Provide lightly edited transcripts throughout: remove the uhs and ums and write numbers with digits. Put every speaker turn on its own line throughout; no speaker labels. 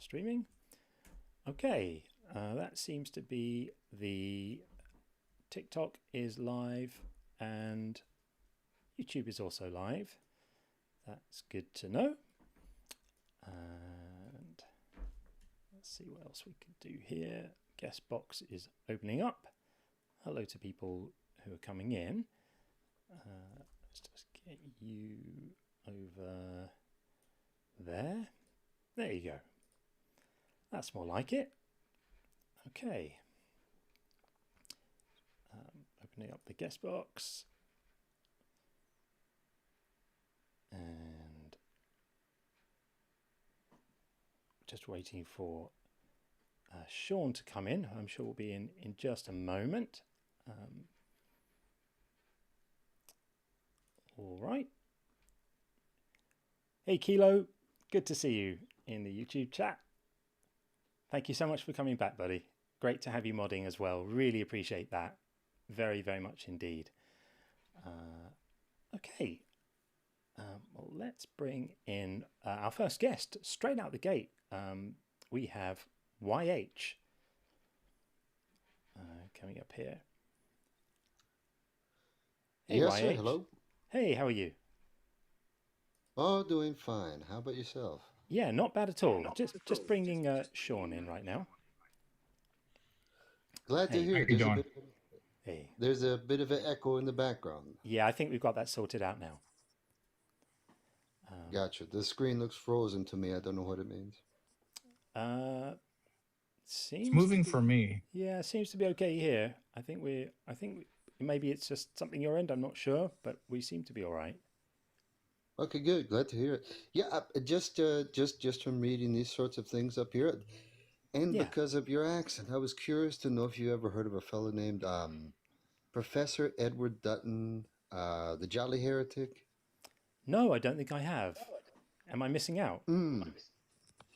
streaming. Okay, that seems to be the TikTok is live and YouTube is also live. That's good to know. And let's see what else we can do here. Guest box is opening up. Hello to people who are coming in. Let's just get you over there. There you go. That's more like it. Okay. Opening up the guest box. And just waiting for Sean to come in. I'm sure we'll be in just a moment. All right. Hey, Kilo. Good to see you in the YouTube chat. Thank you so much for coming back, buddy. Great to have you modding as well. Really appreciate that. Very, very much indeed. Okay. Well, let's bring in our first guest straight out the gate. We have YH coming up here. Hey,
Yes,
YH.
sir. Hello.
Hey, how are you?
Oh, doing fine. How about yourself?
Yeah, not bad at all. Just bringing Sean in right now.
Glad to
Hey,
hear.
How you doing?
hey.
There's a bit of an echo in the background.
Yeah, I think we've got that sorted out now.
Gotcha. The screen looks frozen to me. I don't know what it means.
Uh,
It's
seems to
moving
be,
for me.
yeah, seems to be okay here. I think maybe it's just something your end. I'm not sure, but we seem to be all right.
Okay, good. Glad to hear it. Yeah, just from reading these sorts of things up here, and
Yeah.
because of your accent, I was curious to know if you ever heard of a fellow named Professor Edward Dutton, the Jolly Heretic.
No, I don't think I have. Am I missing out?
Hmm.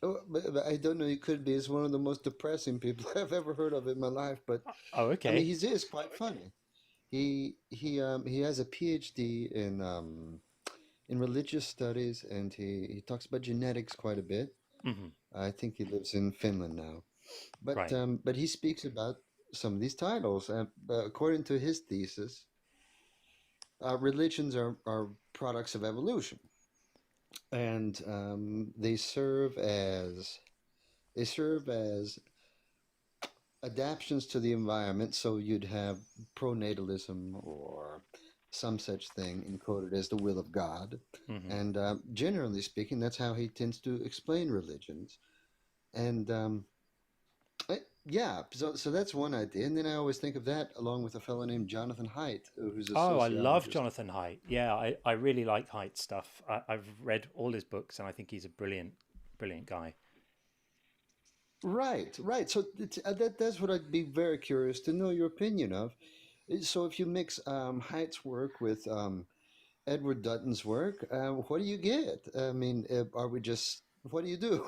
Oh, but I don't know. He could be. He's one of the most depressing people I've ever heard of in my life. But
Oh,
I mean,
okay.
he is quite funny. He has a PhD in religious studies, and he talks about genetics quite a bit.
Hmm.
I think he lives in Finland now,
Right.
but he speaks about some of these titles. According to his thesis, religions are products of evolution, and they serve as adaptations to the environment. So you'd have pronatalism or some such thing encoded as the will of God.
Hmm.
And generally speaking, that's how he tends to explain religions. And yeah, so that's one idea. And then I always think of that along with a fellow named Jonathan Haidt, who's a
Oh, I love
sociologist.
Jonathan Haidt. Yeah, I really like Haidt's stuff. I've read all his books, and I think he's a brilliant guy.
Right, right. So that's what I'd be very curious to know your opinion of. So if you mix Haidt's work with Edward Dutton's work, what do you get? I mean, are we just, what do you do?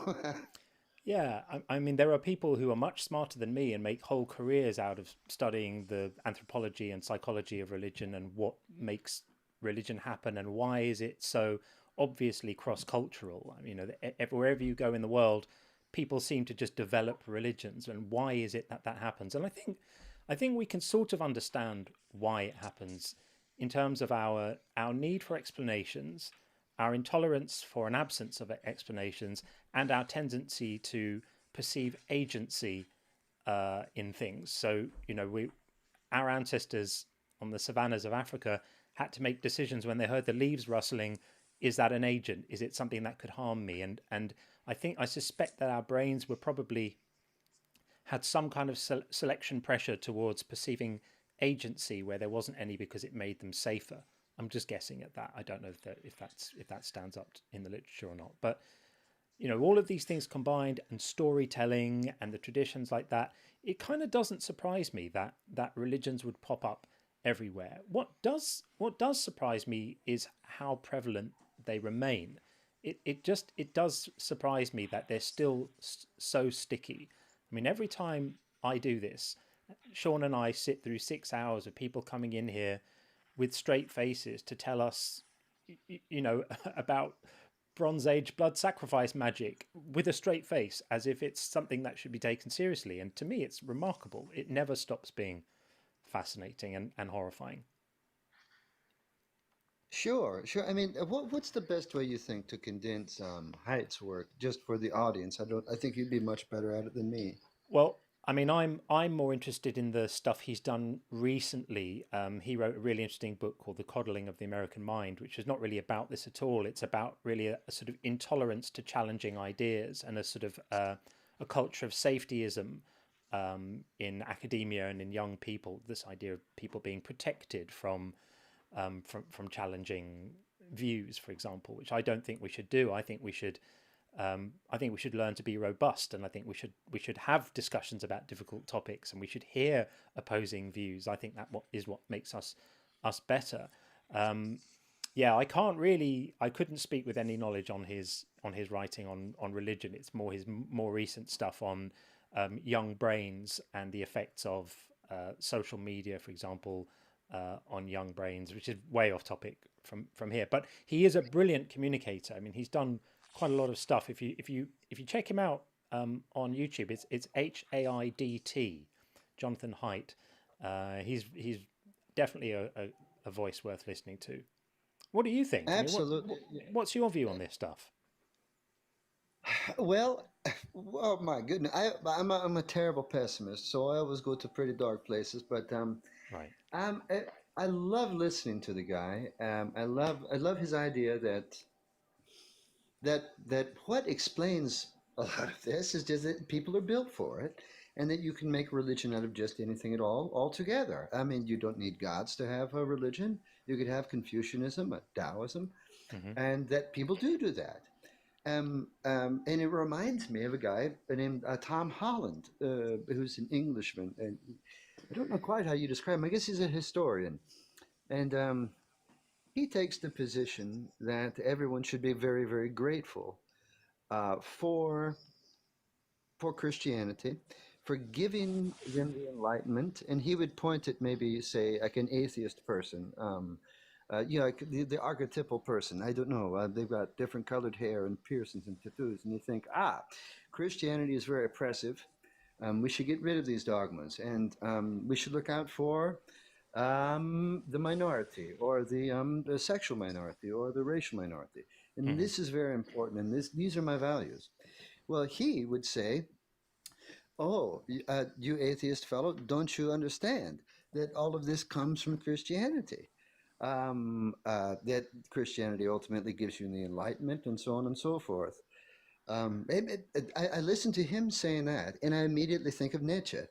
Yeah, I mean, there are people who are much smarter than me and make whole careers out of studying the anthropology and psychology of religion and what makes religion happen and why is it so obviously cross-cultural. I mean, wherever you go in the world, people seem to just develop religions, and why is it that that happens? And I think we can sort of understand why it happens in terms of our need for explanations, our intolerance for an absence of explanations, and our tendency to perceive agency in things. So, our ancestors on the savannas of Africa had to make decisions when they heard the leaves rustling. Is that an agent? Is it something that could harm me? And I suspect that our brains were probably had some kind of selection pressure towards perceiving agency where there wasn't any because it made them safer. I'm just guessing at that. I don't know if that stands up in the literature or not. But all of these things combined and storytelling and the traditions like that, it kind of doesn't surprise me that religions would pop up everywhere. What does surprise me is how prevalent they remain. It does surprise me that they're still so sticky. I mean, every time I do this, Sean and I sit through 6 hours of people coming in here with straight faces to tell us, about Bronze Age blood sacrifice magic with a straight face, as if it's something that should be taken seriously. And to me, it's remarkable. It never stops being fascinating and horrifying.
Sure, sure. I mean, what's the best way you think to condense Haidt's work just for the audience? I think you'd be much better at it than me.
Well, I mean, I'm more interested in the stuff he's done recently. He wrote a really interesting book called "The Coddling of the American Mind," which is not really about this at all. It's about really a sort of intolerance to challenging ideas and a sort of a culture of safetyism in academia and in young people. This idea of people being protected from challenging views, for example, which I don't think we should do. I think we should learn to be robust, and I think we should have discussions about difficult topics, and we should hear opposing views. I think that is what makes us better. Yeah, I couldn't speak with any knowledge on his writing on religion. It's more his more recent stuff on young brains and the effects of social media, for example, on young brains, which is way off topic from here. But he is a brilliant communicator. I mean, he's done quite a lot of stuff. If you check him out on YouTube, it's Haidt, Jonathan Haidt. He's definitely a voice worth listening to. What do you think? I mean,
Absolutely.
what's your view on this stuff?
Well, oh my goodness, I'm a terrible pessimist, so I always go to pretty dark places. But
Right.
um, I, I love listening to the guy. I love his idea that what explains a lot of this is just that people are built for it, and that you can make religion out of just anything at all altogether. I mean, you don't need gods to have a religion. You could have Confucianism, Taoism,
Hmm.
and that people do that. And it reminds me of a guy named Tom Holland, who's an Englishman, and I don't know quite how you describe him. I guess he's a historian, and he takes the position that everyone should be very, very grateful uh, for for Christianity, for giving them the Enlightenment, and he would point at maybe say like an atheist person, like the archetypal person. I don't know. They've got different colored hair and piercings and tattoos, and you think, Christianity is very oppressive. We should get rid of these dogmas, and we should look out for the minority, or the sexual minority, or the racial minority. And
Hmm.
this is very important, and these are my values. Well, he would say, "Oh, you atheist fellow, don't you understand that all of this comes from Christianity? That Christianity ultimately gives you the Enlightenment, and so on and so forth." I listen to him saying that, and I immediately think of Nietzsche,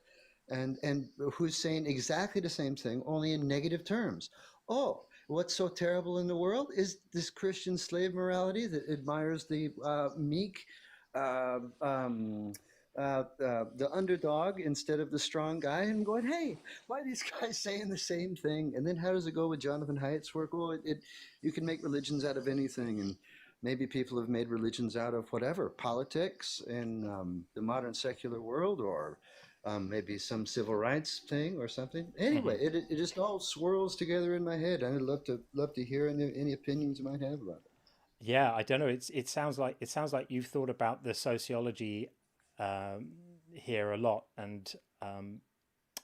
and who's saying exactly the same thing, only in negative terms. Oh, what's so terrible in the world is this Christian slave morality that admires the meek, uh, um, the underdog instead of the strong guy, and going, hey, why are these guys saying the same thing? And then how does it go with Jonathan Haidt's work? Oh, you can make religions out of anything, and maybe people have made religions out of whatever, politics in the modern secular world, or maybe some civil rights thing or something.
Hmm.
Anyway, it just all swirls together in my head. I'd love to hear any opinions you might have about it.
Yeah, I don't know. It sounds like you've thought about the sociology um, here a lot, and um,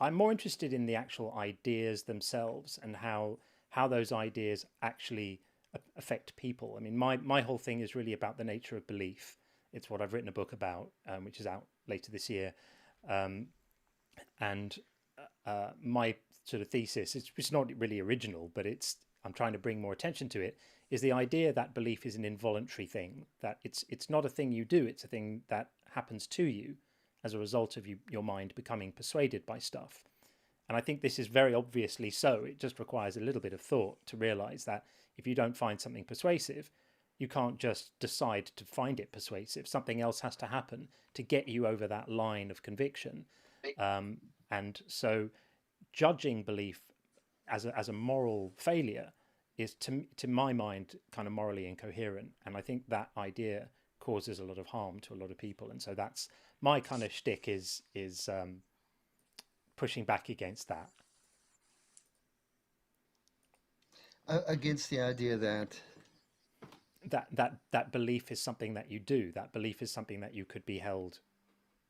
I'm more interested in the actual ideas themselves and how those ideas actually affect people. I mean, my whole thing is really about the nature of belief. It's what I've written a book about, which is out later this year, um, and my sort of thesis, it's not really original, but I'm trying to bring more attention to it, is the idea that belief is an involuntary thing, that it's not a thing you do, it's a thing that happens to you as a result of your mind becoming persuaded by stuff. And I think this is very obviously so. It just requires a little bit of thought to realize that if you don't find something persuasive, you can't just decide to find it persuasive. Something else has to happen to get you over that line of conviction. Um, and so judging belief as a moral failure is, to my mind, kind of morally incoherent. And I think that idea causes a lot of harm to a lot of people. And so that's my kind of shtick, is pushing back against that.
Against the idea that
that belief is something that you do. That belief is something that you could be held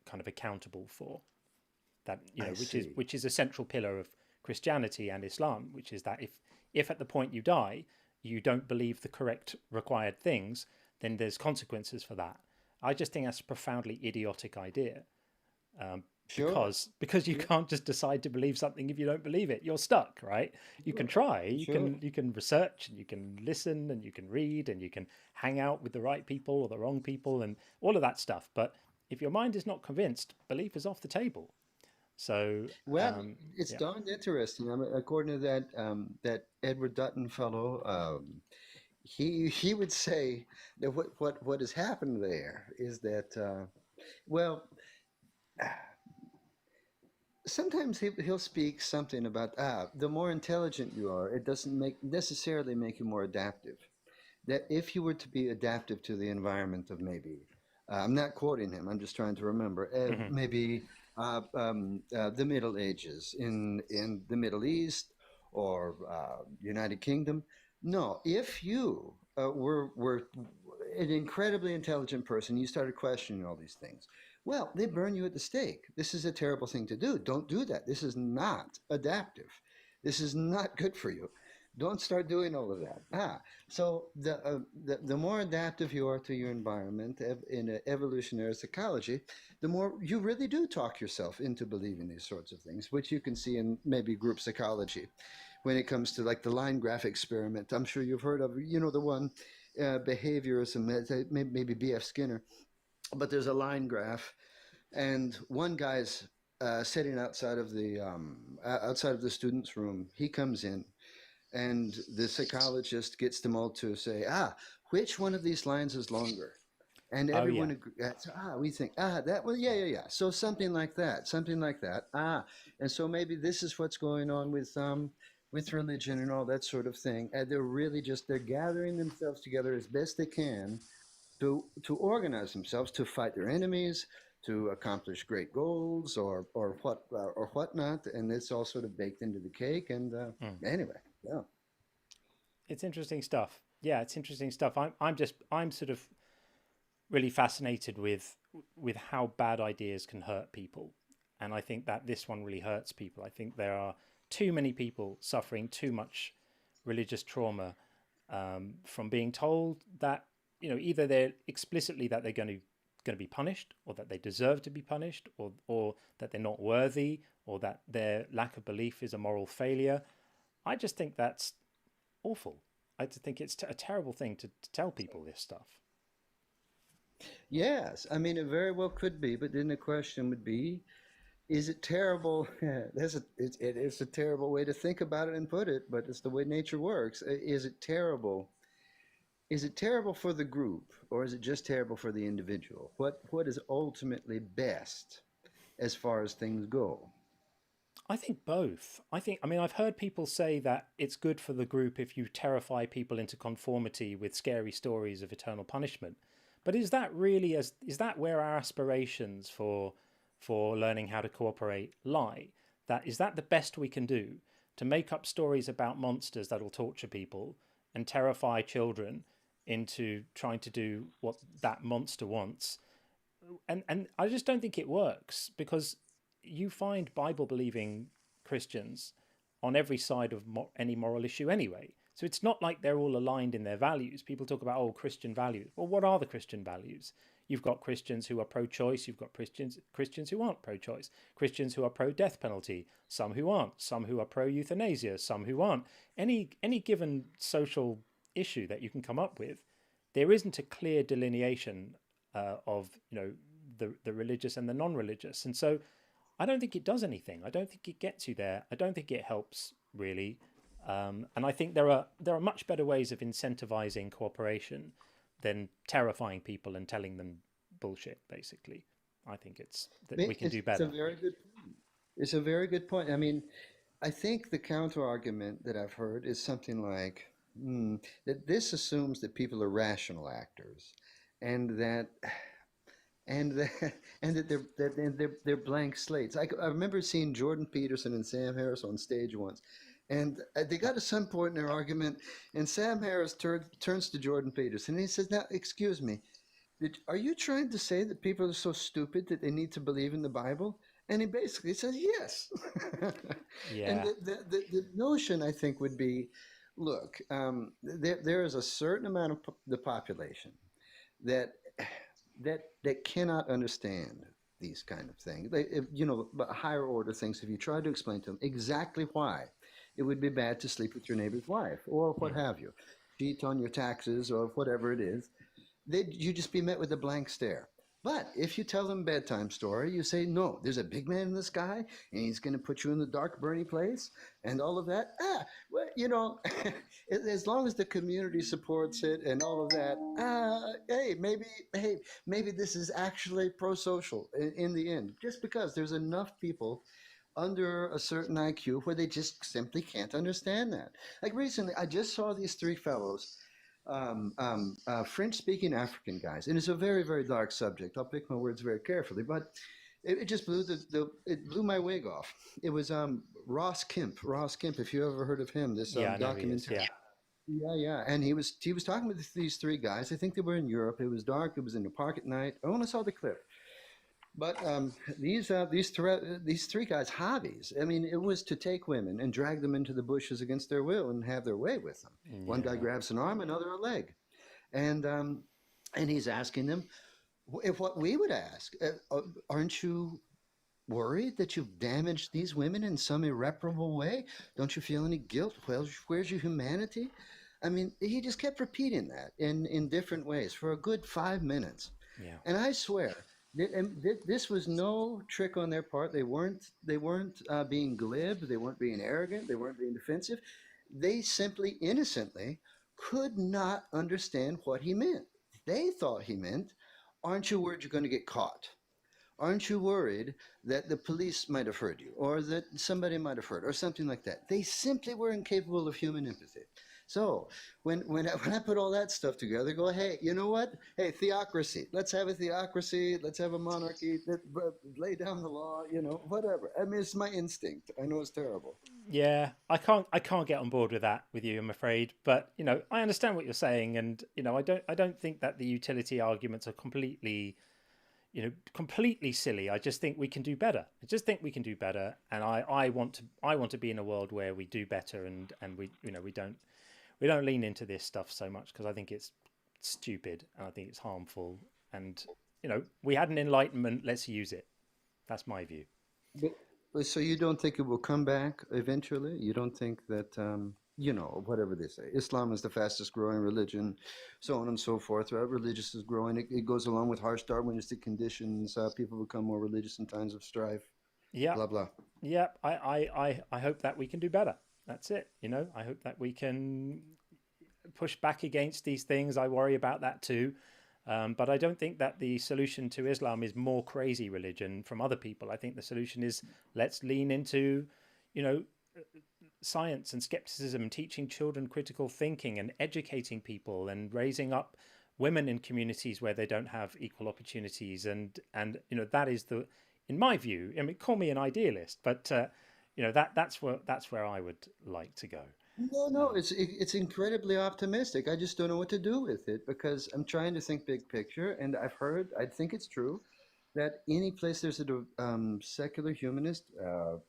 kind of accountable for. That,
I see.
which is a central pillar of Christianity and Islam, which is that if at the point you die you don't believe the correct required things, then there's consequences for that. I just think that's a profoundly idiotic idea,
Sure,
because you
sure,
can't just decide to believe something if you don't believe it. You're stuck, right? You can
sure,
try,
sure.
you can research, and you can listen, and you can read, and you can hang out with the right people or the wrong people, and all of that stuff. But if your mind is not convinced, belief is off the table. So
Well, it's
yeah.
darned interesting. I mean, according to that Edward Dutton fellow, he would say that what has happened there is that well, sometimes he'll speak something about the more intelligent you are, it doesn't make necessarily make you more adaptive. That if you were to be adaptive to the environment of maybe, I'm not quoting him, I'm just trying to remember,
Hmm.
maybe the Middle Ages in the Middle East or United Kingdom. No, if you were an incredibly intelligent person, you started questioning all these things. Well, they burn you at the stake. This is a terrible thing to do. Don't do that. This is not adaptive. This is not good for you. Don't start doing all of that. So the more adaptive you are to your environment in evolutionary psychology, the more you really do talk yourself into believing these sorts of things, which you can see in maybe group psychology when it comes to like the line graph experiment. I'm sure you've heard of, the one behaviorism, maybe B.F. Skinner, but there's a line graph, and one guy's sitting outside of the student's room. He comes in, and the psychologist gets them all to say, which one of these lines is longer? And
Oh yeah.
everyone we think, that one, yeah, yeah, yeah. So something like that. And so maybe this is what's going on with religion and all that sort of thing. And they're gathering themselves together as best they can to organize themselves to fight their enemies, to accomplish great goals, or whatnot, and it's all sort of baked into the cake. And
Mm.
anyway, yeah.
It's interesting stuff. Yeah, it's interesting stuff. I'm sort of really fascinated with how bad ideas can hurt people, and I think that this one really hurts people. I think there are too many people suffering too much religious trauma, from being told that, either they're explicitly that they're going to be punished, or that they deserve to be punished, or that they're not worthy, or that their lack of belief is a moral failure. I just think that's awful. I just think it's a terrible thing to tell people this stuff.
Yes, I mean it very well could be, but then the question would be, is it terrible? It is a terrible way to think about it and put it, but it's the way nature works. Is it terrible? Is it terrible for the group, or is it just terrible for the individual? What is ultimately best as far as things go?
I think both. I mean, I've heard people say that it's good for the group if you terrify people into conformity with scary stories of eternal punishment. But is that where our aspirations for learning how to cooperate lie? That is that the best we can do, to make up stories about monsters that'll torture people and terrify children into trying to do what that monster wants? And I just don't think it works, because you find Bible believing Christians on every side of any moral issue anyway. So it's not like they're all aligned in their values. People talk about, Christian values. Well, what are the Christian values? You've got Christians who are pro-choice. You've got Christians who aren't pro-choice. Christians who are pro-death penalty. Some who aren't. Some who are pro-euthanasia. Some who aren't. Any given social issue that you can come up with, there isn't a clear delineation of the religious and the non-religious, and so I don't think it does anything. I don't think it gets you there. I don't think it helps really, and I think there are much better ways of incentivizing cooperation than terrifying people and telling them bullshit. Basically, I think it's that we can do
It's a
better.
very good It's a very good point. I mean, I think the counter argument that I've heard is something like that this assumes that people are rational actors, and that and that they're blank slates. I remember seeing Jordan Peterson and Sam Harris on stage once, And they got to some point in their argument, and Sam Harris turns to Jordan Peterson and he says, "Now, excuse me, are you trying to say that people are so stupid that they need to believe in the Bible?" And he basically says, "Yes." And
Yeah.
the notion, I think, would be, look, there is a certain amount of the population that that cannot understand these kind of things. But higher order things. If you try to explain to them exactly why it would be bad to sleep with your neighbor's wife or what
Mm.
have you, cheat on your taxes or whatever it is, you just be met with a blank stare. But if you tell them a bedtime story, you say, no, there's a big man in the sky and he's going to put you in the dark, burning place and all of that. Well, as long as the community supports it and all of that, hey, maybe this is actually pro-social in the end, just because there's enough people under a certain IQ where they just simply can't understand that. Like recently, I just saw these three fellows, French speaking African guys. And it's a very, very dark subject. I'll pick my words very carefully, but it just it blew my wig off. It was Ross Kemp. Ross Kemp, if you ever heard of him, this
Yeah, I know who he is.
documentary.
Yeah.
Yeah, yeah. And he was talking with these three guys. I think they were in Europe. It was dark. It was in the park at night. I only saw the clip. But these three guys' hobbies, I mean, it was to take women and drag them into the bushes against their will and have their way with them. One guy
Yeah.
grabs an arm, another a leg, and um, and he's asking them if what we would ask, aren't you worried that you've damaged these women in some irreparable way? Don't you feel any guilt? Where's your humanity? I mean, he just kept repeating that in different ways for a good 5 minutes.
Yeah.
And I swear, this was no trick on their part. They weren't being glib. They weren't being arrogant. They weren't being defensive. They simply innocently could not understand what he meant. They thought he meant, "Aren't you worried you're going to get caught? Aren't you worried that the police might have heard you or that somebody might have heard or something like that?" They simply were incapable of human empathy. So when I put all that stuff together, go, hey, you know what? Hey, theocracy. Let's have a theocracy. Let's have a monarchy. Lay down the law. Whatever. I mean, it's my instinct. I know it's terrible.
Yeah, I can't get on board with that with you, I'm afraid. But I understand what you're saying, and I don't think that the utility arguments are completely silly. I just think we can do better. I just think we can do better, and I want to be in a world where we do better, and we don't lean into this stuff so much because I think it's stupid and I think it's harmful. And we had an enlightenment. Let's use it. That's my view.
So you don't think it will come back eventually? You don't think that, whatever they say, Islam is the fastest growing religion, so on and so forth, right? Religious is growing. It goes along with harsh Darwinistic conditions. People become more religious in times of strife,
Yeah,
blah, blah.
yeah. I hope that we can do better. That's it. I hope that we can push back against these things. I worry about that too. But I don't think that the solution to Islam is more crazy religion from other people. I think the solution is let's lean into, you know, science and skepticism and teaching children critical thinking and educating people and raising up women in communities where they don't have equal opportunities. And that is in my view, I mean, call me an idealist, but that's where I would like to go.
No, no, it's incredibly optimistic. I just don't know what to do with it because I'm trying to think big picture, and I think it's true that any place there's a secular humanist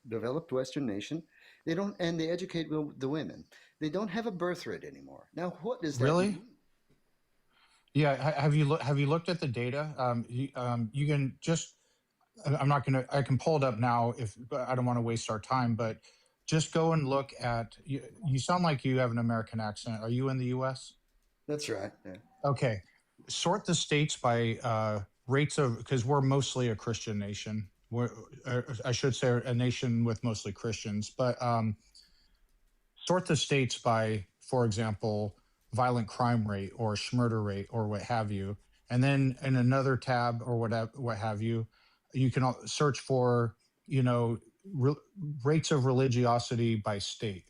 developed Western nation, they don't, and they educate the women. They don't have a birth rate anymore. Now, what does that
Really?
mean?
Yeah. Have you looked at the data? You can just. I'm not gonna. I can pull it up now if but I don't want to waste our time. But just go and look at. You sound like you have an American accent. Are you in the U.S.?
That's right. Yeah.
Okay. Sort the states by rates of because we're mostly a Christian nation. I should say a nation with mostly Christians, but sort the states by, for example, violent crime rate or murder rate or what have you. And then in another tab or whatever, what have you, you can search for, you know, re- rates of religiosity by state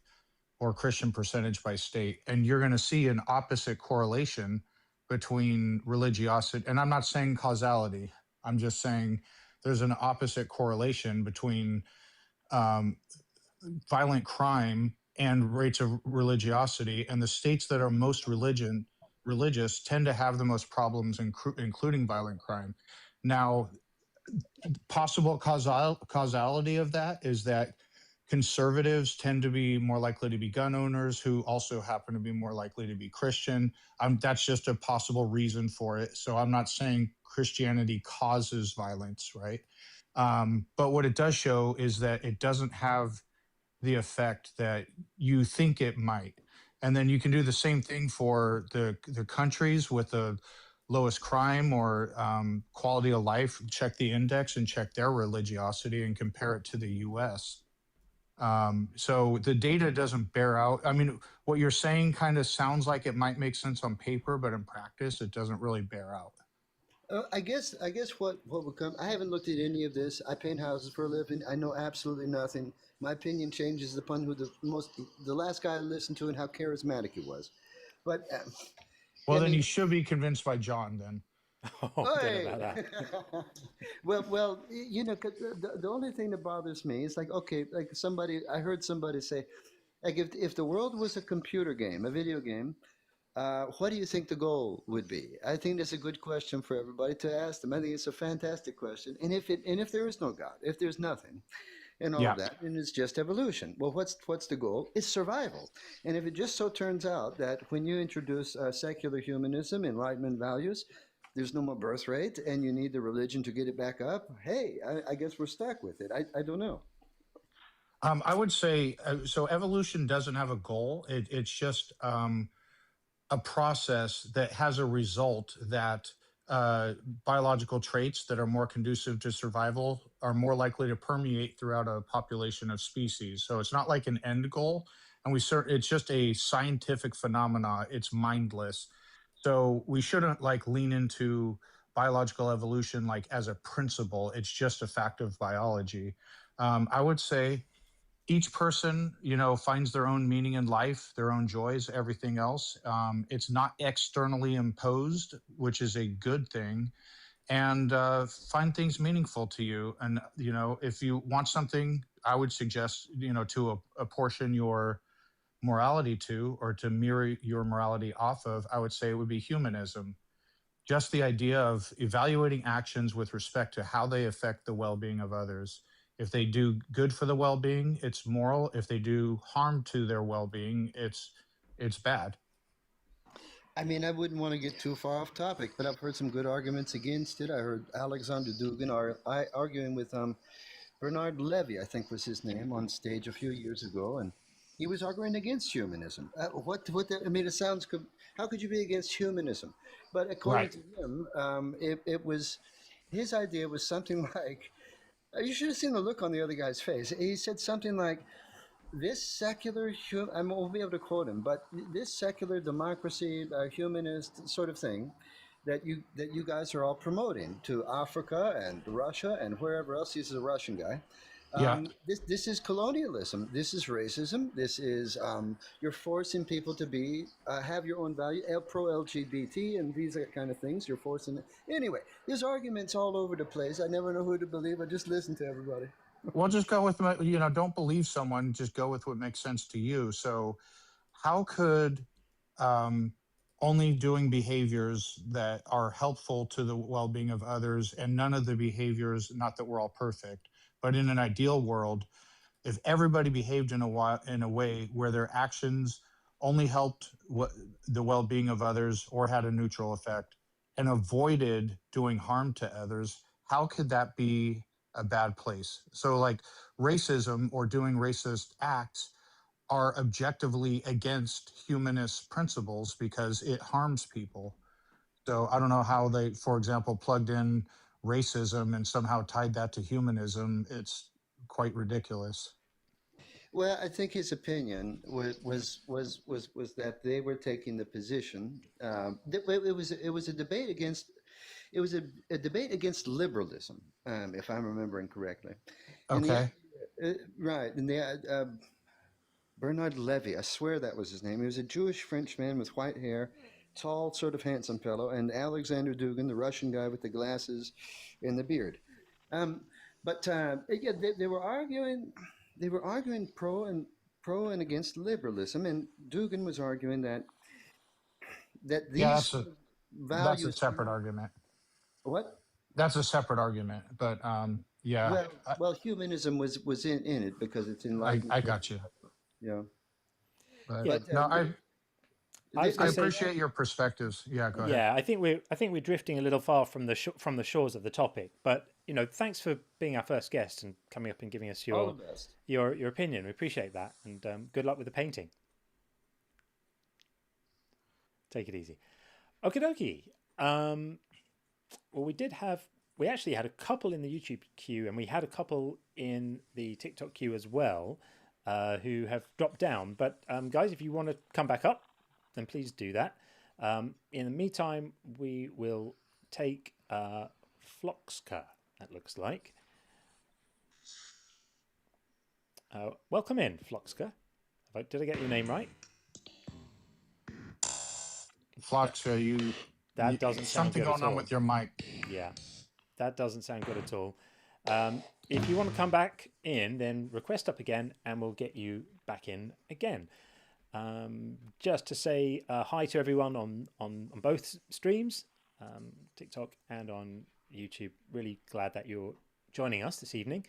or Christian percentage by state. And you're going to see an opposite correlation between religiosity. And I'm not saying causality, I'm just saying there's an opposite correlation between um, violent crime and rates of religiosity. And the states that are most religious tend to have the most problems, including violent crime. Now, possible causality of that is that conservatives tend to be more likely to be gun owners who also happen to be more likely to be Christian. That's just a possible reason for it. So I'm not saying Christianity causes violence, right? But what it does show is that it doesn't have the effect that you think it might. And then you can do the same thing for the countries with the lowest crime or quality of life. Check the index and check their religiosity and compare it to the US. So the data doesn't bear out. I mean, what you're saying kind of sounds like it might make sense on paper, but in practice, it doesn't really bear out.
I guess what will come. I haven't looked at any of this. I paint houses for a living. I know absolutely nothing. My opinion changes upon who the last guy I listened to and how charismatic he was. But
Well,
I
then
mean,
you should be convinced by John then.
Oh, I don't know
hey,
about that.
well, you know, 'cause the only thing that bothers me is like, okay, like I heard somebody say, like, if the world was a computer game, a video game, what do you think the goal would be? I think that's a good question for everybody to ask them. I think it's a fantastic question. And if there is no God, if there's nothing, and all of
Yeah.
that, and it's just evolution. Well, what's the goal? It's survival. And if it just so turns out that when you introduce secular humanism, Enlightenment values, there's no more birth rate, and you need the religion to get it back up. Hey, I guess we're stuck with it. I don't know.
I would say so. Evolution doesn't have a goal. It's just a process that has a result that uh, biological traits that are more conducive to survival are more likely to permeate throughout a population of species. So it's not like an end goal, and it's just a scientific phenomena. It's mindless. So we shouldn't like lean into biological evolution like as a principle. It's just a fact of biology. I would say each person, finds their own meaning in life, their own joys, everything else. It's not externally imposed, which is a good thing. And find things meaningful to you. And, if you want something, I would suggest, to apportion your morality to or to mirror your morality off of, I would say it would be humanism. Just the idea of evaluating actions with respect to how they affect the well being of others. If they do good for the well being, it's moral. If they do harm to their well being, it's bad.
I mean, I wouldn't want to get too far off topic, but I've heard some good arguments against it. I heard Alexander Dugin arguing with Bernard Levy, I think was his name, on stage a few years ago, and he was arguing against humanism. I mean, it sounds. How could you be against humanism? But according
Right.
to him, it was his idea was something like. You should have seen the look on the other guy's face. He said something like, "This secular, I won't be able to quote him, but this secular democracy, humanist sort of thing, that you guys are all promoting to Africa and Russia and wherever else." He's a Russian guy.
Yeah.
This is colonialism. This is racism. This is you're forcing people to be have your own value, pro LGBT, and these kind of things. You're forcing it. Anyway, there's arguments all over the place. I never know who to believe. I just listen to everybody.
Well, just go with, don't believe someone, just go with what makes sense to you. So, how could um, only doing behaviors that are helpful to the well being of others and none of the behaviors, not that we're all perfect, but in an ideal world, if everybody behaved in a way where their actions only helped the well-being of others or had a neutral effect and avoided doing harm to others, how could that be a bad place? So like racism or doing racist acts are objectively against humanist principles because it harms people. So I don't know how they, for example, plugged in racism and somehow tied that to humanism. It's quite ridiculous.
Well, I think his opinion was that they were taking the position. It was a debate against a debate against liberalism, if I'm remembering correctly. And
Okay.
right, and Bernard Levy, I swear that was his name. He was a Jewish Frenchman with white hair, tall, sort of handsome fellow, and Alexander Dugin, the Russian guy with the glasses and the beard. Um, but yeah, they were arguing pro and pro and against liberalism, and Dugan was arguing that
Yeah,
these sort of
that's a
values.
separate argument.
What?
That's a separate argument, but yeah,
Well, humanism was in it because it's
I
enlightenment.
got you.
Yeah,
But
Yeah,
but
no,
I was
I
going to say,
appreciate your perspectives. Yeah, go ahead.
yeah, I think we're drifting a little far from the shores of the topic. But thanks for being our first guest and coming up and giving us
all the best.
your opinion. We appreciate that, and good luck with the painting. Take it easy. Okie dokie. Well, we actually had a couple in the YouTube queue, and we had a couple in the TikTok queue as well, who have dropped down. But guys, if you want to come back up, then please do that. In the meantime, we will take Floxka, that looks like. Welcome in, Floxka. Did I get your name right?
Floxka,
That doesn't sound
something
good at
going on
all.
with your mic.
Yeah, that doesn't sound good at all. If you want to come back in, then request up again, and we'll get you back in again. Just to say hi to everyone on both streams, TikTok and on YouTube. Really glad that you're joining us this evening.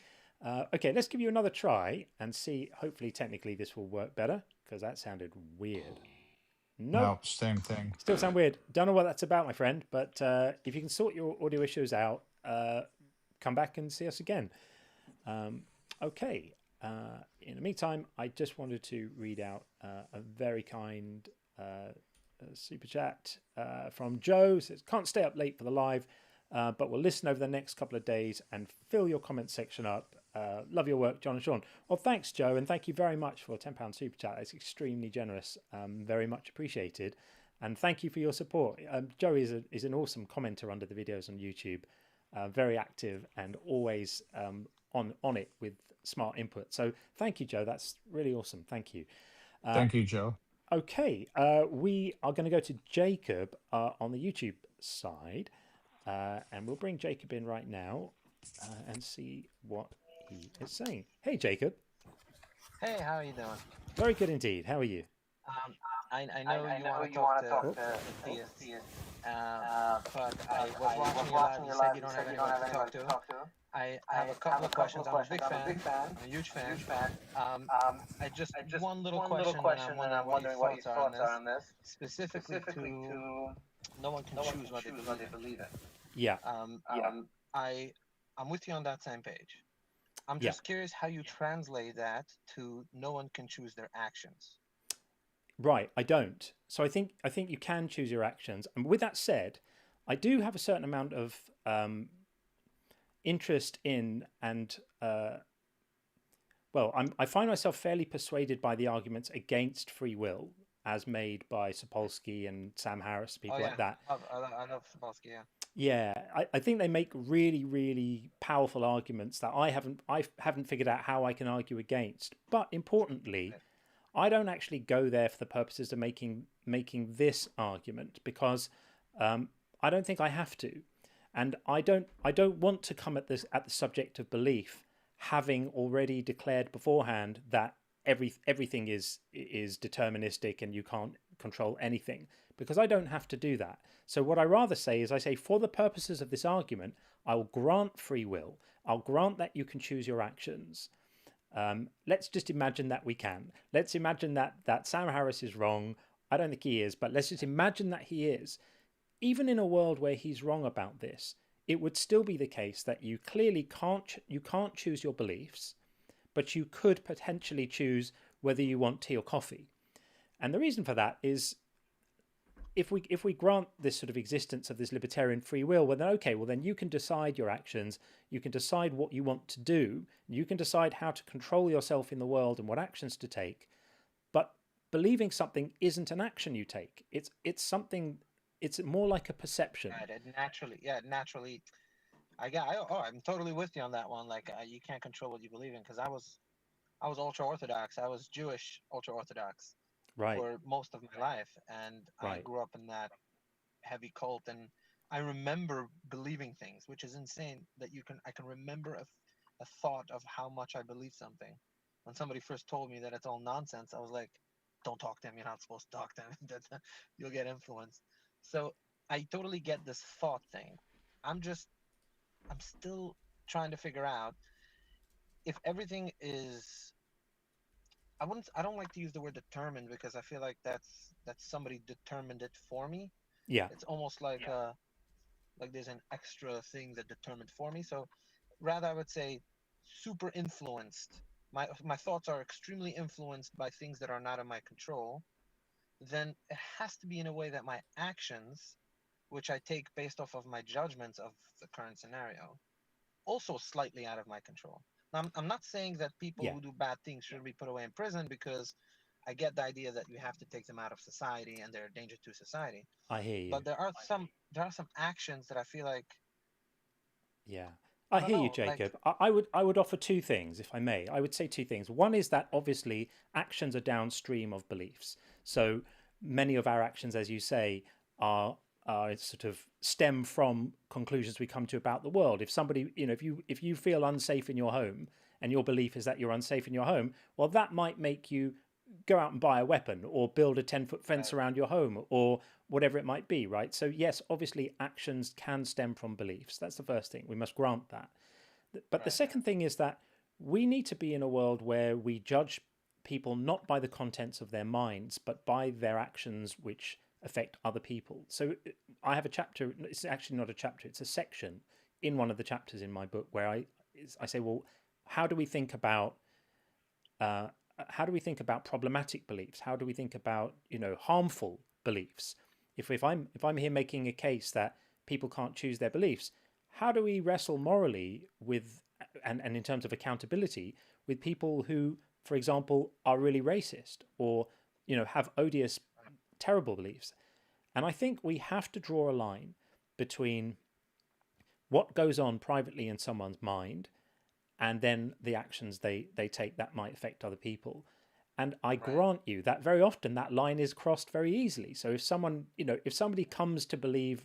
Okay, let's give you another try and see. Hopefully, technically, this will work better, because that sounded weird.
No, same thing.
Still sound weird. Don't know what that's about, my friend. But if you can sort your audio issues out, come back and see us again. Okay. In the meantime, I just wanted to read out a very kind super chat from Joe. Says, can't stay up late for the live, but we'll listen over the next couple of days and fill your comment section up. Love your work, John and Sean. Well, thanks, Joe, and thank you very much for a £10 super chat. It's extremely generous, very much appreciated, and thank you for your support. Joe is an awesome commenter under the videos on YouTube, very active and always on it with smart input. So thank you, Joe. That's really awesome. Thank you.
Thank you, Joe.
Okay, we are going to go to Jacob on the YouTube side, and we'll bring Jacob in right now and see what he is saying. Hey, Jacob.
Hey, how are you doing?
Very good indeed. How are you?
I know you want to talk to atheists, but I was watching your live. You said you don't have anyone to talk to. I have a couple of questions. I'm a big fan. I'm a huge fan. I just one little question, and I'm wondering what your thoughts are on this. Specifically to no one can choose what they believe in.
Yeah.
I'm with you on that same page. I'm just curious how you translate that to no one can choose their actions.
Right, I don't. So I think you can choose your actions. And with that said, I do have a certain amount of interest in and I find myself fairly persuaded by the arguments against free will as made by Sapolsky and Sam Harris, people like that.
I love Sapolsky, yeah.
Yeah, I think they make really, really powerful arguments that I haven't figured out how I can argue against. But importantly, I don't actually go there for the purposes of making this argument, because I don't think I have to, and I don't want to come at the subject of belief having already declared beforehand that everything is deterministic and you can't control anything, because I don't have to do that. So what I rather say is, I say, for the purposes of this argument, I will grant free will. I'll grant that you can choose your actions. Let's just imagine that we can. Let's imagine that Sam Harris is wrong. I don't think he is, but let's just imagine that he is. Even in a world where he's wrong about this, it would still be the case that you clearly can't choose your beliefs, but you could potentially choose whether you want tea or coffee. And the reason for that is, if we grant this sort of existence of this libertarian free will, well then you can decide your actions, you can decide what you want to do, you can decide how to control yourself in the world and what actions to take. But believing something isn't an action you take. It's something. It's more like a perception.
Naturally. I'm totally with you on that one. Like, you can't control what you believe in, because I was ultra orthodox. I was Jewish ultra orthodox.
Right.
For most of my life, and I grew up in that heavy cult, and I remember believing things, which is insane that I can remember a thought of how much I believe something when somebody first told me that it's all nonsense, I was like, don't talk to him. You're not supposed to talk to him. You'll get influenced. So I totally get this thought thing. I'm still trying to figure out if everything is, I don't like to use the word determined, because I feel like that's somebody determined it for me.
Yeah.
It's almost like like there's an extra thing that determined for me. So rather, I would say super influenced. My thoughts are extremely influenced by things that are not in my control. Then it has to be in a way that my actions, which I take based off of my judgments of the current scenario, also slightly out of my control. Now, I'm not saying that people
Yeah.
who do bad things should be put away in prison, because I get the idea that you have to take them out of society and they're a danger to society.
I hear you.
But there are some actions that I feel like,
Yeah.
I
I
don't
hear you,
know, like,
Jacob. I would offer two things, if I may. I would say two things. One is that obviously actions are downstream of beliefs. So many of our actions, as you say, are sort of stem from conclusions we come to about the world. If somebody, if you feel unsafe in your home and your belief is that you're unsafe in your home, well, that might make you go out and buy a weapon or build a 10-foot fence
right,
around your home or whatever it might be, right? So yes, obviously actions can stem from beliefs. That's the first thing. We must grant that. But the
right,
second thing is that we need to be in a world where we judge people not by the contents of their minds, but by their actions which affect other people. So I have a chapter, it's actually not a chapter, it's a section in one of the chapters in my book where I say, well, how do we think about problematic beliefs? How do we think about harmful beliefs? If I'm here making a case that people can't choose their beliefs, how do we wrestle morally with and in terms of accountability with people who, for example, are really racist or have odious, terrible beliefs? And I think we have to draw a line between what goes on privately in someone's mind and then the actions they take that might affect other people. And I
right,
grant you that very often that line is crossed very easily. So if somebody comes to believe,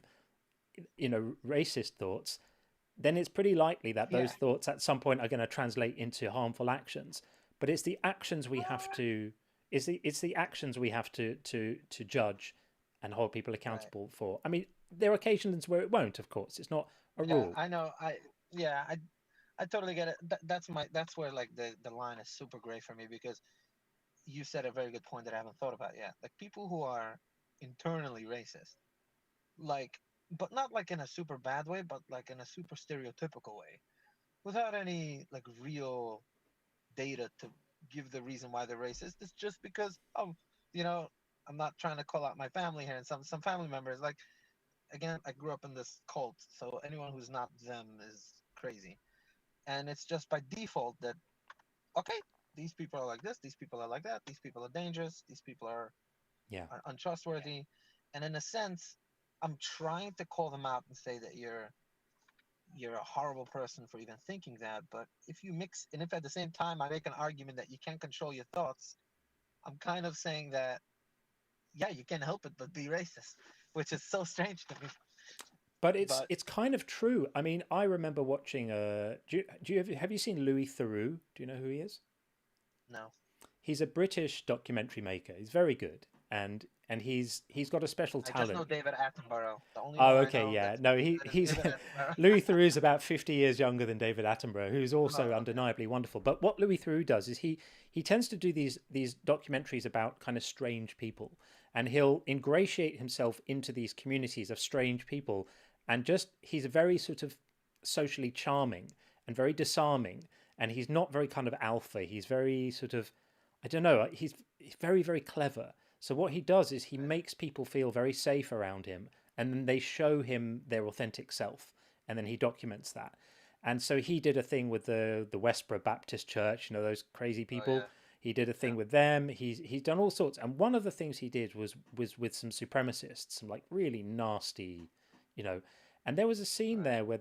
racist thoughts, then it's pretty likely that
yeah,
those thoughts at some point are going to translate into harmful actions. But it's the actions we have to, it's the actions we have to judge and hold people
right.
accountable for. I mean, there are occasions where it won't, of course. It's not a
Yeah,
rule.
I know. I totally get it. That's where like the line is super gray for me, because you said a very good point that I haven't thought about yet. Like people who are internally racist, like, but not like in a super bad way, but like in a super stereotypical way, without any like real data to give the reason why they're racist. It's just because you know, I'm not trying to call out my family here, and some family members, like, again, I grew up in this cult, so anyone who's not them is crazy. And it's just by default that, okay, these people are like this, these people are like that, these people are dangerous, these people
Yeah.
are untrustworthy. And in a sense, I'm trying to call them out and say that you're a horrible person for even thinking that. But if you mix, and if at the same time I make an argument that you can't control your thoughts, I'm kind of saying that, yeah, you can't help it but be racist, which is so strange to me.
But
But
it's kind of true. I mean, I remember watching. Have you seen Louis Theroux? Do you know who he is?
no,
He's a British documentary maker. He's very good, and he's got a special
I just know
talent.
David Attenborough. The only
Oh,
one I
okay,
know
yeah.
that's
No,
good is
he's
David Attenborough.
Louis Theroux's about 50 years younger than David Attenborough, who's also
Oh, okay.
undeniably wonderful. But what Louis Theroux does is he tends to do these documentaries about kind of strange people, and he'll ingratiate himself into these communities of strange people, and just he's very sort of socially charming and very disarming, and he's not very kind of alpha. He's very sort of, I don't know, he's very, very clever. So what he does is he makes people feel very safe around him, and then they show him their authentic self, and then he documents that. And so he did a thing with the Westboro Baptist Church, those crazy
Oh
people.
yeah,
He did a
yeah,
thing with them. He's done all sorts. And one of the things he did was with some supremacists, some like really nasty, you know. And there was a scene
right,
there where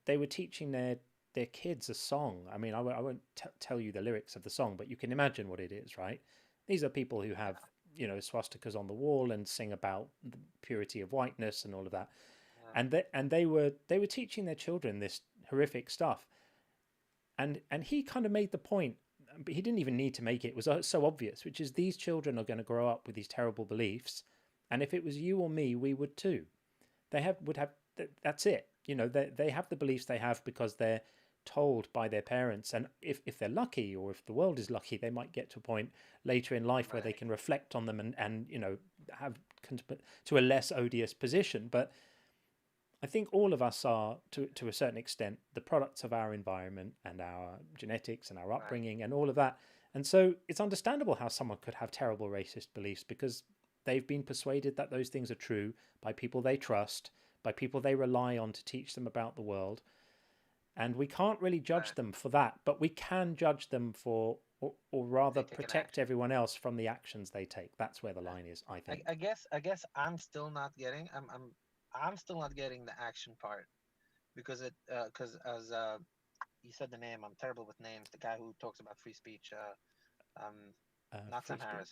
they were teaching their kids a song. I mean, I won't tell you the lyrics of the song, but you can imagine what it is, right? These are people who have swastikas on the wall and sing about the purity of whiteness and all of that,
yeah,
and they were teaching their children this horrific stuff, and he kind of made the point. but he didn't even need to make it. It was so obvious, which is these children are going to grow up with these terrible beliefs, and if it was you or me, we would too. Would have that's it. They have the beliefs they have because they're told by their parents, and if they're lucky, or if the world is lucky, they might get to a point later in life where they can reflect on them and have to a less odious position. But I think all of us are, to a certain extent, the products of our environment and our genetics and our upbringing and all of that. And so it's understandable how someone could have terrible racist beliefs because they've been persuaded that those things are true by people they trust, by people they rely on to teach them about the world. And we can't really judge them for that, but we can judge them for, or rather protect everyone else from the actions they take. That's where the line is, I think.
I guess I'm still not getting I'm still not getting the action part, because as you said the name, I'm terrible with names. The guy who talks about free speech, not Sam Harris.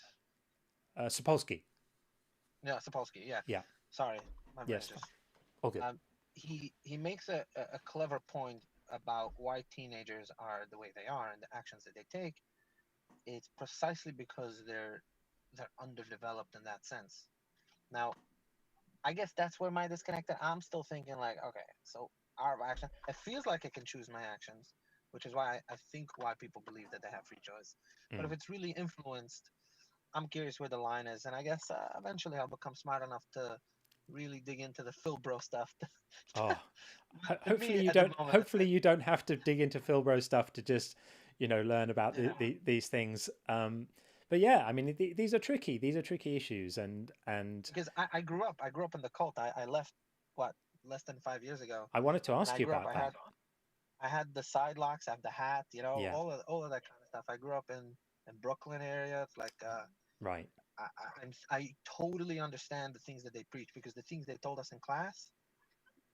Sapolsky.
Yeah, Sapolsky. Yeah.
Yeah.
Sorry, my brain just.
All good.
He makes a clever point about why teenagers are the way they are and the actions that they take. It's precisely because they're underdeveloped in that sense. Now, I guess that's where my disconnect. I'm still thinking like, okay, so our action. It feels like I can choose my actions, which is why I think why people believe that they have free choice. But if it's really influenced, I'm curious where the line is, and I guess eventually I'll become smart enough to really dig into the Philbro stuff.
Hopefully you don't. Hopefully you don't have to dig into Philbro stuff to just, learn about these things. But yeah, I mean, these are tricky. These are tricky issues, and
because I grew up in the cult. I left less than 5 years ago.
I wanted to ask you about that.
I had the side locks. I have the hat. All of that kind of stuff. I grew up in Brooklyn area. It's like
right.
I totally understand the things that they preach, because the things they told us in class,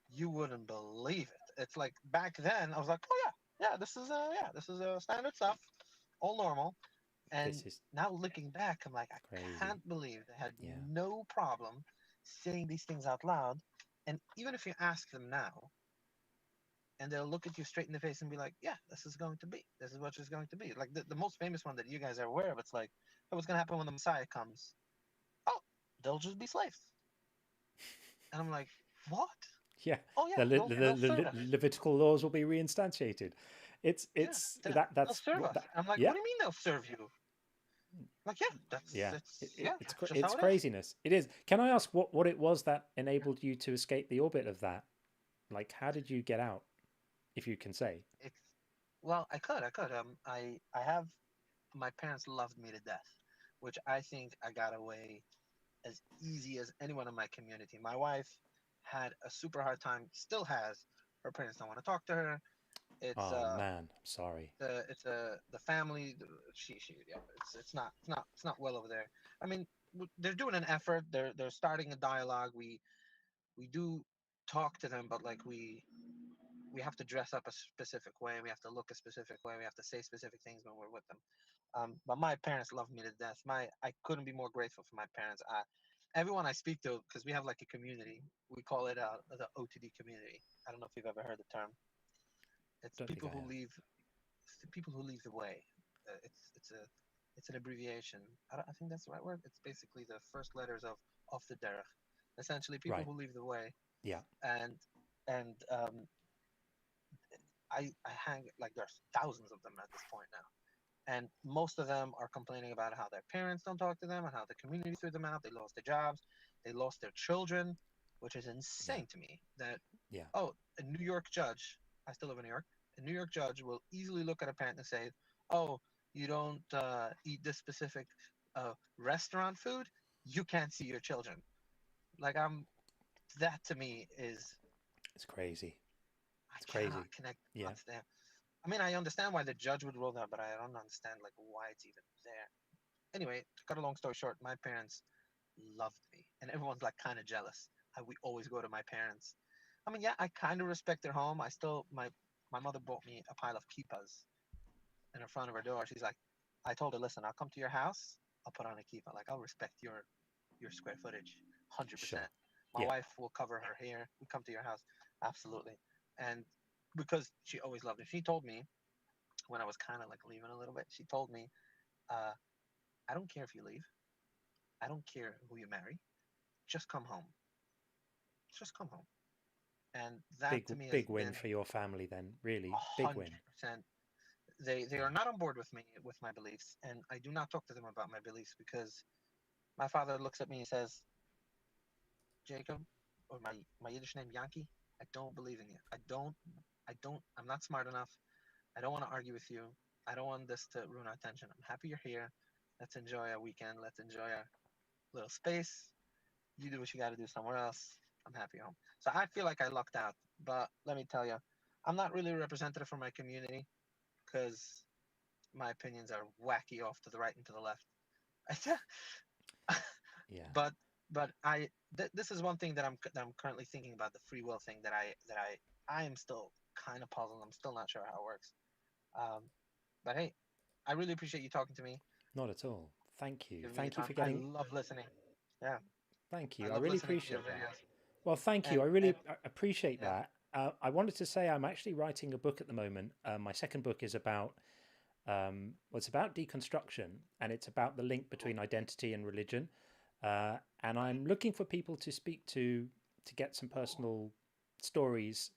you wouldn't believe it. It's like back then I was like, oh yeah, this is standard stuff, all normal. And now looking back, I'm like, I can't believe they had no problem saying these things out loud. And even if you ask them now, and they'll look at you straight in the face and be like, yeah, this is what it's going to be. Like the most famous one that you guys are aware of, it's like, what's going to happen when the Messiah comes? Oh, they'll just be slaves. And I'm like, what?
Yeah.
Oh yeah.
The Levitical laws will be reinstantiated. That's
they'll serve us. I'm like, what do you mean they'll serve you? Like,
it's craziness. It is. Can I ask what it was that enabled you to escape the orbit of that? Like, how did you get out, if you can say?
I could. I have, my parents loved me to death, which I think I got away as easy as anyone in my community. My wife had a super hard time, still has. Her parents don't want to talk to her. It's
man, I'm sorry.
The family. It's not well over there. I mean, they're doing an effort. They're starting a dialogue. We do talk to them, but like we have to dress up a specific way. We have to look a specific way. We have to say specific things when we're with them. But my parents love me to death. I couldn't be more grateful for my parents. Everyone I speak to, because we have like a community, we call it the OTD community. I don't know if you've ever heard the term. It's people who leave the way. It's an abbreviation. I think that's the right word. It's basically the first letters of the derech. Essentially, people who leave the way.
Yeah.
And I hang, like, there's thousands of them at this point now, and most of them are complaining about how their parents don't talk to them and how the community threw them out. They lost their jobs, they lost their children, which is insane to me. That a New York judge, I still live in New York, a New York judge will easily look at a parent and say, oh, you don't eat this specific restaurant food, you can't see your children. Like, that to me is,
it's crazy.
I cannot connect dots there. I mean, I understand why the judge would rule that, but I don't understand like why it's even there. Anyway, to cut a long story short, my parents loved me, and everyone's like kind of jealous. We always go to my parents. I mean, yeah, I kind of respect their home. I still, my mother bought me a pile of kippas in the front of her door. She's like, I told her, listen, I'll come to your house, I'll put on a kippa. Like, I'll respect your square footage, 100%. Sure. My wife will cover her hair. We come to your house, absolutely. And because she always loved it, she told me, when I was kind of like leaving a little bit. She told me, I don't care if you leave. I don't care who you marry. Just come home. Just come home. And that to me has
Big win
been
for your family then, really. Big win.
100%. They are not on board with me with my beliefs, and I do not talk to them about my beliefs because my father looks at me and says, Jacob, or my Yiddish name Yankee, I don't believe in you. I'm not smart enough. I don't want to argue with you. I don't want this to ruin our tension. I'm happy you're here. Let's enjoy our weekend. Let's enjoy our little space. You do what you got to do somewhere else. I'm happy home. So I feel like I lucked out. But let me tell you, I'm not really a representative for my community because my opinions are wacky off to the right and to the left.
Yeah.
But this is one thing that I'm currently thinking about, the free will thing that I am still kind of puzzled. I'm still not sure how it works. But hey, I really appreciate you talking to me.
Not at all. Thank you.
Give me
Thank you
time.
for getting.
I love listening. Yeah.
Thank you. I
love
really
listening to your
appreciate that.
videos.
Well, thank you.
And
I really appreciate
yeah.
that. I wanted to say I'm actually writing a book at the moment. My second book is about it's about deconstruction, and it's about the link between identity and religion. And I'm looking for people to speak to get some personal stories,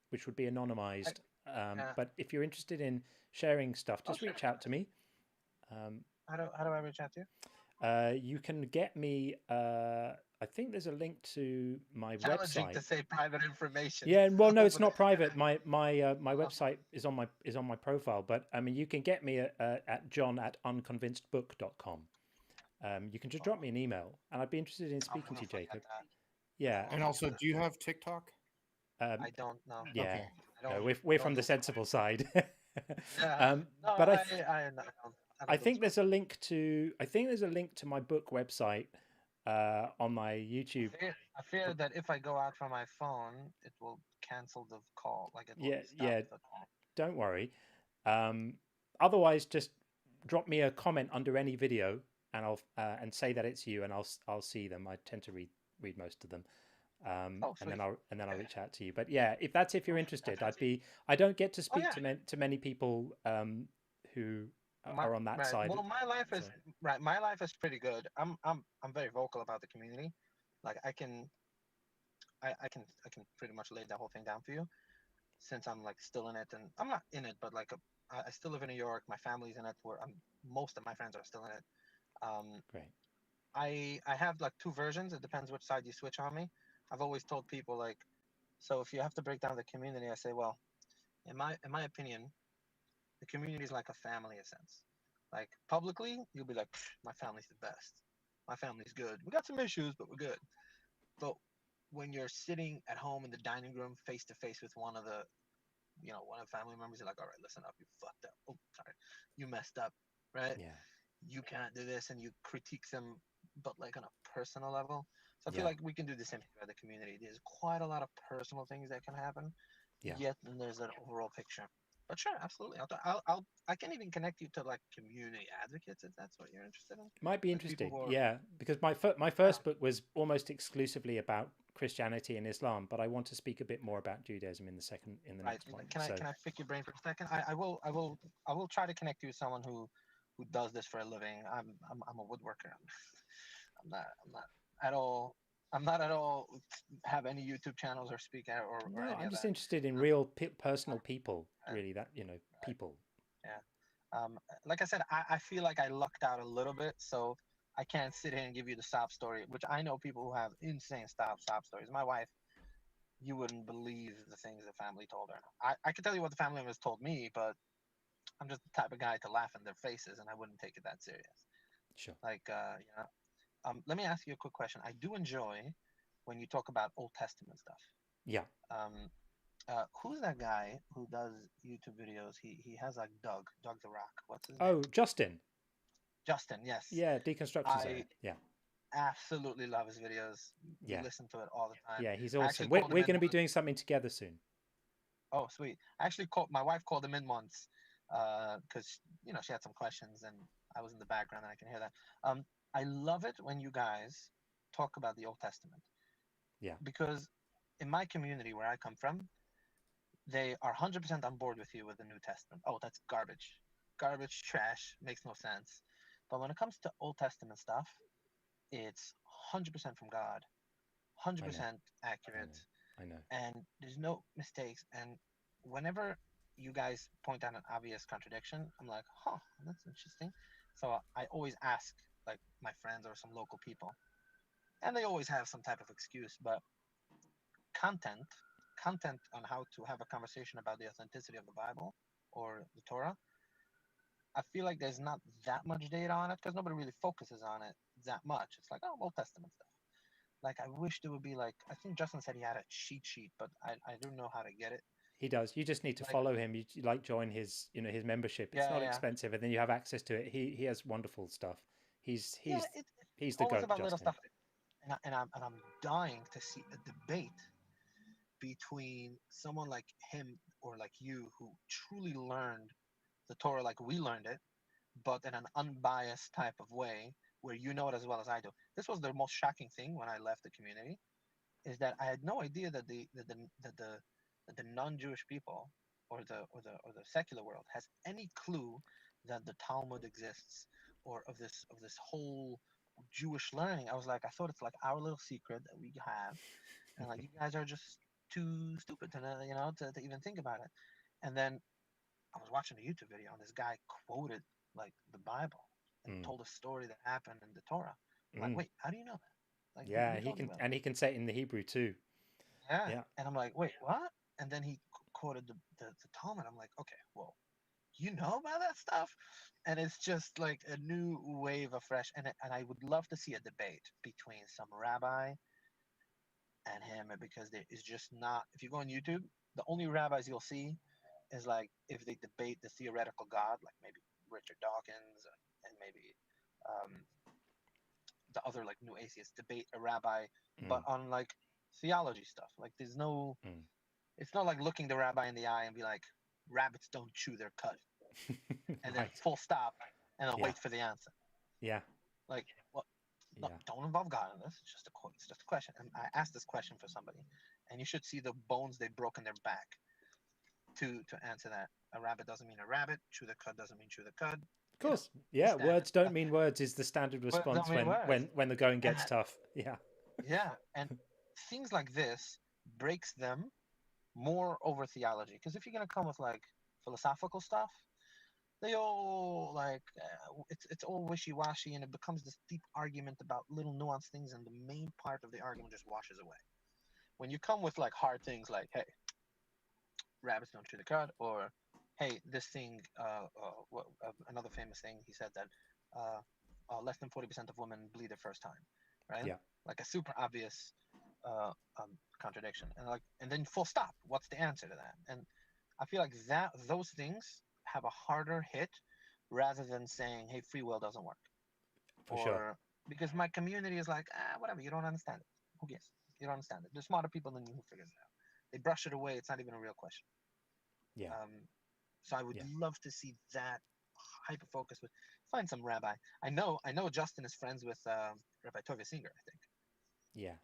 which would be anonymized.
Yeah.
But if you're interested in sharing stuff, just reach out to me.
How do I reach out to you?
You can get me. I think there's a link to my
Challenging
website.
to say private information.
Yeah, well, no, it's not private. My website is on my profile, but I mean, you can get me at john@unconvincedbook.com. You can just drop me an email, and I'd be interested in speaking to you, Jacob. Yeah.
And also, do you have TikTok?
I don't know.
Yeah.
Okay.
No, we're from the sensible side.
Yeah. No,
but
I
think there's a link to my book website on my YouTube.
I fear that if I go out from my phone, it will cancel the call. Like it will stop the call.
Don't worry. Otherwise, just drop me a comment under any video, and I'll and say that it's you, and I'll see them. I tend to read most of them. And then I'll reach out to you. But yeah, if you're interested, I don't get to speak to many people who are on that side.
Well, my life is my life is pretty good. I'm very vocal about the community. Like I can pretty much lay that whole thing down for you, since I'm like still in it, and I'm not in it, but like I still live in New York. My family's in it. Most of my friends are still in it.
Great.
I have like two versions. It depends which side you switch on me. I've always told people, like, so if you have to break down the community, I say, well, in my opinion, the community is like a family in a sense. Like publicly, you'll be like, my family's the best. My family's good. We got some issues, but we're good. But when you're sitting at home in the dining room face to face with one of the family members, you're like, all right, listen up, you fucked up. Oh, sorry. You messed up, right?
Yeah.
You can't do this, and you critique them, but like on a personal level. So I feel like we can do the same thing about the community. There's quite a lot of personal things that can happen.
Yeah.
Yet there's an overall picture. But sure, absolutely. I can even connect you to like community advocates if that's what you're interested in.
Might be interesting. Yeah, because my first book was almost exclusively about Christianity and Islam, but I want to speak a bit more about Judaism in the next one.
Can I pick your brain for a second? I will try to connect you with someone who does this for a living. I'm a woodworker. I'm not at all have any YouTube channels or speak out or
no,
any
I'm
of
just
that.
interested in real personal people, really, that people.
Yeah. Like I said, I feel like I lucked out a little bit, so I can't sit here and give you the sob story, which I know people who have insane sob stories. My wife, you wouldn't believe the things the family told her. I can tell you what the family members told me, but I'm just the type of guy to laugh in their faces, and I wouldn't take it that serious.
Sure.
Like, let me ask you a quick question. I do enjoy when you talk about Old Testament stuff.
Yeah.
Who's that guy who does YouTube videos? He has like Doug the Rock. What's his name?
Oh, Justin.
Justin, yes.
Yeah, Deconstruction. Yeah.
Absolutely love his videos.
Yeah.
Listen to it all the time.
Yeah, he's awesome. We're going to be doing something together soon.
Oh, sweet. I actually my wife called him in once because she had some questions and I was in the background and I can hear that. I love it when you guys talk about the Old Testament.
Yeah.
Because in my community where I come from, they are 100% on board with you with the New Testament. Oh, that's garbage. Garbage, trash, makes no sense. But when it comes to Old Testament stuff, it's 100% from God,
I know.
100% accurate,
I know.
and there's no mistakes. And whenever you guys point out an obvious contradiction, I'm like, huh, that's interesting. So I always ask like my friends or some local people, and they always have some type of excuse. But content, content on how to have a conversation about the authenticity of the Bible or the Torah, I feel like there's not that much data on it because nobody really focuses on it that much. It's like, oh, Old Testament stuff. Like, I wish there would be like, I think Justin said he had a cheat sheet, but I don't know how to get it.
He does. You just need to
Like,
follow him. You like join his, his membership. It's
yeah,
not
yeah,
expensive, and then you have access to it. He has wonderful stuff. He's
yeah.
he's
It's
he's the
always
goat,
about little
Justin.
stuff, and I'm dying to see a debate between someone like him or like you who truly learned the Torah like we learned it, but in an unbiased type of way where you know it as well as I do. This was the most shocking thing when I left the community, is that I had no idea that the non-Jewish people or the secular world has any clue that the Talmud exists or of this whole Jewish learning. I was like, I thought it's like our little secret that we have, and like you guys are just too stupid to know, to even think about it. And then I was watching a YouTube video and this guy quoted like the Bible and
Mm.
told a story that happened in the Torah. I'm like,
Mm.
wait, how do you know that? Like,
Yeah,
who
he
told you
can,
about
and he can say it in the Hebrew too.
that? Yeah.
Yeah.
And I'm like, wait, what? And then he quoted the Talmud. I'm like, okay, well, you know about that stuff? And it's just like a new wave of fresh. And I would love to see a debate between some rabbi and him because there is just not, if you go on YouTube, the only rabbis you'll see is like if they debate the theoretical God, like maybe Richard Dawkins and maybe um, the other like new atheists debate a rabbi, but
Mm.
on like theology stuff. Like there's no,
Mm.
it's not like looking the rabbi in the eye and be like, rabbits don't chew their cud, and then
Right.
full stop, and then
Yeah.
wait for the answer.
Yeah.
Like, well, no,
Yeah.
don't involve God in this. It's just a quote. It's just a question. And I asked this question for somebody, and you should see the bones they broke in their back to answer that. A rabbit doesn't mean a rabbit. Chew the cud doesn't mean chew the cud.
Of course.
The
Yeah.
standard
Words don't
stuff.
mean words is the standard
Words don't
response
mean words.
when the going
And
gets tough. Yeah.
yeah, and things like this breaks them more over theology. Because if you're gonna come with like philosophical stuff, they all like it's all wishy-washy, and it becomes this deep argument about little nuanced things, and the main part of the argument just washes away. When you come with like hard things like, hey, rabbits don't chew the cud, or hey, this thing, another famous thing, he said that less than 40% of women bleed their first time, right?
Yeah.
Like a super obvious contradiction, and then full stop. What's the answer to that? And I feel like those things have a harder hit rather than saying, hey, free will doesn't work,
For sure.
or because my community is like, whatever, you don't understand it. Who cares? You don't understand it. There's smarter people than you who figures it out. They brush it away. It's not even a real question.
Yeah.
So I would
Yeah.
love to see that hyper focus with find some rabbi. I know Justin is friends with Rabbi Tovia Singer, I think.
Yeah.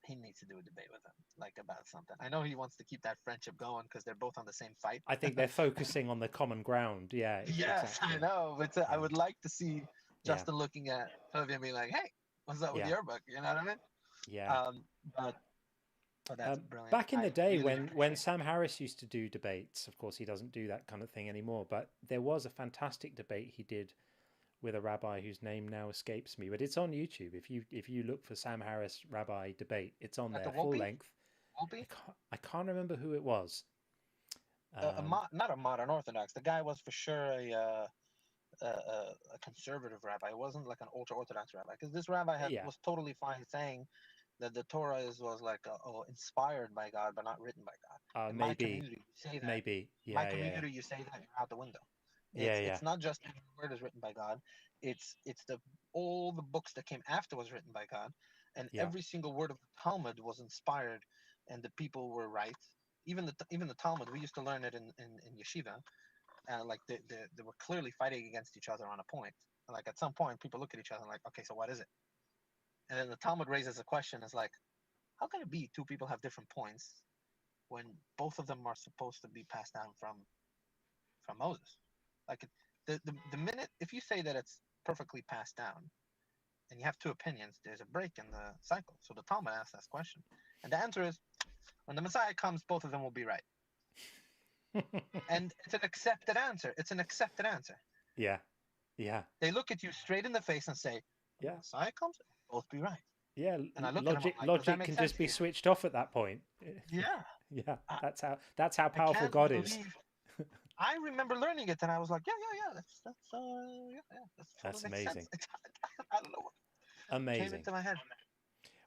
He needs to do a debate with him, like about something. I know he wants to keep that friendship going because they're both on the same fight.
I think they're focusing on the common ground. Yeah.
Yes,
Exactly.
I know. But I would like to see
Yeah.
Justin looking at Tovia and being like, hey, what's up with
Yeah.
your book? You know what I mean?
Yeah.
But that's brilliant.
Back in the day
really
when
appreciate
Sam Harris used to do debates, of course he doesn't do that kind of thing anymore, but there was a fantastic debate he did with a rabbi whose name now escapes me, but it's on YouTube. If you look for Sam Harris rabbi debate, it's on
at
there,
the
full
Whoopi.
length.
Whoopi?
I can't remember who it was.
Not a modern Orthodox. The guy was for sure a conservative rabbi. It wasn't like an ultra Orthodox rabbi, because this rabbi
Yeah.
was totally fine saying that the Torah was like inspired by God but not written by God. In my
Maybe.
community, you say that.
Maybe.
In my
Yeah.
community, you say that, you're out the window.
Yeah.
It's not just every word is written by God. It's all the books that came after was written by God, and
Yeah.
every single word of the Talmud was inspired, and the people were right. Even the Talmud, we used to learn it in yeshiva, and like they were clearly fighting against each other on a point. And like at some point, people look at each other and like, okay, so what is it? And then the Talmud raises a question: is like, how can it be two people have different points, when both of them are supposed to be passed down from Moses? Like the minute, if you say that it's perfectly passed down, and you have two opinions, there's a break in the cycle. So the Talmud asks that question, and the answer is, when the Messiah comes, both of them will be right. And it's an accepted answer. It's an accepted answer.
Yeah. Yeah.
They look at you straight in the face and say, when the Messiah comes, both be right.
Yeah.
And I look
logic
at them, like,
can just be switched off at that point.
Yeah.
Yeah. That's how powerful God is.
I remember learning it, and I was like, yeah,
That's amazing.
I don't know what came into my head.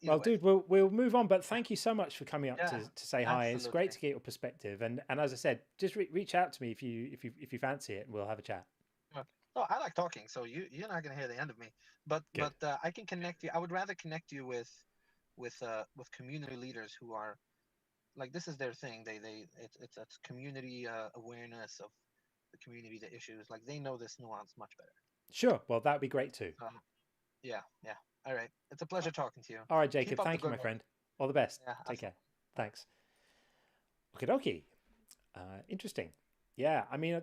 Well, dude, we'll move on, but thank you so much for coming up to say hi.
Absolutely.
It's great to get your perspective, and as I said, just reach out to me if you fancy it, and we'll have a chat.
No, I like talking, so you're not gonna hear the end of me. But I can connect you. I would rather connect you with community leaders who are like, this is their thing. It's community awareness of the community, the issues. Like, they know this nuance much better.
Sure. Well, that'd be great too.
Yeah. All right. It's a pleasure talking to you.
All right, Jacob. Thank you, my friend. All the best. Yeah, take care. Thanks. Okie dokie. Interesting. Yeah, I mean,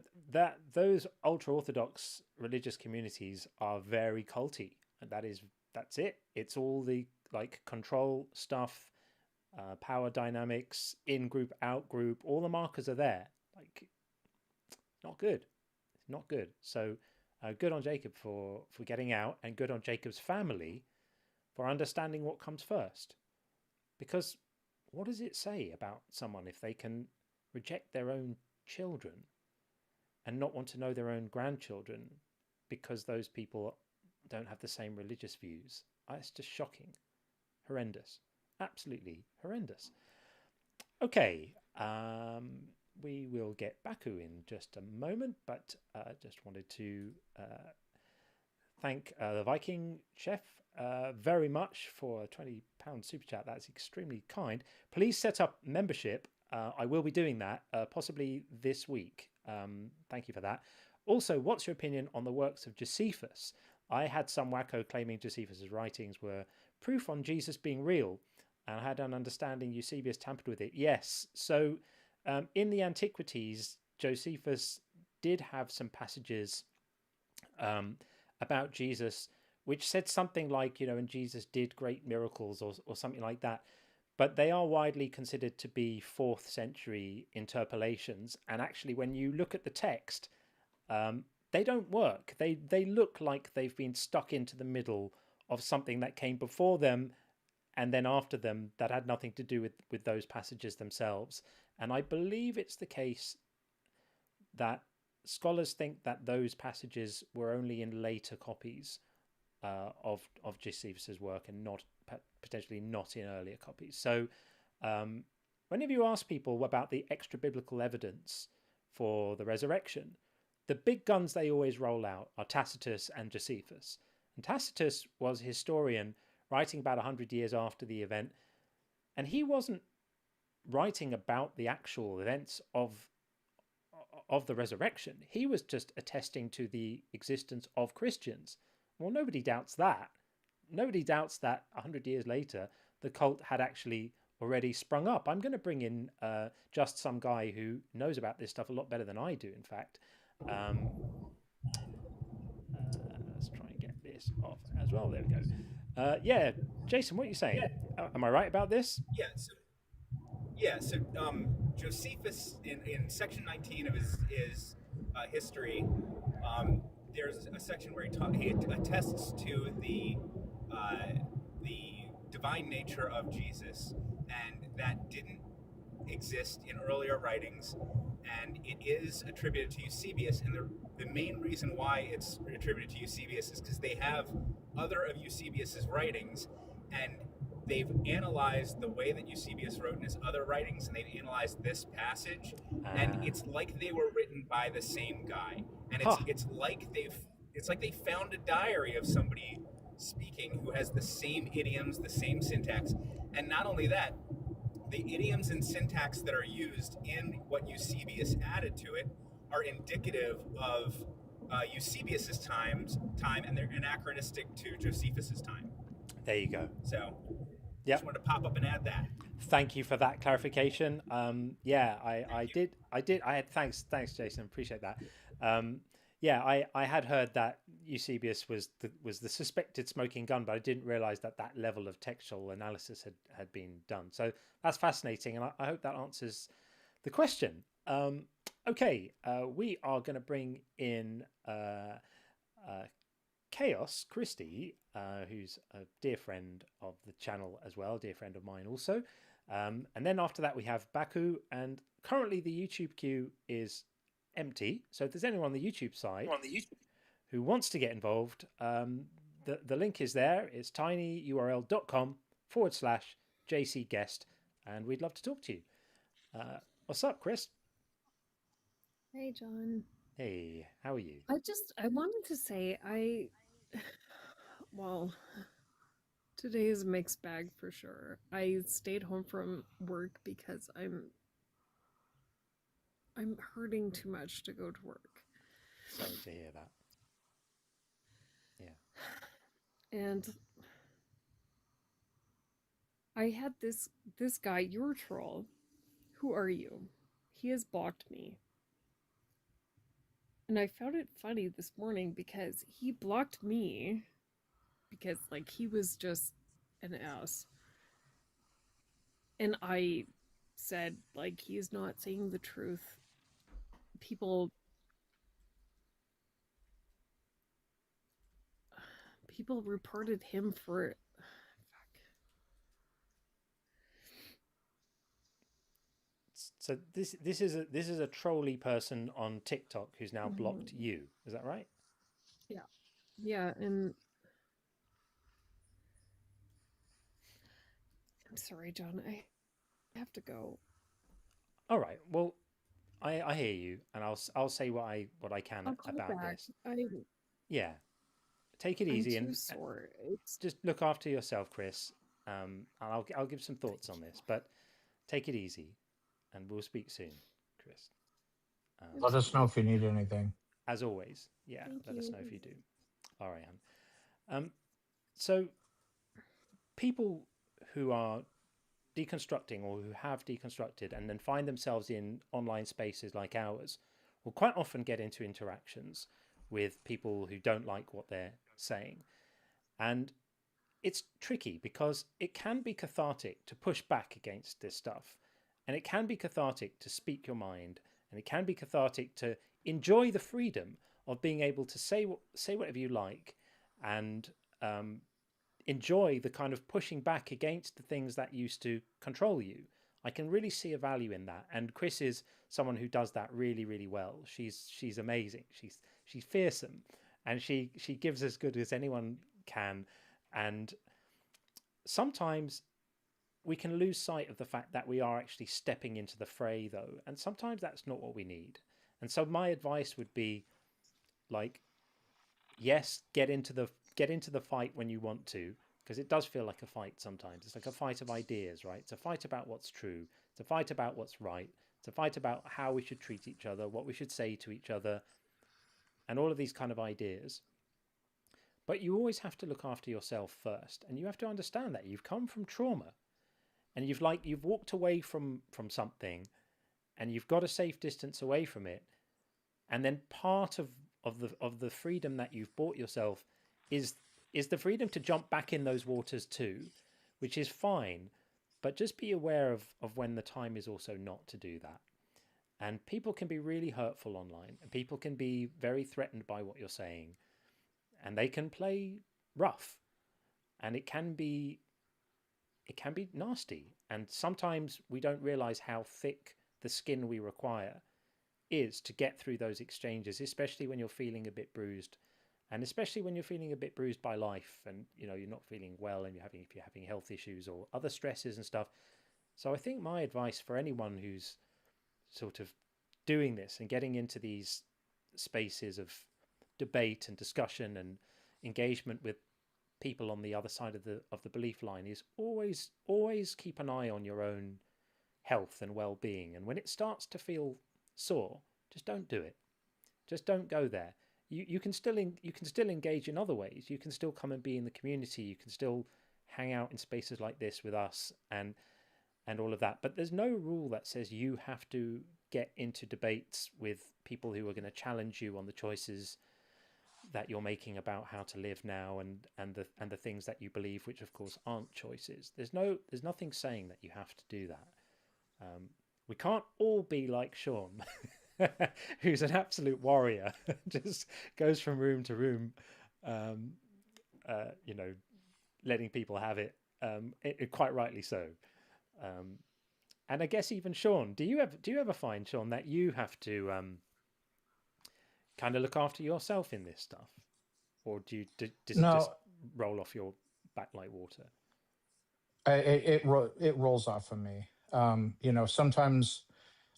those ultra-Orthodox religious communities are very culty. And that's it. It's all the like control stuff, power dynamics, in-group, out-group, all the markers are there. Like, not good. It's not good. So good on Jacob for getting out, and good on Jacob's family for understanding what comes first. Because what does it say about someone if they can reject their own children and not want to know their own grandchildren because those people don't have the same religious views? It's just shocking. Horrendous. Absolutely horrendous. Okay, we will get Baku in just a moment, but just wanted to thank the Viking Chef very much for a £20 super chat. That's extremely kind. Please set up membership. I will be doing that possibly this week. Thank you for that. Also, what's your opinion on the works of Josephus? I had some wacko claiming Josephus's writings were proof on Jesus being real, and I had an understanding Eusebius tampered with it. Yes, so in the Antiquities, Josephus did have some passages about Jesus which said something like, and Jesus did great miracles or something like that. But they are widely considered to be 4th century interpolations. And actually, when you look at the text, they don't work. They look like they've been stuck into the middle of something that came before them and then after them that had nothing to do with those passages themselves. And I believe it's the case that scholars think that those passages were only in later copies of Josephus's work and not potentially not in earlier copies. So whenever you ask people about the extra biblical evidence for the resurrection, the big guns they always roll out are Tacitus and Josephus. And Tacitus was a historian writing about 100 years after the event, and he wasn't writing about the actual events of the resurrection. He was just attesting to the existence of Christians. Well, nobody doubts that. Nobody doubts that 100 years later, the cult had actually already sprung up. I'm going to bring in just some guy who knows about this stuff a lot better than I do, in fact. Let's try and get this off as well. There we go. Yeah, Jason, what are you saying? Am I right about this?
So Josephus, in section 19 of his history, there's a section where he attests to the divine nature of Jesus, and that didn't exist in earlier writings, and it is attributed to Eusebius. And the main reason why it's attributed to Eusebius is because they have other of Eusebius's writings, and they've analyzed the way that Eusebius wrote in his other writings, and they've analyzed this passage, and it's like they were written by the same guy. And it's like they found a diary of somebody speaking who has the same idioms, the same syntax. And not only that, the idioms and syntax that are used in what Eusebius added to it are indicative of Eusebius's time, and they're anachronistic to Josephus's time.
There you go.
So,
Yep.
Just wanted to pop up and add that.
Thank you for that clarification. Yeah, I did. Thanks, Jason. Appreciate that. Yeah, I had heard that Eusebius was the suspected smoking gun, but I didn't realize that level of textual analysis had been done. So that's fascinating, and I hope that answers the question. Okay, we are going to bring in Chaos Christie, who's a dear friend of the channel as well, dear friend of mine also. And then after that we have Baku, and currently the YouTube queue is empty. So if there's anyone on the YouTube side who wants to get involved, the link is there. It's tinyurl.com/JCguest, and we'd love to talk to you. What's up, Chris?
Hey, John.
Hey, how are you?
I wanted to say well, today is a mixed bag for sure. I stayed home from work because I'm hurting too much to go to work.
Sorry to hear that. Yeah.
And I had this guy, your troll. Who are you? He has blocked me. And I found it funny this morning because he blocked me because, like, he was just an ass. And I said, like, he's not saying the truth. People reported him for...
So this is a trolly person on TikTok who's now blocked you. Is that right?
Yeah, and I'm sorry, John. I have to go.
All right. Well, I hear you, and I'll say what I can about this. Yeah, take it easy
I'm too
and
sore.
just look after yourself, Chris. And I'll give some thoughts on this, but take it easy, and we'll speak soon, Chris.
Let us know if you need anything.
As always, yeah. Let us know if you do. All right, Anne. So people who are deconstructing or who have deconstructed and then find themselves in online spaces like ours will quite often get into interactions with people who don't like what they're saying. And it's tricky because it can be cathartic to push back against this stuff. And it can be cathartic to speak your mind. And it can be cathartic to enjoy the freedom of being able to say whatever you like and enjoy the kind of pushing back against the things that used to control you. I can really see a value in that, and Chris is someone who does that really, really well. She's amazing. She's fearsome, and she gives as good as anyone can. And sometimes we can lose sight of the fact that we are actually stepping into the fray, though, and sometimes that's not what we need. And so my advice would be, like, yes, get into the fight when you want to, because it does feel like a fight sometimes. It's like a fight of ideas, right? It's a fight about what's true. It's a fight about what's right. It's a fight about how we should treat each other, what we should say to each other, and all of these kind of ideas. But you always have to look after yourself first, and you have to understand that you've come from trauma, and you've walked away from something, and you've got a safe distance away from it, and then part of the freedom that you've bought yourself is the freedom to jump back in those waters too, which is fine, but just be aware of when the time is also not to do that. And people can be really hurtful online, and people can be very threatened by what you're saying, and they can play rough, and it can be nasty. And sometimes we don't realize how thick the skin we require is to get through those exchanges, especially when you're feeling a bit bruised, and especially when you're feeling a bit bruised by life, and you're not feeling well, and if you're having health issues or other stresses and stuff. So I think my advice for anyone who's sort of doing this and getting into these spaces of debate and discussion and engagement with people on the other side of the belief line is always keep an eye on your own health and well-being. And when it starts to feel sore, just don't do it. Just don't go there. You can still engage in other ways. You can still come and be in the community. You can still hang out in spaces like this with us and all of that. But there's no rule that says you have to get into debates with people who are going to challenge you on the choices that you're making about how to live now and the things that you believe, which of course aren't choices. There's nothing saying that you have to do that. We can't all be like Sean, who's an absolute warrior, just goes from room to room, letting people have it, quite rightly so. And I guess even Sean, do you ever find, Sean, that you have to kind of look after yourself in this stuff, or does it just roll off your back like water?
It rolls off of me. Sometimes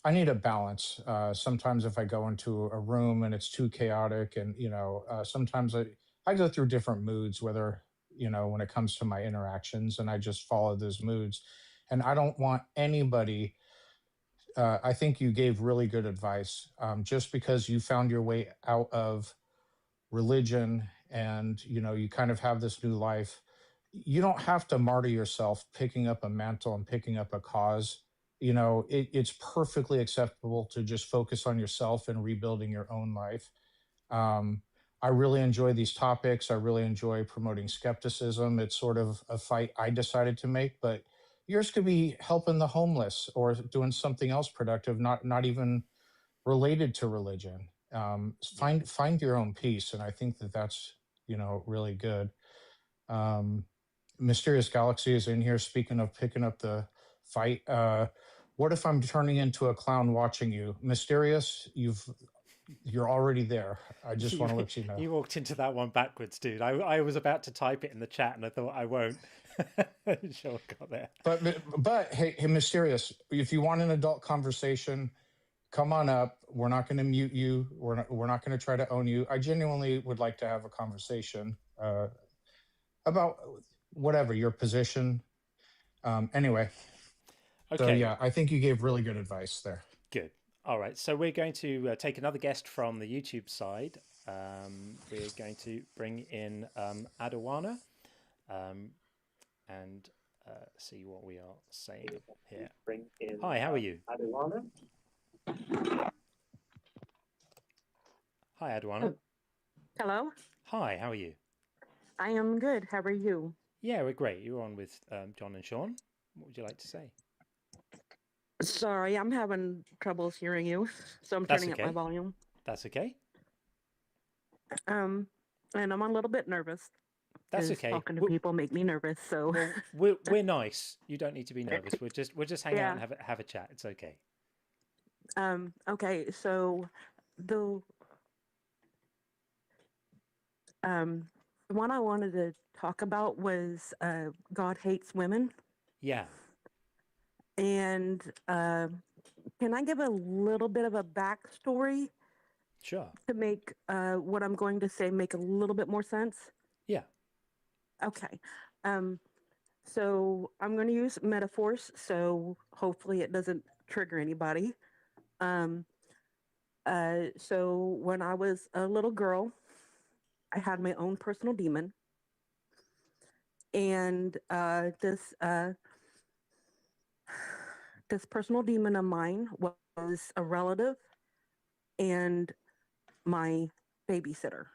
I need a balance. Sometimes if I go into a room and it's too chaotic, and sometimes I go through different moods, whether when it comes to my interactions, and I just follow those moods. And I don't want anybody. I think you gave really good advice. Just because you found your way out of religion and you kind of have this new life, you don't have to martyr yourself picking up a mantle and picking up a cause. It's perfectly acceptable to just focus on yourself and rebuilding your own life. I really enjoy these topics. I really enjoy promoting skepticism. It's sort of a fight I decided to make, but yours could be helping the homeless or doing something else productive, not even related to religion. Find your own peace, and I think that's really good. Mysterious Galaxy is in here. Speaking of picking up the fight, what if I'm turning into a clown watching you? Mysterious, you're already there. I just want to let you know.
You walked into that one backwards, dude. I was about to type it in the chat and I thought I won't. Sure, got there.
But hey, Mysterious, if you want an adult conversation, come on up. We're not going to mute you. We're not going to try to own you. I genuinely would like to have a conversation about whatever your position. Anyway. Okay. So yeah, I think you gave really good advice there.
Good. All right. So we're going to take another guest from the YouTube side. We're going to bring in Aduana and see what we are saying here. Hi, how are you? Aduana. Hi, Aduana.
Hello.
Hi, how are you?
I am good. How are you?
Yeah, we're great. You're on with John and Sean. What would you like to say?
Sorry, I'm having troubles hearing you, so I'm turning up my volume.
That's okay.
And I'm a little bit nervous.
That's okay.
Talking to people make me nervous. So
we're nice. You don't need to be nervous. We'll just hang out and have a chat. It's okay.
Okay. So the one I wanted to talk about was God hates women.
Yeah.
And can I give a little bit of a backstory?
Sure.
To make what I'm going to say make a little bit more sense?
Yeah.
Okay. So I'm going to use metaphors, so hopefully it doesn't trigger anybody. So when I was a little girl, I had my own personal demon. And this personal demon of mine was a relative and my babysitter.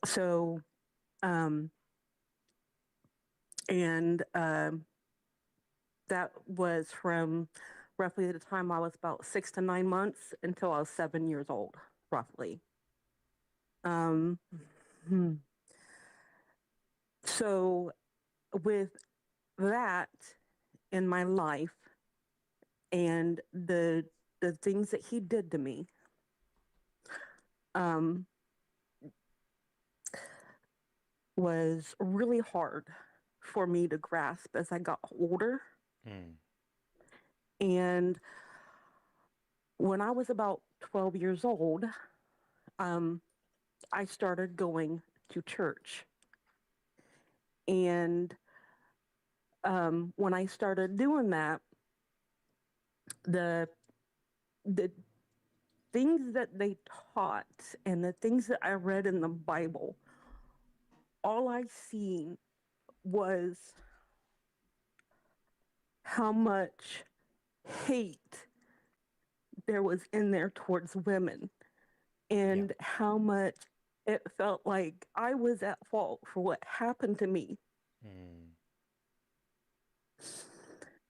So, that was from roughly the time I was about 6 to 9 months until I was 7 years old, roughly. So with that in my life and the things that he did to me, was really hard for me to grasp as I got older. And when I was about 12 years old, I started going to church. And when I started doing that, the things that they taught and the things that I read in the Bible all I seen was how much hate there was in there towards women, and how much it felt like I was at fault for what happened to me.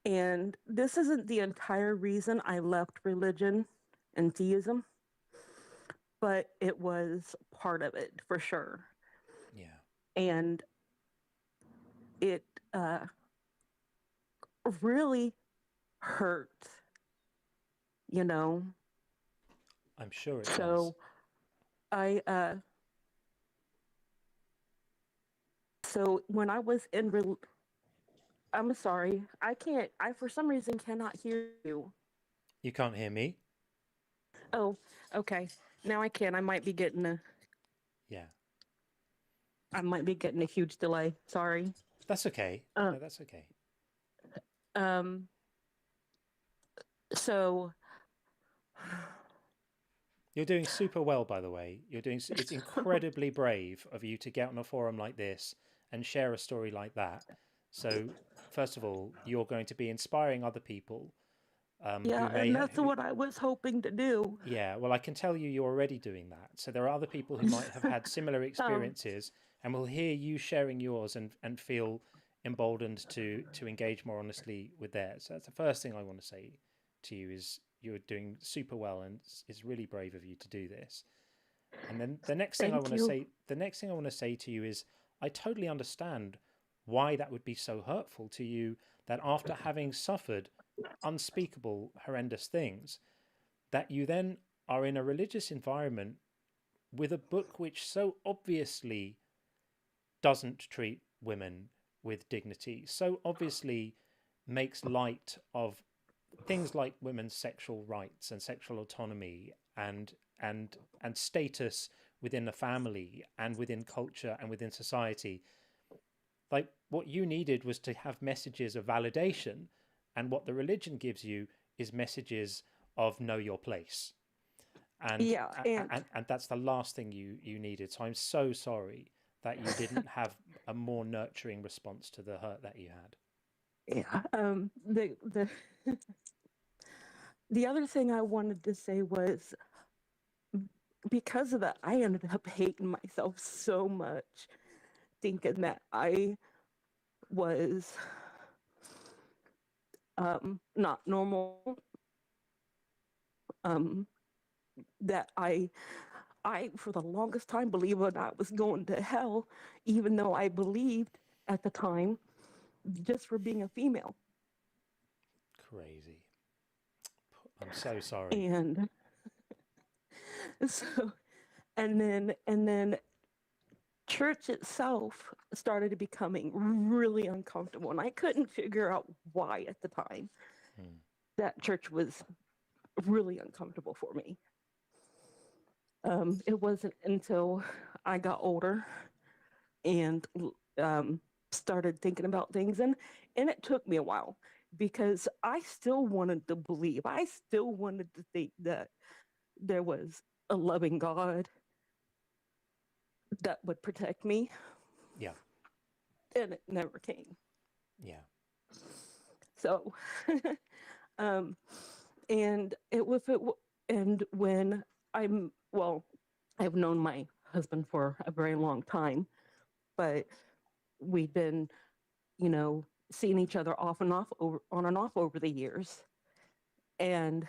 And this isn't the entire reason I left religion and theism, but it was part of it for sure.
Yeah.
And it really hurt, you know.
I'm sure it does.
So so when I was in I'm sorry, I for some reason cannot hear you.
You can't hear me?
Oh, okay. Now I can. I might be getting a huge delay. Sorry.
That's okay. No, that's okay.
So
you're doing super well, by the way. It's incredibly brave of you to get on a forum like this and share a story like that. So, first of all, you're going to be inspiring other people.
And that's what I was hoping to do.
Yeah, well, I can tell you're already doing that. So there are other people who might have had similar experiences and will hear you sharing yours and feel emboldened to engage more honestly with theirs. So that's the first thing I want to say to you is you're doing super well, and it's really brave of you to do this. And then the next thing I want to say to you is I totally understand why that would be so hurtful to you, that after having suffered unspeakable, horrendous things, that you then are in a religious environment with a book which so obviously doesn't treat women with dignity, so obviously makes light of things like women's sexual rights and sexual autonomy and status within the family and within culture and within society. Like, what you needed was to have messages of validation, and what the religion gives you is messages of know your place. And that's the last thing you needed. So I'm so sorry that you didn't have a more nurturing response to the hurt that you had.
Yeah. The other thing I wanted to say was, because of that, I ended up hating myself so much, thinking that I was not normal, that I for the longest time believed that I was going to hell, even though I believed at the time, just for being a female.
Crazy. I'm so sorry.
And so, and then church itself started becoming really uncomfortable, and I couldn't figure out why at the time. That church was really uncomfortable for me. It wasn't until I got older and started thinking about things, and it took me a while, because I still wanted to believe. I still wanted to think that there was a loving God that would protect me.
Yeah.
And it never came.
Yeah.
So, and when I've known my husband for a very long time, but we've been, seeing each other on and off over the years. And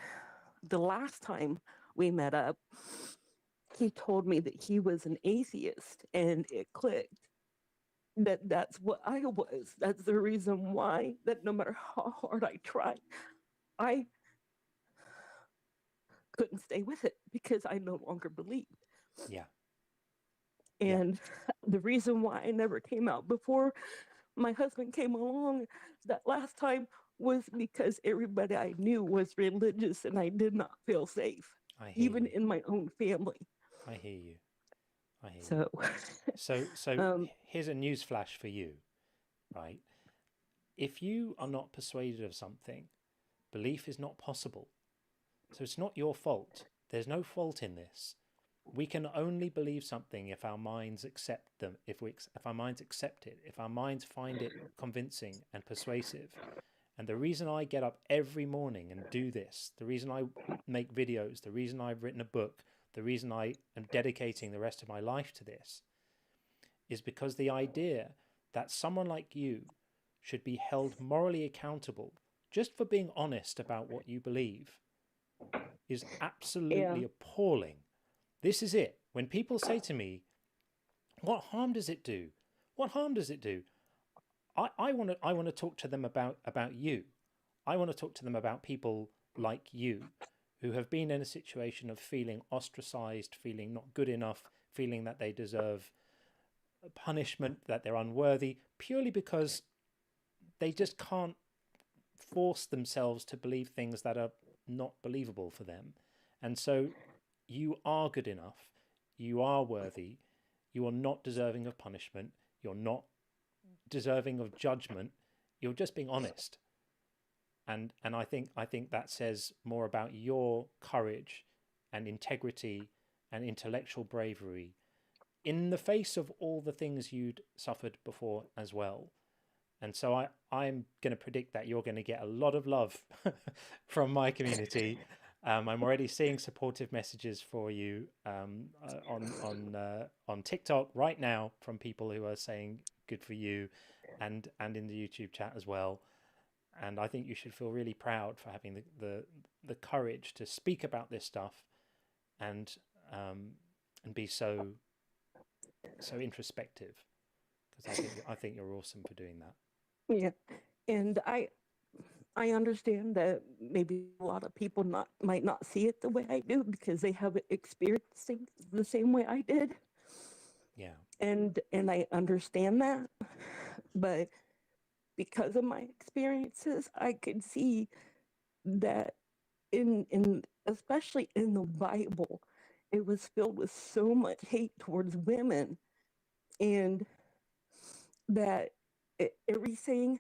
the last time we met up, he told me that he was an atheist, and it clicked. That's what I was. That's the reason why, that no matter how hard I tried, I couldn't stay with it, because I no longer believed.
Yeah.
And the reason why I never came out before my husband came along that last time was because everybody I knew was religious, and I did not feel safe, even in my own family.
I hear you. So here's a news flash for you, right? If you are not persuaded of something, belief is not possible. So it's not your fault. There's no fault in this. we can only believe something if our minds accept them, if our minds accept it, if our minds find it convincing and persuasive. And the reason I get up every morning and do this, the reason I make videos, the reason I've written a book, the reason I am dedicating the rest of my life to this, is because the idea that someone like you should be held morally accountable just for being honest about what you believe is absolutely appalling. This is it. When people say to me, what harm does it do? What harm does it do? I want to talk to them about you. I want to talk to them about people like you who have been in a situation of feeling ostracized, feeling not good enough, feeling that they deserve punishment, that they're unworthy, purely because they just can't force themselves to believe things that are not believable for them. And so you are good enough, you are worthy, you are not deserving of punishment, you're not deserving of judgment, you're just being honest. And I think that says more about your courage and integrity and intellectual bravery in the face of all the things you'd suffered before as well. And so I'm going to predict that you're going to get a lot of love from my community. I'm already seeing supportive messages for you on TikTok right now from people who are saying good for you, and in the YouTube chat as well. And I think you should feel really proud for having the courage to speak about this stuff and be so introspective, because I think you're awesome for doing that.
Yeah, and I understand that maybe a lot of people might not see it the way I do because they haven't experienced things the same way I did.
Yeah.
And I understand that, but because of my experiences, I could see that in especially in the Bible, it was filled with so much hate towards women, and that everything,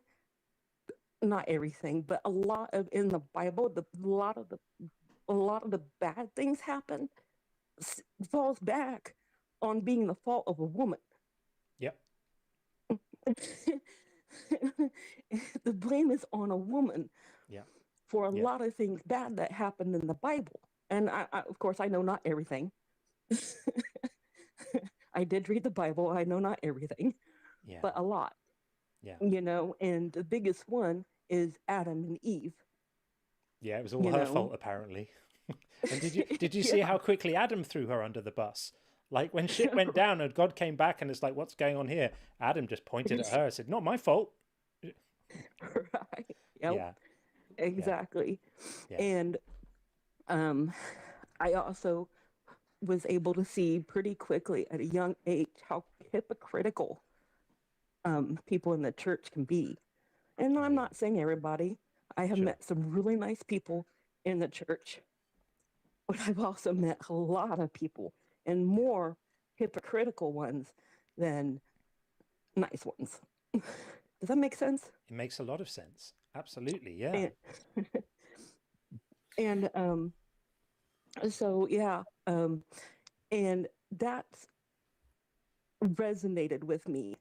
not everything, but a lot of in the Bible, a lot of the bad things happen falls back on being the fault of a woman.
Yep.
The blame is on a woman.
Yeah.
For a lot of things bad that happened in the Bible. And I of course, I know not everything. I did read the Bible. I know not everything, but a lot.
Yeah.
You know, and the biggest one is Adam and Eve.
Yeah, it was all her fault apparently. And did you see how quickly Adam threw her under the bus? Like when shit went down and God came back and it's like, what's going on here? Adam just pointed at her and said, not my fault.
Right. Yep.
Yeah.
Exactly.
Yeah.
And I also was able to see pretty quickly at a young age how hypocritical people in the church can be. And I'm not saying everybody. I have met some really nice people in the church, but I've also met a lot of people, and more hypocritical ones than nice ones. Does that make sense?
It makes a lot of sense. Absolutely, yeah.
And so yeah, and that's resonated with me.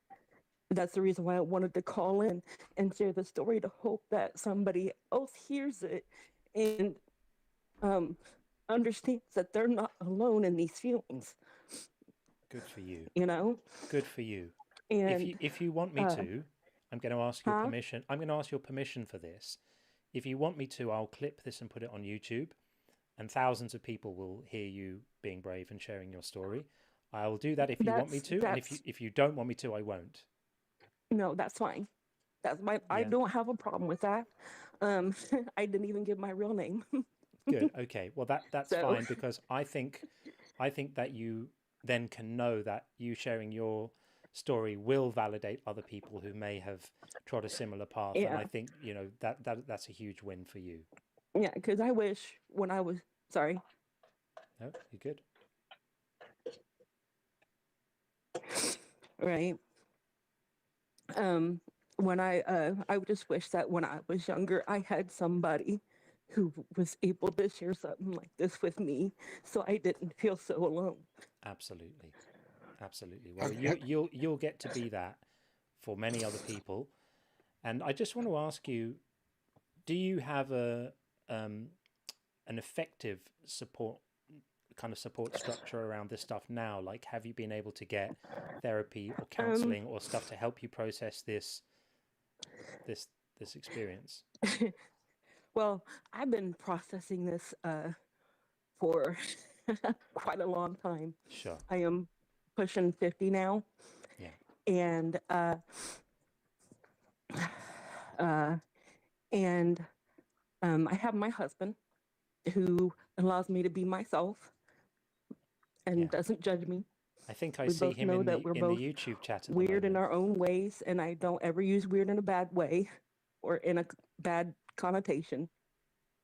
That's the reason why I wanted to call in and share the story, to hope that somebody else hears it and understands that they're not alone in these feelings.
Good for you.
You know?
Good for you.
And
if you want me to, I'm going to ask your permission. I'm going to ask your permission for this. If you want me to, I'll clip this and put it on YouTube, and thousands of people will hear you being brave and sharing your story. I will do that if you want me to, and if you don't want me to, I won't.
No, that's fine. That's my. I don't have a problem with that. I didn't even give my real name.
Good. Okay. Well, that's fine, because I think that you then can know that you sharing your story will validate other people who may have trod a similar path. And I think, you know, that's a huge win for you.
Yeah, because I wish when I was sorry.
No, you're good.
Right. When I just wish that when I was younger, I had somebody who was able to share something like this with me, so I didn't feel so alone.
Absolutely. Absolutely. Well, you'll get to be that for many other people. And I just want to ask you, do you have an effective support structure around this stuff now? Like, have you been able to get therapy or counseling or stuff to help you process this experience?
Well, I've been processing this for quite a long time.
Sure.
I am pushing 50 now.
Yeah.
And I have my husband who allows me to be myself and doesn't judge me.
I think I see him in the YouTube chat at
weird
the
in our own ways, and I don't ever use weird in a bad way or in a bad connotation,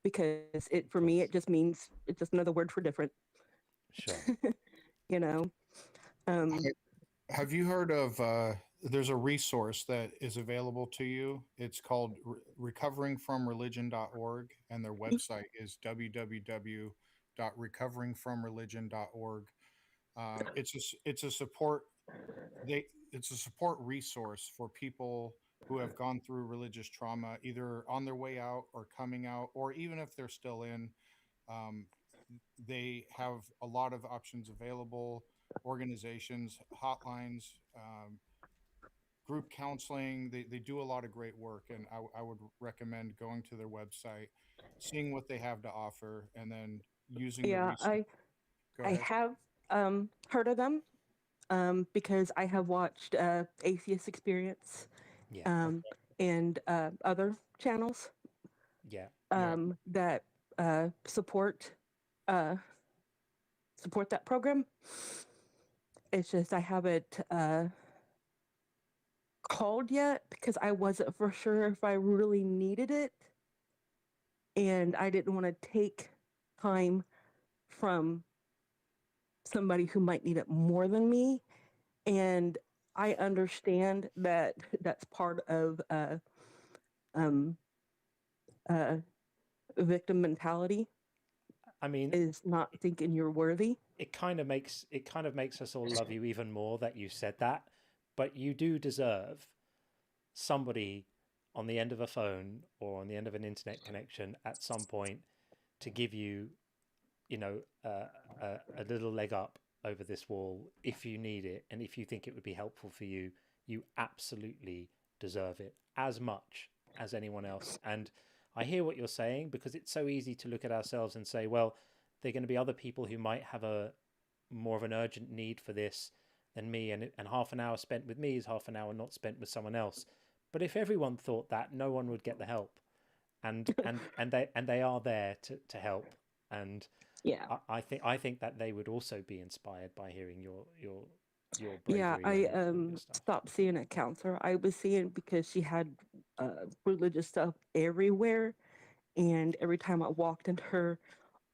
because for me it just means it's just another word for different.
Sure.
You know.
Have you heard of there's a resource that is available to you? It's called recoveringfromreligion.org, and their website is www.recoveringfromreligion.org. It's a support resource for people who have gone through religious trauma, either on their way out or coming out, or even if they're still in. They have a lot of options available, organizations, hotlines, group counseling. They do a lot of great work, and I would recommend going to their website, seeing what they have to offer, and then using the resource.
I have heard of them because I have watched Atheist Experience and other channels that support that program. It's just I haven't called yet because I wasn't for sure if I really needed it, and I didn't want to take time from somebody who might need it more than me. And I understand that that's part of victim mentality.
I mean,
is not thinking you're worthy.
It kind of makes us all love you even more that you said that, but you do deserve somebody on the end of a phone or on the end of an internet connection at some point to give you, a little leg up over this wall if you need it, and if you think it would be helpful for you. You absolutely deserve it as much as anyone else. And I hear what you're saying, because it's so easy to look at ourselves and say, well, there are going to be other people who might have a more of an urgent need for this than me, and half an hour spent with me is half an hour not spent with someone else. But if everyone thought that, no one would get the help, and they are there to help. And I think that they would also be inspired by hearing your bravery.
Yeah, I stopped seeing a counselor. I was seeing because she had religious stuff everywhere, and every time I walked into her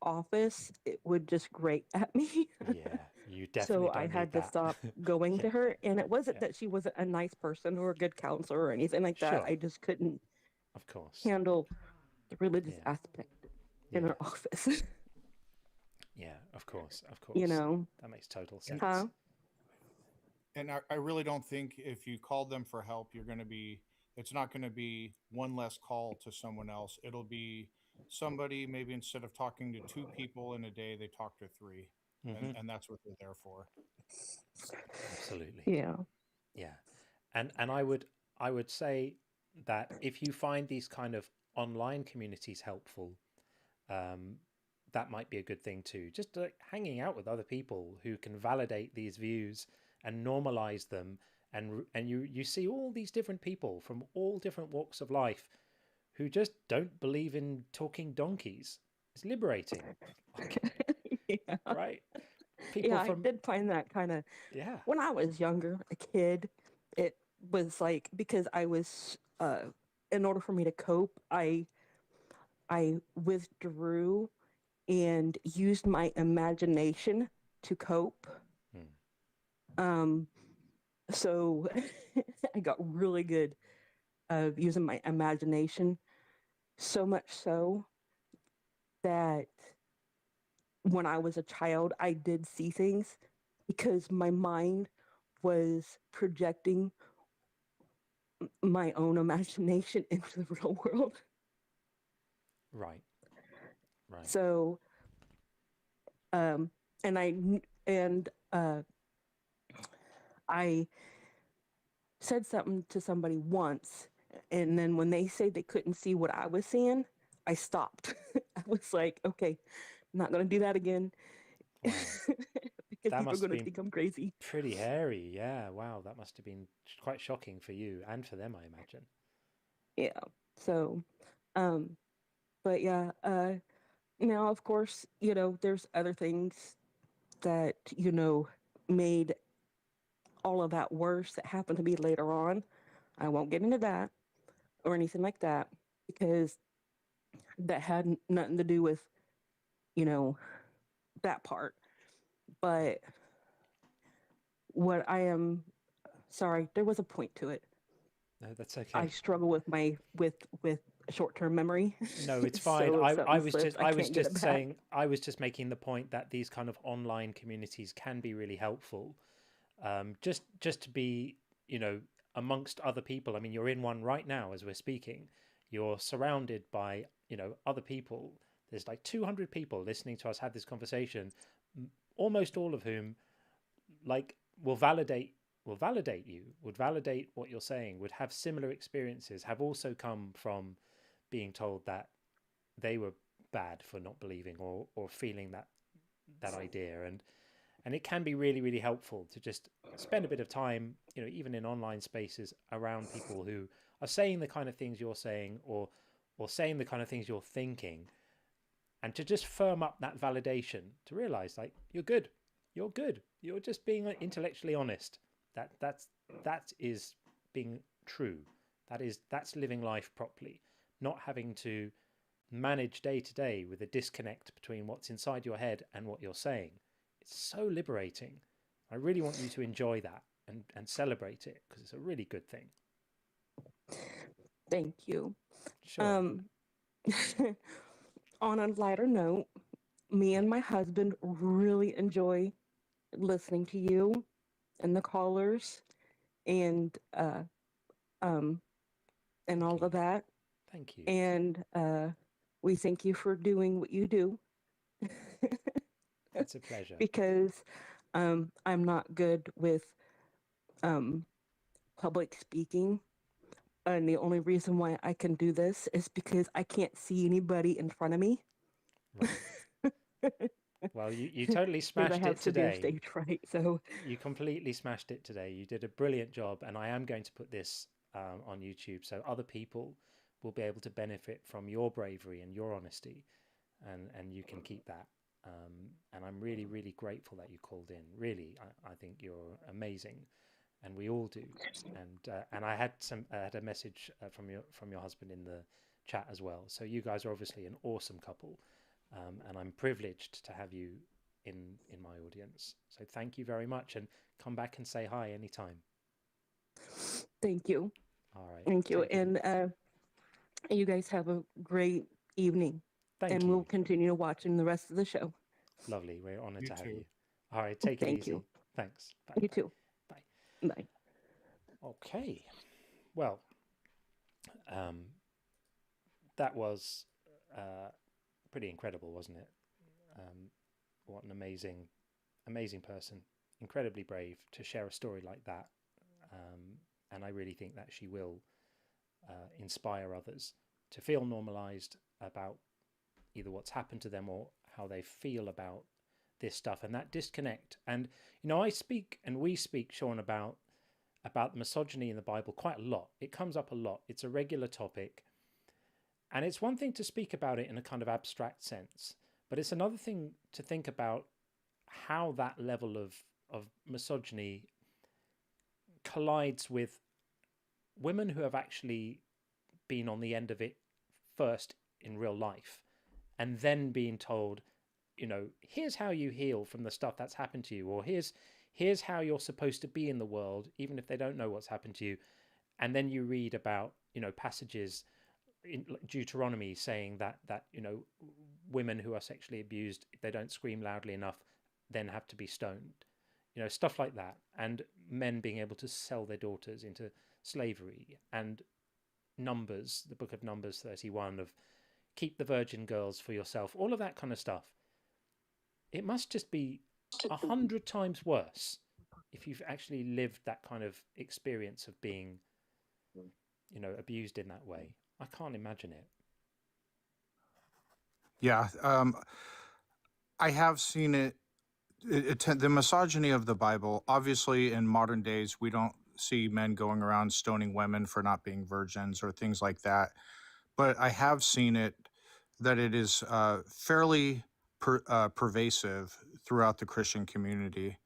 office, it would just grate at me.
Yeah, you definitely.
So I had to stop going to her, and it wasn't that she wasn't a nice person or a good counselor or anything like that. I just couldn't,
of course,
handle the religious aspect in her office.
Yeah, of course. That makes total sense.
Huh?
And I really don't think if you called them for help, it's not going to be one less call to someone else. It'll be somebody, maybe instead of talking to 2 people in a day, they talk to 3. And that's what they're there for.
Absolutely.
Yeah.
Yeah. And I would say that if you find these kind of online communities helpful, that might be a good thing too. Just hanging out with other people who can validate these views and normalize them, and you see all these different people from all different walks of life who just don't believe in talking donkeys. It's liberating. Right?
I did find that kind of, when I was younger, a kid, it was like, because I was, in order for me to cope, I withdrew and used my imagination to cope. So I got really good of using my imagination, so much so that when I was a child, I did see things because my mind was projecting my own imagination into the real world.
Right. Right.
So, and I said something to somebody once, and then when they say they couldn't see what I was seeing, I stopped. I was like, okay, I'm not going to do that again.
Wow.
Because
That
people are
must have
going to
been
think I'm crazy.
pretty hairy. Yeah. Wow. That must have been quite shocking for you and for them, I imagine.
Yeah. So, but yeah, now of course, there's other things that, made all of that worse that happened to me later on. I won't get into that or anything like that because that had nothing to do with, that part. But what I am sorry, there was a point to it.
No, that's okay.
I struggle with my with short-term memory.
No, it's fine.
So if
I
something
was
slips,
just
I can't get it back.
saying, I was just making the point that these kind of online communities can be really helpful. Just to be, amongst other people. I mean, you're in one right now as we're speaking. You're surrounded by, other people. There's like 200 people listening to us have this conversation, almost all of whom like will validate you, would validate what you're saying, would have similar experiences, have also come from being told that they were bad for not believing or feeling that idea. And it can be really, really helpful to just spend a bit of time, even in online spaces around people who are saying the kind of things you're saying or saying the kind of things you're thinking, and to just firm up that validation, to realize like you're good, you're just being intellectually honest. That is being true. That's living life properly, not having to manage day to day with a disconnect between what's inside your head and what you're saying. It's so liberating. I really want you to enjoy that and celebrate it because it's a really good thing.
Thank you.
Sure.
On a lighter note, me and my husband really enjoy listening to you and the callers and all of that.
Thank you.
And we thank you for doing what you do.
It's a pleasure.
Because I'm not good with public speaking. And the only reason why I can do this is because I can't see anybody in front of me.
Right. Well, you totally smashed it today.
Stage fright, so
you completely smashed it today. You did a brilliant job, and I am going to put this on YouTube so other people will be able to benefit from your bravery and your honesty, and you can keep that. And I'm really, really grateful that you called in. Really, I think you're amazing, and we all do. And I had a message from your husband in the chat as well. So you guys are obviously an awesome couple, and I'm privileged to have you in my audience. So thank you very much, and come back and say hi anytime.
Thank you.
All right.
Thank you. And you guys have a great evening.
Thank
and
you.
We'll continue watching the rest of the show.
Lovely. We're honored to have
too.
you. All right. Take it
Thank
easy.
you.
Thanks. Bye.
You too.
Bye.
Bye.
Okay. Well, that was pretty incredible, wasn't it? What an amazing person. Incredibly brave to share a story like that. And I really think that she will inspire others to feel normalized about either what's happened to them or how they feel about this stuff and that disconnect. And I speak and we speak, Sean, about misogyny in the Bible quite a lot. It comes up a lot. It's a regular topic, and it's one thing to speak about it in a kind of abstract sense, but it's another thing to think about how that level of misogyny collides with women who have actually been on the end of it first in real life, and then being told, here's how you heal from the stuff that's happened to you, or here's how you're supposed to be in the world, even if they don't know what's happened to you. And then you read about, passages in Deuteronomy saying that women who are sexually abused, if they don't scream loudly enough, then have to be stoned. Stuff like that. And men being able to sell their daughters into slavery, and Numbers, the book of Numbers 31, of keep the virgin girls for yourself, all of that kind of stuff. It must just be 100 times worse if you've actually lived that kind of experience of being, abused in that way. I can't imagine it.
Yeah, I have seen it. The misogyny of the Bible. Obviously, in modern days, we don't see men going around stoning women for not being virgins or things like that. But I have seen it, that it is fairly pervasive throughout the Christian community.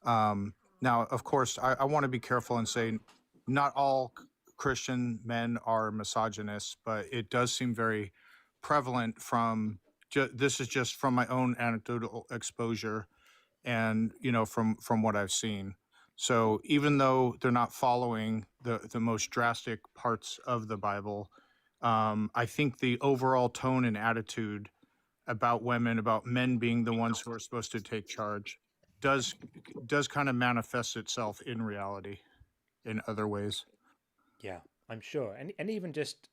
Now, of course, I want to be careful and say not all Christian men are misogynists, but it does seem very prevalent from, this is just from my own anecdotal exposure and, from what I've seen. So even though they're not following the most drastic parts of the Bible, I think the overall tone and attitude about women, about men being the ones who are supposed to take charge, does kind of manifest itself in reality in other ways.
Yeah, I'm sure. And even just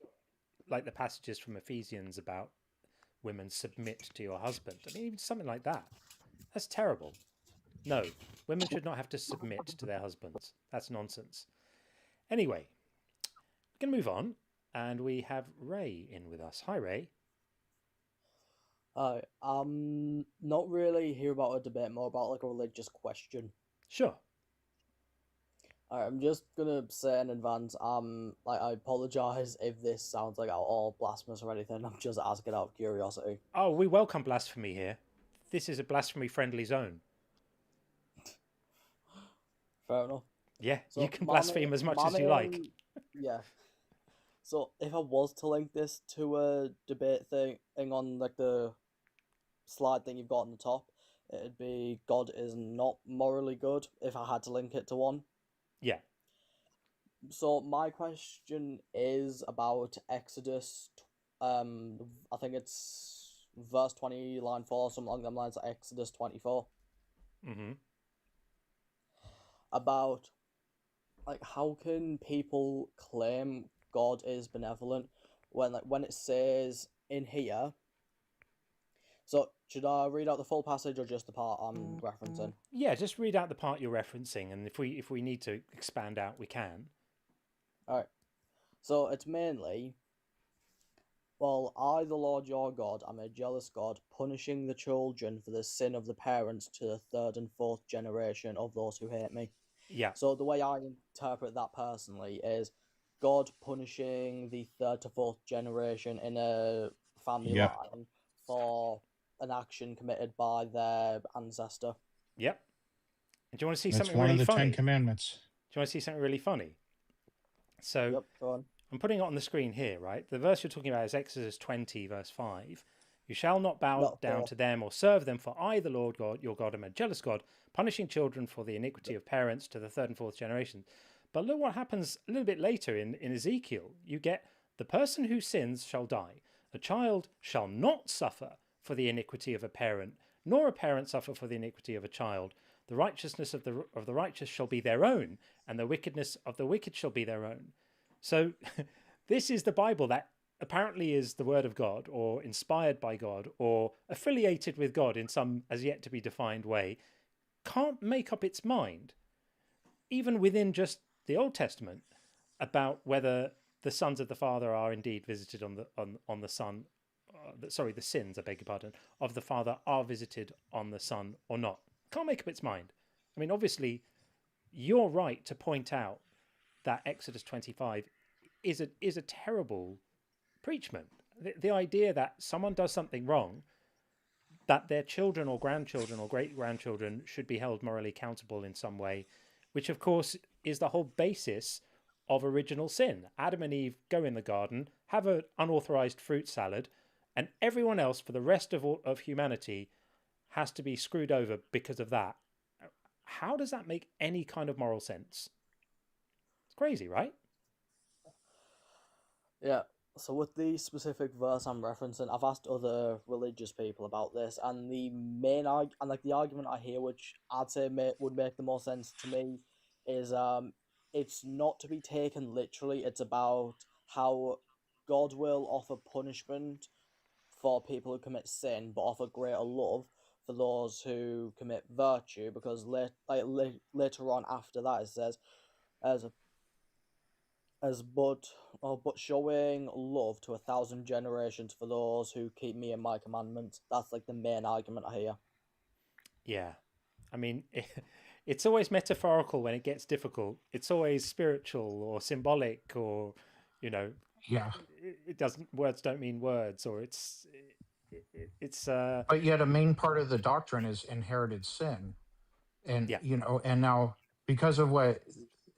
like the passages from Ephesians about women submit to your husband. I mean, even something like that. That's terrible. No, women should not have to submit to their husbands. That's nonsense. Anyway, we're going to move on, and we have Ray in with us. Hi, Ray.
Hi. Not really here about a debate, more about like a religious question.
Sure.
Alright, I'm just gonna say in advance, I apologize if this sounds like at all blasphemous or anything. I'm just asking out of curiosity.
Oh, we welcome blasphemy here. This is a blasphemy-friendly zone.
Fair enough.
Yeah,
So
you can blaspheme as much as you like.
Yeah. So if I was to link this to a debate thing on like the slide thing you've got on the top, it'd be God is not morally good if I had to link it to one.
Yeah.
So my question is about Exodus. I think it's verse 20, line 4, something along them lines, Exodus 24.
Mm-hmm.
About like how can people claim God is benevolent when it says in here. So should I read out the full passage or just the part I'm referencing?
Yeah, just read out the part you're referencing, and if we need to expand out, we can.
All right. So it's mainly, well, I, the Lord your God, am a jealous God, punishing the children for the sin of the parents to the third and fourth generation of those who hate me.
Yeah.
So the way I interpret that personally is God punishing the third to fourth generation in a family line for an action committed by their ancestor.
Yep. And do you want to see
That's
something
one
really
of the
funny?
10 Commandments.
Do you want to see something really funny? So
Yep, go on.
I'm putting it on the screen here, right? The verse you're talking about is Exodus 20, verse 5. You shall not bow down to them or serve them, for I, the Lord God, your God, am a jealous God, punishing children for the iniquity of parents to the third and fourth generation. But look what happens a little bit later in Ezekiel. You get, the person who sins shall die. A child shall not suffer for the iniquity of a parent, nor a parent suffer for the iniquity of a child. The righteousness of the righteous shall be their own, and the wickedness of the wicked shall be their own. So this is the Bible that apparently is the word of God, or inspired by God, or affiliated with God in some as yet to be defined way, can't make up its mind, even within just the Old Testament, about whether the sons of the Father are indeed visited on the Son. The sins, I beg your pardon, of the Father are visited on the Son or not. Can't make up its mind. I mean, obviously, you're right to point out that Exodus 25 is a terrible preachment. The idea that someone does something wrong, that their children or grandchildren or great-grandchildren should be held morally accountable in some way, which of course is the whole basis of original sin. Adam and Eve go in the garden, have an unauthorized fruit salad, and everyone else for the rest of humanity has to be screwed over because of that. How does that make any kind of moral sense? It's crazy, right?
Yeah. So with the specific verse I'm referencing, I've asked other religious people about this, and the main the argument I hear, which I'd say would make the most sense to me, is it's not to be taken literally. It's about how God will offer punishment for people who commit sin, but offer greater love for those who commit virtue. Because later on after that, it says, as but showing love to 1,000 generations for those who keep me and my commandments. That's like the main argument I hear.
Yeah. I mean, it's always metaphorical when it gets difficult. It's always spiritual or symbolic, or, you know,
Yeah.
it doesn't, words don't mean words, or it's
But yet a main part of the doctrine is inherited sin. And,
yeah.
And now because of what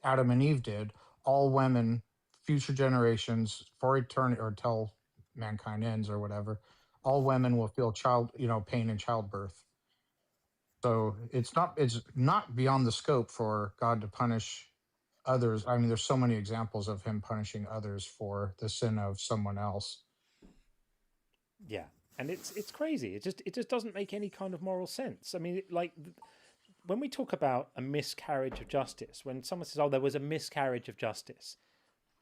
Adam and Eve did, all women, future generations, for eternity, or till mankind ends or whatever, all women will feel pain in childbirth. So it's not beyond the scope for God to punish others. I mean, there's so many examples of him punishing others for the sin of someone else.
Yeah. And it's crazy. It just doesn't make any kind of moral sense. I mean, when we talk about a miscarriage of justice, when someone says, "Oh, there was a miscarriage of justice,"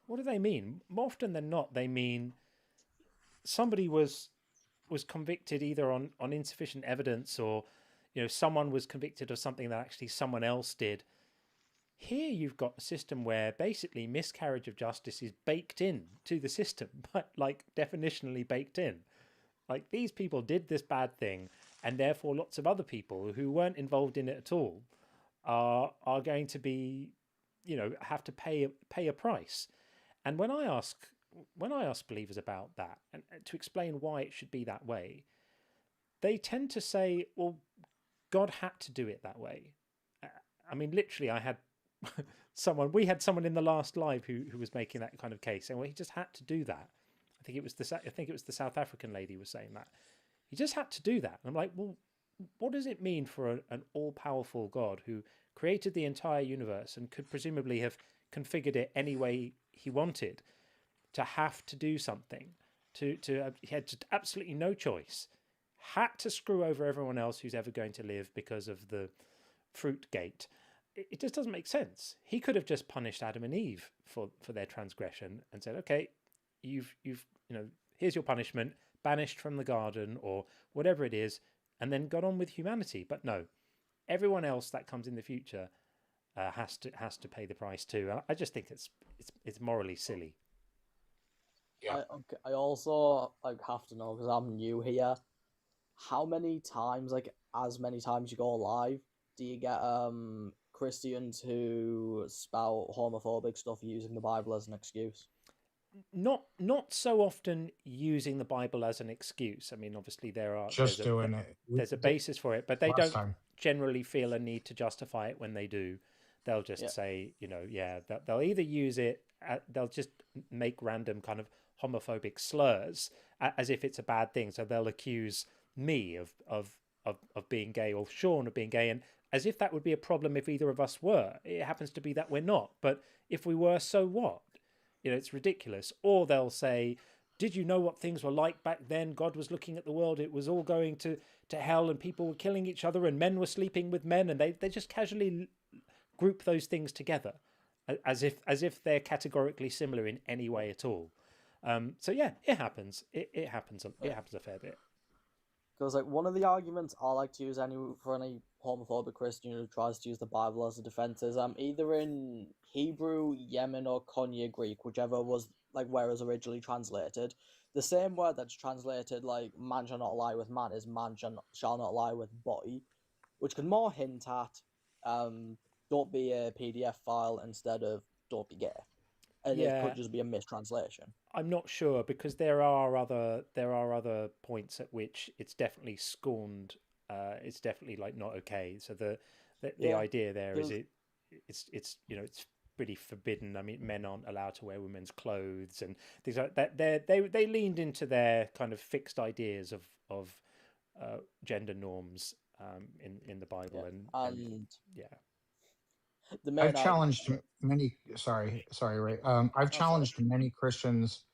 what do they mean? More often than not, they mean somebody was convicted either on insufficient evidence, or someone was convicted of something that actually someone else did. Here you've got a system where basically miscarriage of justice is baked in to the system, but like definitionally baked in. Like, these people did this bad thing, and therefore lots of other people who weren't involved in it at all are going to be, have to pay a price. And when I ask believers about that, and to explain why it should be that way, they tend to say, well, God had to do it that way. I mean, literally, I had we had someone in the last live who was making that kind of case, saying, well, he just had to do that. I think it was the South African lady was saying that. He just had to do that. And I'm like, well, what does it mean for an all-powerful God who created the entire universe and could presumably have configured it any way he wanted, to have to do something, he had absolutely no choice, had to screw over everyone else who's ever going to live because of the fruit gate? It just doesn't make sense. He could have just punished Adam and Eve for their transgression and said, okay, you've here's your punishment, banished from the garden or whatever it is, and then got on with humanity. But no, everyone else that comes in the future has to pay the price too. I just think it's morally silly.
Yeah.
I also have to know, because I'm new here, how many times, as many times you go live, do you get Christians who spout homophobic stuff using the Bible as an excuse?
Not so often using the Bible as an excuse. I mean, obviously there's a basis for it, but they don't generally feel a need to justify it when they do. They'll just say, they'll either use it, they'll just make random kind of homophobic slurs as if it's a bad thing. So they'll accuse me of being gay, or Sean of being gay, and as if that would be a problem if either of us were. It happens to be that we're not, but if we were, so what? It's ridiculous. Or they'll say, did you know what things were like back then? God was looking at the world, it was all going to hell, and people were killing each other, and men were sleeping with men, and they just casually group those things together as if they're categorically similar in any way at all. So yeah, it happens. It happens a fair bit.
Because one of the arguments I like to use for any homophobic Christian who tries to use the Bible as a defense is either in Hebrew, Yemen, or Konya Greek, whichever was where it was originally translated. The same word that's translated man shall not lie with man is man shall not lie with boy, which can more hint at don't be a PDF file instead of don't be gay. And it could just be a mistranslation. I'm
not sure, because there are other points at which it's definitely scorned. It's definitely not okay. So the idea there is it's pretty forbidden. I mean, men aren't allowed to wear women's clothes and things like that. They leaned into their kind of fixed ideas of gender norms in the Bible, and
I've challenged many. Sorry, Ray. I've challenged many Christians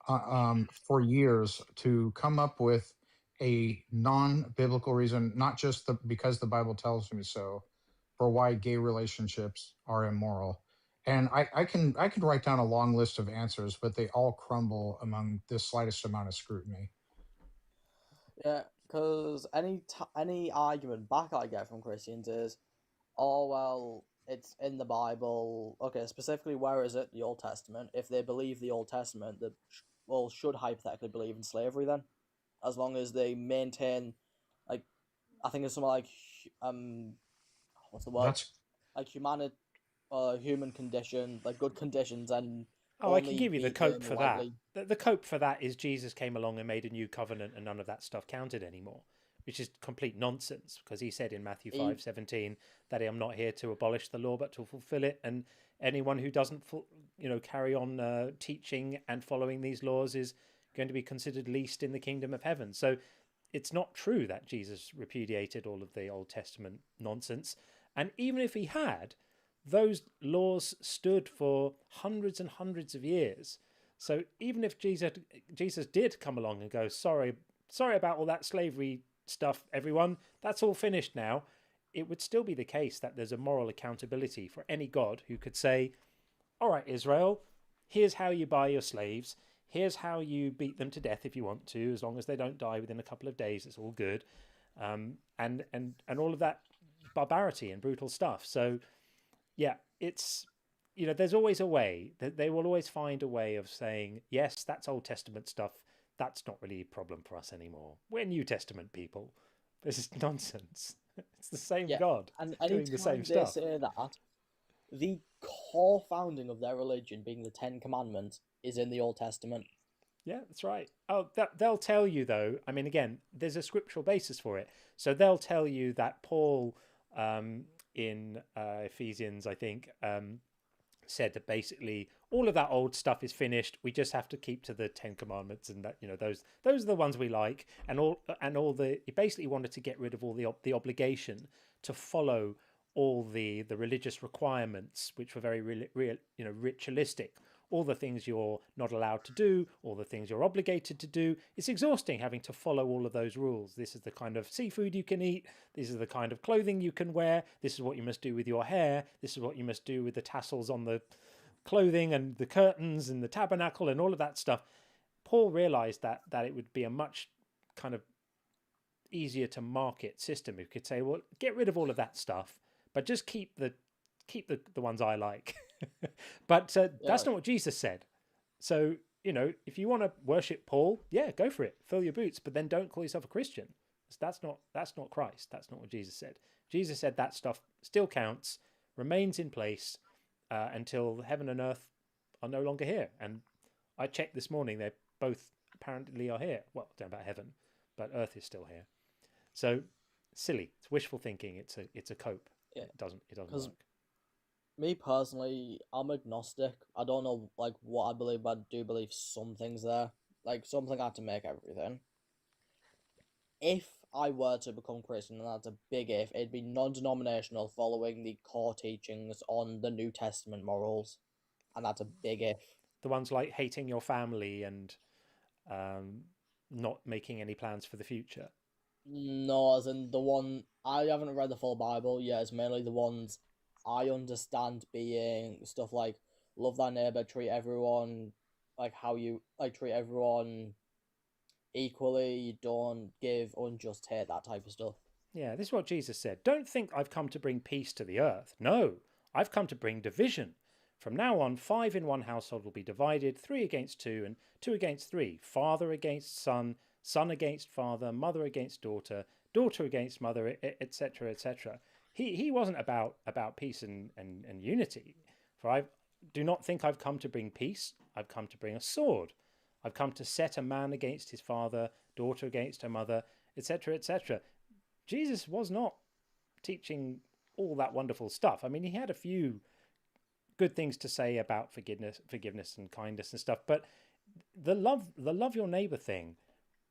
for years to come up with a non-biblical reason, not just because the Bible tells me so, for why gay relationships are immoral. And I can write down a long list of answers, but they all crumble among the slightest amount of scrutiny.
Yeah, because any argument back I get from Christians is, oh well, it's in the Bible. Okay, specifically, where is it? The Old Testament. If they believe the Old Testament, they should hypothetically believe in slavery then, as long as they maintain, like, I think it's something like what's the word?
That's
Like human condition, like good conditions, and
Oh, I can
only
give you the
beat
cope
them
for
lightly.
that. The cope for that is Jesus came along and made a new covenant, and none of that stuff counted anymore, which is complete nonsense, because he said in Matthew 5:17 that I'm not here to abolish the law but to fulfill it, and anyone who doesn't carry on teaching and following these laws is going to be considered least in the kingdom of heaven. So it's not true that Jesus repudiated all of the Old Testament nonsense, and even if he had, those laws stood for hundreds and hundreds of years. So even if Jesus did come along and go, sorry about all that slavery stuff, everyone, that's all finished now, it would still be the case that there's a moral accountability for any God who could say, all right, Israel, here's how you buy your slaves. Here's how you beat them to death if you want to, as long as they don't die within a couple of days, it's all good. And all of that barbarity and brutal stuff. So yeah, it's, there's always a way that they will always find a way of saying, yes, that's Old Testament stuff. That's not really a problem for us anymore. We're New Testament people. This is nonsense. It's the same God
and
doing the same
anytime they
stuff.
say that, the core founding of their religion, being the Ten Commandments, is in the Old Testament.
Yeah, that's right. Oh, they'll tell you, though, I mean, again, there's a scriptural basis for it. So they'll tell you that Paul in Ephesians, I think, said that basically all of that old stuff is finished. We just have to keep to the Ten Commandments, and that those are the ones we like, and all the, he basically wanted to get rid of all the obligation to follow all the religious requirements, which were very ritualistic. All the things you're not allowed to do, all the things you're obligated to do. It's exhausting having to follow all of those rules. This is the kind of seafood you can eat. This is the kind of clothing you can wear. This is what you must do with your hair. This is what you must do with the tassels on the clothing and the curtains and the tabernacle and all of that stuff. Paul realized that it would be a much kind of easier to market system. You could say, well, get rid of all of that stuff, but just keep the ones I like. But that's not what Jesus said. So, if you want to worship Paul, yeah, go for it. Fill your boots, but then don't call yourself a Christian. That's not Christ. That's not what Jesus said. Jesus said that stuff still counts, remains in place until heaven and earth are no longer here. And I checked this morning; they both apparently are here. Well, I don't know about heaven, but earth is still here. So silly. It's wishful thinking. It's a cope.
Yeah.
It doesn't work.
Me personally, I'm agnostic. I don't know what I believe, but I do believe some things there. Like something had to make everything. If I were to become Christian, and that's a big if, it'd be non-denominational, following the core teachings on the New Testament morals, and that's a big if.
The ones like hating your family and not making any plans for the future.
No, as in the one, I haven't read the full Bible. Yeah, it's mainly the ones I understand being stuff like love thy neighbor, treat everyone like how you treat everyone equally, don't give unjust hate, that type of stuff.
Yeah, this is what Jesus said. Don't think I've come to bring peace to the earth. No, I've come to bring division. From now on, 5 in one household will be divided, 3 against 2 and 2 against 3. Father against son, son against father, mother against daughter, daughter against mother, etc., etc. He wasn't about peace and unity. For I do not think I've come to bring peace. I've come to bring a sword. I've come to set a man against his father, daughter against her mother, etc., etc. Jesus was not teaching all that wonderful stuff. I mean, he had a few good things to say about forgiveness and kindness and stuff, but the love your neighbor thing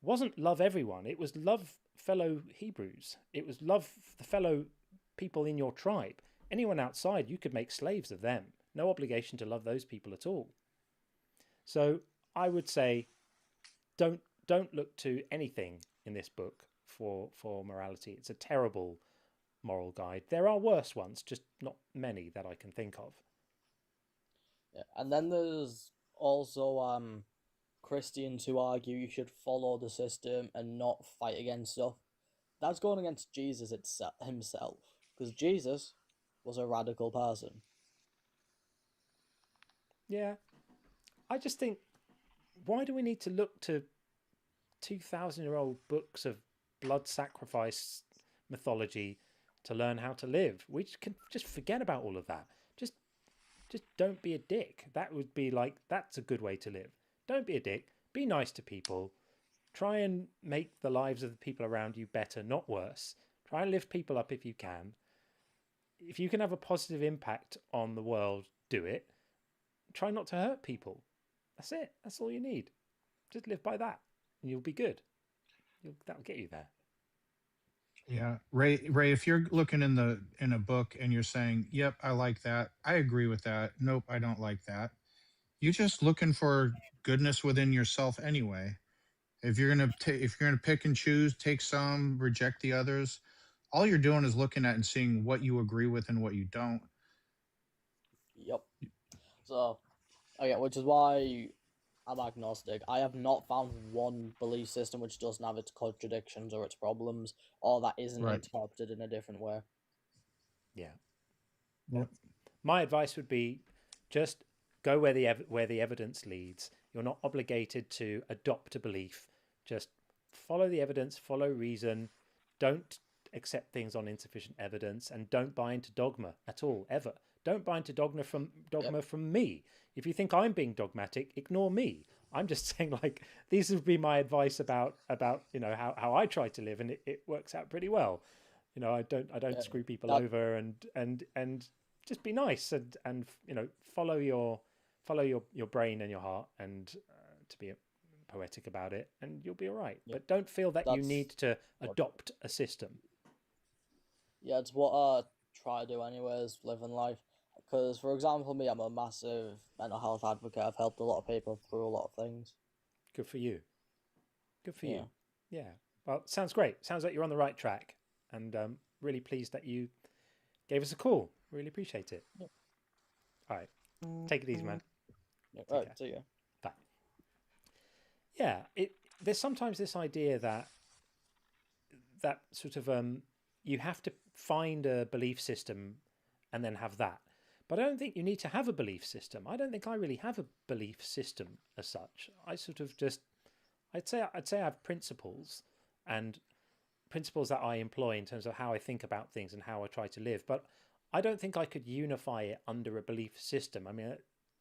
wasn't love everyone. It was love fellow Hebrews. It was love the fellow people in your tribe. Anyone outside, you could make slaves of them. No obligation to love those people at all. So I would say don't look to anything in this book for morality. It's a terrible moral guide. There are worse ones, just not many that I can think of.
Yeah. And then there's also Christians who argue you should follow the system and not fight against stuff. That's going against Jesus himself, because Jesus was a radical person.
Yeah, I just think, why do we need to look to 2,000-year-old books of blood sacrifice mythology to learn how to live? We can just forget about all of that. Just don't be a dick. That would be like, that's a good way to live. Don't be a dick. Be nice to people. Try and make the lives of the people around you better, not worse. Try and lift people up if you can. If you can have a positive impact on the world, do it. Try not to hurt people. That's it. That's all you need. Just live by that, and you'll be good. That'll get you there.
Yeah, Ray, if you're looking in a book and you're saying, "Yep, I like that. I agree with that. Nope, I don't like that." You're just looking for goodness within yourself anyway. If you're gonna pick and choose, take some, reject the others, all you're doing is looking at and seeing what you agree with and what you don't.
Yep. So, okay, which is why I'm agnostic. I have not found one belief system which doesn't have its contradictions or its problems, or that isn't
Right.
interpreted in a different way.
Yeah.
Yep.
My advice would be just go where the evidence leads. You're not obligated to adopt a belief. Just follow the evidence, follow reason. Don't accept things on insufficient evidence, and don't buy into dogma at all, ever. Don't buy into dogma from me. If you think I'm being dogmatic, ignore me. I'm just saying, like, these would be my advice about how I try to live, and it works out pretty well. I don't screw people over, and just be nice and follow your brain and your heart, and to be poetic about it, and you'll be all right. But don't feel that you need to adopt a system.
Yeah, it's what I try to do anyways, living life. Because, for example, me, I'm a massive mental health advocate. I've helped a lot of people through a lot of things.
Good for you. Good for you. Yeah. Well, sounds great. Sounds like you're on the right track, and really pleased that you gave us a call. Really appreciate it.
Yep.
All right. Take it easy, man.
Yeah, all right, see you.
Bye. Yeah, there's sometimes this idea that sort of you have to find a belief system and then have that. But I don't think you need to have a belief system. I don't think I really have a belief system as such. I sort of just, I'd say I have principles, and principles that I employ in terms of how I think about things and how I try to live. But I don't think I could unify it under a belief system. I mean,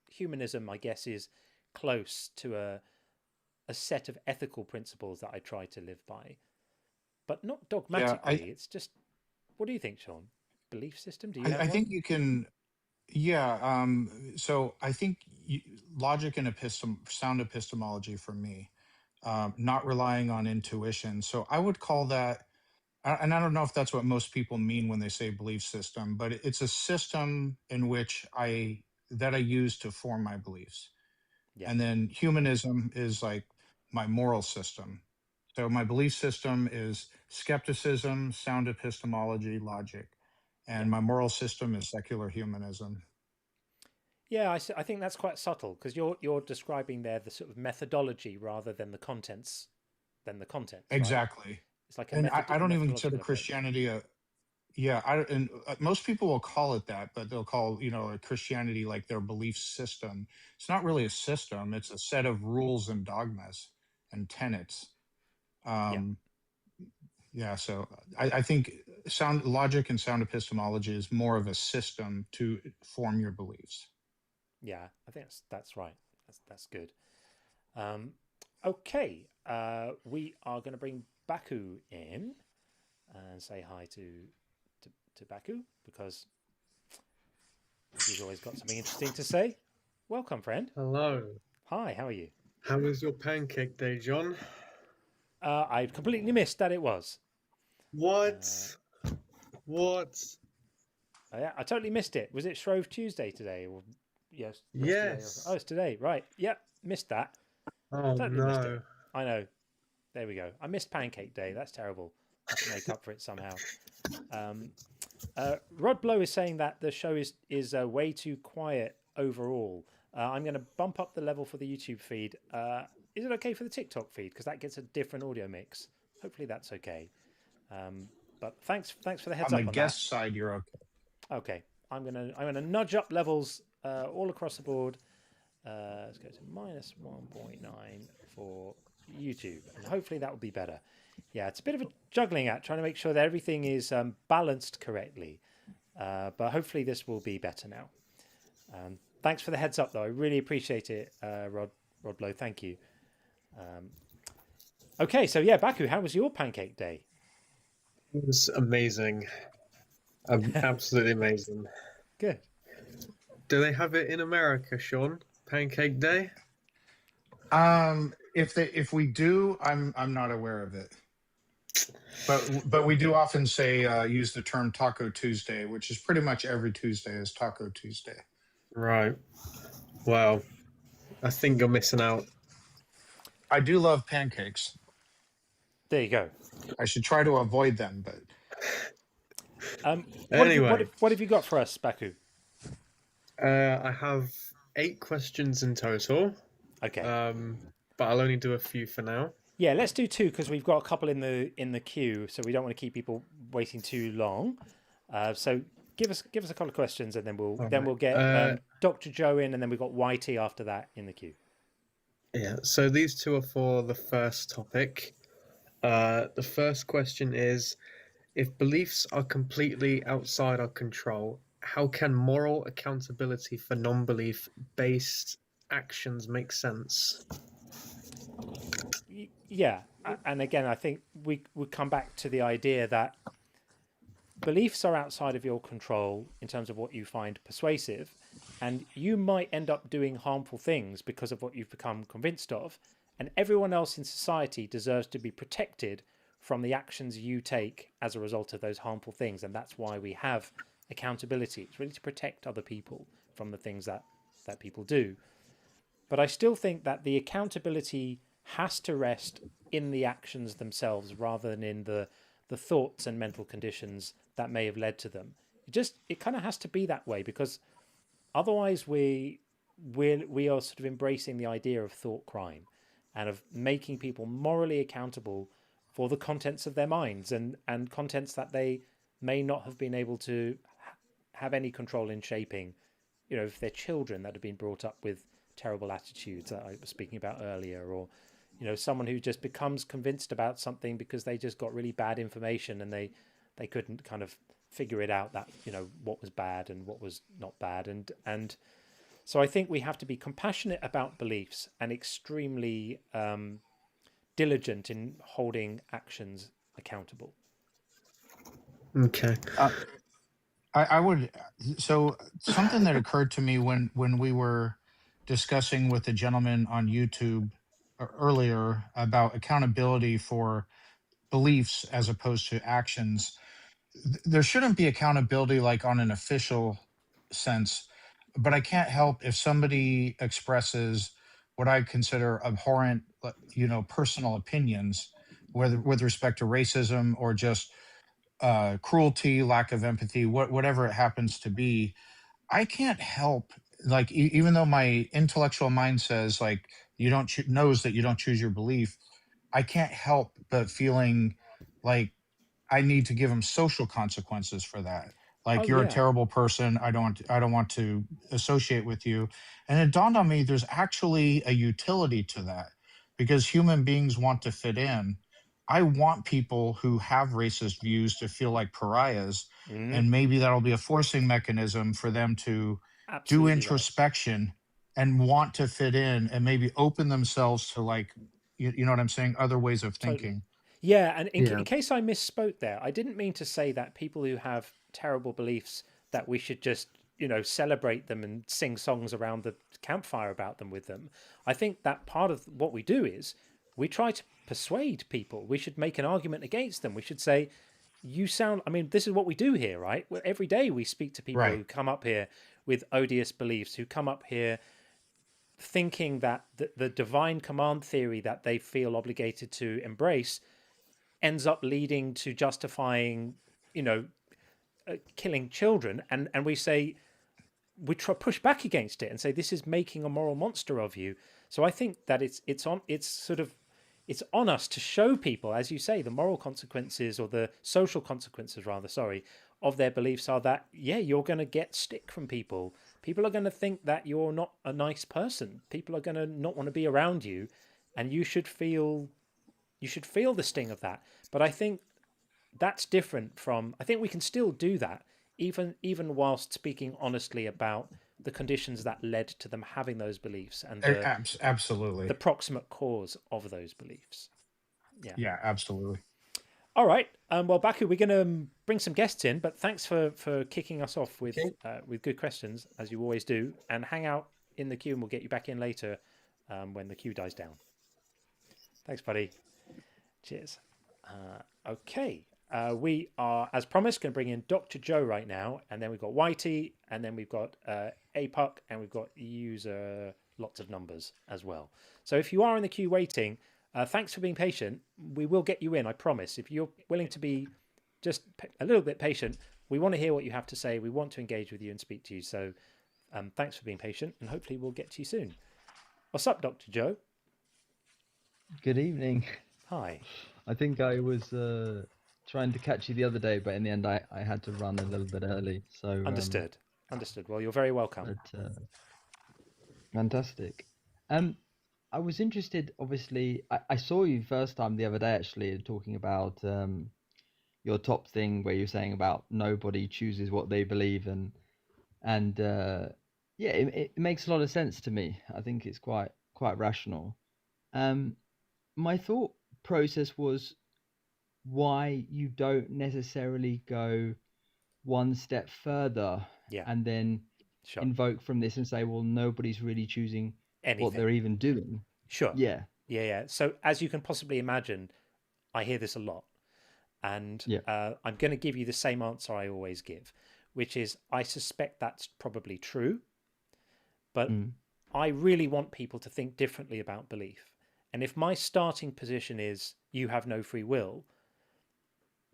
humanism, I guess, is close to a set of ethical principles that I try to live by, but not dogmatically. It's just, what do you think, Sean? Belief system? Do you have
I
one?
think you can. Yeah. So I think logic and sound epistemology for me, not relying on intuition. So I would call that, and I don't know if that's what most people mean when they say belief system, but it's a system in which I use to form my beliefs. Yeah. And then humanism is like my moral system. So my belief system is skepticism, sound epistemology, logic. And my moral system is secular humanism.
Yeah, I think that's quite subtle, because you're describing there the sort of methodology rather than the contents.
Exactly.
Right? It's like
and I don't even consider Christianity most people will call it that, but they'll call Christianity like their belief system. It's not really a system; it's a set of rules and dogmas and tenets. So I think sound logic and sound epistemology is more of a system to form your beliefs.
Yeah, I think that's right. That's good. Okay, we are going to bring Baku in and say hi to Baku, because he's always got something interesting to say. Welcome, friend.
Hello.
Hi, how are you?
How was your pancake day, John?
I completely missed that it was.
What?
Yeah, I totally missed it. Was it Shrove Tuesday today? Or yes.
Yes.
Oh, it's today. Right. Yep. Missed that.
Oh
Totally missed it.
no.
I know. There we go. I missed Pancake Day. That's terrible. I have to make up for it somehow. Rod Blow is saying that the show is way too quiet overall. I'm going to bump up the level for the YouTube feed. Is it okay for the TikTok feed? Because that gets a different audio mix. Hopefully that's okay. But thanks for the heads
On
up
the
on
guest side, you're okay.
that. Okay, I'm gonna nudge up levels all across the board. Let's go to -1.9 for YouTube, and hopefully that will be better. Yeah, it's a bit of a juggling act trying to make sure that everything is balanced correctly. But hopefully this will be better now. Thanks for the heads up, though. I really appreciate it, Rod Blow. Thank you. Okay, so yeah, Baku, how was your Pancake Day?
It was amazing. Absolutely amazing.
Good.
Do they have it in America, Sean? Pancake Day?
If we do, I'm not aware of it. But we do often say use the term Taco Tuesday, which is pretty much every Tuesday is Taco Tuesday.
Right. Well, I think you're missing out.
I do love pancakes.
There you go.
I should try to avoid them, but
what have you got for us, Baku?
I have 8 questions in total.
Okay.
But I'll only do a few for now.
Yeah, let's do 2 because we've got a couple in the queue, so we don't want to keep people waiting too long. So give us a couple of questions, and then we'll get Dr. Joe in, and then we've got YT after that in the queue.
Yeah. So these 2 are for the first topic. The first question is, if beliefs are completely outside our control, how can moral accountability for non-belief based actions make sense?
Yeah, and again, I think we would come back to the idea that beliefs are outside of your control in terms of what you find persuasive, and you might end up doing harmful things because of what you've become convinced of, and everyone else in society deserves to be protected from the actions you take as a result of those harmful things, and that's why we have accountability. It's really to protect other people from the things that people do. But I still think that the accountability has to rest in the actions themselves rather than in the thoughts and mental conditions that may have led to them. It kind of has to be that way, because otherwise we are sort of embracing the idea of thought crime and of making people morally accountable for the contents of their minds and contents that they may not have been able to have any control in shaping. You know, if they're children that have been brought up with terrible attitudes that I was speaking about earlier, or someone who just becomes convinced about something because they just got really bad information and they couldn't kind of figure it out, that what was bad and what was not bad, and so I think we have to be compassionate about beliefs and extremely diligent in holding actions accountable.
Okay.
I would. So something that occurred to me when we were discussing with the gentleman on YouTube earlier about accountability for beliefs as opposed to actions, there shouldn't be accountability like on an official sense, but I can't help if somebody expresses what I consider abhorrent, personal opinions, whether with respect to racism or just cruelty, lack of empathy, whatever it happens to be. I can't help, like, even though my intellectual mind says, like, you don't knows that you don't choose your belief, I can't help but feeling like I need to give them social consequences for that. Like, you're a terrible person. I don't want to associate with you. And it dawned on me there's actually a utility to that, because human beings want to fit in. I want people who have racist views to feel like pariahs, and maybe that'll be a forcing mechanism for them to do introspection and want to fit in and maybe open themselves to, like, you know what I'm saying, other ways of thinking.
Yeah, and in case I misspoke there, I didn't mean to say that people who have terrible beliefs, that we should just, celebrate them and sing songs around the campfire about them with them. I think that part of what we do is we try to persuade people. We should make an argument against them. We should say, this is what we do here, right? Every day we speak to people who come up here with odious beliefs, who come up here thinking that the divine command theory that they feel obligated to embrace ends up leading to justifying, killing children. And we say, we try push back against it and say this is making a moral monster of you. So I think that it's on us to show people, as you say, the moral consequences, or the social consequences rather, of their beliefs are that, yeah, you're going to get stick from people. People are going to think that you're not a nice person. People are going to not want to be around you, and you should feel the sting of that. But I think that's different from, I think we can still do that, even whilst speaking honestly about the conditions that led to them having those beliefs and
Absolutely.
the proximate cause of those beliefs.
Yeah, absolutely.
All right. Well, Baku, we're going to bring some guests in, but thanks for kicking us off with good questions, as you always do. And hang out in the queue, and we'll get you back in later when the queue dies down. Thanks, buddy. Cheers. Okay. We are, as promised, going to bring in Dr. Joe right now, and then we've got Whitey, and then we've got APUC, and we've got user lots of numbers as well. So if you are in the queue waiting, thanks for being patient. We will get you in, I promise. If you're willing to be just a little bit patient, we want to hear what you have to say. We want to engage with you and speak to you. So thanks for being patient, and hopefully we'll get to you soon. What's up, Dr. Joe?
Good evening.
Hi.
I think I was trying to catch you the other day, but in the end I had to run a little bit early. So
Understood. Well, you're very welcome.
But, fantastic. I was interested, obviously, I saw you first time the other day, actually, talking about your top thing where you're saying about nobody chooses what they believe, and yeah, it makes a lot of sense to me. I think it's quite rational. My thought process was why you don't necessarily go one step further and then invoke from this and say, well, nobody's really choosing what they're even doing.
Sure.
Yeah.
So as you can possibly imagine, I hear this a lot, and I'm going to give you the same answer I always give, which is I suspect that's probably true, but I really want people to think differently about belief. And if my starting position is you have no free will,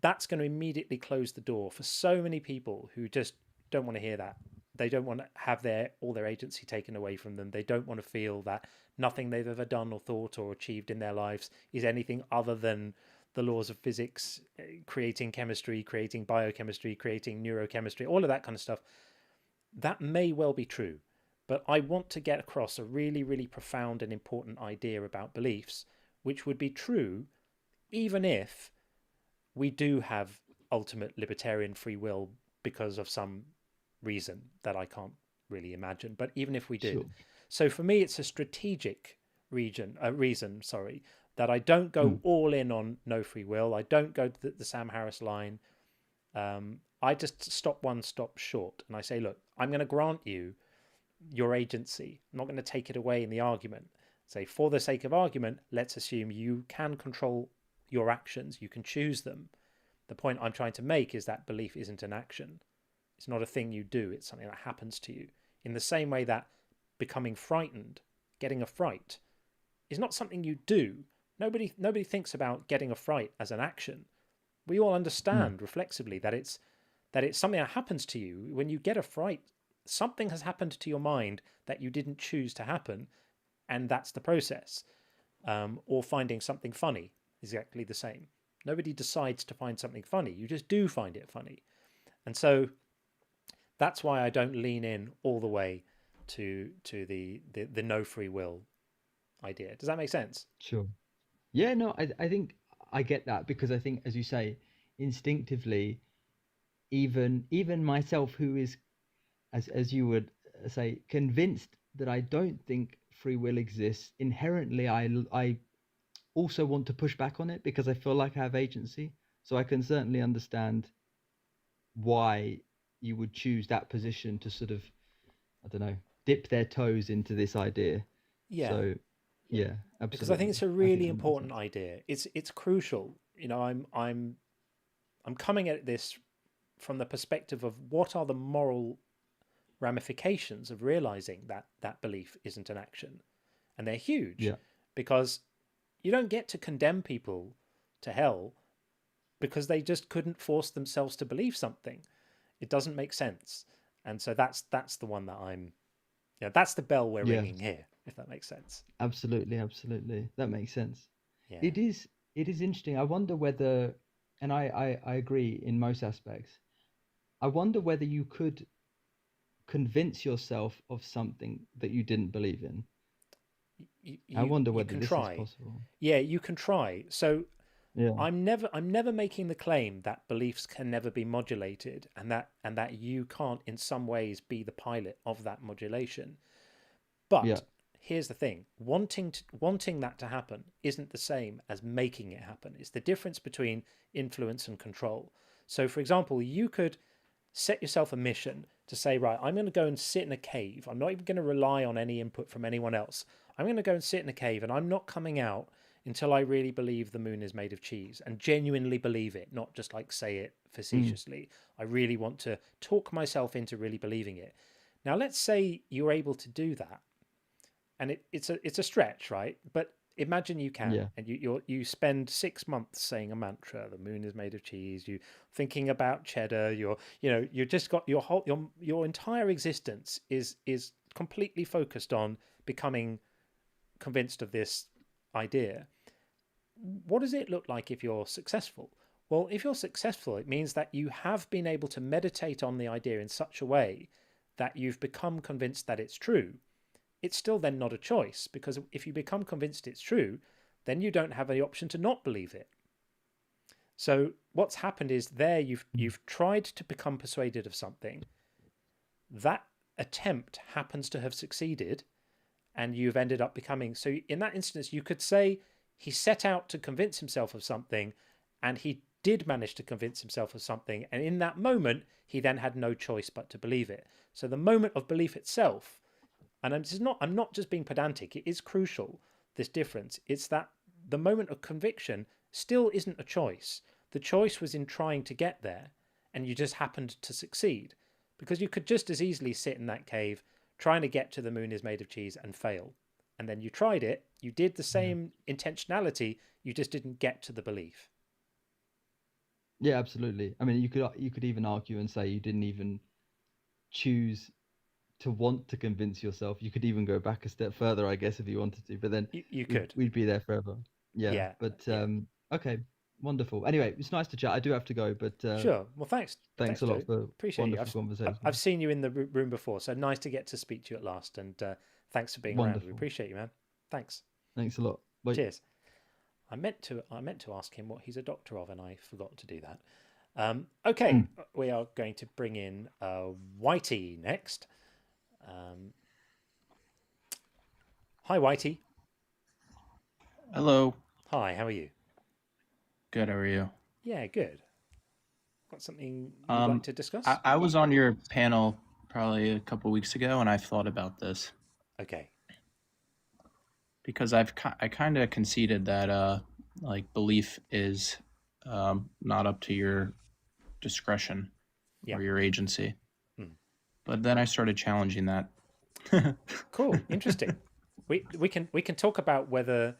that's going to immediately close the door for so many people who just don't want to hear that. They don't want to have all their agency taken away from them. They don't want to feel that nothing they've ever done or thought or achieved in their lives is anything other than the laws of physics, creating chemistry, creating biochemistry, creating neurochemistry, all of that kind of stuff. That may well be true, but I want to get across a really, really profound and important idea about beliefs, which would be true even if we do have ultimate libertarian free will because of some reason that I can't really imagine, but even if we did. Sure. So for me, it's a strategic reason, that I don't go all in on no free will. I don't go to the Sam Harris line. I just stop one stop short, and I say, look, I'm going to grant you your agency. I'm not going to take it away in the argument. Say, for the sake of argument, let's assume you can control your actions. You can choose them. The point I'm trying to make is that belief isn't an action. It's not a thing you do. It's something that happens to you. In the same way that becoming frightened, getting a fright, is not something you do. Nobody thinks about getting a fright as an action. We all understand reflexively that it's something that happens to you. When you get a fright, something has happened to your mind that you didn't choose to happen, and that's the process. Or finding something funny is exactly the same. Nobody decides to find something funny. You just do find it funny. And so that's why I don't lean in all the way to the no free will idea. Does that make sense?
Sure. Yeah, no, I think I get that, because I think, as you say, instinctively, even myself, who is, as you would say, convinced that I don't think free will exists, inherently I also want to push back on it, because I feel like I have agency. So I can certainly understand why you would choose that position to sort of, I don't know, dip their toes into this idea.
Yeah.
So yeah, absolutely.
Because I think it's a really important idea. It's crucial. I'm coming at this from the perspective of what are the moral ramifications of realizing that that belief isn't an action. And they're huge,
Yeah.
because you don't get to condemn people to hell because they just couldn't force themselves to believe something. It doesn't make sense. And so that's the one that that's the bell we're
Yeah.
ringing here, if that makes sense.
Absolutely, absolutely. That makes sense.
Yeah.
It is interesting. I wonder whether, and I agree in most aspects. I wonder whether you could convince yourself of something that you didn't believe in. I wonder whether this is possible.
Yeah, you can try. So
Yeah.
I'm never making the claim that beliefs can never be modulated, and that you can't in some ways be the pilot of that modulation. But here's the thing: wanting that to happen isn't the same as making it happen. It's the difference between influence and control. So, for example, you could set yourself a mission to say, right, I'm going to go and sit in a cave. I'm not even going to rely on any input from anyone else. I'm going to go and sit in a cave, and I'm not coming out until I really believe the moon is made of cheese, and genuinely believe it, not just like say it facetiously. I really want to talk myself into really believing it. Now, let's say you're able to do that, and it's a stretch, right? But imagine you can, and you spend 6 months saying a mantra: the moon is made of cheese. You thinking about cheddar. You just got your entire existence is completely focused on becoming convinced of this idea. What does it look like if you're successful? Well, if you're successful, it means that you have been able to meditate on the idea in such a way that you've become convinced that it's true. It's still then not a choice, because if you become convinced it's true, then you don't have any option to not believe it. So what's happened is there you've tried to become persuaded of something. That attempt happens to have succeeded, and you've ended up becoming... So in that instance, you could say he set out to convince himself of something, and he did manage to convince himself of something, and in that moment, he then had no choice but to believe it. So the moment of belief itself, and I'm not just being pedantic, it is crucial, this difference. It's that the moment of conviction still isn't a choice. The choice was in trying to get there, and you just happened to succeed. Because you could just as easily sit in that cave trying to get to the moon is made of cheese and fail. And then you tried it, you did the same intentionality, you just didn't get to the belief.
Yeah, absolutely. I mean, you could even argue and say you didn't even choose to want to convince yourself. You could even go back a step further, I guess, if you wanted to. But then
you could.
We'd be there forever. Yeah. But okay, wonderful. Anyway, it's nice to chat. I do have to go, but
sure. Well, thanks
a lot for
appreciate
wonderful conversation.
I've seen you in the room before, so nice to get to speak to you at last. And thanks for being around. We appreciate you, man. Thanks.
Thanks a lot. Bye.
Cheers. I meant to ask him what he's a doctor of, and I forgot to do that. Okay, we are going to bring in Whitey next. Hi, Whitey.
Hello.
Hi, how are you?
Good, how are you?
Yeah, good. Got something you'd like to discuss?
I was on your panel probably a couple weeks ago, and I thought about this.
Okay.
Because I kind of conceded that like belief is not up to your discretion or your agency. But then I started challenging that.
Cool, interesting. We can talk about whether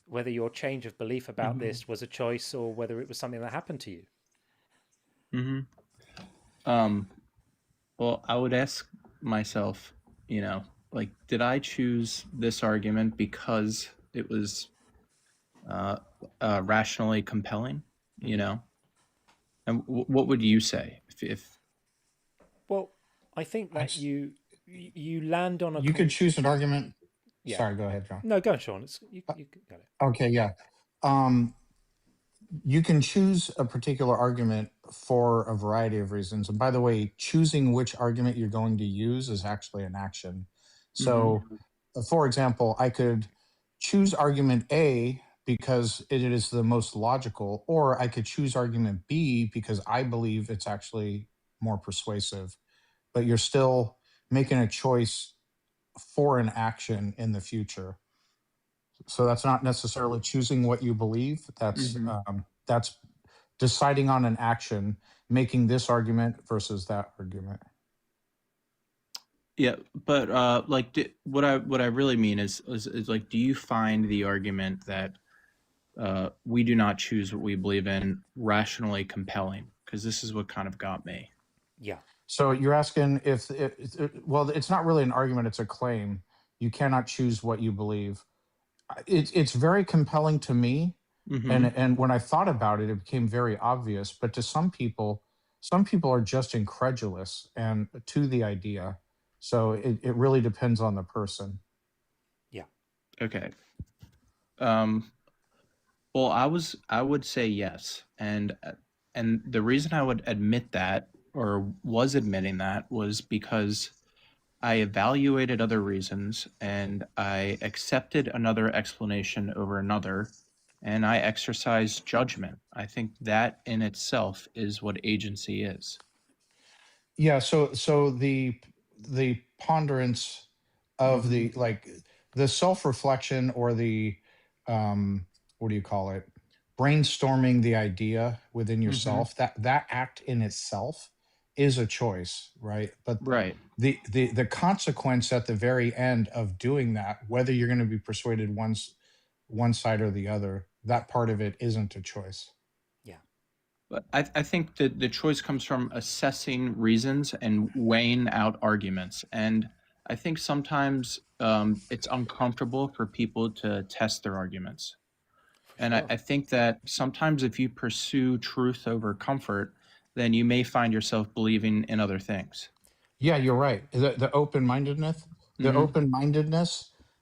your change of belief about this was a choice or whether it was something that happened to you.
Well, I would ask myself, like, did I choose this argument because it was rationally compelling, And what would you say if?
Well, I think that you land on a...
You could choose an argument.
Yeah.
Sorry, go ahead, John.
No, go on, Sean. You got it.
Okay, yeah. You can choose a particular argument for a variety of reasons. And by the way, choosing which argument you're going to use is actually an action. So, for example, I could choose argument A because it is the most logical, or I could choose argument B because I believe it's actually more persuasive. But you're still making a choice for an action in the future. So that's not necessarily choosing what you believe. That's deciding on an action, making this argument versus that argument.
Yeah, but like what I really mean is like, do you find the argument that we do not choose what we believe in rationally compelling? Because this is what kind of got me.
Yeah.
So you're asking if, well, it's not really an argument; it's a claim. You cannot choose what you believe. It's very compelling to me,
Mm-hmm.
and when I thought about it, it became very obvious. But to some people are just incredulous and to the idea. So it really depends on the person.
Yeah.
Okay. Well, I would say yes, and the reason I would admit that, or was admitting that, was because I evaluated other reasons and I accepted another explanation over another, and I exercised judgment. I think that in itself is what agency is.
Yeah, so the ponderance of the, like, the self-reflection, or the what do you call it, brainstorming the idea within yourself, that act in itself is a choice, right? But
Right.
the consequence at the very end of doing that, whether you're going to be persuaded one side or the other, that part of it isn't a choice.
But I think that the choice comes from assessing reasons and weighing out arguments. And I think sometimes it's uncomfortable for people to test their arguments. And I think that sometimes if you pursue truth over comfort, then you may find yourself believing in other things.
Yeah, you're right. The open-mindedness,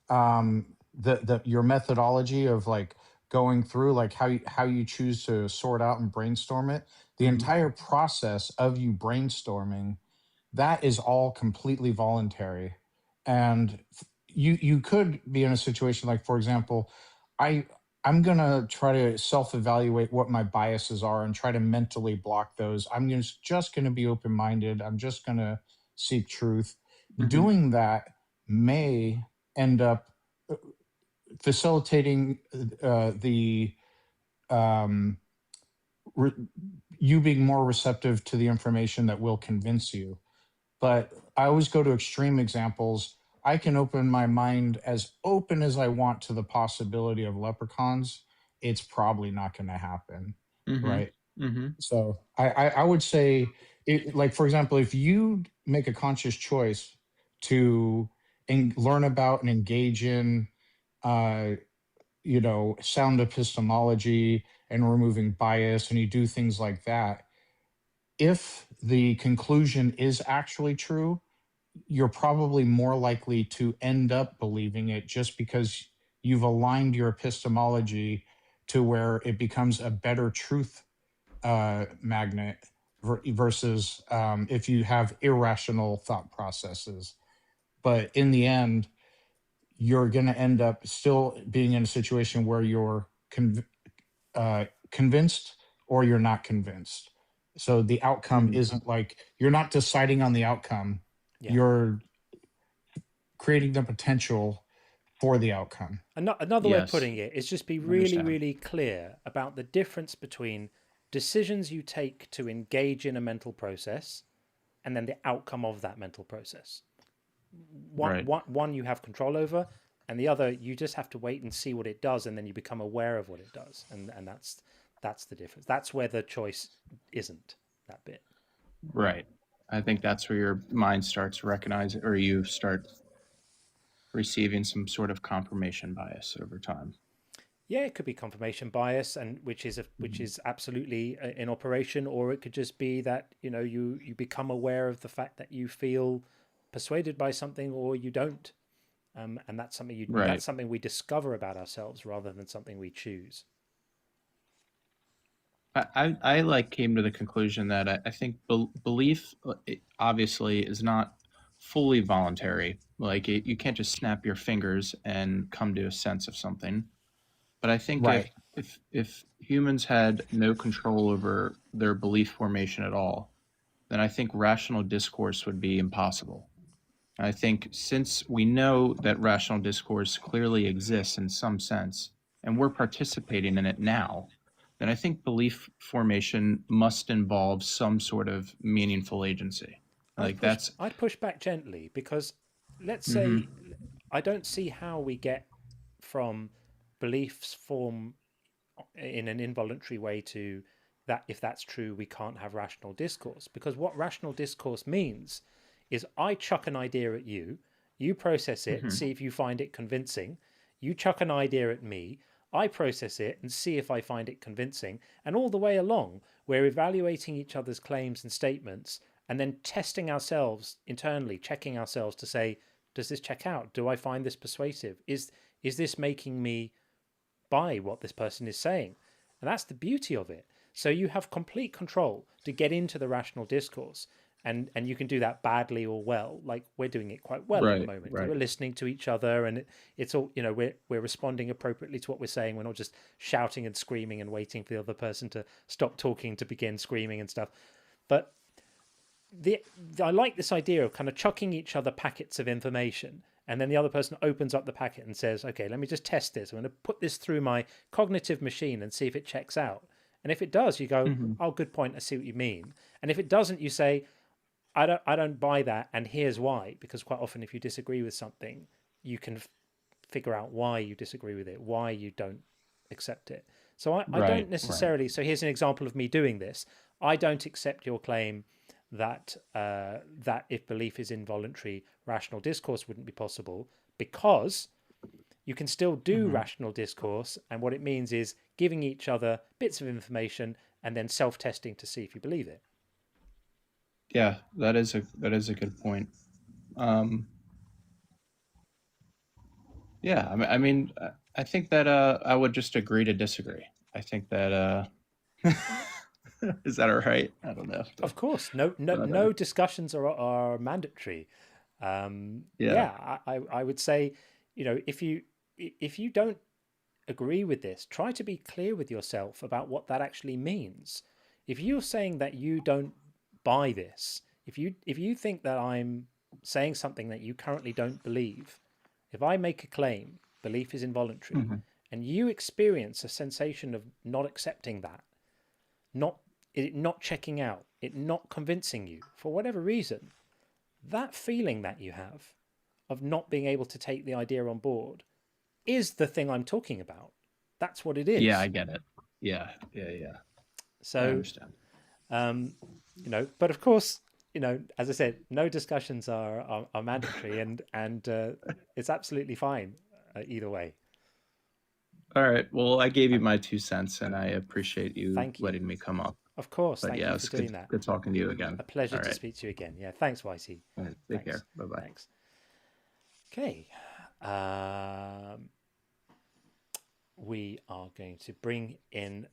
the your methodology of, like, going through, like, how you choose to sort out and brainstorm it, the entire process of you brainstorming, that is all completely voluntary. And you could be in a situation like, for example, I'm gonna try to self-evaluate what my biases are and try to mentally block those. I'm just gonna be open-minded. I'm just gonna seek truth. Doing that may end up facilitating the you being more receptive to the information that will convince you. But I always go to extreme examples. I can open my mind as open as I want to the possibility of leprechauns. It's probably not going to happen, right? So I would say, like, for example, if you make a conscious choice to learn about and engage in, sound epistemology and removing bias, and you do things like that, if the conclusion is actually true, you're probably more likely to end up believing it, just because you've aligned your epistemology to where it becomes a better truth magnet versus if you have irrational thought processes. But in the end, you're going to end up still being in a situation where you're convinced or you're not convinced. So the outcome isn't like, you're not deciding on the outcome.
Yeah.
You're creating the potential for the outcome.
Another way of putting it is just be really, really clear about the difference between decisions you take to engage in a mental process and then the outcome of that mental process. One you have control over, and the other you just have to wait and see what it does, and then you become aware of what it does, and that's the difference. That's where the choice isn't that bit.
Right. I think that's where your mind starts recognizing, or you start receiving some sort of confirmation bias over time.
Yeah, it could be confirmation bias, and which is absolutely in operation, or it could just be that you become aware of the fact that you feel persuaded by something or you don't, and that's something that's something we discover about ourselves rather than something we choose.
I came to the conclusion that I think belief obviously is not fully voluntary. Like, you can't just snap your fingers and come to a sense of something. But I think if humans had no control over their belief formation at all, then I think rational discourse would be impossible. And I think since we know that rational discourse clearly exists in some sense, and we're participating in it now, then I think belief formation must involve some sort of meaningful agency.
I'd push back gently, because let's
Mm-hmm.
say I don't see how we get from beliefs form in an involuntary way to that. If that's true, we can't have rational discourse, because what rational discourse means is I chuck an idea at you, you process it and
Mm-hmm.
see if you find it convincing. You chuck an idea at me, I process it and see if I find it convincing. And all the way along, we're evaluating each other's claims and statements, and then testing ourselves internally, checking ourselves to say, does this check out? Do I find this persuasive? Is this making me buy what this person is saying? And that's the beauty of it. So you have complete control to get into the rational discourse. And you can do that badly or well. Like we're doing it quite well at the moment, because we're listening to each other, and it's all, we're responding appropriately to what we're saying. We're not just shouting and screaming and waiting for the other person to stop talking to begin screaming and stuff. But I like this idea of kind of chucking each other packets of information, and then the other person opens up the packet and says, okay, let me just test this. I'm going to put this through my cognitive machine and see if it checks out. And if it does, you go,
Mm-hmm.
oh, good point, I see what you mean. And if it doesn't, you say, I don't buy that, and here's why. Because quite often, if you disagree with something, you can figure out why you disagree with it, why you don't accept it. So I don't necessarily. So here's an example of me doing this. I don't accept your claim that that if belief is involuntary, rational discourse wouldn't be possible, because you can still do rational discourse, and what it means is giving each other bits of information and then self-testing to see if you believe it.
Yeah, that is a good point. Yeah, I mean, I think that I would just agree to disagree. I think that is that all right? I don't know.
Of course, no discussions are mandatory. I would say, if you don't agree with this, try to be clear with yourself about what that actually means. If you're saying that you don't buy this, if you think that I'm saying something that you currently don't believe, if I make a claim, belief is involuntary, and you experience a sensation of not accepting that, not checking out, it not convincing you for whatever reason, that feeling that you have of not being able to take the idea on board is the thing I'm talking about. That's what it is.
Yeah, I get it. Yeah.
So
I understand.
But of course, as I said, no discussions are mandatory, and it's absolutely fine either way.
All right. Well, I gave you my 2 cents, and I appreciate you letting me come up.
Of course.
But
thank you for doing that.
Good talking to you again.
A pleasure to speak to you again. Yeah. Thanks, Whitey.
Take care. Bye-bye.
Thanks. Okay. We are going to bring in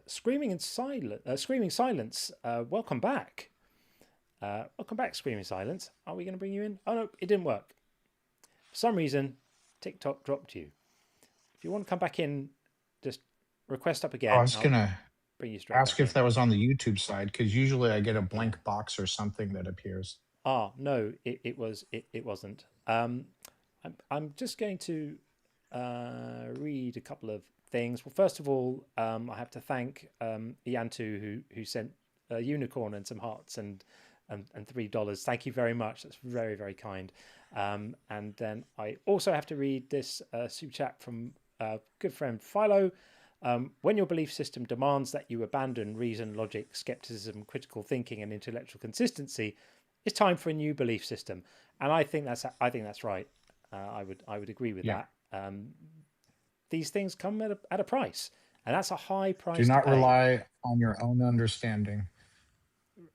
Screaming Silence. Welcome back. Welcome back, Screaming Silence. Are we going to bring you in? Oh, no, it didn't work. For some reason, TikTok dropped you. If you want to come back in, just request up again.
I was going to
bring you straight
ask if that was on the YouTube side, because usually I get a blank box or something that appears.
No, it wasn't. I'm just going to read a couple of things. Well, first of all, I have to thank Iantu who sent a unicorn and some hearts and $3. Thank you very much. That's very, very kind. And then I also have to read this super chat from good friend Philo. When your belief system demands that you abandon reason, logic, skepticism, critical thinking, and intellectual consistency, it's time for a new belief system. And I think that's right. I would agree with that. These things come at a price, and that's a high price.
Do not
to pay.
rely on your own understanding.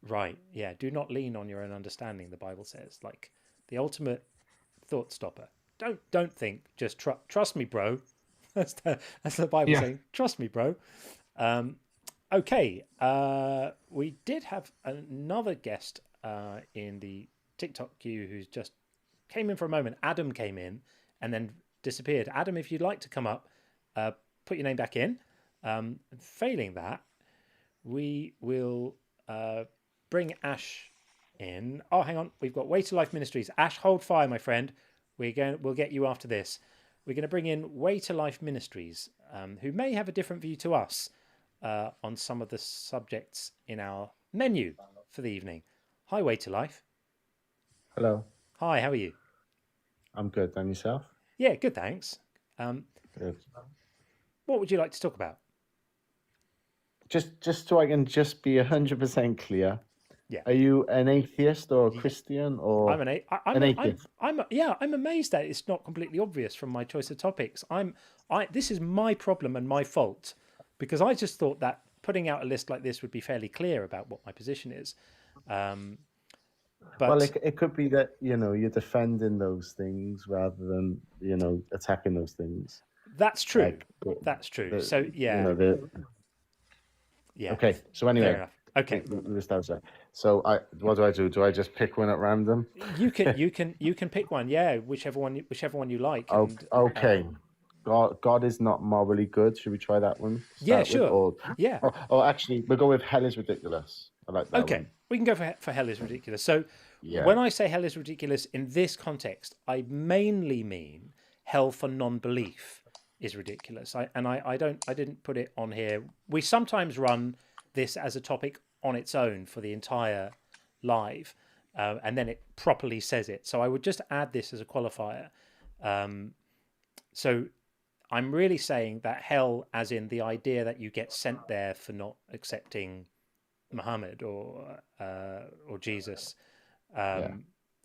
Right. Yeah. Do not lean on your own understanding. The Bible says, like the ultimate thought stopper. Don't think. Just trust me, bro. That's the Bible saying. Trust me, bro. Okay. We did have another guest in the TikTok queue who's just came in for a moment. Adam came in and then disappeared. Adam, if you'd like to come up, put your name back in. Failing that, we will bring Ash in. Oh, hang on. We've got Way to Life Ministries. Ash, hold fire, my friend. We'll get you after this. We're going to bring in Way to Life Ministries, who may have a different view to us on some of the subjects in our menu for the evening. Hi, Way to Life.
Hello.
Hi, how are you?
I'm good. And yourself?
Yeah, good, thanks.
Good.
What would you like to talk about?
Just so I can just be 100% clear.
Yeah.
Are you an atheist or a Christian or
I'm
an atheist?
I'm amazed that it's not completely obvious from my choice of topics. This is my problem and my fault, because I just thought that putting out a list like this would be fairly clear about what my position is. But
Well, it could be that, you're defending those things rather than, attacking those things.
That's true.
Like,
That's true. So yeah. Yeah.
Okay. So anyway.
Fair enough. Okay.
So what do? Do I just pick one at random?
You can pick one. Yeah, whichever one you like. And,
okay. God is not morally good. Should we try that one?
Yeah, sure.
Or actually, we'll go with hell is ridiculous. I like that one.
We can go for hell is ridiculous. So when I say hell is ridiculous in this context, I mainly mean hell for non-belief is ridiculous. I didn't put it on here. We sometimes run this as a topic on its own for the entire live, and then it properly says it. So I would just add this as a qualifier. So I'm really saying that hell, as in the idea that you get sent there for not accepting Muhammad or Jesus,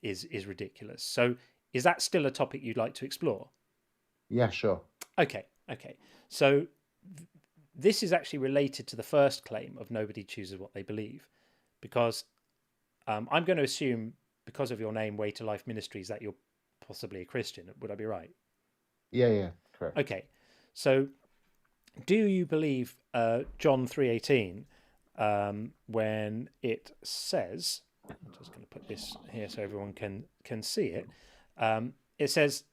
is ridiculous. So is that still a topic you'd like to explore?
Yeah, sure.
Okay. So this is actually related to the first claim of nobody chooses what they believe, because I'm going to assume, because of your name, Way to Life Ministries, that you're possibly a Christian. Would I be right?
Yeah, correct.
Okay. So do you believe John 3:18 when it says, I'm just going to put this here so everyone can see it. It says,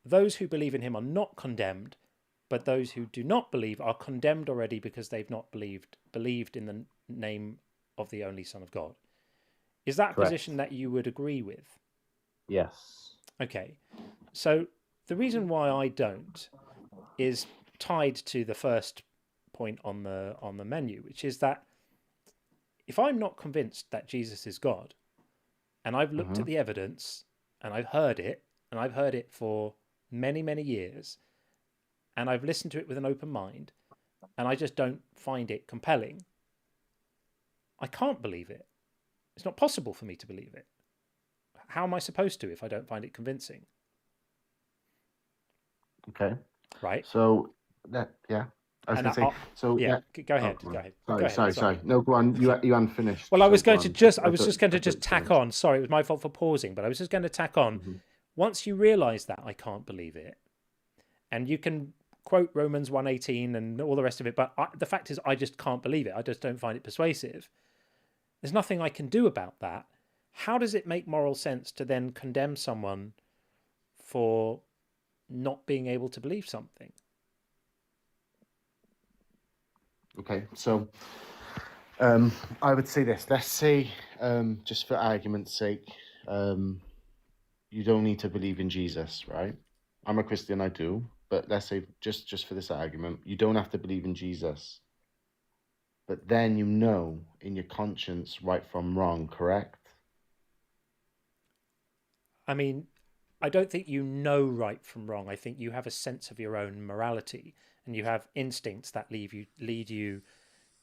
those who believe in him are not condemned, but those who do not believe are condemned already because they've not believed in the name of the only Son of God. Is that a position that you would agree with?
Yes.
Okay. So the reason why I don't is tied to the first point on the menu, which is that if I'm not convinced that Jesus is God, and I've looked at the evidence and I've heard it for many, many years, and I've listened to it with an open mind, and I just don't find it compelling, I can't believe it. It's not possible for me to believe it. How am I supposed to if I don't find it convincing?
Okay.
Right.
So that, yeah. I was going to say. So
yeah. Go ahead.
Sorry. No, go on. You unfinished.
Well, I was just going to tack on. Sorry, it was my fault for pausing, but I was just going to tack on. Once you realise that I can't believe it, and you can quote Romans 1:18 and all the rest of it, but the fact is I just can't believe it. I just don't find it persuasive. There's nothing I can do about that. How does it make moral sense to then condemn someone for not being able to believe something?
Okay, so I would say this. Let's say, just for argument's sake, you don't need to believe in Jesus, right? I'm a Christian, I do. But let's say, just for this argument, you don't have to believe in Jesus. But then you know in your conscience right from wrong, correct?
I mean, I don't think you know right from wrong. I think you have a sense of your own morality, and you have instincts that lead you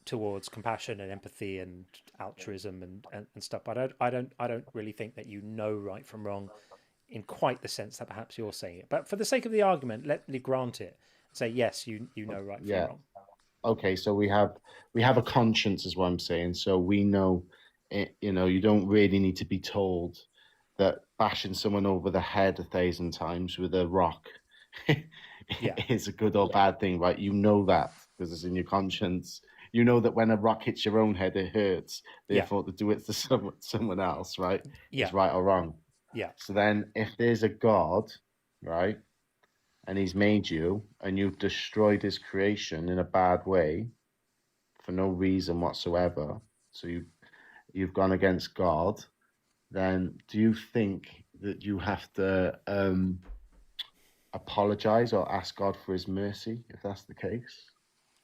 towards compassion and empathy and altruism and stuff. But I don't really think that you know right from wrong in quite the sense that perhaps you're saying it. But for the sake of the argument, let me grant it. Say yes, you know right from wrong.
Okay, so we have a conscience, is what I'm saying. So we know, you don't really need to be told that bashing someone over the head 1,000 times with a rock is a good or bad thing, right? You know that because it's in your conscience. You know that when a rock hits your own head, it hurts. Therefore, to do it to someone else, right, is right or wrong.
Yeah.
So then, if there's a God, right, and he's made you, and you've destroyed his creation in a bad way for no reason whatsoever, so you've gone against God, then do you think that you have to apologize or ask God for his mercy if that's the case?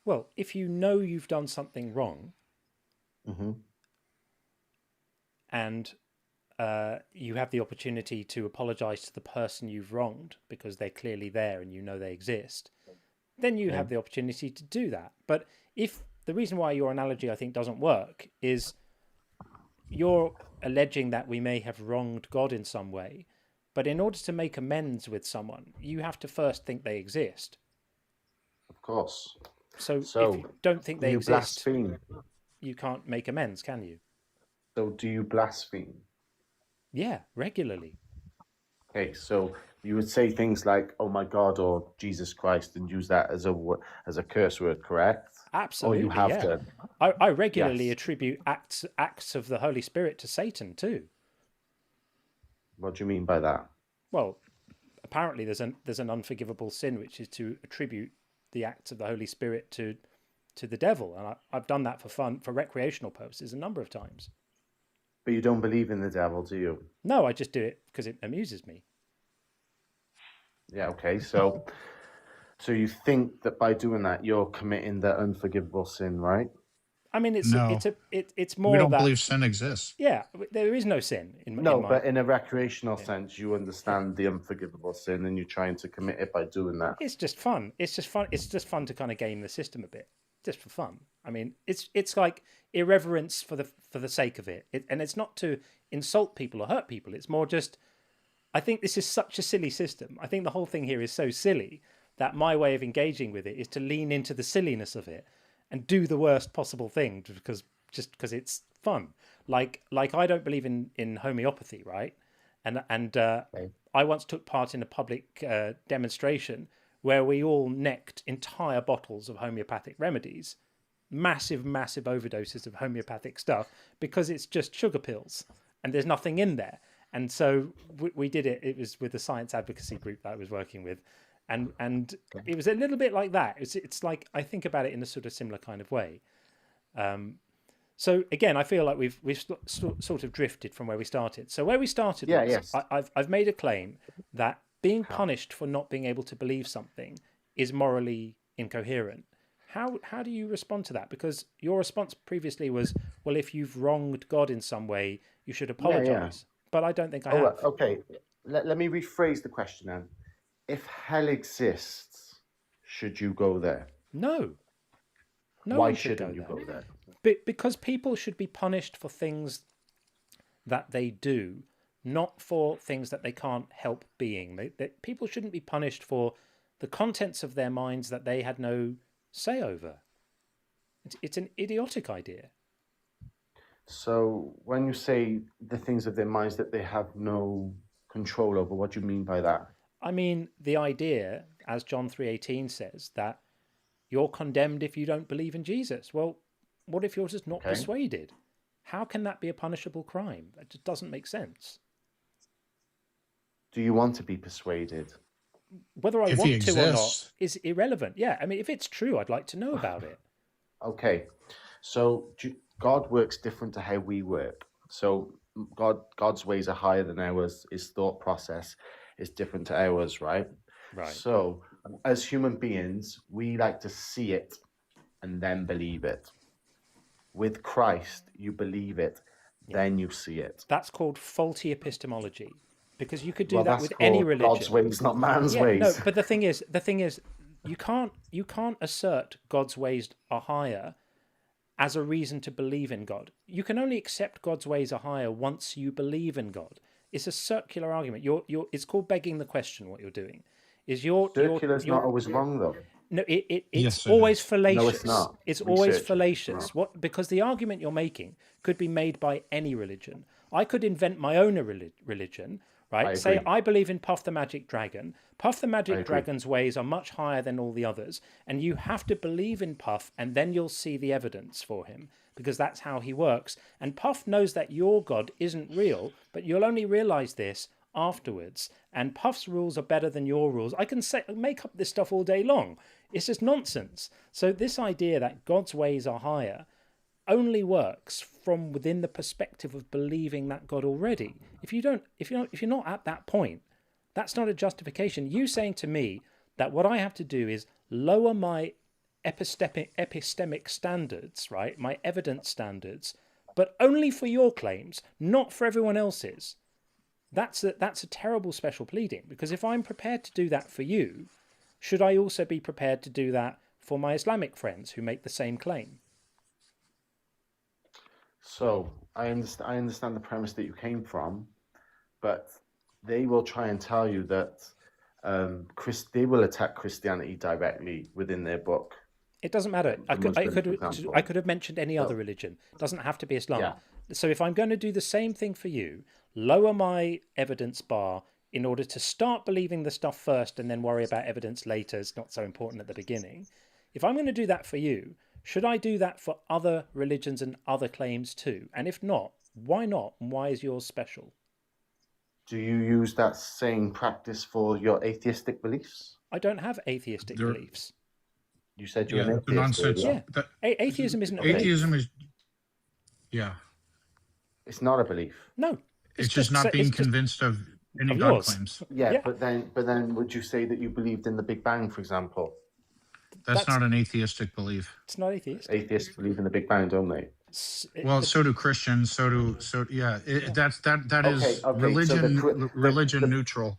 Well, if you know you've done something wrong, and you have the opportunity to apologize to the person you've wronged because they're clearly there and you know they exist, then you have the opportunity to do that. But if the reason why your analogy, I think, doesn't work is you're alleging that we may have wronged God in some way, but in order to make amends with someone, you have to first think they exist.
Of course.
So if you don't think they
you
exist,
blaspheme?
You can't make amends, can you?
So do you blaspheme?
Yeah, regularly.
Okay, so you would say things like "Oh my God" or "Jesus Christ" and use that as a curse word, correct?
Absolutely.
Or you have
yeah.
done.
I regularly
Yes.
attribute acts of the Holy Spirit to Satan too.
What do you mean by that?
Well, apparently there's an unforgivable sin, which is to attribute the acts of the Holy Spirit to the devil, and I've done that for fun, for recreational purposes, a number of times.
But you don't believe in the devil, do you?
No, I just do it because it amuses me.
Yeah. Okay. So you think that by doing that you're committing the unforgivable sin, right?
I mean, it's more
we don't
that,
believe sin exists.
Yeah, there is no sin in
No,
my...
but in a recreational sense, you understand the unforgivable sin, and you're trying to commit it by doing that.
It's just fun. It's just fun to kind of game the system a bit, just for fun. I mean, it's like irreverence for the sake of it, and it's not to insult people or hurt people. It's more just, I think this is such a silly system. I think the whole thing here is so silly that my way of engaging with it is to lean into the silliness of it and do the worst possible thing because it's fun. Like I don't believe in homeopathy, right? And I once took part in a public demonstration where we all necked entire bottles of homeopathic remedies, massive overdoses of homeopathic stuff, because it's just sugar pills and there's nothing in there. And so we did it. It was with the science advocacy group that I was working with. And it was a little bit like that. It's like, I think about it in a sort of similar kind of way. So again, I feel like we've sort of drifted from where we started. So where we started was, I've made a claim that being punished for not being able to believe something is morally incoherent. How do you respond to that? Because your response previously was, well, if you've wronged God in some way, you should apologize. But I don't think I have.
Okay, let me rephrase the question then. If hell exists, should you go there?
No.
Why shouldn't you go there?
Because people should be punished for things that they do, not for things that they can't help being. People shouldn't be punished for the contents of their minds that they had no say over. It's an idiotic idea.
So when you say the things of their minds that they have no control over, what do you mean by that?
I mean, the idea, as John 3:18 says, that you're condemned if you don't believe in Jesus. Well, what if you're just not persuaded? How can that be a punishable crime? That just doesn't make sense.
Do you want to be persuaded?
Whether I want to or not is irrelevant. Yeah, I mean, if it's true, I'd like to know about it.
Okay, so God works different to how we work. So God's ways are higher than ours. His thought process is different to ours, right?
Right.
So as human beings, we like to see it and then believe it. With Christ, you believe it, then you see it.
That's called faulty epistemology, because you could do that with any religion.
God's ways, not man's ways.
No, but the thing is, you can't assert God's ways are higher as a reason to believe in God. You can only accept God's ways are higher once you believe in God. It's a circular argument. It's called begging the question. What you're doing is
circular's not always wrong, though.
No, it's always fallacious.
No, it's not.
It's always fallacious. Because the argument you're making could be made by any religion. I could invent my own religion, right? Say I believe in Puff the Magic Dragon. Puff the Magic Dragon's ways are much higher than all the others, and you have to believe in Puff, and then you'll see the evidence for him, because that's how he works. And Puff knows that your God isn't real, but you'll only realize this afterwards. And Puff's rules are better than your rules. I can make up this stuff all day long. It's just nonsense. So this idea that God's ways are higher only works from within the perspective of believing that God already. If you're not at that point, that's not a justification. You saying to me that what I have to do is lower my epistemic standards, right, my evidence standards, but only for your claims, not for everyone else's. That's a terrible special pleading, because if I'm prepared to do that for you, should I also be prepared to do that for my Islamic friends who make the same claim?
So I understand the premise that you came from, but they will try and tell you that they will attack Christianity directly within their book.
It doesn't matter. I could have mentioned any other religion. It doesn't have to be Islam.
Yeah.
So if I'm going to do the same thing for you, lower my evidence bar in order to start believing the stuff first and then worry about evidence later, it's not so important at the beginning. If I'm going to do that for you, should I do that for other religions and other claims too? And if not, why not? And why is yours special?
Do you use that same practice for your atheistic beliefs?
I don't have atheistic beliefs.
You said you're an atheist.
Yeah. Atheism isn't a belief.
Atheism is, yeah.
It's not a belief.
No.
It's just not being convinced of any God claims.
Yeah, but then would you say that you believed in the Big Bang, for example?
That's not an atheistic belief.
It's not atheist.
Atheists believe in the Big Bang, don't they?
Well, so do Christians. That is religion neutral.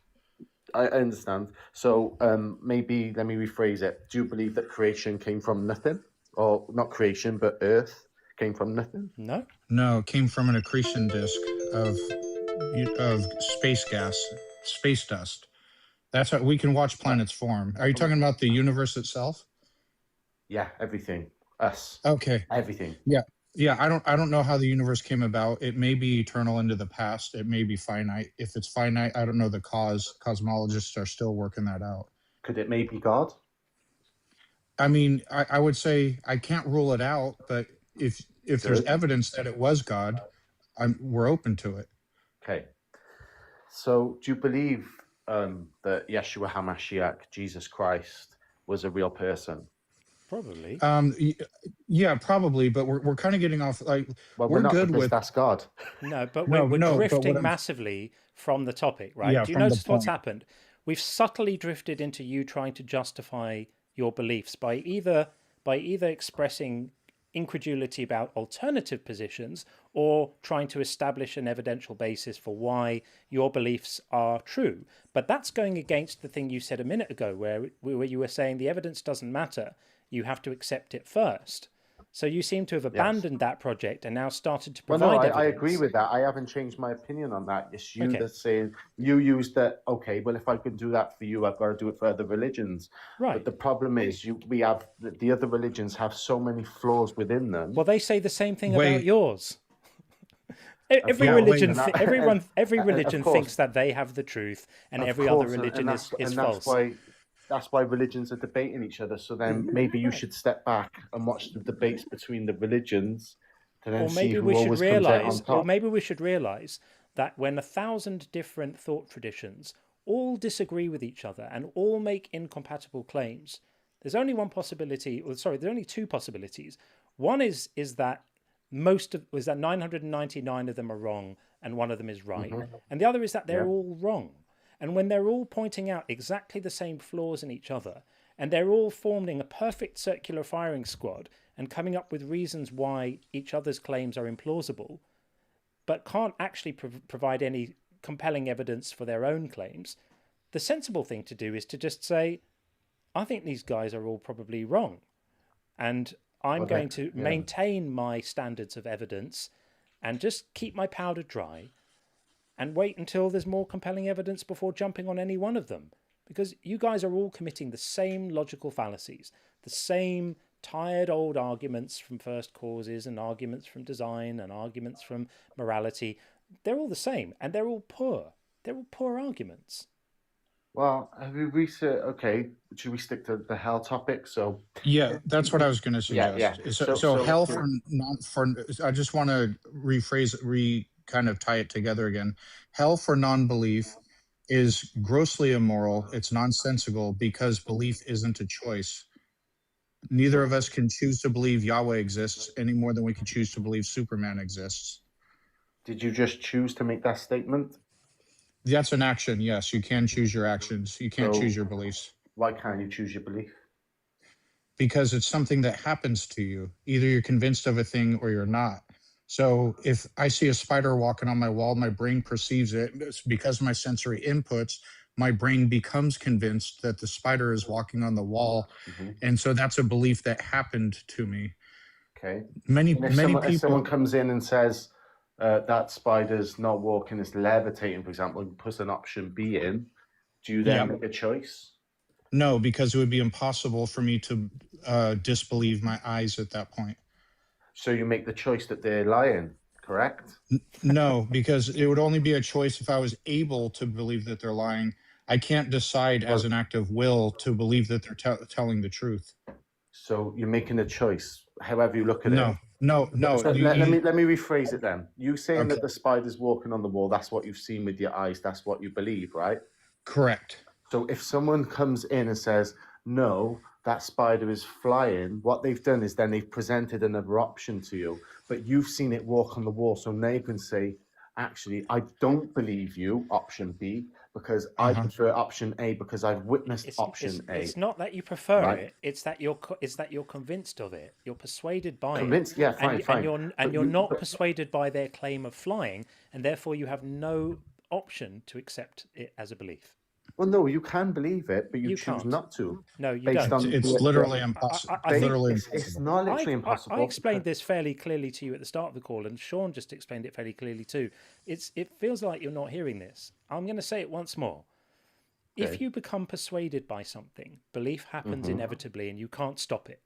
I understand. So maybe let me rephrase it. Do you believe that creation came from nothing, or not creation, but Earth came from nothing?
No.
No, it came from an accretion disk of space gas, space dust. That's how we can watch planets form. Are you talking about the universe itself?
Yeah, everything. Us.
Okay.
Everything.
Yeah. I don't know how the universe came about. It may be eternal into the past. It may be finite. If it's finite, I don't know the cause. Cosmologists are still working that out.
Could it maybe God?
I mean, I would say I can't rule it out, but if there's evidence that it was God, we're open to it.
Okay. So do you believe that Yeshua HaMashiach, Jesus Christ, was a real person?
Probably.
Yeah, probably, but we're kind of getting off. Like,
well,
we're
not,
good with
that's God.
No, but we're drifting massively from the topic, right?
Yeah,
do you notice what's happened? We've subtly drifted into you trying to justify your beliefs by either expressing incredulity about alternative positions or trying to establish an evidential basis for why your beliefs are true. But that's going against the thing you said a minute ago, where you were saying the evidence doesn't matter. You have to accept it first. So you seem to have abandoned that project and now started to provide evidence.
I agree with that. I haven't changed my opinion on that. It's you that's saying, you use that, okay, well, if I can do that for you, I've got to do it for other religions.
Right.
But the problem is the other religions have so many flaws within them.
Well, they say the same thing about yours. Every religion thinks that they have the truth and every other religion is false.
That's why religions are debating each other. So then maybe you should step back and watch the debates between the religions to then see who always comes out on top.
Or maybe we should realize that when 1,000 different thought traditions all disagree with each other and all make incompatible claims, there's only one possibility. There's only two possibilities. One is that 999 of them are wrong and one of them is right, and the other is that they're all wrong. And when they're all pointing out exactly the same flaws in each other, and they're all forming a perfect circular firing squad and coming up with reasons why each other's claims are implausible, but can't actually provide any compelling evidence for their own claims, the sensible thing to do is to just say, I think these guys are all probably wrong. And I'm going to maintain my standards of evidence and just keep my powder dry and wait until there's more compelling evidence before jumping on any one of them. Because you guys are all committing the same logical fallacies, the same tired old arguments from first causes and arguments from design and arguments from morality. They're all the same, and they're all poor. They're all poor arguments.
Well, have you researched? Okay, should we stick to the hell topic? So
yeah, that's what I was going to suggest.
Yeah.
So hell for I just want to kind of tie it together again. Hell for non-belief is grossly immoral. It's nonsensical because belief isn't a choice. Neither of us can choose to believe Yahweh exists any more than we can choose to believe Superman exists.
Did you just choose to make that statement?
That's an action, yes. You can choose your actions. You can't choose your beliefs.
Why can't you choose your belief?
Because it's something that happens to you. Either you're convinced of a thing or you're not. So if I see a spider walking on my wall, my brain perceives it. It's because of my sensory inputs, my brain becomes convinced that the spider is walking on the wall. And so that's a belief that happened to me.
Okay.
Many
If
people.
someone comes in and says that spider's not walking, it's levitating, for example, and puts an option B in, do you then make a choice?
No, because it would be impossible for me to disbelieve my eyes at that point.
So you make the choice that they're lying, correct?
No, because it would only be a choice if I was able to believe that they're lying. I can't decide as an act of will to believe that they're telling the truth.
So you're making a choice, however you look at it.
No.
So let me rephrase it then. You saying that the spider's walking on the wall, that's what you've seen with your eyes, that's what you believe, right?
Correct.
So if someone comes in and says, no, that spider is flying, what they've done is then they've presented another option to you, but you've seen it walk on the wall. So now you can say, actually, I don't believe you, option B, because I prefer option A because I've witnessed option A.
It's not that you prefer it; it's that you're convinced of it. You're persuaded by
it. Yeah, fine.
And you're not persuaded by their claim of flying, and therefore you have no option to accept it as a belief.
Well, no, you can believe it, but you choose
can't.
not to.
No, you don't.
It's literally impossible.
It's not literally impossible.
I explained this fairly clearly to you at the start of the call, and Sean just explained it fairly clearly too. It feels like you're not hearing this. I'm going to say it once more. Okay. If you become persuaded by something, belief happens inevitably, and you can't stop it.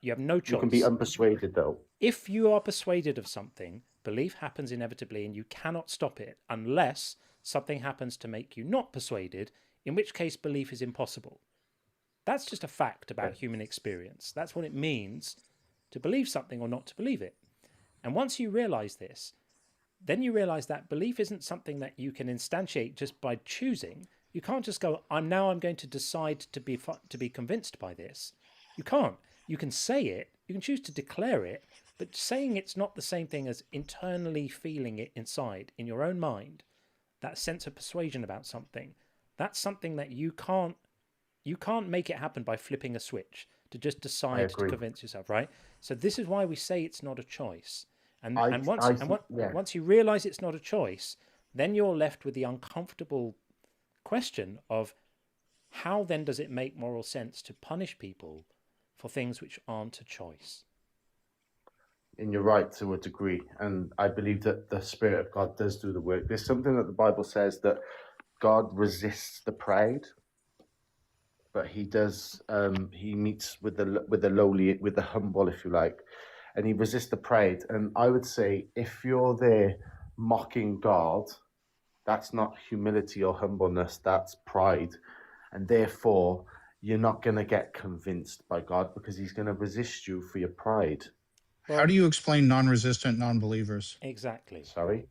You have no choice.
You can be unpersuaded, though.
If you are persuaded of something, belief happens inevitably, and you cannot stop it unless something happens to make you not persuaded, in which case belief is impossible. That's just a fact about human experience. That's what it means to believe something or not to believe it. And once you realize this, then you realize that belief isn't something that you can instantiate just by choosing. You can't just go, I'm going to decide to be convinced by this. You can't. You can say it, you can choose to declare it, but saying it's not the same thing as internally feeling it inside, in your own mind. That sense of persuasion about something, that's something that you can't make it happen by flipping a switch to just decide to convince yourself, right? So this is why we say it's not a choice. And once you realize it's not a choice, then you're left with the uncomfortable question of how then does it make moral sense to punish people for things which aren't a choice?
And you're right to a degree. And I believe that the Spirit of God does do the work. There's something that the Bible says that God resists the proud, but he does, he meets with the lowly, with the humble, if you like, and he resists the proud. And I would say if you're there mocking God, that's not humility or humbleness, that's pride. And therefore, you're not going to get convinced by God because he's going to resist you for your pride.
How do you explain non-resistant non-believers?
Exactly.
Sorry?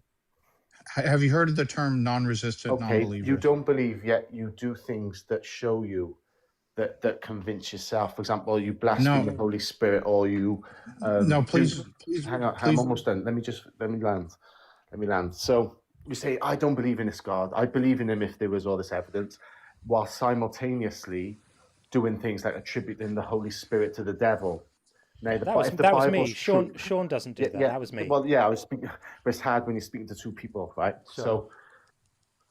Have you heard of the term non-resistant non-believers?
You don't believe, yet you do things that show you that convince yourself. For example, you blaspheme the Holy Spirit, or you...
please,
hang on, I'm almost done. Let me land. So you say, I don't believe in this God. I believe in him if there was all this evidence, while simultaneously doing things like attributing the Holy Spirit to the devil. Now,
that was me. Sean doesn't do that. That was me.
Well, yeah, I was speaking. But it's hard when you're speaking to two people, right? Sure.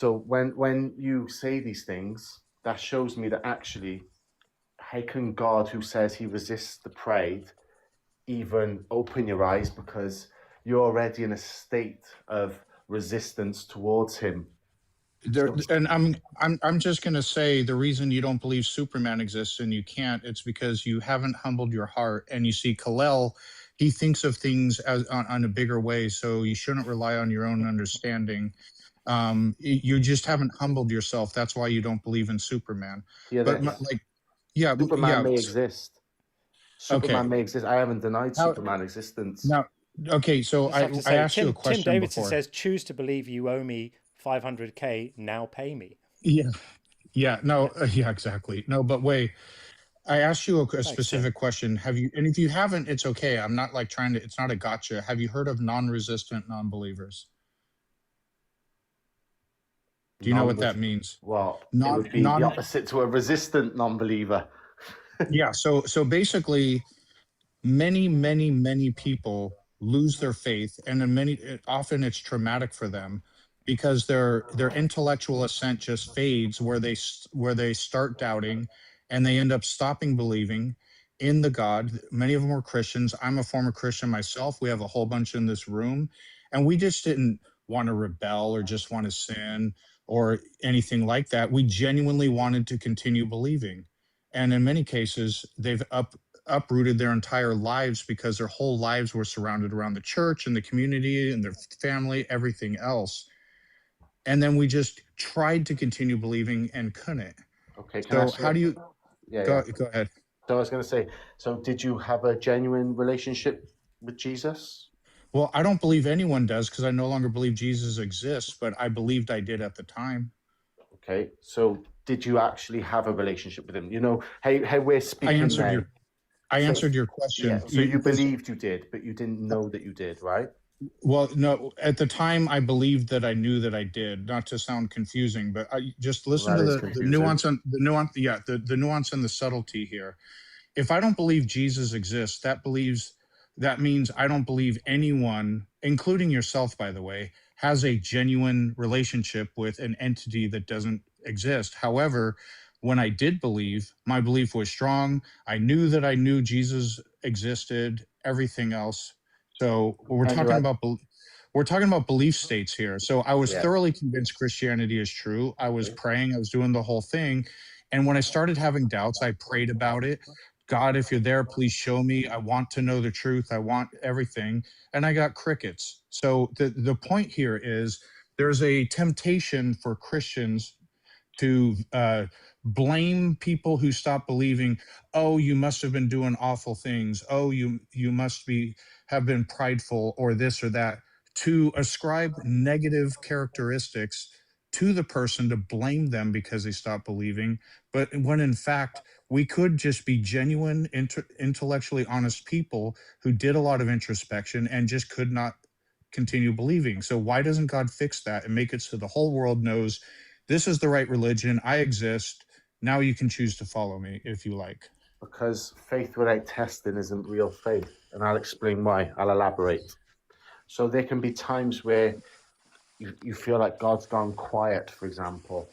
So when you say these things, that shows me that actually, how can God, who says he resists the proud, even open your eyes, because you're already in a state of resistance towards him.
And I'm just going to say the reason you don't believe Superman exists and you can't, it's because you haven't humbled your heart. And you see, Kal-El, he thinks of things as on a bigger way, so you shouldn't rely on your own understanding. You just haven't humbled yourself. That's why you don't believe in Superman.
Superman may exist. Superman may exist. I haven't denied Superman existence.
Now, okay, so I asked you a question.
Tim Davidson
before.
says, choose to believe you owe me 500K, now pay me.
Yeah, exactly. No, but wait, I asked you a specific question. Have you, and if you haven't, it's okay. I'm not like trying to, it's not a gotcha. Have you heard of non-resistant non-believers? Do you know what that means?
Well, it would be the opposite to a resistant non-believer.
Yeah, so basically, many people lose their faith, and often it's traumatic for them because their intellectual assent just fades, where they start doubting, and they end up stopping believing in the God. Many of them were Christians. I'm a former Christian myself. We have a whole bunch in this room, and we just didn't want to rebel or just want to sin or anything like that. We genuinely wanted to continue believing. And in many cases, they've uprooted their entire lives because their whole lives were surrounded around the church and the community and their family, everything else. And then we just tried to continue believing and couldn't.
Okay,
so how do you go ahead?
So I was going to say, so did you have a genuine relationship with Jesus?
Well, I don't believe anyone does, because I no longer believe Jesus exists, but I believed I did at the time.
Okay, so did you actually have a relationship with him? You know, how we're speaking now.
I answered your question.
Yeah, so you believed you did, but you didn't know that you did, right?
Well, no, at the time I believed that I knew that I did, not to sound confusing, but I just listen to the nuance and the nuance and the subtlety here. If I don't believe Jesus exists, that means I don't believe anyone, including yourself, by the way, has a genuine relationship with an entity that doesn't exist. However, when I did believe, my belief was strong. I knew that I knew Jesus existed, everything else. So we're talking about belief states here. So I was thoroughly convinced Christianity is true. I was praying, I was doing the whole thing. And when I started having doubts, I prayed about it. God, if you're there, please show me. I want to know the truth. I want everything. And I got crickets. So the point here is there's a temptation for Christians to blame people who stop believing. Oh, you must have been doing awful things. Oh, you must have been prideful or this or that, to ascribe negative characteristics to the person, to blame them because they stopped believing. But when in fact, we could just be genuine, intellectually honest people who did a lot of introspection and just could not continue believing. So why doesn't God fix that and make it so the whole world knows this is the right religion, I exist, now you can choose to follow me if you like?
Because faith without testing isn't real faith. And I'll explain why. I'll elaborate. So there can be times where you feel like God's gone quiet, for example.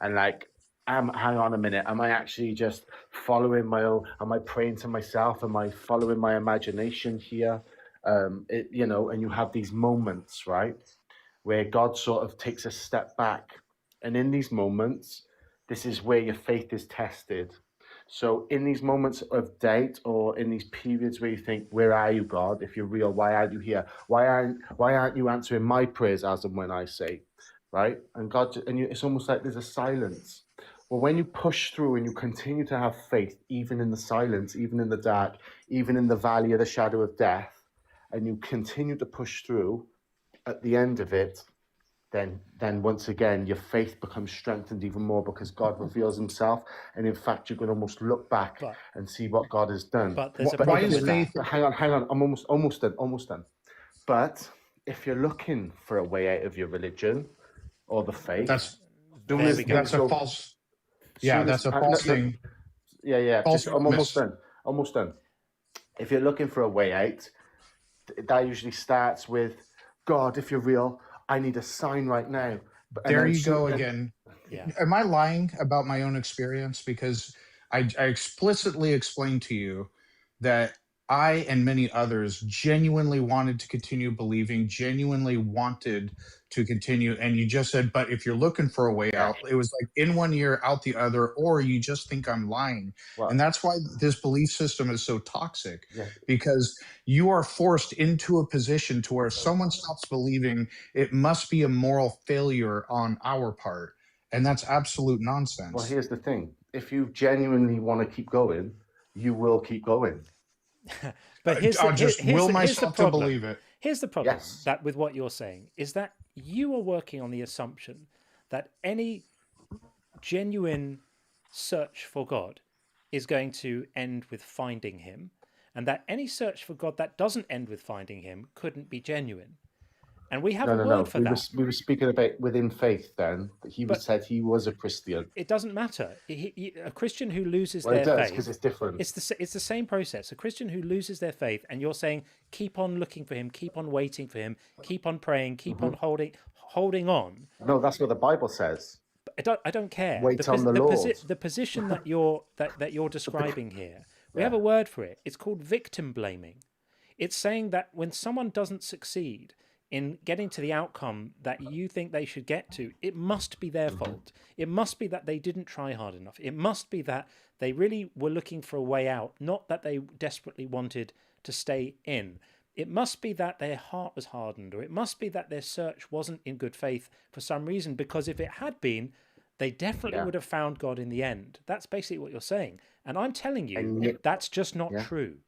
And like, hang on a minute, am I actually just following my own, am I praying to myself? Am I following my imagination here? And you have these moments, right, where God sort of takes a step back. And in these moments, this is where your faith is tested. So in these moments of doubt, or in these periods where you think, where are you, God? If you're real, why aren't you here? Why aren't you answering my prayers as and when I say, right? And it's almost like there's a silence. Well, when you push through and you continue to have faith, even in the silence, even in the dark, even in the valley of the shadow of death, and you continue to push through, at the end of it, then once again, your faith becomes strengthened even more, because God reveals himself. And in fact, you can almost look back and see what God has done.
But there's a problem with that.
Hang on. I'm almost done. But if you're looking for a way out of your religion or the faith,
that's a false thing.
Yeah. I'm almost done. If you're looking for a way out, that usually starts with, God, if you're real, I need a sign right now.
There you go again.
Yeah.
Am I lying about my own experience? Because I explicitly explained to you that I and many others genuinely wanted to continue believing, genuinely wanted to continue. And you just said, but if you're looking for a way out, it was like in one ear, out the other, or you just think I'm lying. Wow. And that's why this belief system is so toxic, because you are forced into a position to where if someone stops believing, it must be a moral failure on our part. And that's absolute nonsense.
Well, here's the thing. If you genuinely want to keep going, you will keep going.
But here's the problem.
To believe it.
Here's the problem that with what you're saying is that you are working on the assumption that any genuine search for God is going to end with finding him, and that any search for God that doesn't end with finding him couldn't be genuine. And we have
No,
a
no,
word
no.
for
We
that.
were speaking about within faith. Then he
But
said he was a Christian.
it doesn't matter. A Christian who loses
Well, it
their
does
faith,
because it's different.
it's the same process. A Christian who loses their faith, and you're saying, keep on looking for him, keep on waiting for him, keep on praying, keep on holding on.
No, that's what the Bible says.
I don't care.
Wait on the Lord.
The position that you're describing here, we have a word for it. It's called victim blaming. It's saying that when someone doesn't succeed in getting to the outcome that you think they should get to, it must be their fault. It must be that they didn't try hard enough. It must be that they really were looking for a way out, not that they desperately wanted to stay in. It must be that their heart was hardened, or it must be that their search wasn't in good faith for some reason, because if it had been, they definitely would have found God in the end. That's basically what you're saying. And I'm telling you, that's just not true.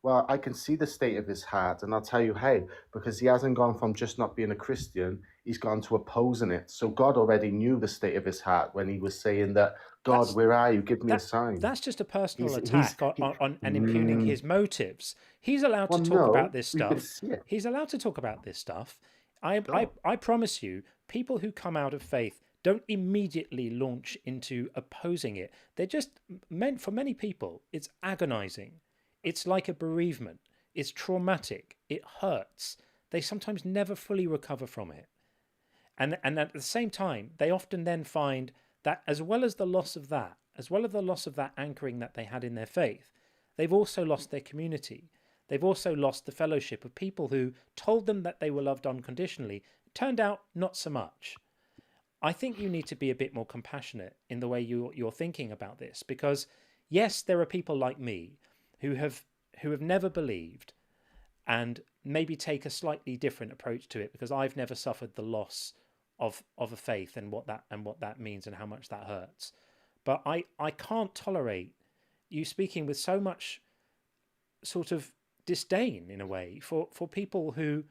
Well, I can see the state of his heart, and I'll tell you how, because he hasn't gone from just not being a Christian, he's gone to opposing it. So God already knew the state of his heart when he was saying that, God, where are you? Give me a sign.
That's just a personal attack on and impugning his motives. He's allowed to talk about this stuff. He's allowed to talk about this stuff. I promise you, people who come out of faith don't immediately launch into opposing it. They're just meant, for many people, it's agonizing. It's like a bereavement. It's traumatic. It hurts. They sometimes never fully recover from it. And at the same time, they often then find that as well as the loss of that anchoring that they had in their faith, they've also lost their community. They've also lost the fellowship of people who told them that they were loved unconditionally. Turned out not so much. I think you need to be a bit more compassionate in the way you're thinking about this, because yes, there are people like me who have never believed and maybe take a slightly different approach to it, because I've never suffered the loss of a faith and what that means and how much that hurts. But I can't tolerate you speaking with so much sort of disdain, in a way, for people who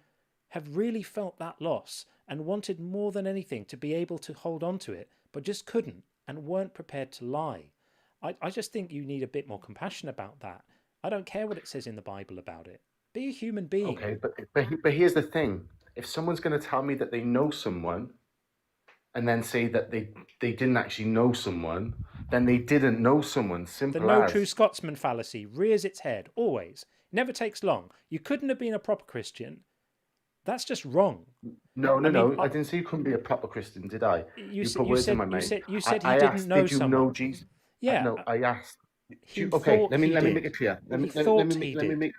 have really felt that loss and wanted more than anything to be able to hold on to it, but just couldn't and weren't prepared to lie. I just think you need a bit more compassion about that. I don't care what it says in the Bible about it. Be a human being.
Okay, but here's the thing. If someone's going to tell me that they know someone and then say that they didn't actually know someone, then they didn't know someone. Simple
as. The no
as.
true Scotsman fallacy rears its head, always. It never takes long. You couldn't have been a proper Christian. That's just wrong.
No. I didn't say you couldn't be a proper Christian, did I?
You put words in my mouth. You said he didn't know someone.
Did you know Jesus?
Yeah.
No, I asked.
Okay,
let me make it clear. Let me make.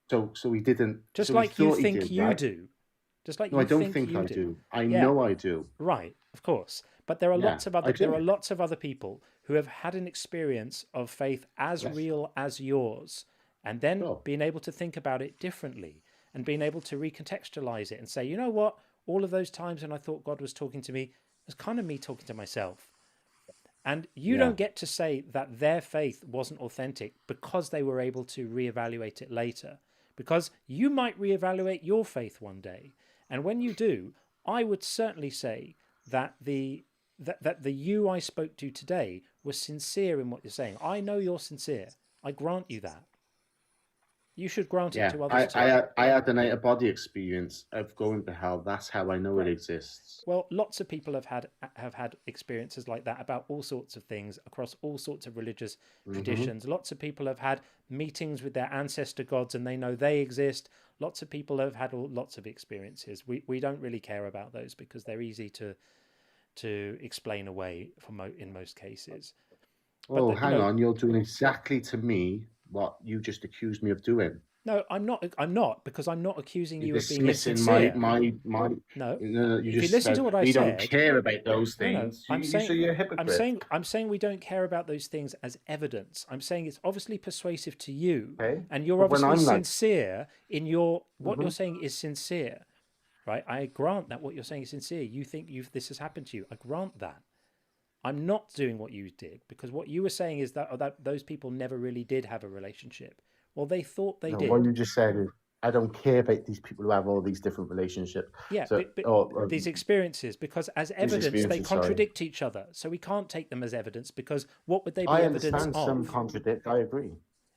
So he didn't.
Just
so
like you think
did,
you
right?
do. Just like
no,
you
I don't think
you
I
do.
do. I know I do.
Right, of course. But there are lots of other people who have had an experience of faith as real as yours, and then being able to think about it differently and being able to recontextualize it and say, you know what, all of those times when I thought God was talking to me, it was kind of me talking to myself. And you don't get to say that their faith wasn't authentic because they were able to reevaluate it later, because you might reevaluate your faith one day. And when you do, I would certainly say that the you I spoke to today was sincere in what you're saying. I know you're sincere. I grant you that. You should grant it to others too.
I had an out-of-body experience of going to hell. That's how I know it exists.
Well, lots of people have had experiences like that about all sorts of things across all sorts of religious traditions. Lots of people have had meetings with their ancestor gods and they know they exist. Lots of people have had lots of experiences. We don't really care about those because they're easy to explain away in most cases.
Oh, hang on! You're doing exactly to me what you just accused me of doing.
No, I'm not, because I'm not accusing you of being
dismissing
insincere.
No,
you
just
listen to what I said.
We don't care about those things.
No,
you're a hypocrite.
I'm saying we don't care about those things as evidence. I'm saying it's obviously persuasive to you, and you're obviously sincere in what you're saying is sincere, right? I grant that what you're saying is sincere. You think this has happened to you. I grant that. I'm not doing what you did, because what you were saying is that those people never really did have a relationship. Well, they thought they did.
What you just said is, I don't care about these people who have all these different relationships.
Yeah, but these experiences, because as evidence, they contradict each other. So we can't take them as evidence, because what would they be evidence of? I understand
some contradict. I agree.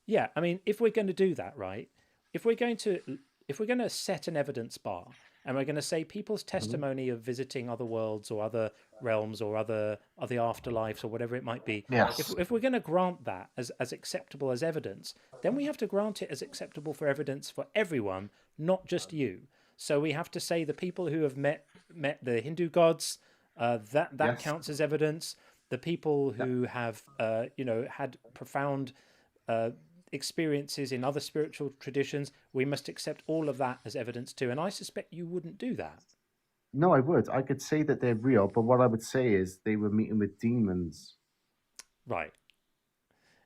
Yeah, I mean, if we're going to do that, right? If we're going to set an evidence bar and we're going to say people's testimony of visiting other worlds or other realms or other afterlives or whatever it might be,
Yes.
if we're going to grant that as acceptable as evidence, then we have to grant it as acceptable for evidence for everyone, not just you. So we have to say the people who have met the Hindu gods, that counts as evidence. The people who have had profound experiences in other spiritual traditions, we must accept all of that as evidence too. And I suspect you wouldn't do that.
No, I would. I could say that they're real, but what I would say is they were meeting with demons.
Right.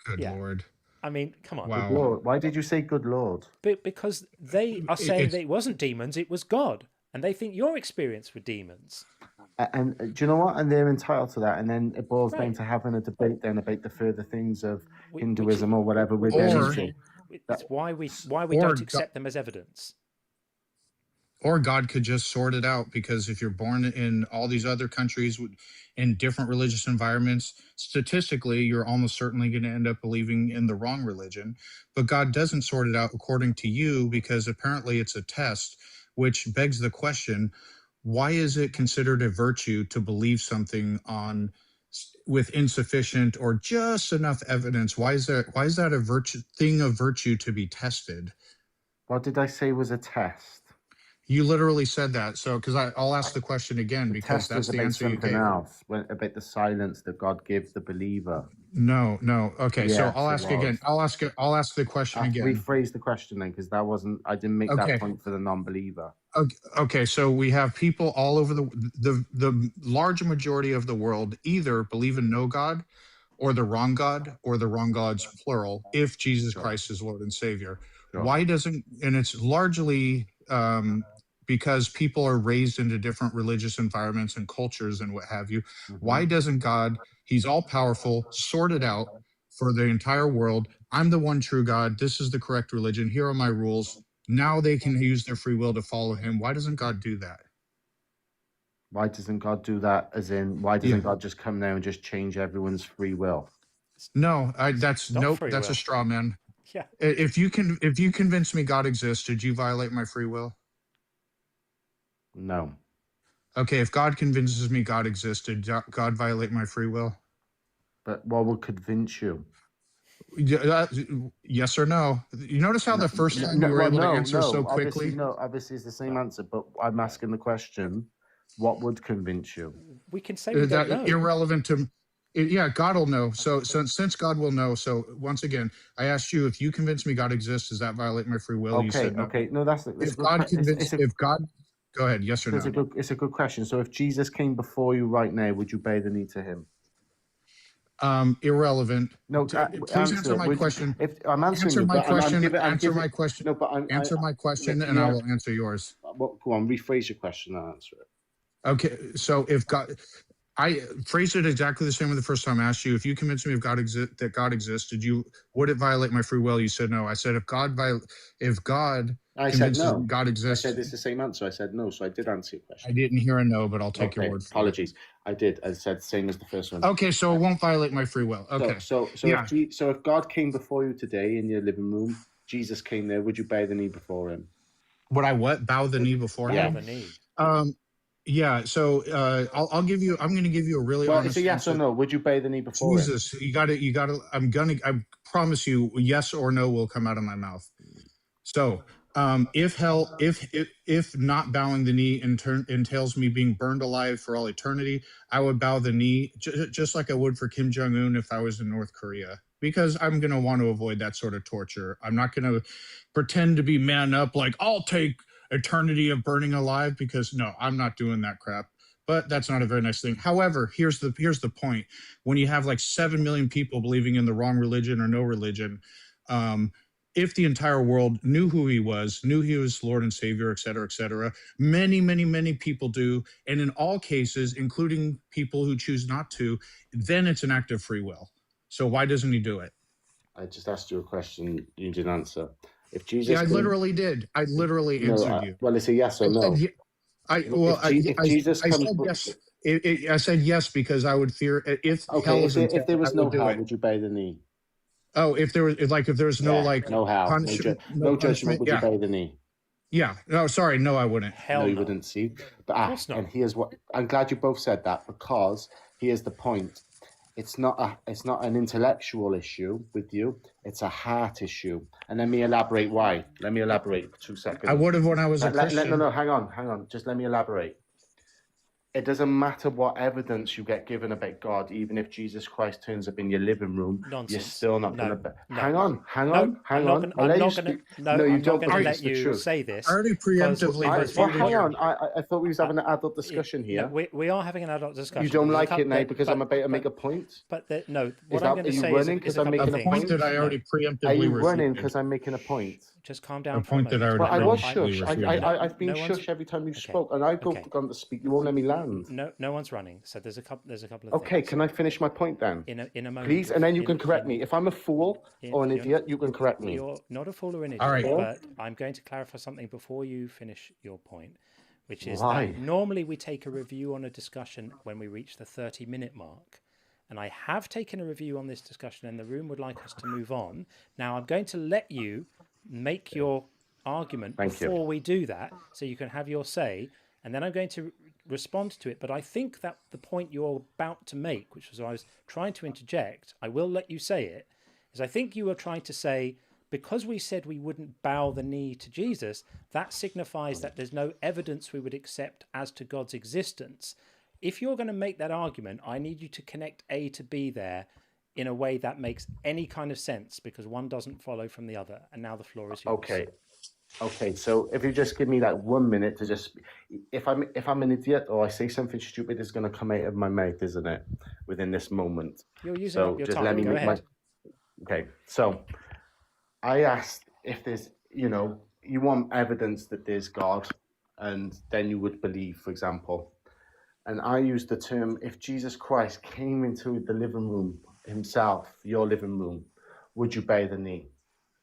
Good Lord.
I mean, come on.
Wow.
Good Lord. Why did you say good Lord?
Because they are saying that it wasn't demons, it was God. And they think your experience were demons.
And do you know what? And they're entitled to that. And then it boils down to having a debate then about the further things of Hinduism or whatever.
It's why we don't accept them as evidence.
Or God could just sort it out, because if you're born in all these other countries in different religious environments, statistically, you're almost certainly going to end up believing in the wrong religion. But God doesn't sort it out according to you, because apparently it's a test, which begs the question, why is it considered a virtue to believe something with insufficient or just enough evidence? Why is that a thing of virtue to be tested?
What did I say was a test?
You literally said that. So, because I'll ask the question again, because that's the answer you gave.
Else, about the silence that God gives the believer.
No. Okay,
yes,
so I'll ask again. I'll ask the question again.
Rephrase the question then, because I didn't make that point for the non-believer.
Okay, so we have people all over the large majority of the world either believe in no God, or the wrong God, or the wrong gods, plural, if Jesus Christ is Lord and Savior. Sure. Why doesn't, and it's largely because people are raised into different religious environments and cultures and what have you. Why doesn't God, he's all powerful, sort it out for the entire world? I'm the one true God. This is the correct religion. Here are my rules. Now they can use their free will to follow him. Why doesn't God do that?
Why doesn't God do that? As in, why doesn't God just come now and just change everyone's free will?
No, that's a straw man.
Yeah.
If you convince me God exists, did you violate my free will?
No.
Okay, if God convinces me God exists, did God violate my free will?
But what would convince you?
Yes or no? You notice how the first time you were able to answer so quickly?
Obviously it's the same answer, but I'm asking the question, what would convince you?
We can say we don't know.
Irrelevant to... Yeah, God will know. So since God will know, so once again, I asked you, if you convince me God exists, does that violate my free will?
Okay,
you said no.
Okay. No, that's
if God convinced... If God... Go ahead, yes or no?
It's a good question. So if Jesus came before you right now, would you bow the knee to him?
Irrelevant.
No,
please answer my question.
I'm answering
my question. Answer my question. No, but answer my question, and I will answer yours.
Well, go on, rephrase your question and answer it.
Okay, so if God, I phrased it exactly the same way the first time I asked you. If you convinced me that God exists, would it violate my free will? You said no. I said if God
I said no.
God exists.
I said it's the same answer. I said no, so I did answer your question.
I didn't hear a no, but I'll take your word for it.
Apologies. I did. I said same as the first one.
Okay, so it won't violate my free will. Okay.
So if God came before you today in your living room, Jesus came there, would you bow the knee before him?
Would I what? Bow the knee before him?
Bow the knee.
Yeah, so I'm going to give you a really honest
it's a yes
answer.
or no. Would you bow the knee before
Jesus, you got to, I promise you, yes or no will come out of my mouth. So, if not bowing the knee entails me being burned alive for all eternity, I would bow the knee just like I would for Kim Jong-un if I was in North Korea, because I'm going to want to avoid that sort of torture. I'm not going to pretend to be man up like I'll take eternity of burning alive, because no, I'm not doing that crap. But that's not a very nice thing. However, here's the point. When you have like 7 million people believing in the wrong religion or no religion, if the entire world knew who he was Lord and Savior, et cetera, many, many, many people do. And in all cases, including people who choose not to, then it's an act of free will. So why doesn't he do it?
I just asked you a question you didn't answer. If Jesus
literally did. I literally answered you.
Well, it's a yes or no.
I said yes because I would fear if
there was no hell, would you bow the knee?
Oh, if there was no
no how,
punishment,
no judgment, would you bow the knee?
Yeah. No, sorry. No, I wouldn't.
Hell
no, you
no.
wouldn't see. But
Of course not.
and here's what I'm glad you both said that, because here's the point. It's not an intellectual issue with you. It's a heart issue. And let me elaborate why. Let me elaborate for 2 seconds.
I would have when I was a Christian.
No, hang on. Just let me elaborate. It doesn't matter what evidence you get given about God, even if Jesus Christ turns up in your living room,
Nonsense.
you're still not
No,
going to...
no.
Hang on.
I'm not going to let you say this.
I already preemptively
hang on. I thought we was having an adult discussion here.
No, we are having an adult discussion.
You don't like it now because I'm about to make a point?
But no, what I'm going to say is a couple of things.
Point that I already preemptively
Are you
refuted.
running because I'm making a point?
Just calm down
A
for a
point that I
moment.
already
Well, I was
preemptively
shush.
refuted.
I've been shush every time you spoke, and I've gone to speak. You won't let me land.
No one's running. So there's a couple of
Okay,
things.
can I finish my point then?
In a moment,
please, and then you can correct me. If I'm a fool or an idiot, you can correct me.
You're not a fool or an idiot.
All right.
But I'm going to clarify something before you finish your point, which is that normally we take a review on a discussion when we reach the 30-minute mark. And I have taken a review on this discussion, and the room would like us to move on. Now, I'm going to let you make your argument before we do that, so you can have your say, and then I'm going to respond to it. But I think that the point you're about to make, which was I was trying to interject, I will let you say it, is I think you were trying to say, because we said we wouldn't bow the knee to Jesus, that signifies that there's no evidence we would accept as to God's existence. If you're going to make that argument, I need you to connect A to B there in a way that makes any kind of sense, because one doesn't follow from the other. And now the floor is yours.
Okay, so if you just give me like 1 minute to just, if I'm an idiot or I say something stupid, it's going to come out of my mouth, isn't it? Within this moment.
You're using up your time.
Let me
Go ahead.
Okay, so I asked if there's, you want evidence that there's God, and then you would believe, for example. And I used the term, if Jesus Christ came into the living room himself, your living room, would you bow the knee?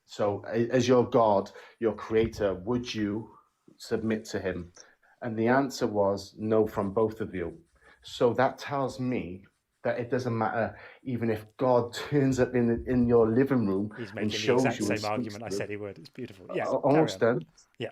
So as your God, your creator, would you submit to him? And the answer was no from both of you. So that tells me that it doesn't matter, even if God turns up in your living room and shows you the
same argument I said he would. It's beautiful. Yeah,
almost done.
Yeah,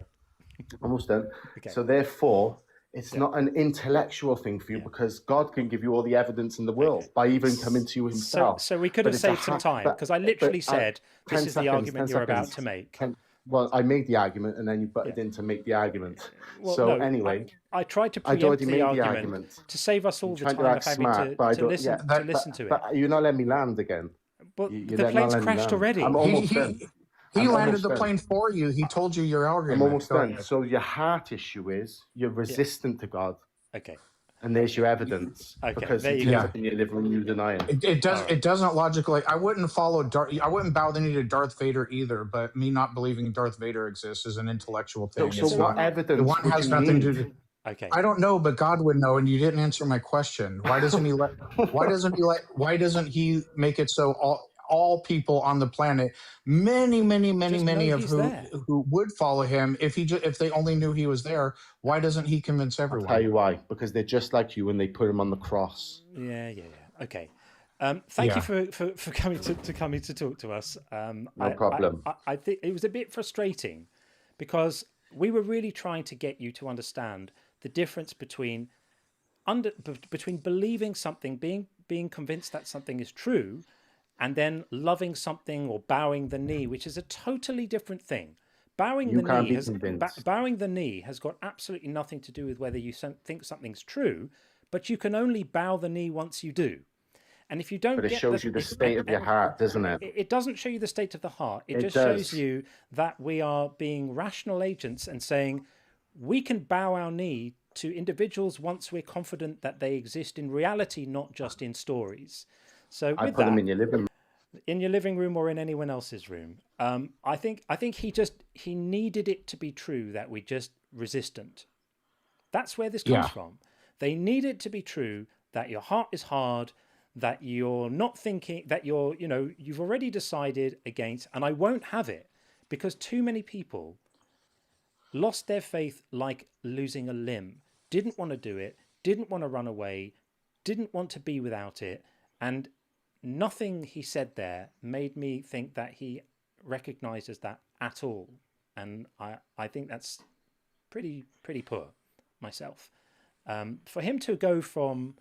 almost done.
Okay.
So therefore, it's not an intellectual thing for you, because God can give you all the evidence in the world by even coming to you himself.
So we could have saved some time, because I literally said this is the argument you're about to make.
Well, I made the argument, and then you butted in to make the argument.
Well,
so
no,
anyway,
I tried to preempt the argument to save us all the time of having to listen to it.
But you're not letting me land again.
Well, the plane's crashed already.
I'm almost done.
He landed the plane for you. He told you your argument.
I'm almost done. So your heart issue is you're resistant to God.
Okay.
And there's your evidence.
Okay.
Because he turns up in your living room, you deny it.
It doesn't logically. I wouldn't follow. I wouldn't bow the knee to Darth Vader either. But me not believing Darth Vader exists is an intellectual thing.
So what evidence?
One has nothing to do.
Okay.
I don't know, but God would know, and you didn't answer my question. Why doesn't he let? Why doesn't he make it so all people on the planet, many of who would follow him, if they only knew he was there, why doesn't he convince everyone?
I'll tell you why. Because they're just like you when they put him on the cross.
Yeah. Okay. Thank you for coming to talk to us.
No problem.
I think it was a bit frustrating, because we were really trying to get you to understand the difference between believing something, being convinced that something is true, and then loving something or bowing the knee, which is a totally different thing. Bowing the knee has got absolutely nothing to do with whether you think something's true, but you can only bow the knee once you do. And if you don't,
but it shows you the state of your heart, doesn't it?
It doesn't show you the state of the heart. It just
does.
shows you that we are being rational agents and saying we can bow our knee to individuals once we're confident that they exist in reality, not just in stories. So
I put them in your living room
or in anyone else's room. I think he needed it to be true that we're just resistant. That's where this comes from. They need it to be true that your heart is hard, that you're not thinking, that you've already decided against, and I won't have it, because too many people lost their faith like losing a limb, didn't want to do it, didn't want to run away, didn't want to be without it, and nothing he said there made me think that he recognizes that at all. and I think that's pretty poor myself. For him to go from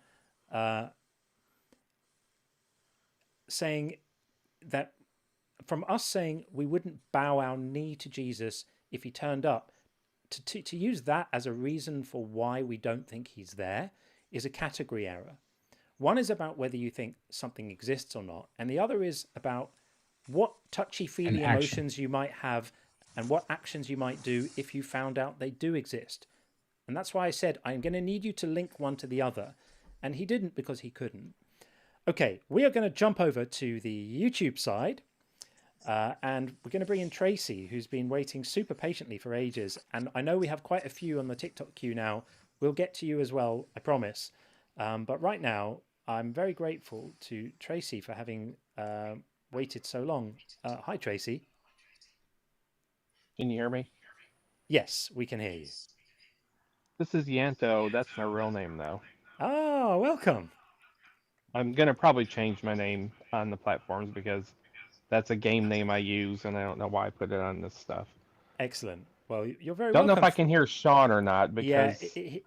saying that, from us saying we wouldn't bow our knee to Jesus if he turned up, to use that as a reason for why we don't think he's there is a category error. One is about whether you think something exists or not, and the other is about what touchy-feely emotions you might have and what actions you might do if you found out they do exist. And that's why I said, I'm going to need you to link one to the other. And he didn't because he couldn't. Okay, we are going to jump over to the YouTube side. And we're going to bring in Tracy, who's been waiting super patiently for ages. And I know we have quite a few on the TikTok queue now. We'll get to you as well, I promise. But right now, I'm very grateful to Tracy for having waited so long. Hi, Tracy.
Can you hear me?
Yes, we can hear you.
This is Yanto. That's my real name, though.
Oh, welcome.
I'm going to probably change my name on the platforms because that's a game name I use, and I don't know why I put it on this stuff.
Excellent. Well, you're very
welcome. Don't know if I can hear Sean or not, because...
Yeah,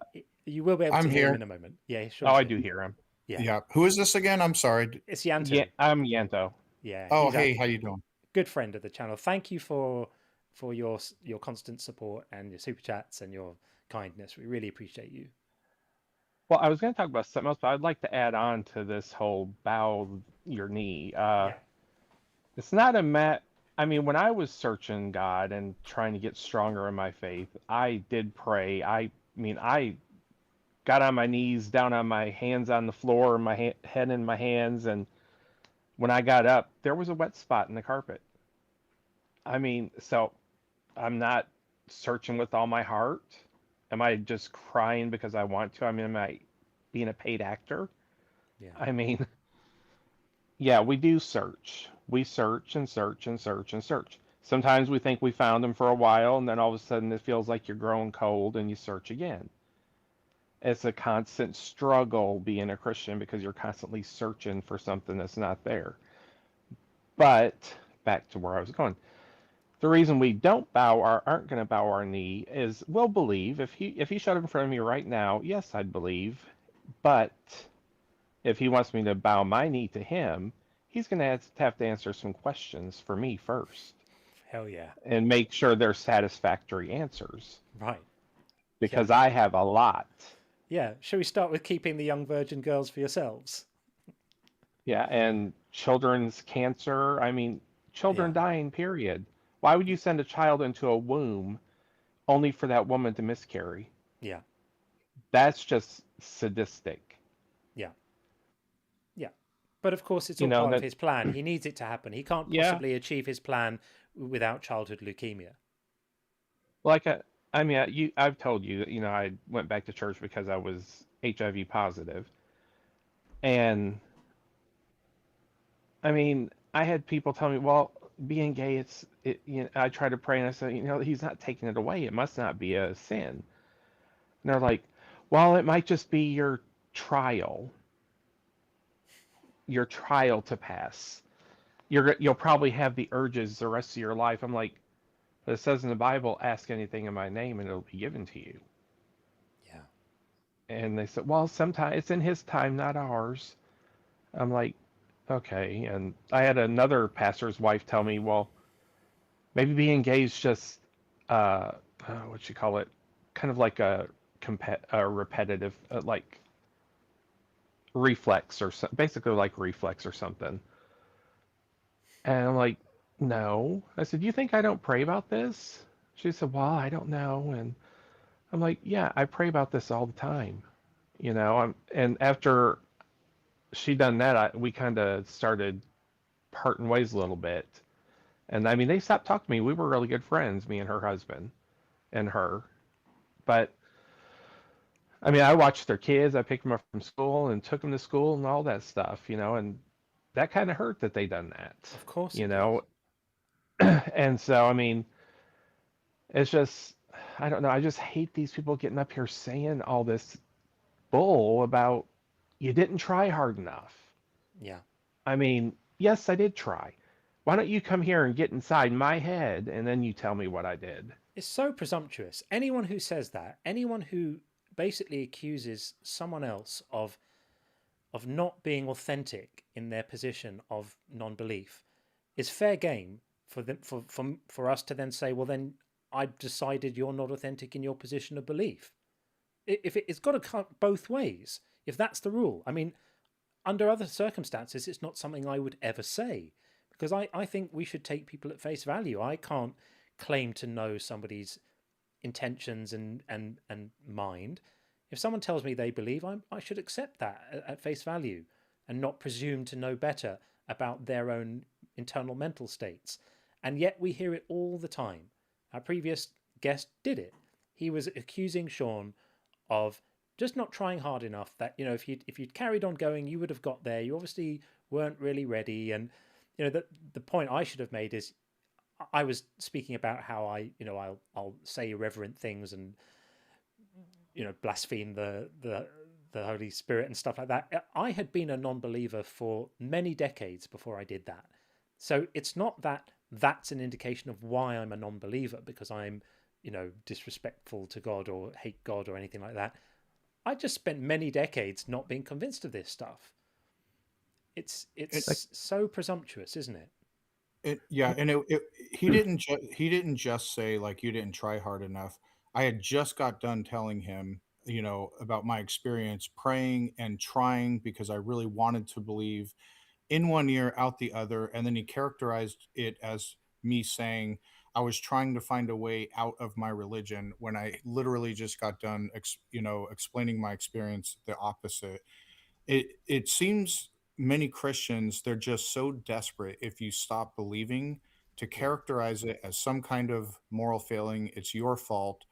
you will be able to hear him in a moment. Yeah, sure.
Oh, I do hear him.
Yeah. Who is this again? I'm sorry.
It's Yanto.
Yeah, I'm Yanto.
Yeah.
Oh, hey, how you doing?
Good friend of the channel. Thank you for your constant support and your super chats and your kindness. We really appreciate you.
Well, I was going to talk about something else, but I'd like to add on to this whole bow your knee. It's not I mean, when I was searching God and trying to get stronger in my faith, I did pray. I got on my knees, down on my hands on the floor, my head in my hands, and when I got up, there was a wet spot in the carpet. I mean, so I'm not searching with all my heart. Am I just crying because I want to? I mean, am I being a paid actor?
Yeah.
I mean, yeah, we do search. We search and search and search and search. Sometimes we think we found them for a while, and then all of a sudden it feels like you're growing cold and you search again. It's a constant struggle being a Christian because you're constantly searching for something that's not there. But back to where I was going. The reason we aren't going to bow our knee is we'll believe. If he showed up in front of me right now, yes, I'd believe. But if he wants me to bow my knee to him, he's going to have to answer some questions for me first.
Hell yeah.
And make sure they're satisfactory answers.
Right.
Because I have a lot.
Yeah. Shall we start with keeping the young virgin girls for yourselves?
Yeah, and children's cancer. I mean, children dying, period. Why would you send a child into a womb only for that woman to miscarry?
Yeah.
That's just sadistic.
Yeah. Yeah. But of course, it's all part of his plan. He needs it to happen. He can't possibly achieve his plan without childhood leukemia.
Like, I've told you, I went back to church because I was HIV positive. And, I mean, I had people tell me, well, being gay, I try to pray and I say, he's not taking it away. It must not be a sin. And they're like, well, it might just be your trial to pass. You'll probably have the urges the rest of your life. I'm like, but it says in the Bible, ask anything in my name and it'll be given to you.
Yeah.
And they said, well, sometimes it's in his time, not ours. I'm like, okay. And I had another pastor's wife tell me, well, maybe being gay is just, what you call it, kind of like a repetitive, like reflex or basically like reflex or something. And I'm like, no. I said, you think I don't pray about this? She said, well, I don't know. And I'm like, yeah, I pray about this all the time. And after she done that, we kind of started parting ways a little bit. And I mean, they stopped talking to me. We were really good friends, me and her husband and her. But I mean, I watched their kids. I picked them up from school and took them to school and all that stuff, and that kind of hurt that they done that.
Of course.
And so, I mean, it's just, I don't know. I just hate these people getting up here saying all this bull about you didn't try hard enough.
Yeah.
I mean, yes, I did try. Why don't you come here and get inside my head and then you tell me what I did?
It's so presumptuous. Anyone who says that, anyone who basically accuses someone else of not being authentic in their position of non-belief, is fair game for them for us to then say, well, then I've decided you're not authentic in your position of belief. If it's got to come both ways, if that's the rule. I mean, under other circumstances, it's not something I would ever say, because I think we should take people at face value. I can't claim to know somebody's intentions and mind. If someone tells me they believe, I should accept that at face value and not presume to know better about their own internal mental states. And yet we hear it all the time. Our previous guest did it. He was accusing Sean of just not trying hard enough, that, you know, if you'd carried on going, you would have got there. You obviously weren't really ready. And, you know, the point I should have made is, I was speaking about how I'll say irreverent things and, you know, blaspheme the Holy Spirit and stuff like that. I had been a non-believer for many decades before I did that. So it's not that that's an indication of why I'm a non-believer, because I'm, you know, disrespectful to God or hate God or anything like that. I just spent many decades not being convinced of this stuff. It's so presumptuous, isn't it?
He didn't just say, like, you didn't try hard enough. I had just got done telling him, you know, about my experience praying and trying because I really wanted to believe, in one ear out the other, and then he characterized it as me saying I was trying to find a way out of my religion, when I literally just got done explaining my experience the opposite. It seems many Christians, they're just so desperate, if you stop believing, to characterize it as some kind of moral failing, it's your fault,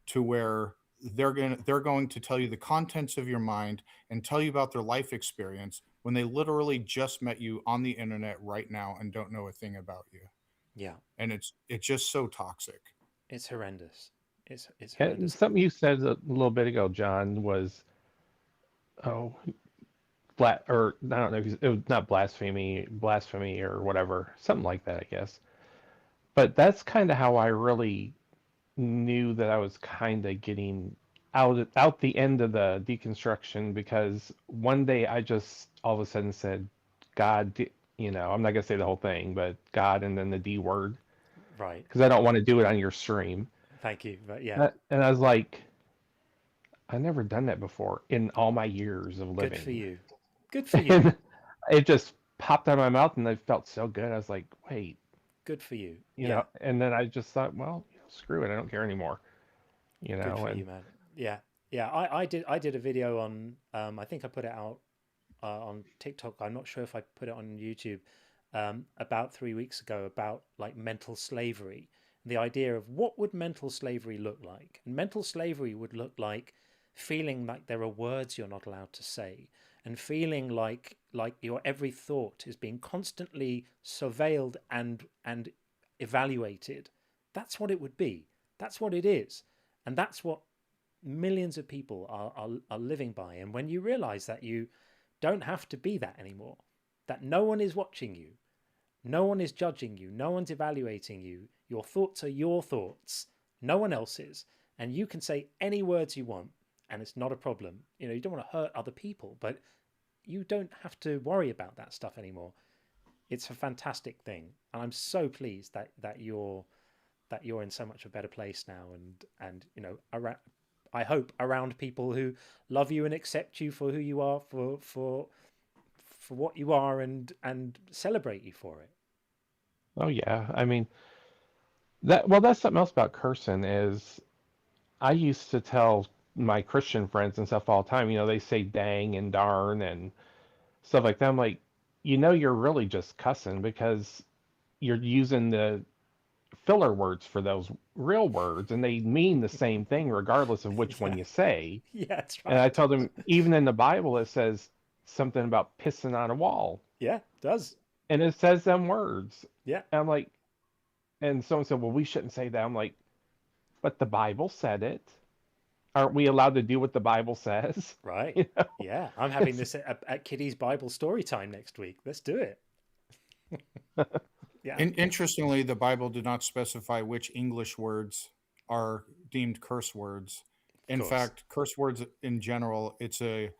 to where they're going to tell you the contents of your mind and tell you about their life experience when they literally just met you on the internet right now and don't know a thing about you.
Yeah.
And it's just so toxic.
It's horrendous. It's
And
horrendous.
something you said a little bit ago, John, was, or I don't know, it was not blasphemy or whatever, something like that, I guess. But that's kind of how I really knew that I was kind of getting out the end of the deconstruction, because one day I just all of a sudden said, God, you know, I'm not gonna say the whole thing, but God and then the D word,
right?
Because I don't want to do it on your stream.
Thank you, but yeah.
And I was like, I've never done that before in all my years of living.
Good for you. Good for you.
And it just popped out of my mouth, and I felt so good. I was like, wait.
Good for you.
You know, and then I just thought, well, screw it, I don't care anymore. You know,
good for you, man. Yeah, yeah. I did a video on. I think I put it out on TikTok. I'm not sure if I put it on YouTube. About 3 weeks ago, about like mental slavery, the idea of what would mental slavery look like. And mental slavery would look like feeling like there are words you're not allowed to say, and feeling like your every thought is being constantly surveilled and evaluated. That's what it would be. That's what it is. And that's what millions of people are living by. And when you realize that you don't have to be that anymore, that no one is watching you, no one is judging you, no one's evaluating you, your thoughts are your thoughts, no one else's, and you can say any words you want, and it's not a problem. You know, you don't want to hurt other people, but you don't have to worry about that stuff anymore. It's a fantastic thing, and I'm so pleased that you're in so much a better place now, and you know, I hope around people who love you and accept you for who you are, for what you are, and celebrate you for it.
Oh yeah, I mean, that's something else about cursing is, I used to tell my Christian friends and stuff all the time. You know, they say dang and darn and stuff like that. I'm like, you know, you're really just cussing because you're using the filler words for those real words, and they mean the same thing regardless of which one you say.
Yeah, that's right.
And I told them, even in the Bible, it says something about pissing on a wall.
Yeah, it does.
And it says them words.
Yeah.
And I'm like, and someone said, well, we shouldn't say that. I'm like, but the Bible said it. Aren't we allowed to do what the Bible says?
Right.
You know?
Yeah. I'm having this at Kitty's Bible story time next week. Let's do it. Yeah.
Interestingly, the Bible did not specify which English words are deemed curse words. In fact, curse words in general, it's a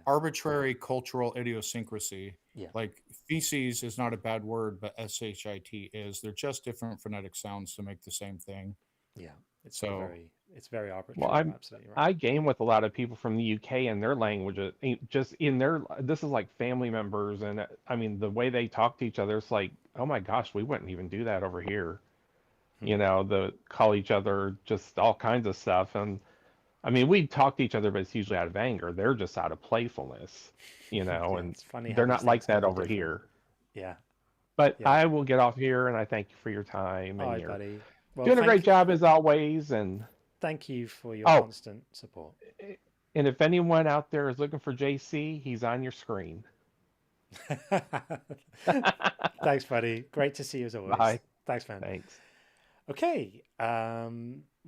arbitrary cultural idiosyncrasy.
Yeah.
Like feces is not a bad word, but shit is. They're just different phonetic sounds to make the same thing.
Yeah. It's very arbitrary.
Well,
You're absolutely right.
I game with a lot of people from the UK and their languages, just in their, this is like family members, and I mean the way they talk to each other, it's like, oh my gosh, we wouldn't even do that over here. You know, call each other just all kinds of stuff, and I mean we talk to each other, but it's usually out of anger. They're just out of playfulness, you know, and
it's funny
they're
how
not
these
like
things can
that
be
over
different.
here.
Yeah.
But I will get off here, and I thank you for your time.
All
And
right,
you're
buddy. Well,
doing a great job as always. And
thank you for your constant support.
And if anyone out there is looking for JC, he's on your screen.
Thanks, buddy. Great to see you as always.
Bye.
Thanks, man.
Thanks.
Okay.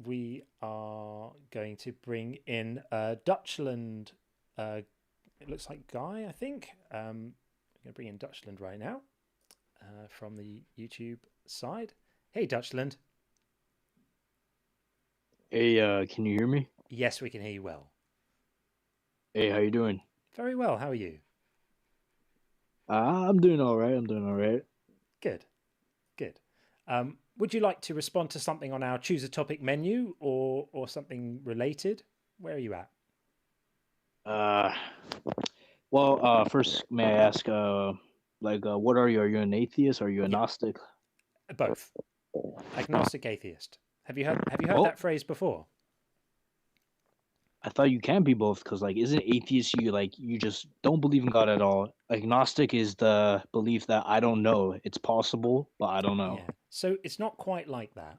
We are going to bring in Dutchland. It looks like Guy, I think. I'm going to bring in Dutchland right now from the YouTube side. Hey, Dutchland.
Hey, can you hear me?
Yes, we can hear you well.
Hey, how you doing?
Very well. How are you?
I'm doing all right.
Good. Would you like to respond to something on our choose a topic menu or something related? Where are you at?
Well, first, may I ask, what are you? Are you an atheist? Are you a Gnostic?
Both. Agnostic, atheist. Have you heard that phrase before?
I thought you can be both, because isn't atheist you just don't believe in God at all? Agnostic is the belief that I don't know. It's possible, but I don't know.
Yeah. So it's not quite like that.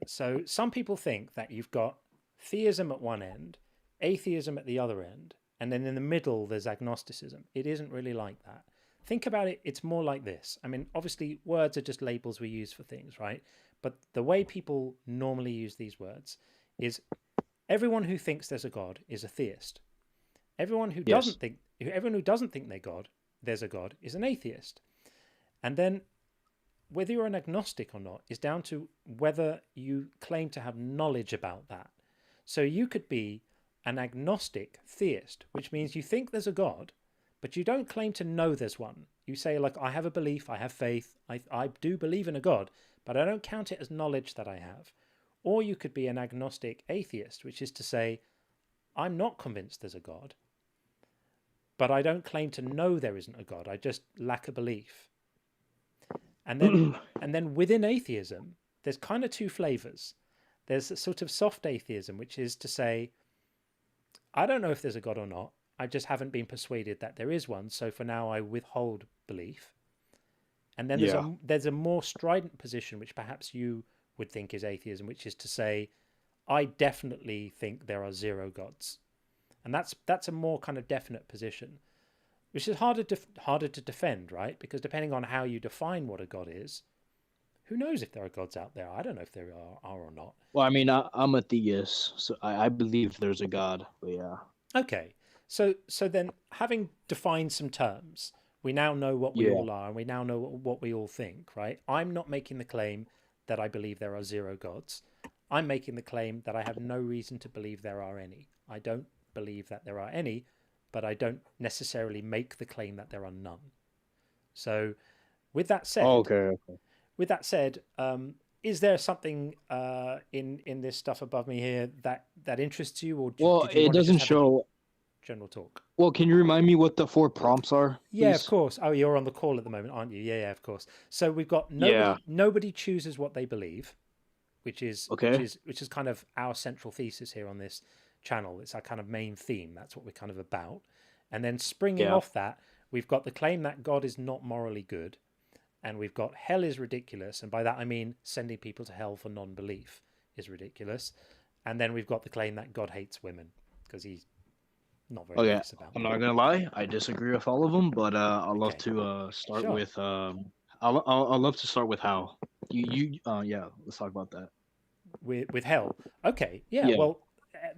So some people think that you've got theism at one end, atheism at the other end, and then in the middle there's agnosticism. It isn't really like that. Think about it, it's more like this. I mean, obviously words are just labels we use for things, right? But the way people normally use these words is everyone who thinks there's a God is a theist. Everyone who doesn't think there's a God is an atheist. And then whether you're an agnostic or not is down to whether you claim to have knowledge about that. So you could be an agnostic theist, which means you think there's a God, but you don't claim to know there's one. You say, I have a belief, I have faith, I do believe in a God, but I don't count it as knowledge that I have. Or you could be an agnostic atheist, which is to say, I'm not convinced there's a God, but I don't claim to know there isn't a God. I just lack a belief. And then within atheism, there's kind of two flavors. There's a sort of soft atheism, which is to say, I don't know if there's a God or not. I just haven't been persuaded that there is one. So for now, I withhold belief. And then there's a more strident position, which perhaps you would think is atheism, which is to say, I definitely think there are zero gods. And that's a more kind of definite position, which is harder to defend, right? Because depending on how you define what a god is, who knows if there are gods out there? I don't know if there are or not.
Well, I mean, I'm a theist, so I believe there's a God, but yeah.
Okay, so then having defined some terms, we now know what we all are, and we now know what we all think, right? I'm not making the claim that I believe there are zero gods. I'm making the claim that I have no reason to believe there are any. I don't believe that there are any, but I don't necessarily make the claim that there are none. So with that said, With that said, is there something in this stuff above me here that interests you, or did you
it doesn't show
general talk?
Well, can you remind me what the 4 prompts are?
Yeah,
please?
of course. Oh, you're on the call at the moment, aren't you? Yeah, of course. So we've got nobody chooses what they believe, which is kind of our central thesis here on this channel. It's our kind of main theme. That's what we're kind of about. And then springing off that, we've got the claim that God is not morally good. And we've got hell is ridiculous. And by that, I mean sending people to hell for non-belief is ridiculous. And then we've got the claim that God hates women because he's not very nice about them.
I'm not going to lie. I disagree with all of them, but I'd love to start with... I'll love to start with how. Let's talk about that.
With hell. Okay, yeah. Well,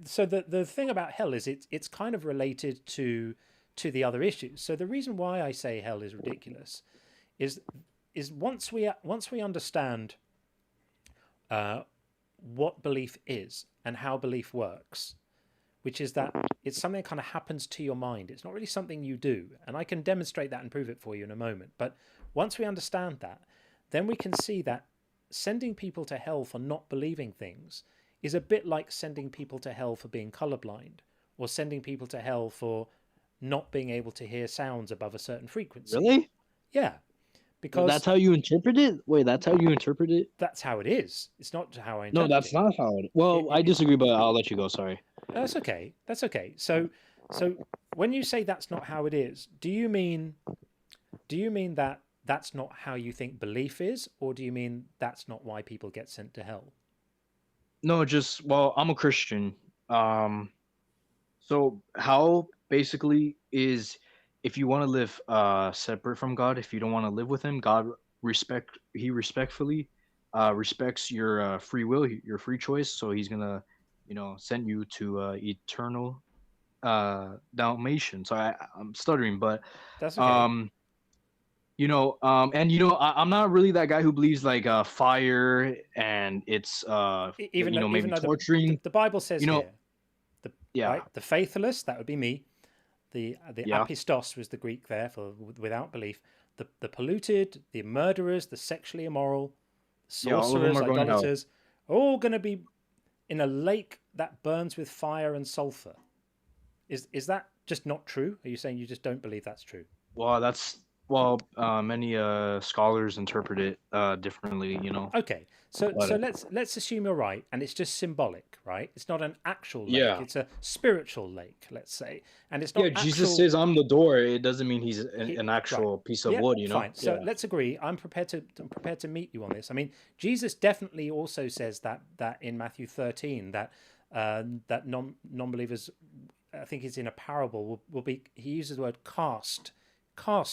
so the thing about hell is it's kind of related to the other issues. So the reason why I say hell is ridiculous is is once we understand what belief is and how belief works, which is that it's something that kind of happens to your mind. It's not really something you do, and I can demonstrate that and prove it for you in a moment. But once we understand that, then we can see that sending people to hell for not believing things is a bit like sending people to hell for being colorblind, or sending people to hell for not being able to hear sounds above a certain frequency.
Really?
Yeah. Because
that's how you interpret it? Wait, that's how you interpret it?
That's how it is. It's not how I interpret
No, that's not how it. Well, I disagree, but I'll let you go. Sorry.
That's okay. That's okay. So when you say that's not how it is, do you mean that that's not how you think belief is, or do you mean that's not why people get sent to hell?
No, just I'm a Christian. So how basically is if you want to live separate from God, if you don't want to live with Him, God respectfully respects your free will, your free choice. So He's gonna, send you to eternal damnation. So I'm stuttering, but
that's okay.
I'm not really that guy who believes like fire and it's maybe torturing.
The Bible says here,
right,
the faithless, that would be me. The apistos was the Greek there for without belief. The polluted, the murderers, the sexually immoral, sorcerers, idolaters, all going to be in a lake that burns with fire and sulfur. Is that just not true? Are you saying you just don't believe that's true?
Well, many scholars interpret it differently,
Okay, so let's assume you're right, and it's just symbolic, right? It's not an actual lake.
Yeah.
It's a spiritual lake, let's say, and it's not.
Yeah, Jesus says, "I'm the door." It doesn't mean he's an actual piece of wood,
Fine. So let's agree. I'm prepared to meet you on this. I mean, Jesus definitely also says that in Matthew 13 that non-believers, I think it's in a parable, will be. He uses the word cast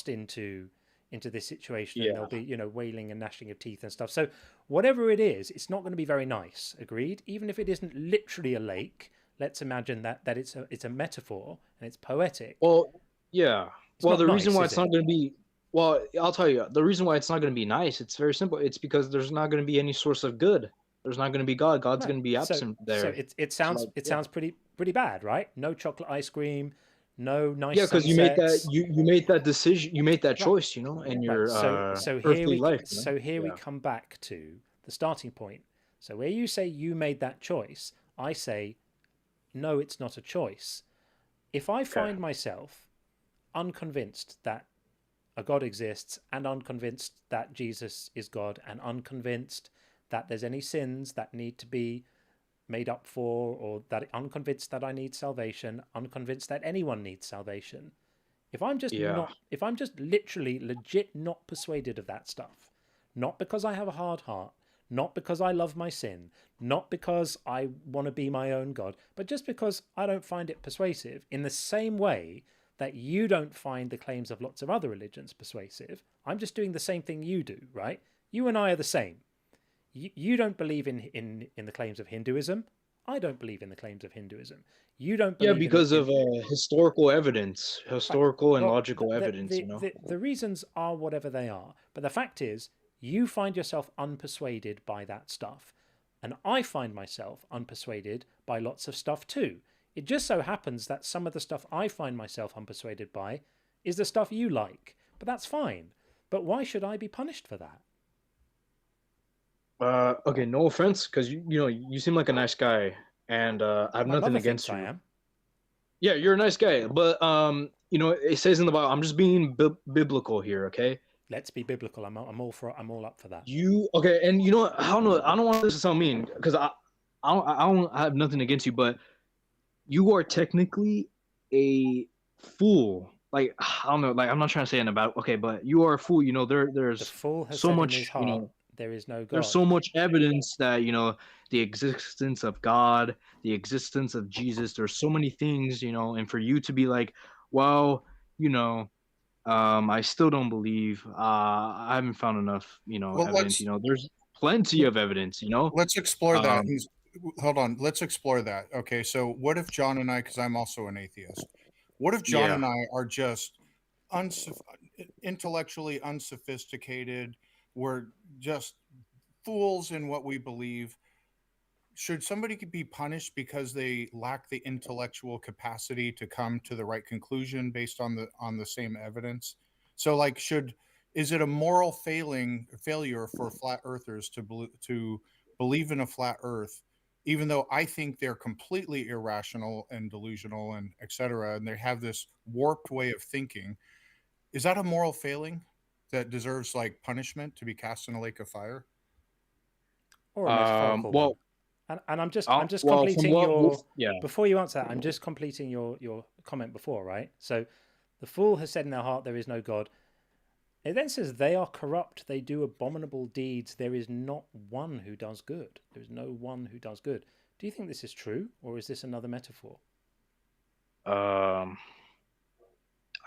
into this situation, and there'll be wailing and gnashing of teeth and stuff. So whatever it is, it's not going to be very nice. Agreed. Even if it isn't literally a lake, let's imagine that it's a metaphor and it's poetic.
Well, yeah. The reason why it's not going to be I'll tell you the reason why it's not going to be nice. It's very simple. It's because there's not going to be any source of good. There's not going to be God. God's going to be absent there.
So it sounds pretty bad, right? No chocolate ice cream. No nice.
Yeah, because you made that decision, you made that choice, in your earthly life.
So here we come back to the starting point. So where you say you made that choice, I say, no, it's not a choice. If I find myself unconvinced that a God exists, and unconvinced that Jesus is God, and unconvinced that there's any sins that need to be made up for, or that unconvinced that I need salvation, unconvinced that anyone needs salvation. If I'm just literally legit not persuaded of that stuff, not because I have a hard heart, not because I love my sin, not because I want to be my own God, but just because I don't find it persuasive, in the same way that you don't find the claims of lots of other religions persuasive, I'm just doing the same thing you do, right? You and I are the same. You don't believe in the claims of Hinduism. I don't believe in the claims of Hinduism. You don't believe
because of historical evidence, and logical evidence.
The reasons are whatever they are. But the fact is, you find yourself unpersuaded by that stuff. And I find myself unpersuaded by lots of stuff too. It just so happens that some of the stuff I find myself unpersuaded by is the stuff you like. But that's fine. But why should I be punished for that?
Okay, no offense, because you seem like a nice guy, and I have nothing against you.
I am.
Yeah, you're a nice guy, but it says in the Bible. I'm just being biblical here, okay?
Let's be biblical. I'm all up for that.
And I don't want this to sound mean, because I don't have nothing against you, but you are technically a fool. Like, I don't know, like, I'm not trying to say anything about, okay, but you are a fool. There's
the fool has
so
said
much,
in his heart, there is no God.
There's so much evidence that, the existence of God, the existence of Jesus, there's so many things, and for you to be like, well, I still don't believe, I haven't found enough, evidence, there's plenty of evidence,
Let's explore that. Hold on. Let's explore that. Okay. So what if John and I, because I'm also an atheist, what if John and I are just intellectually unsophisticated, we're just fools in what we believe. Should somebody be punished because they lack the intellectual capacity to come to the right conclusion based on the same evidence? So, like, is it a moral failure for flat earthers to believe in a flat Earth, even though I think they're completely irrational and delusional and etc., and they have this warped way of thinking? Is that a moral failing that deserves like punishment, to be cast in a lake of fire?
Or a metaphorical one?
Well,
And I'm just
well, from
completing
what yeah.
before you answer that, I'm just completing your comment before, right? So the fool has said in their heart there is no God. It then says they are corrupt, they do abominable deeds, there is not one who does good. There is no one who does good. Do you think this is true, or is this another metaphor?
I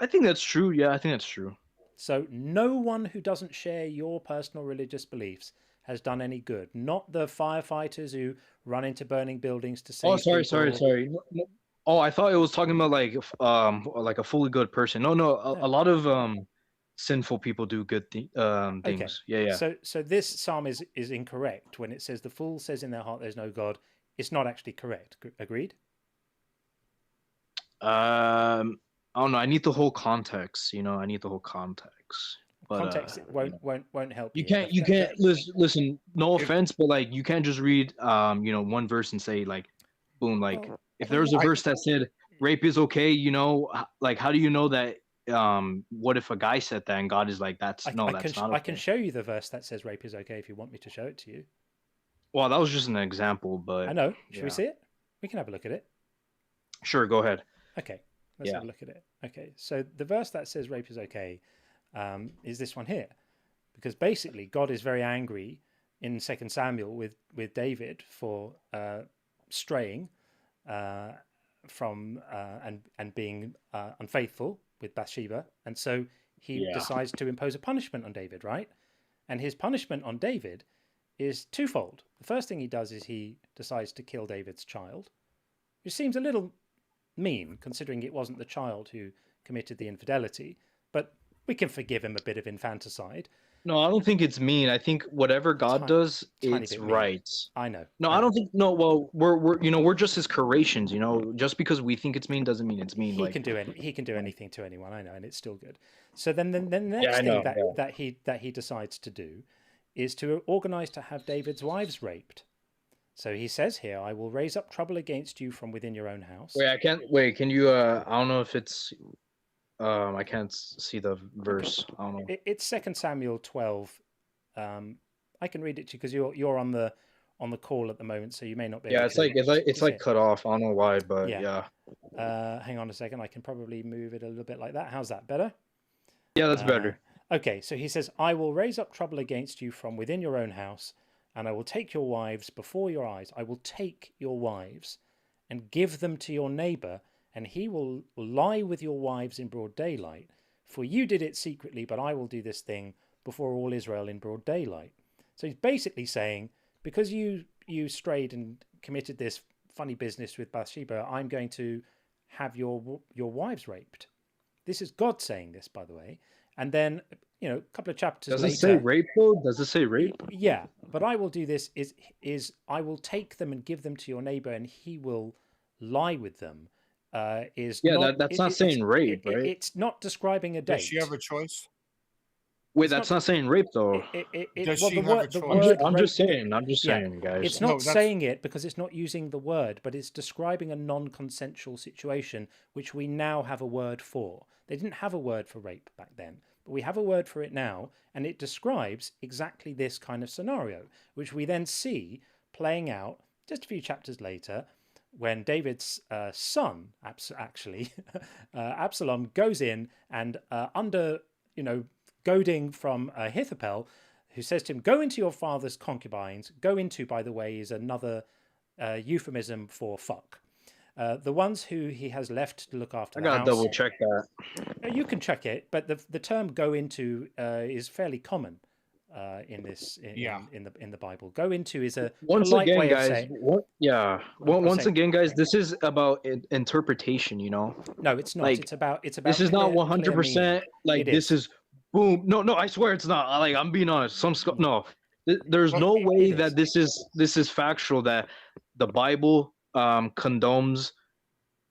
think that's true. Yeah, I think that's true.
So no one who doesn't share your personal religious beliefs has done any good. Not the firefighters who run into burning buildings to save
Oh, sorry.
people.
Oh, I thought it was talking about like a fully good person. No, a lot of sinful people do good things.
Okay.
Yeah.
So this psalm is incorrect when it says the fool says in their heart there's no God. It's not actually correct. Agreed?
I don't know. I need the whole context. I need the whole context. But,
context won't help you.
You can't listen. No offense, but like you can't just read one verse and say like, boom. Like if there was a verse that said rape is okay, like how do you know that? What if a guy said that and God is like, that's not okay.
I can show you the verse that says rape is okay if you want me to show it to you.
Well, that was just an example, but
I know. Should we see it? We can have a look at it.
Sure, go ahead.
Okay, let's have a look at it. Okay, so the verse that says rape is okay is this one here, because basically God is very angry in 2 Samuel with David for straying from and being unfaithful with Bathsheba, and so he decides to impose a punishment on David, right? And his punishment on David is twofold. The first thing he does is he decides to kill David's child, which seems a little mean considering it wasn't the child who committed the infidelity, but we can forgive him a bit of infanticide.
No, I don't think it's mean. I think whatever God does, it's right.
I know.
No, I don't think. No, well, we're just his creations. Just because we think it's mean doesn't mean it's mean.
He can do anything to anyone. I know, and it's still good. So then the next thing that he decides to do is to organize to have David's wives raped. So he says here, "I will raise up trouble against you from within your own house."
Wait, I can't. Wait, can you? I don't know if it's. I can't see the verse. I don't know.
It's 2 Samuel 12. I can read it to you because you're on the call at the moment, so you may not be.
Yeah, it's like cut off. I don't know why, but yeah.
Hang on a second. I can probably move it a little bit like that. How's that better?
Yeah, that's better.
Okay, so he says, "I will raise up trouble against you from within your own house, and I will take your wives before your eyes. I will take your wives and give them to your neighbor, and he will lie with your wives in broad daylight. For you did it secretly, but I will do this thing before all Israel in broad daylight." So he's basically saying, because you strayed and committed this funny business with Bathsheba, I'm going to have your wives raped. This is God saying this, by the way. And then, a couple of chapters later...
Does it say rape, though? Does it say rape?
Yeah, but I will do this is I will take them and give them to your neighbor, and he will lie with them. That's
not saying rape, right?
It's not describing a date.
Does she have a choice?
Wait, that's not saying rape, though.
Does she have a choice?
I'm just saying, guys.
It's not saying it because it's not using the word, but it's describing a non-consensual situation, which we now have a word for. They didn't have a word for rape back then, but we have a word for it now, and it describes exactly this kind of scenario, which we then see playing out just a few chapters later, when David's son, Absalom, goes in and under, goading from Ahithophel, who says to him, "Go into your father's concubines." Go into, by the way, is another euphemism for fuck. The ones who he has left to look after the house.
I gotta double check that.
You can check it, but the term "go into" is fairly common in the Bible. Go into is a polite way of saying.
Once again, guys, this is about interpretation.
No, it's not. Like, it's about.
This is not 100%. Like this is Boom. No, I swear it's not. Like, I'm being honest. No. There's
Well,
no way
it
that
is.
this is factual that the Bible condones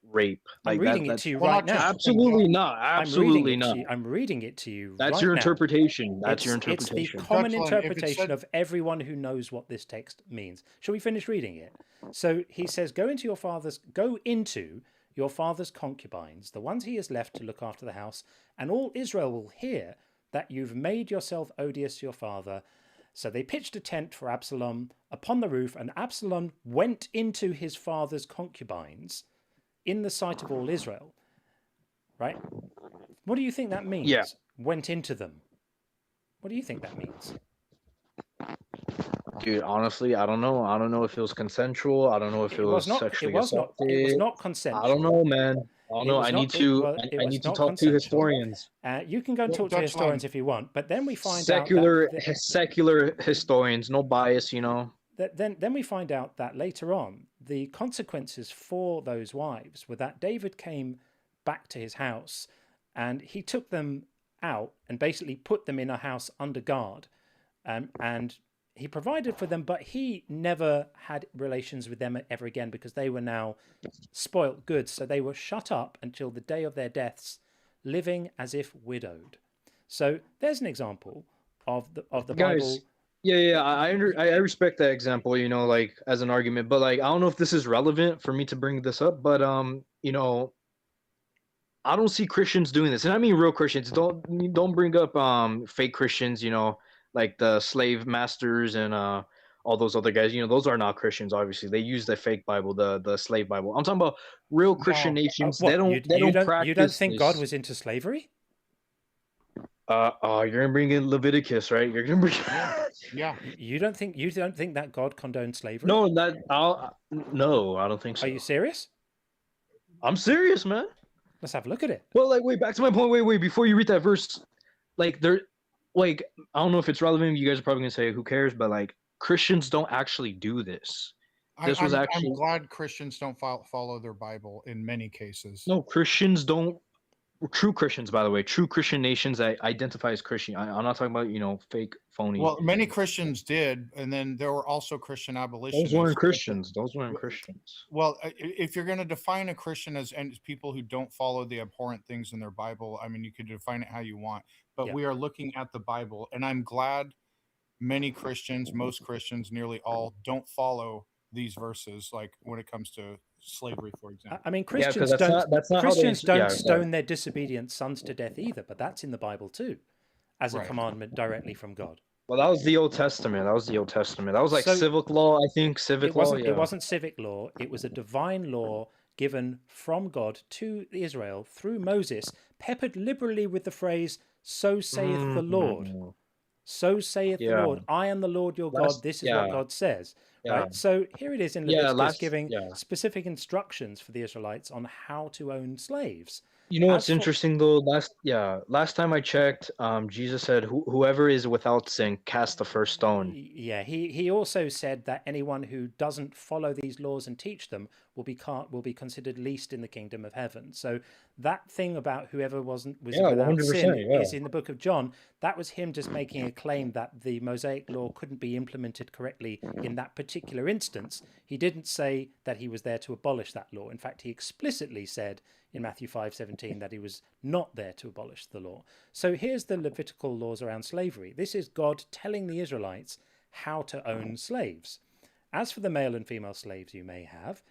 rape.
I'm
Like
reading it
that's
to you
Well,
right
not just
now.
absolutely not.
I'm reading
Absolutely
it
not.
to you. I'm reading it to you
That's
right
your
now.
interpretation. That's your
It's the
interpretation.
common
Judge Lynn, if it
interpretation
said-
of everyone who knows what this text means. Shall we finish reading it? So he says, go into your father's concubines, the ones he has left to look after the house, and all Israel will hear that you've made yourself odious to your father. So they pitched a tent for Absalom upon the roof, and Absalom went into his father's concubines in the sight of all Israel. Right? What do you think that means?
Yeah.
Went into them. What do you think that means?
Dude, honestly, I don't know. I don't know if it was consensual. I don't know if it was sexually assaulted.
It was not consensual.
I don't know, man. I don't know. I need to talk to historians.
You can go and talk to historians if you want, but then we find
secular
out
secular historians, no bias, you know.
Then we find out that later on the consequences for those wives were that David came back to his house and he took them out and basically put them in a house under guard, and he provided for them, but he never had relations with them ever again because they were now spoilt goods. So they were shut up until the day of their deaths, living as if widowed. So there's an example of the
Guys,
Bible.
Yeah, I respect that example, you know, like as an argument, but like I don't know if this is relevant for me to bring this up, but you know, I don't see Christians doing this, and I mean real Christians. Don't bring up fake Christians, you know, like the slave masters and all those other guys. You know, those are not Christians. Obviously, they use the fake Bible, the slave Bible. I'm talking about real Christian nations.
What,
They don't practice.
You don't think
this.
God was into slavery?
You're gonna bring in Leviticus, right? You're gonna bring.
Yeah.
You don't think that God condoned slavery?
No, no, I don't think so.
Are you serious?
I'm serious, man.
Let's have a look at it.
Well, like, wait, back to my point. Wait, before you read that verse, like, I don't know if it's relevant. You guys are probably gonna say, "Who cares?" But like, Christians don't actually do this.
I'm glad Christians don't follow their Bible in many cases.
No, Christians don't. True Christians, by the way, true Christian nations that identify as Christian. I'm not talking about, you know, fake, phony.
Well, many Christians did, and then there were also Christian abolitionists.
Those weren't Christians.
Well, if you're going to define a Christian as people who don't follow the abhorrent things in their Bible, I mean, you could define it how you want. But we are looking at the Bible, and I'm glad many Christians, most Christians, nearly all, don't follow these verses, like when it comes to slavery, for example.
I mean, Christians don't stone their disobedient sons to death either, but that's in the Bible too, as a commandment directly from God.
Well, that was the Old Testament. That was like civic law, I think. It
wasn't civic law. It was a divine law given from God to Israel through Moses, peppered liberally with the phrase, "So saith the Lord." So saith the Lord. I am the Lord your God. This is what God says. Right? So here it is in Leviticus giving specific instructions for the Israelites on how to own slaves.
You know what's interesting though? Last time I checked, Jesus said, "Whoever is without sin, cast the first stone."
Yeah, he also said that anyone who doesn't follow these laws and teach them will be considered least in the kingdom of heaven. So that thing about whoever was without sin is in the book of John. That was him just making a claim that the Mosaic law couldn't be implemented correctly in that particular instance. He didn't say that he was there to abolish that law. In fact, he explicitly said in Matthew 5:17 that he was not there to abolish the law. So here's the Levitical laws around slavery. This is God telling the Israelites how to own slaves. As for the male and female slaves you may have,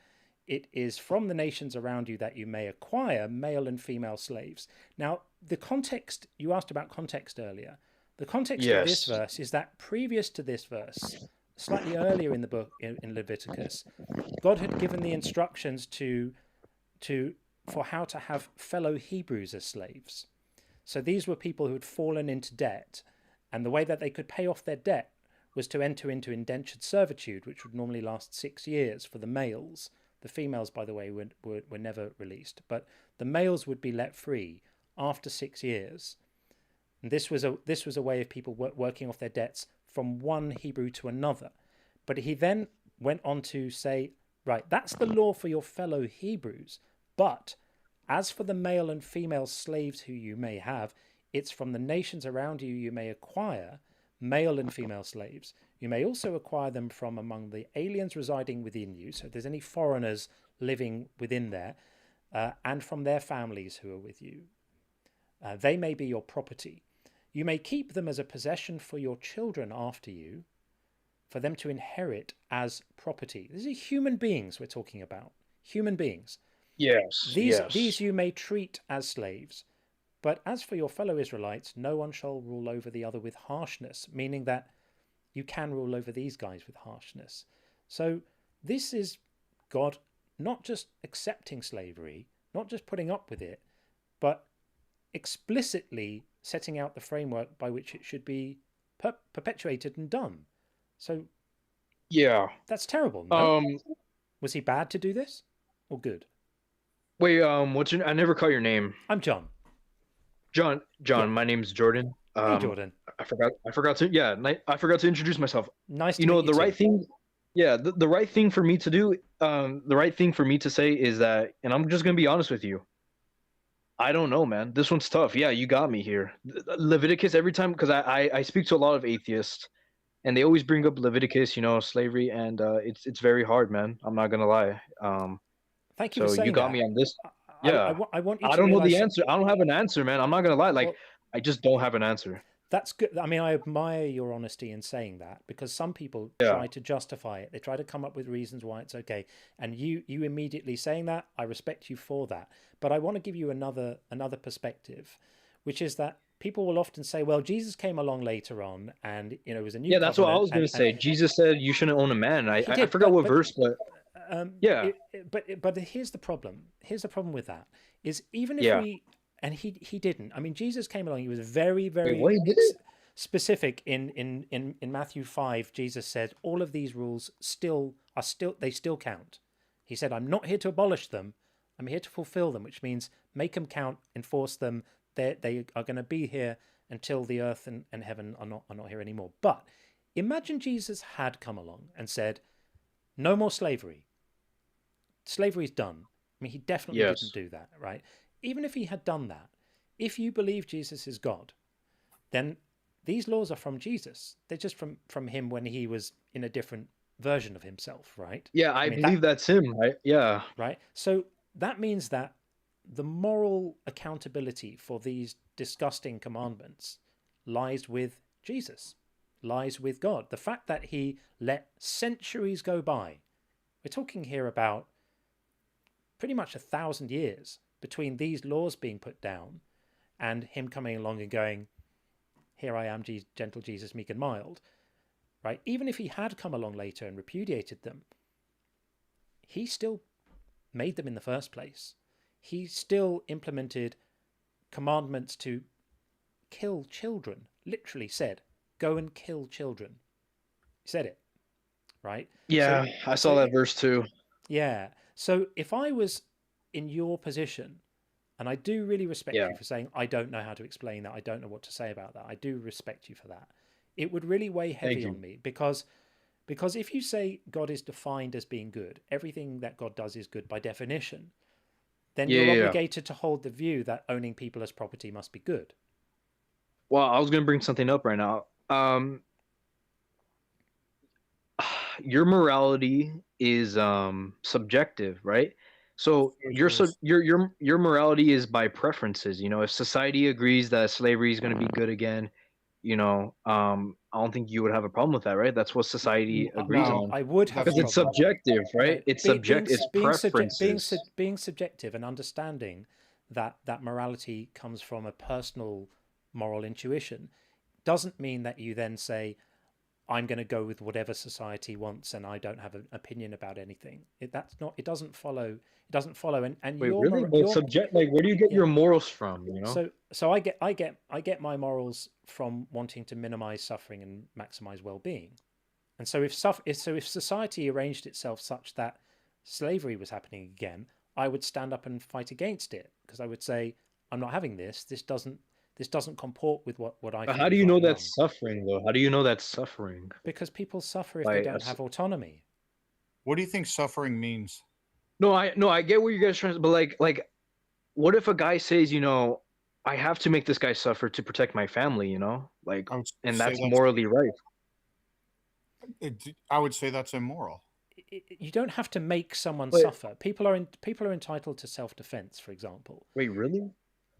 it is from the nations around you that you may acquire male and female slaves. Now, the context, you asked about context earlier. The context of this verse is that previous to this verse, slightly earlier in the book, in Leviticus, God had given the instructions for how to have fellow Hebrews as slaves. So these were people who had fallen into debt, and the way that they could pay off their debt was to enter into indentured servitude, which would normally last 6 years for the males. The females, by the way, were never released, but the males would be let free after 6 years. And this was a way of people working off their debts from one Hebrew to another. But he then went on to say, right, that's the law for your fellow Hebrews, but as for the male and female slaves who you may have, it's from the nations around you you may acquire male and female slaves. You may also acquire them from among the aliens residing within you, so if there's any foreigners living within there, and from their families who are with you. They may be your property. You may keep them as a possession for your children after you, for them to inherit as property. These are human beings we're talking about. Human beings.
Yes.
These you may treat as slaves. But as for your fellow Israelites, no one shall rule over the other with harshness, meaning that you can rule over these guys with harshness. So this is God not just accepting slavery, not just putting up with it, but explicitly setting out the framework by which it should be perpetuated and done. So
yeah,
that's terrible. No? Was he bad to do this or good?
Wait, what's your? I never caught your name.
I'm John.
John. Yeah. My name's Jordan.
Hey, Jordan.
I forgot to. Yeah, I forgot to introduce myself.
Nice to meet you
the right thing. Yeah, the right thing for me to do. The right thing for me to say is that, and I'm just gonna be honest with you. I don't know, man. This one's tough. Yeah, you got me here. Leviticus every time, because I speak to a lot of atheists, and they always bring up Leviticus, slavery, and it's very hard, man. I'm not gonna lie.
Thank you for saying that.
So you got me on this. Yeah,
I want you to
I don't know the
realize
answer. I don't have an answer, man. I'm not gonna lie. Like, I just don't have an answer.
That's good. I mean, I admire your honesty in saying that, because some people try to justify it. They try to come up with reasons why it's okay. And you immediately saying that, I respect you for that. But I want to give you another perspective, which is that people will often say, well, Jesus came along later on and, it was a new
that's what I was going to say. Jesus said you shouldn't own a man. I forgot what verse, but yeah.
But here's the problem. Here's the problem with that is even if we, and he didn't. I mean, Jesus came along. He was very, very specific in Matthew 5. Jesus said all of these rules still count. He said, I'm not here to abolish them. I'm here to fulfill them, which means make them count, enforce them. They are going to be here until the earth and heaven are not here anymore. But imagine Jesus had come along and said, no more slavery. Slavery's done. I mean, he definitely didn't do that, right? Even if he had done that, if you believe Jesus is God, then these laws are from Jesus. They're just from him when he was in a different version of himself, right?
Yeah, I believe that's him, right? Yeah.
Right? So that means that the moral accountability for these disgusting commandments lies with Jesus, lies with God. The fact that he let centuries go by, we're talking here about pretty much 1,000 years between these laws being put down and him coming along and going, here I am, gentle Jesus, meek and mild, right? Even if he had come along later and repudiated them, he still made them in the first place. He still implemented commandments to kill children, literally said, go and kill children. He said it, right?
Yeah, I saw that verse too.
Yeah. So if I was in your position, and I do really respect you for saying, I don't know how to explain that. I don't know what to say about that. I do respect you for that. It would really weigh heavy on me because if you say God is defined as being good, everything that God does is good by definition, then you're obligated to hold the view that owning people as property must be good.
Well, I was going to bring something up right now. Your morality is subjective, right? So your morality is by preferences. If society agrees that slavery is going to be good again, I don't think you would have a problem with that, right? That's what society agrees on.
I would have,
because it's subjective, right? It's subjective. It's preferences.
Being subjective and understanding that morality comes from a personal moral intuition doesn't mean that you then say, I'm going to go with whatever society wants and I don't have an opinion about anything. It doesn't follow. It doesn't follow. And
wait, really? Where do you get your morals from?
So I get my morals from wanting to minimize suffering and maximize well-being. And so if society arranged itself such that slavery was happening again, I would stand up and fight against it, because I would say, I'm not having this. This doesn't comport with what I.
But how do you know that's suffering, though? How do you know that's suffering?
Because people suffer if they don't have autonomy.
What do you think suffering means?
No, I get what you guys are trying to, but like, what if a guy says, I have to make this guy suffer to protect my family, you know? Like,
I would
and
say
that's morally right.
I would say that's immoral.
You don't have to make someone
But
suffer. People are entitled to self-defense, for example.
wait, really?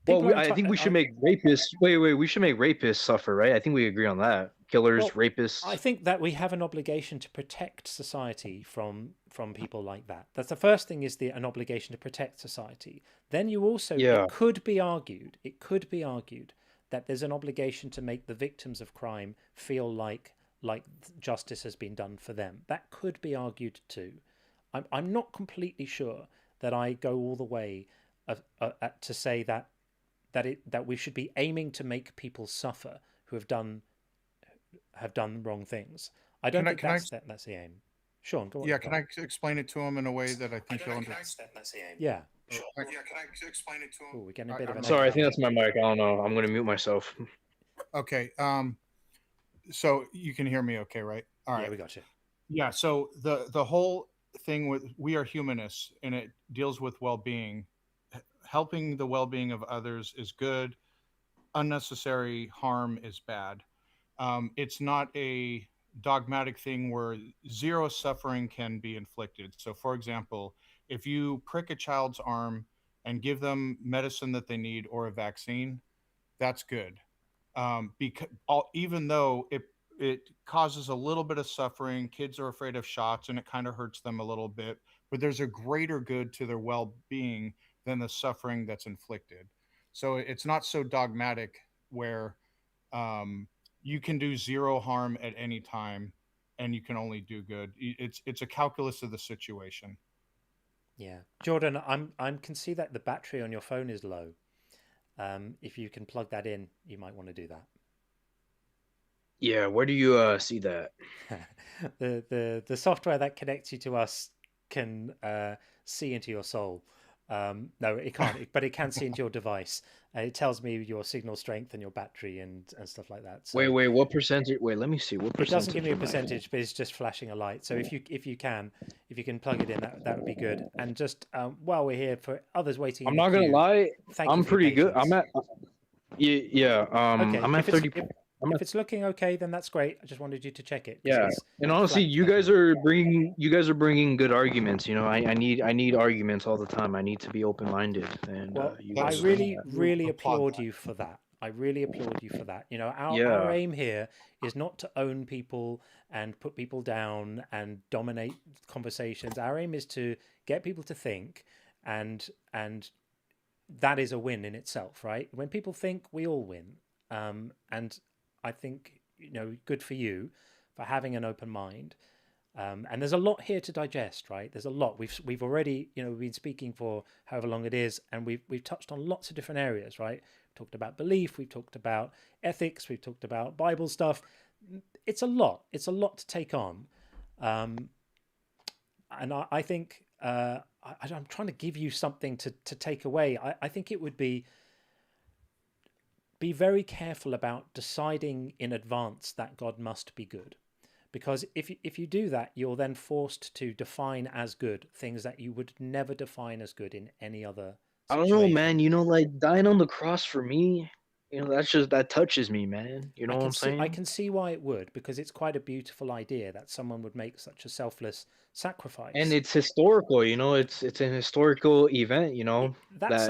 People
Well,
are
I think we should
entitled.
make rapists. Wait, we should make rapists suffer, right? I think we agree on that. Killers,
Well,
rapists.
I think that we have an obligation to protect society from people like that. That's the first thing, is an obligation to protect society. Then you also,
Yeah.
it could be argued that there's an obligation to make the victims of crime feel like justice has been done for them. That could be argued too. I'm not completely sure that I go all the way to say that we should be aiming to make people suffer who have done wrong things. I don't think that's the aim. Sean, go on.
Yeah, can I explain it to him in a way that I think he'll understand?
Yeah.
Yeah, can I explain it to him?
Oh, we're getting a bit of an
Sorry, I
echo.
think that's my mic. I don't know. I'm gonna mute myself.
Okay. So you can hear me okay, right? All right.
Yeah, we got you.
Yeah, so the whole thing with we are humanists, and it deals with well-being. Helping the well-being of others is good. Unnecessary harm is bad. It's not a dogmatic thing where zero suffering can be inflicted. So, for example, if you prick a child's arm and give them medicine that they need or a vaccine, that's good. Because even though it causes a little bit of suffering, kids are afraid of shots, and it kind of hurts them a little bit. But there's a greater good to their well-being than the suffering that's inflicted. So it's not so dogmatic where you can do zero harm at any time and you can only do good. It's a calculus of the situation.
Yeah, Jordan, I can see that the battery on your phone is low. If you can plug that in, you might want to do that.
Yeah, where do you see that?
the software that connects you to us can see into your soul. No, it can't, but it can see into your device. It tells me your signal strength and your battery and stuff like that. So
Wait, what percentage? Wait, let me see. What percentage?
it doesn't give me a percentage, but it's just flashing a light. So if you can plug it in, that would be good. And just while we're here, for others waiting,
I'm not gonna lie. I'm pretty good.
Patience.
I'm at yeah.
Okay.
I'm at 30.
If it's looking okay, then that's great. I just wanted you to check it.
Yeah, and honestly, you guys are bringing good arguments. You know, I need arguments all the time. I need to be open-minded. And
well,
you
I
guys
really applaud you for that. I really applaud you for that. You know, our aim here is not to own people and put people down and dominate conversations. Our aim is to get people to think, and that is a win in itself, right? When people think, we all win. And I think, you know, good for you for having an open mind. And there's a lot here to digest, right? There's a lot. We've already, you know, we've been speaking for however long it is, and we've touched on lots of different areas, right? We've talked about belief, we've talked about ethics, we've talked about Bible stuff. It's a lot. It's a lot to take on. And I think I'm trying to give you something to take away. I think it would be very careful about deciding in advance that God must be good, because if you do that, you're then forced to define as good things that you would never define as good in any other situation.
I don't know, man. You know, like dying on the cross for me, you know, that touches me, man. You know what I'm saying?
I can see why it would, because it's quite a beautiful idea that someone would make such a selfless sacrifice.
And it's historical, you know. It's an historical event, you know.
That's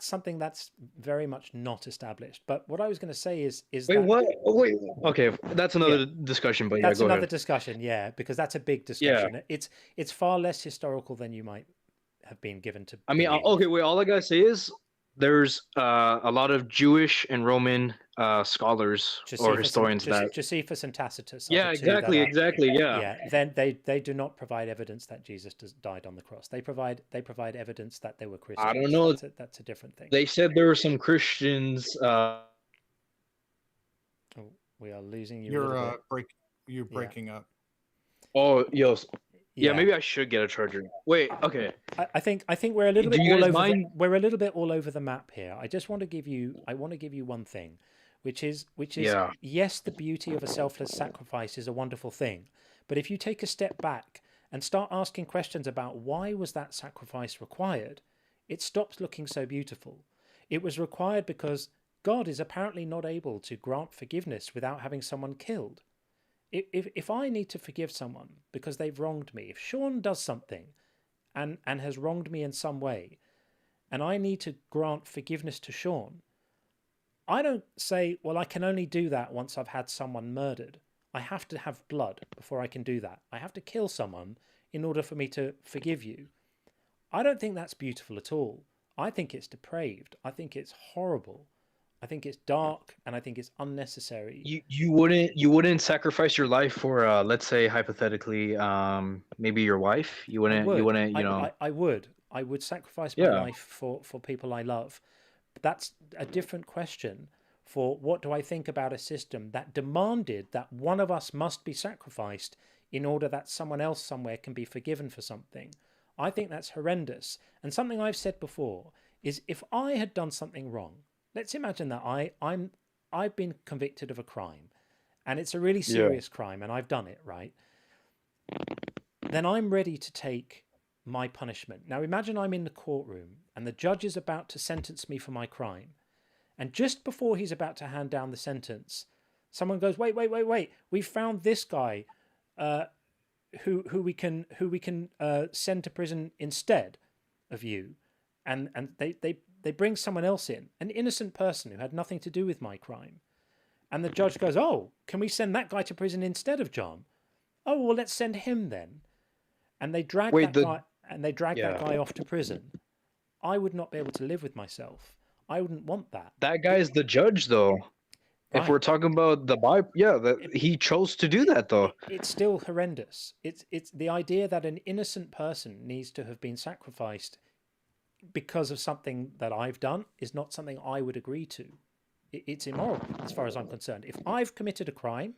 something that's very much not established. But what I was going to say is
wait,
that,
what? Oh, wait, okay, that's another discussion. But
that's
go
another
ahead.
discussion, yeah, because that's a big discussion. Yeah. It's far less historical than you might have been given to.
I mean, okay, wait. All I gotta say is there's a lot of Jewish and Roman scholars or historians that
Josephus and Tacitus.
Yeah, exactly, yeah.
Yeah, then they do not provide evidence that Jesus died on the cross. They provide evidence that they were Christians.
I don't know.
That's a different thing.
They said there were some Christians.
Oh, we are losing you.
You're breaking up.
Oh, yo. Yeah, maybe I should get a charger. Wait, okay.
I think we're a little bit all over. We're a little bit all over the map here. I just want to give you. I want to give you one thing, which is yes, the beauty of a selfless sacrifice is a wonderful thing, but if you take a step back and start asking questions about why was that sacrifice required, it stops looking so beautiful. It was required because God is apparently not able to grant forgiveness without having someone killed. If I need to forgive someone because they've wronged me, if Sean does something and has wronged me in some way, and I need to grant forgiveness to Sean, I don't say, well, I can only do that once I've had someone murdered. I have to have blood before I can do that. I have to kill someone in order for me to forgive you. I don't think that's beautiful at all. I think it's depraved. I think it's horrible. I think it's dark, and I think it's unnecessary.
You wouldn't sacrifice your life for let's say hypothetically maybe your wife. You wouldn't
I would sacrifice my life for people I love. But that's a different question for what do I think about a system that demanded that one of us must be sacrificed in order that someone else somewhere can be forgiven for something. I think that's horrendous. And something I've said before is if I had done something wrong, let's imagine that I've been convicted of a crime and it's a really serious crime and I've done it, right? Then I'm ready to take my punishment. Now imagine I'm in the courtroom and the judge is about to sentence me for my crime. And just before he's about to hand down the sentence, someone goes, wait. We found this guy who we can send to prison instead of you. And they bring someone else in, an innocent person who had nothing to do with my crime. And the judge goes, oh, can we send that guy to prison instead of John? Oh, well, let's send him then. And they drag that guy off to prison. I would not be able to live with myself. I wouldn't want that.
That guy is the judge, though. Right. If we're talking about the Bible, he chose to do that, though.
It's still horrendous. It's the idea that an innocent person needs to have been sacrificed because of something that I've done is not something I would agree to. It's immoral as far as I'm concerned. If I've committed a crime,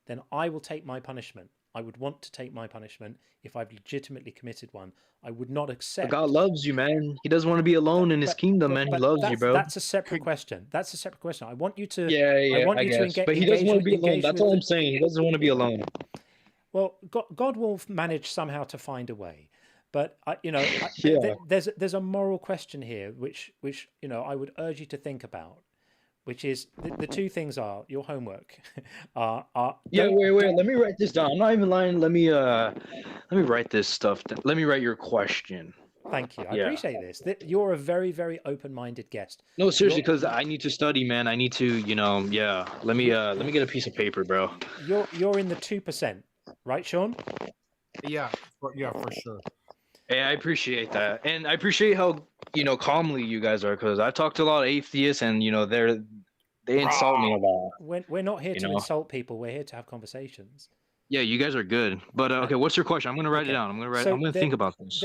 then I will take my punishment. I would want to take my punishment if I've legitimately committed one. I would not accept.
But God loves you, man. He doesn't want to be alone in his kingdom, man. He loves you, bro.
That's a separate question. I want you to.
I want you to engage. But he doesn't want to be alone. That's all I'm saying. He doesn't want to be alone.
Well, God will manage somehow to find a way. But there's a moral question here, which I would urge you to think about. Which is the two things are your homework.
Wait. Let me write this down. I'm not even lying. Let me write this stuff down. Let me write your question.
Thank you. I appreciate this. You're a very, very open-minded guest.
No, seriously, because I need to study, man. I need to, Let me get a piece of paper, bro.
You're in the 2%, right, Sean?
Yeah, for sure.
Hey, I appreciate that, and I appreciate how calmly you guys are, because I've talked to a lot of atheists, and they insult me a lot.
We're not here to insult people. We're here to have conversations.
Yeah, you guys are good. But okay, what's your question? I'm gonna write it down. I'm gonna think about this.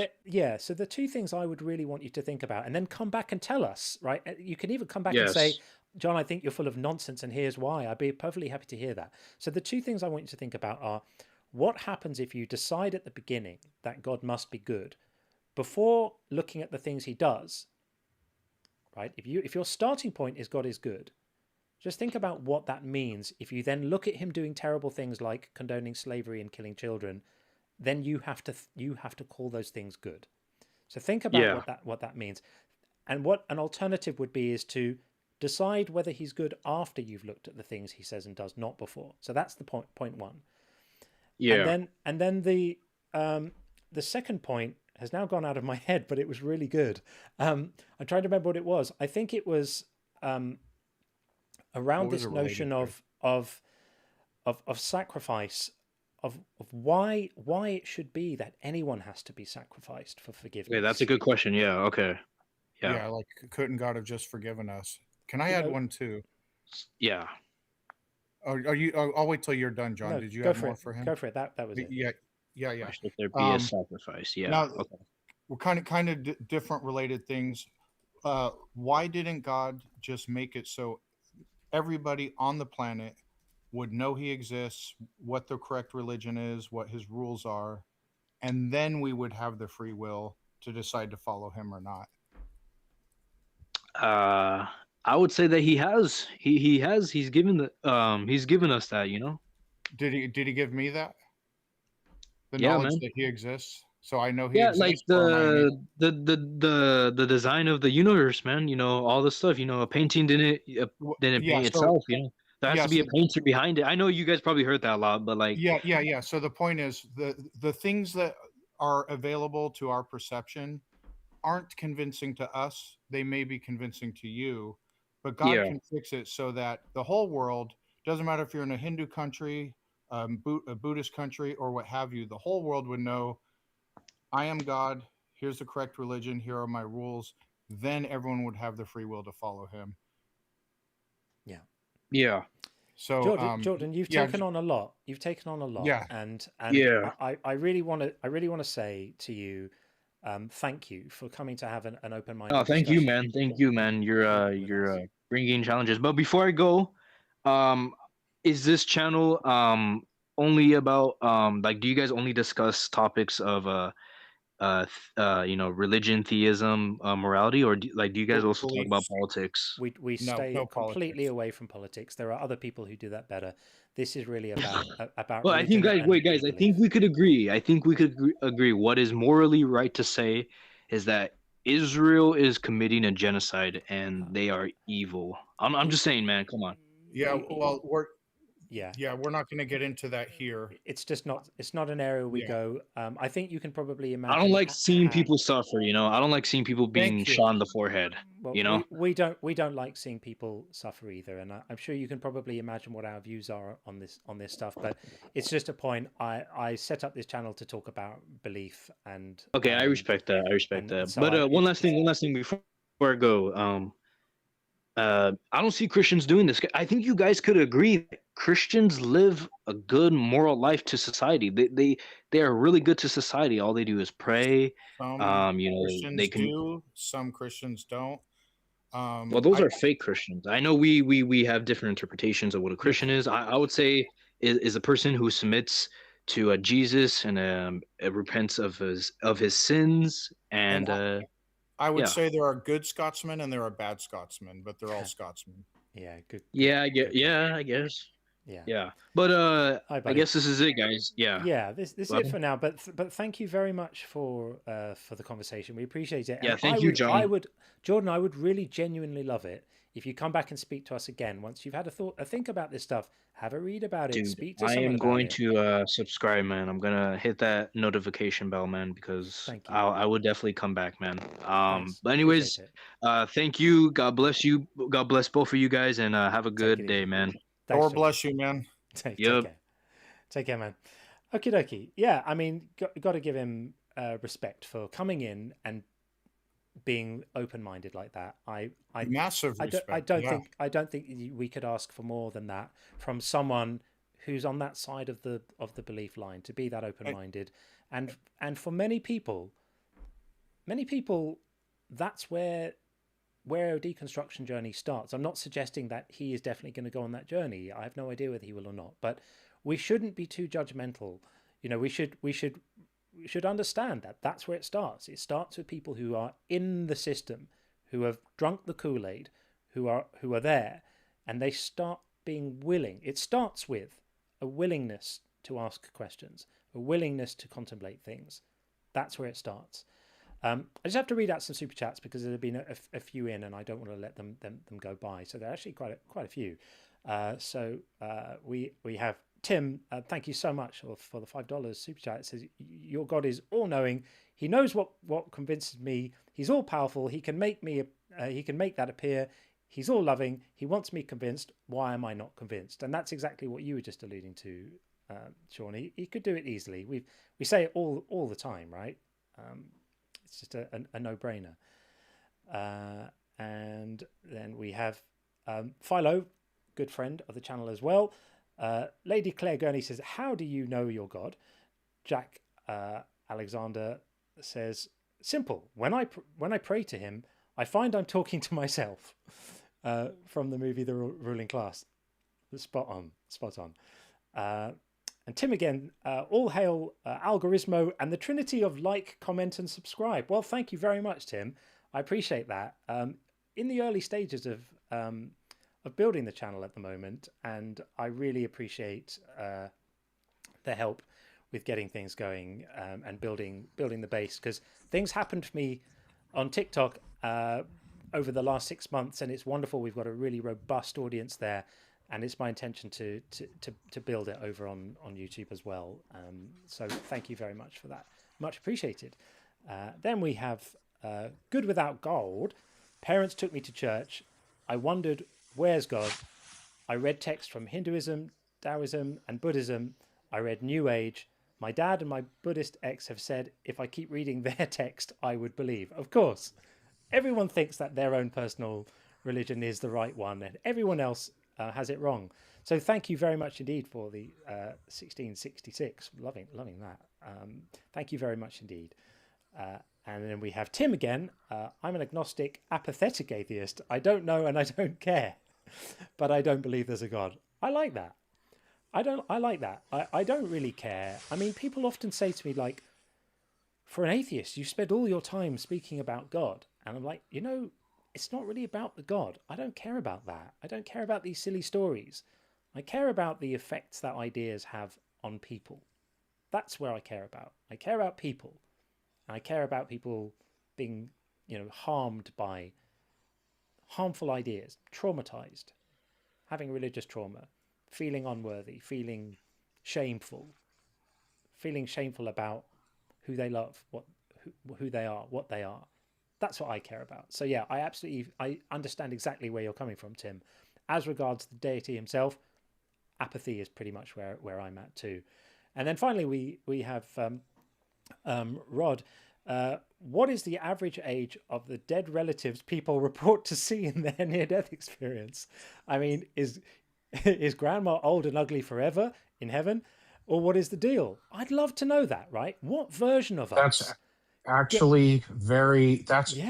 So the two things I would really want you to think about, and then come back and tell us. Right? You can even come back and say, John, I think you're full of nonsense, and here's why. I'd be perfectly happy to hear that. So the two things I want you to think about are: what happens if you decide at the beginning that God must be good, before looking at the things he does, right? If your starting point is God is good, just think about what that means. If you then look at him doing terrible things like condoning slavery and killing children, then you have to call those things good. So think about what that means. And what an alternative would be is to decide whether he's good after you've looked at the things he says and does, not before. So that's the point one. Yeah. And then the second point has now gone out of my head, but it was really good. I'm trying to remember what it was. I think it was around this notion of sacrifice, of why it should be that anyone has to be sacrificed for forgiveness.
Yeah, that's a good question. Yeah. Okay.
Yeah. Like, couldn't God have just forgiven us? Can I add one too?
Yeah.
Are you? I'll wait till you're done, John.
No,
Did you have more for him?
Go for it. That was it.
Yeah.
Should there be a sacrifice? Yeah.
Now, we're kind of different related things. Why didn't God just make it so everybody on the planet would know he exists, what the correct religion is, what his rules are, and then we would have the free will to decide to follow him or not?
I would say that he has. He's given us that.
Did he give me that? The
Yeah,
knowledge
man.
that he exists. So I know he
Yeah, like
exists, or am I?
the design of the universe, man. You know, all the stuff. You know, a painting didn't
Yeah.
paint
So
itself. You know, there has to be
yes.
a painter behind it. I know you guys probably heard that a lot, but like,
Yeah. So the point is the things that are available to our perception aren't convincing to us. They may be convincing to you, but God
yeah,
can fix it so that the whole world, doesn't matter if you're in a Hindu country, a Buddhist country, or what have you, the whole world would know I am God. Here's the correct religion. Here are my rules. Then everyone would have the free will to follow him.
Yeah.
yeah,
So,
Jordan, you've
yeah,
taken on a lot. You've taken on a lot,
yeah,
and
yeah.
I really want to say to you, thank you for coming to have an open-minded
Oh, thank you,
discussion.
man. Thank you, man. You're bringing challenges. But before I go, um, is this channel only about like do you guys only discuss topics of you know, religion, theism, morality, or do you guys also talk about
beliefs.
politics?
We
No,
stay
no
completely
politics.
away from politics. There are other people who do that better. This is really about
Well, I think
religion
guys,
and
wait, guys, I
belief.
think we could agree. I think we could agree. What is morally right to say is that Israel is committing a genocide and they are evil. I'm just saying, man. Come on.
Yeah, well,
Yeah,
we're not going to get into that here.
it's just not. It's not an area we
Yeah.
go. I think you can probably
I don't
imagine.
like seeing people suffer. You know, I don't like seeing people being
Thank you.
shot in the forehead.
Well,
You know.
we don't like seeing people suffer either, and I'm sure you can probably imagine what our views are on this stuff. But it's just a point. I set up this channel to talk about belief and
Okay, I respect that. I respect
and
that.
so
But one last thing before I go. I don't see Christians doing this. I think you guys could agree that Christians live a good moral life to society. They are really good to society. All they do is pray.
Some
You know, they
Christians
can.
do, some Christians don't.
Well, those are fake Christians. I know we have different interpretations of what a Christian is. I would say is a person who submits to Jesus and repents of his sins and
I would
yeah.
say there are good Scotsmen and there are bad Scotsmen, but they're all Scotsmen.
Yeah, good.
Yeah, I get. Yeah, I guess. Yeah. But I guess this is it, guys. Yeah.
Yeah, this is it for now. But thank you very much for the conversation. We appreciate it.
Yeah,
And
thank you, John.
Jordan, I would really genuinely love it if you come back and speak to us again once you've had a think about this stuff. Have a read about it.
Dude,
Speak to
I
someone
am
about
going
it.
to subscribe, man. I'm gonna hit that notification bell, man, because I would definitely come back, man. But anyways, thank you. God bless you. God bless both of you guys, and have a good day, man.
Lord bless you, man.
Take care. Take care, man. Okie dokie. Yeah, I mean, got to give him respect for coming in and being open-minded like that.
Massive respect.
I don't think we could ask for more than that from someone who's on that side of the belief line, to be that open-minded. And for many people, that's where a deconstruction journey starts. I'm not suggesting that he is definitely going to go on that journey. I have no idea whether he will or not, but we shouldn't be too judgmental. You know, we should understand that that's where it starts. It starts with people who are in the system, who have drunk the Kool-Aid, who are there, and they start being willing. It starts with a willingness to ask questions, a willingness to contemplate things. That's where it starts. I just have to read out some super chats because there have been a few in, and I don't want to let them go by. So there are actually quite a few. So we have Tim. Thank you so much for the $5 super chat. It says, "Your God is all knowing. He knows what convinces me. He's all powerful. He can make me. He can make that appear. He's all loving. He wants me convinced. Why am I not convinced?" And that's exactly what you were just alluding to, Sean. He could do it easily. We say it all the time, right? It's just a no-brainer. And then we have Philo, good friend of the channel as well. Lady Claire Gurney says, "How do you know your God?" Jack Alexander says, "Simple. When I pray to him, I find I'm talking to myself." From the movie The Ruling Class. Spot on. And Tim again, all hail Algoritmo and the Trinity of like, comment, and subscribe. Well, thank you very much, Tim. I appreciate that. In the early stages of building the channel at the moment, and I really appreciate the help getting things going and building the base, because things happened for me on TikTok over the last 6 months, and it's wonderful. We've got a really robust audience there, and it's my intention to build it over on YouTube as well. So thank you very much for that. Much appreciated. Then we have Good Without Gold. Parents took me to church. I wondered, where's God? I read texts from Hinduism, Taoism, and Buddhism. I read New Age. My dad and my Buddhist ex have said if I keep reading their text, I would believe. Of course, everyone thinks that their own personal religion is the right one, and everyone else has it wrong. So thank you very much indeed for the 1666. Loving that. Thank you very much indeed. And then we have Tim again. I'm an agnostic, apathetic atheist. I don't know and I don't care, but I don't believe there's a God. I like that. I like that. I don't really care. I mean, people often say to me, like, for an atheist, you spend all your time speaking about God. And I'm like, it's not really about the God. I don't care about that. I don't care about these silly stories. I care about the effects that ideas have on people. That's where I care about. I care about people. And I care about people being, harmed by harmful ideas, traumatized, having religious trauma, feeling unworthy, feeling shameful about who they love, who they are, what they are. That's what I care about. So yeah, I understand exactly where you're coming from, Tim. As regards the deity himself, apathy is pretty much where I'm at too. And then finally we have Rod. What is the average age of the dead relatives people report to see in their near-death experience? I mean, is grandma old and ugly forever in heaven, or what is the deal? I'd love to know that, right? What version of us?
That's actually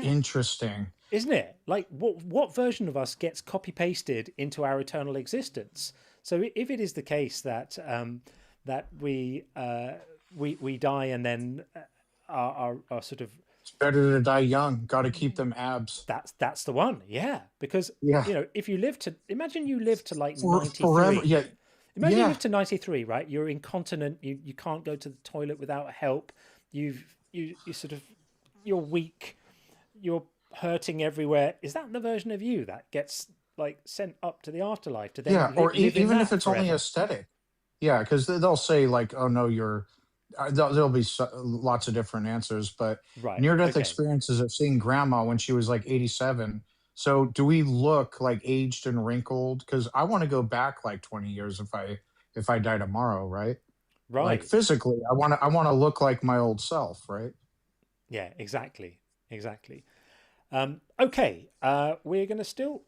interesting,
isn't it? Like, what version of us gets copy-pasted into our eternal existence? So if it is the case that that we die and then are sort of,
it's better to die young. Got to keep them abs.
That's the one, yeah. Because if you live to, imagine you live to like 93.
Forever, yeah.
Imagine you live to 93, right? You're incontinent. You can't go to the toilet without help. You sort of, you're weak. You're hurting everywhere. Is that the version of you that gets like sent up to the afterlife to then
or
live
even if it's
forever?
only aesthetic? Yeah, because they'll say like, oh no, you're. There'll be lots of different answers, but near-death experiences of seeing grandma when she was like 87. So do we look like aged and wrinkled? Because I want to go back like 20 years if I die tomorrow, right?
Right.
Like physically, I want to look like my old self, right?
Yeah, exactly. Okay, we're going to still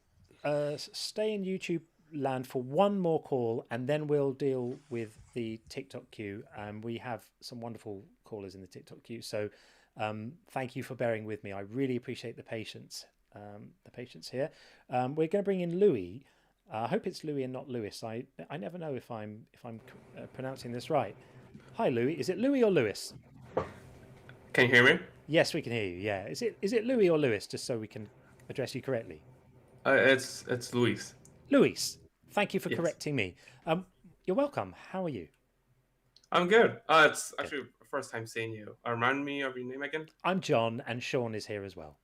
stay in YouTube land for one more call, and then we'll deal with the TikTok queue. We have some wonderful callers in the TikTok queue, so thank you for bearing with me. I really appreciate the patience here. We're going to bring in Louis. I hope it's Louis and not Lewis. I never know if I'm pronouncing this right. Hi, Louis. Is it Louis or Lewis?
Can you hear me?
Yes, we can hear you. Yeah. Is it Louis or Lewis? Just so we can address you correctly.
It's Luis.
Luis, thank you for correcting me. You're welcome. How are you?
I'm good. It's actually the first time seeing you. Remind me of your name again?
I'm John, and Sean is here as well.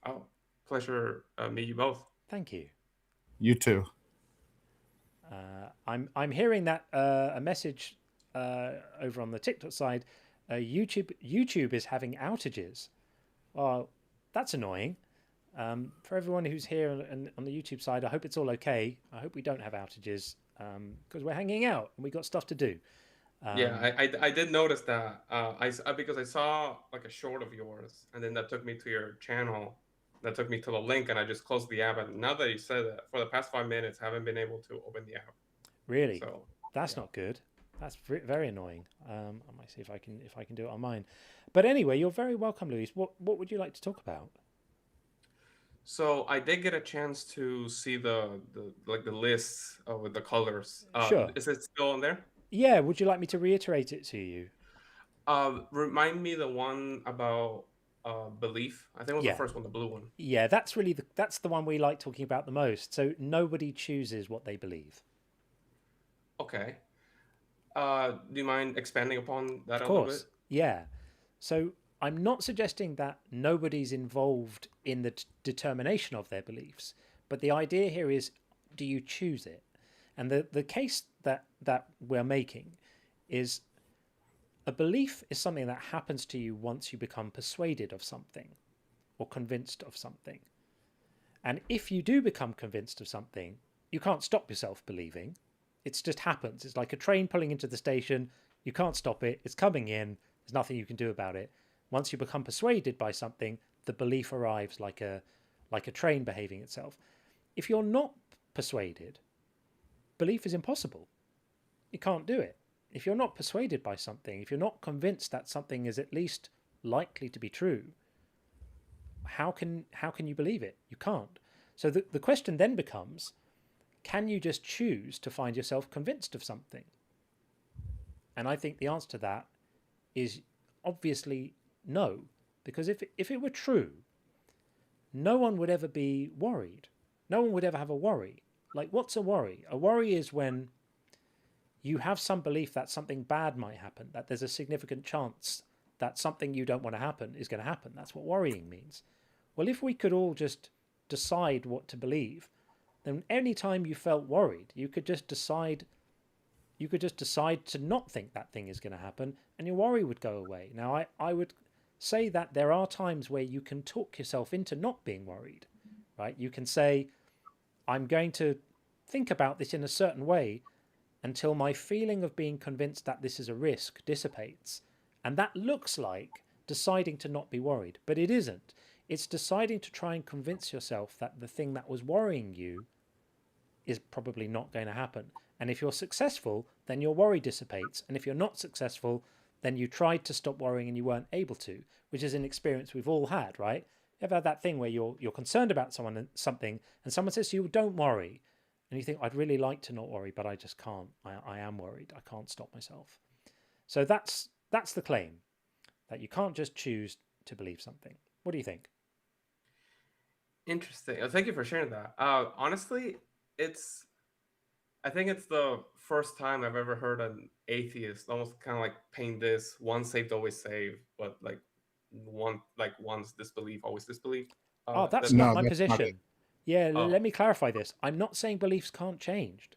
Oh, pleasure meet you both.
Thank you.
You too.
I'm hearing that a message over on the TikTok side. YouTube is having outages. Well, that's annoying. For everyone who's here on the YouTube side, I hope it's all okay. I hope we don't have outages because we're hanging out and we got stuff to do.
I did notice that. Because I saw like a short of yours, and then that took me to your channel. That took me to the link, and I just closed the app. And now that you said that, for the past 5 minutes, I haven't been able to open the app.
Really? So, that's not good. That's very annoying. I might see if I can do it on mine. But anyway, you're very welcome, Luis. What would you like to talk about?
So I did get a chance to see the list with the colors.
Sure.
Is it still on there?
Yeah. Would you like me to reiterate it to you?
Remind me the one about belief. I think it was the first one, the blue one.
Yeah, that's the one we like talking about the most. So nobody chooses what they believe.
Okay. Do you mind expanding upon that
Of
a little bit?
course, yeah. So I'm not suggesting that nobody's involved in the determination of their beliefs, but the idea here is, do you choose it? And the case that we're making is a belief is something that happens to you once you become persuaded of something or convinced of something. And if you do become convinced of something, you can't stop yourself believing. It just happens. It's like a train pulling into the station. You can't stop it. It's coming in. There's nothing you can do about it. Once you become persuaded by something, the belief arrives like a train behaving itself. If you're not persuaded, belief is impossible. You can't do it. If you're not persuaded by something, if you're not convinced that something is at least likely to be true, how can you believe it? You can't. So the question then becomes, can you just choose to find yourself convinced of something? And I think the answer to that is obviously no, because if it were true, no one would ever be worried. No one would ever have a worry. Like, what's a worry? A worry is when you have some belief that something bad might happen, that there's a significant chance that something you don't want to happen is going to happen. That's what worrying means. Well, if we could all just decide what to believe, then any time you felt worried, you could just decide to not think that thing is going to happen, and your worry would go away. Now, I would say that there are times where you can talk yourself into not being worried, right? You can say, I'm going to think about this in a certain way until my feeling of being convinced that this is a risk dissipates. And that looks like deciding to not be worried, but it isn't. It's deciding to try and convince yourself that the thing that was worrying you is probably not going to happen. And if you're successful, then your worry dissipates. And if you're not successful, then you tried to stop worrying and you weren't able to, which is an experience we've all had, right? You ever had that thing where you're concerned about something and someone says to you, don't worry. And you think, I'd really like to not worry, but I just can't. I am worried. I can't stop myself. So that's the claim, that you can't just choose to believe something. What do you think?
Interesting. Thank you for sharing that. Honestly, I think it's the first time I've ever heard an atheist almost kind of like paint this once saved, always saved, but like once disbelief, always disbelief.
That's not my position. Yeah, let me clarify this. I'm not saying beliefs can't change.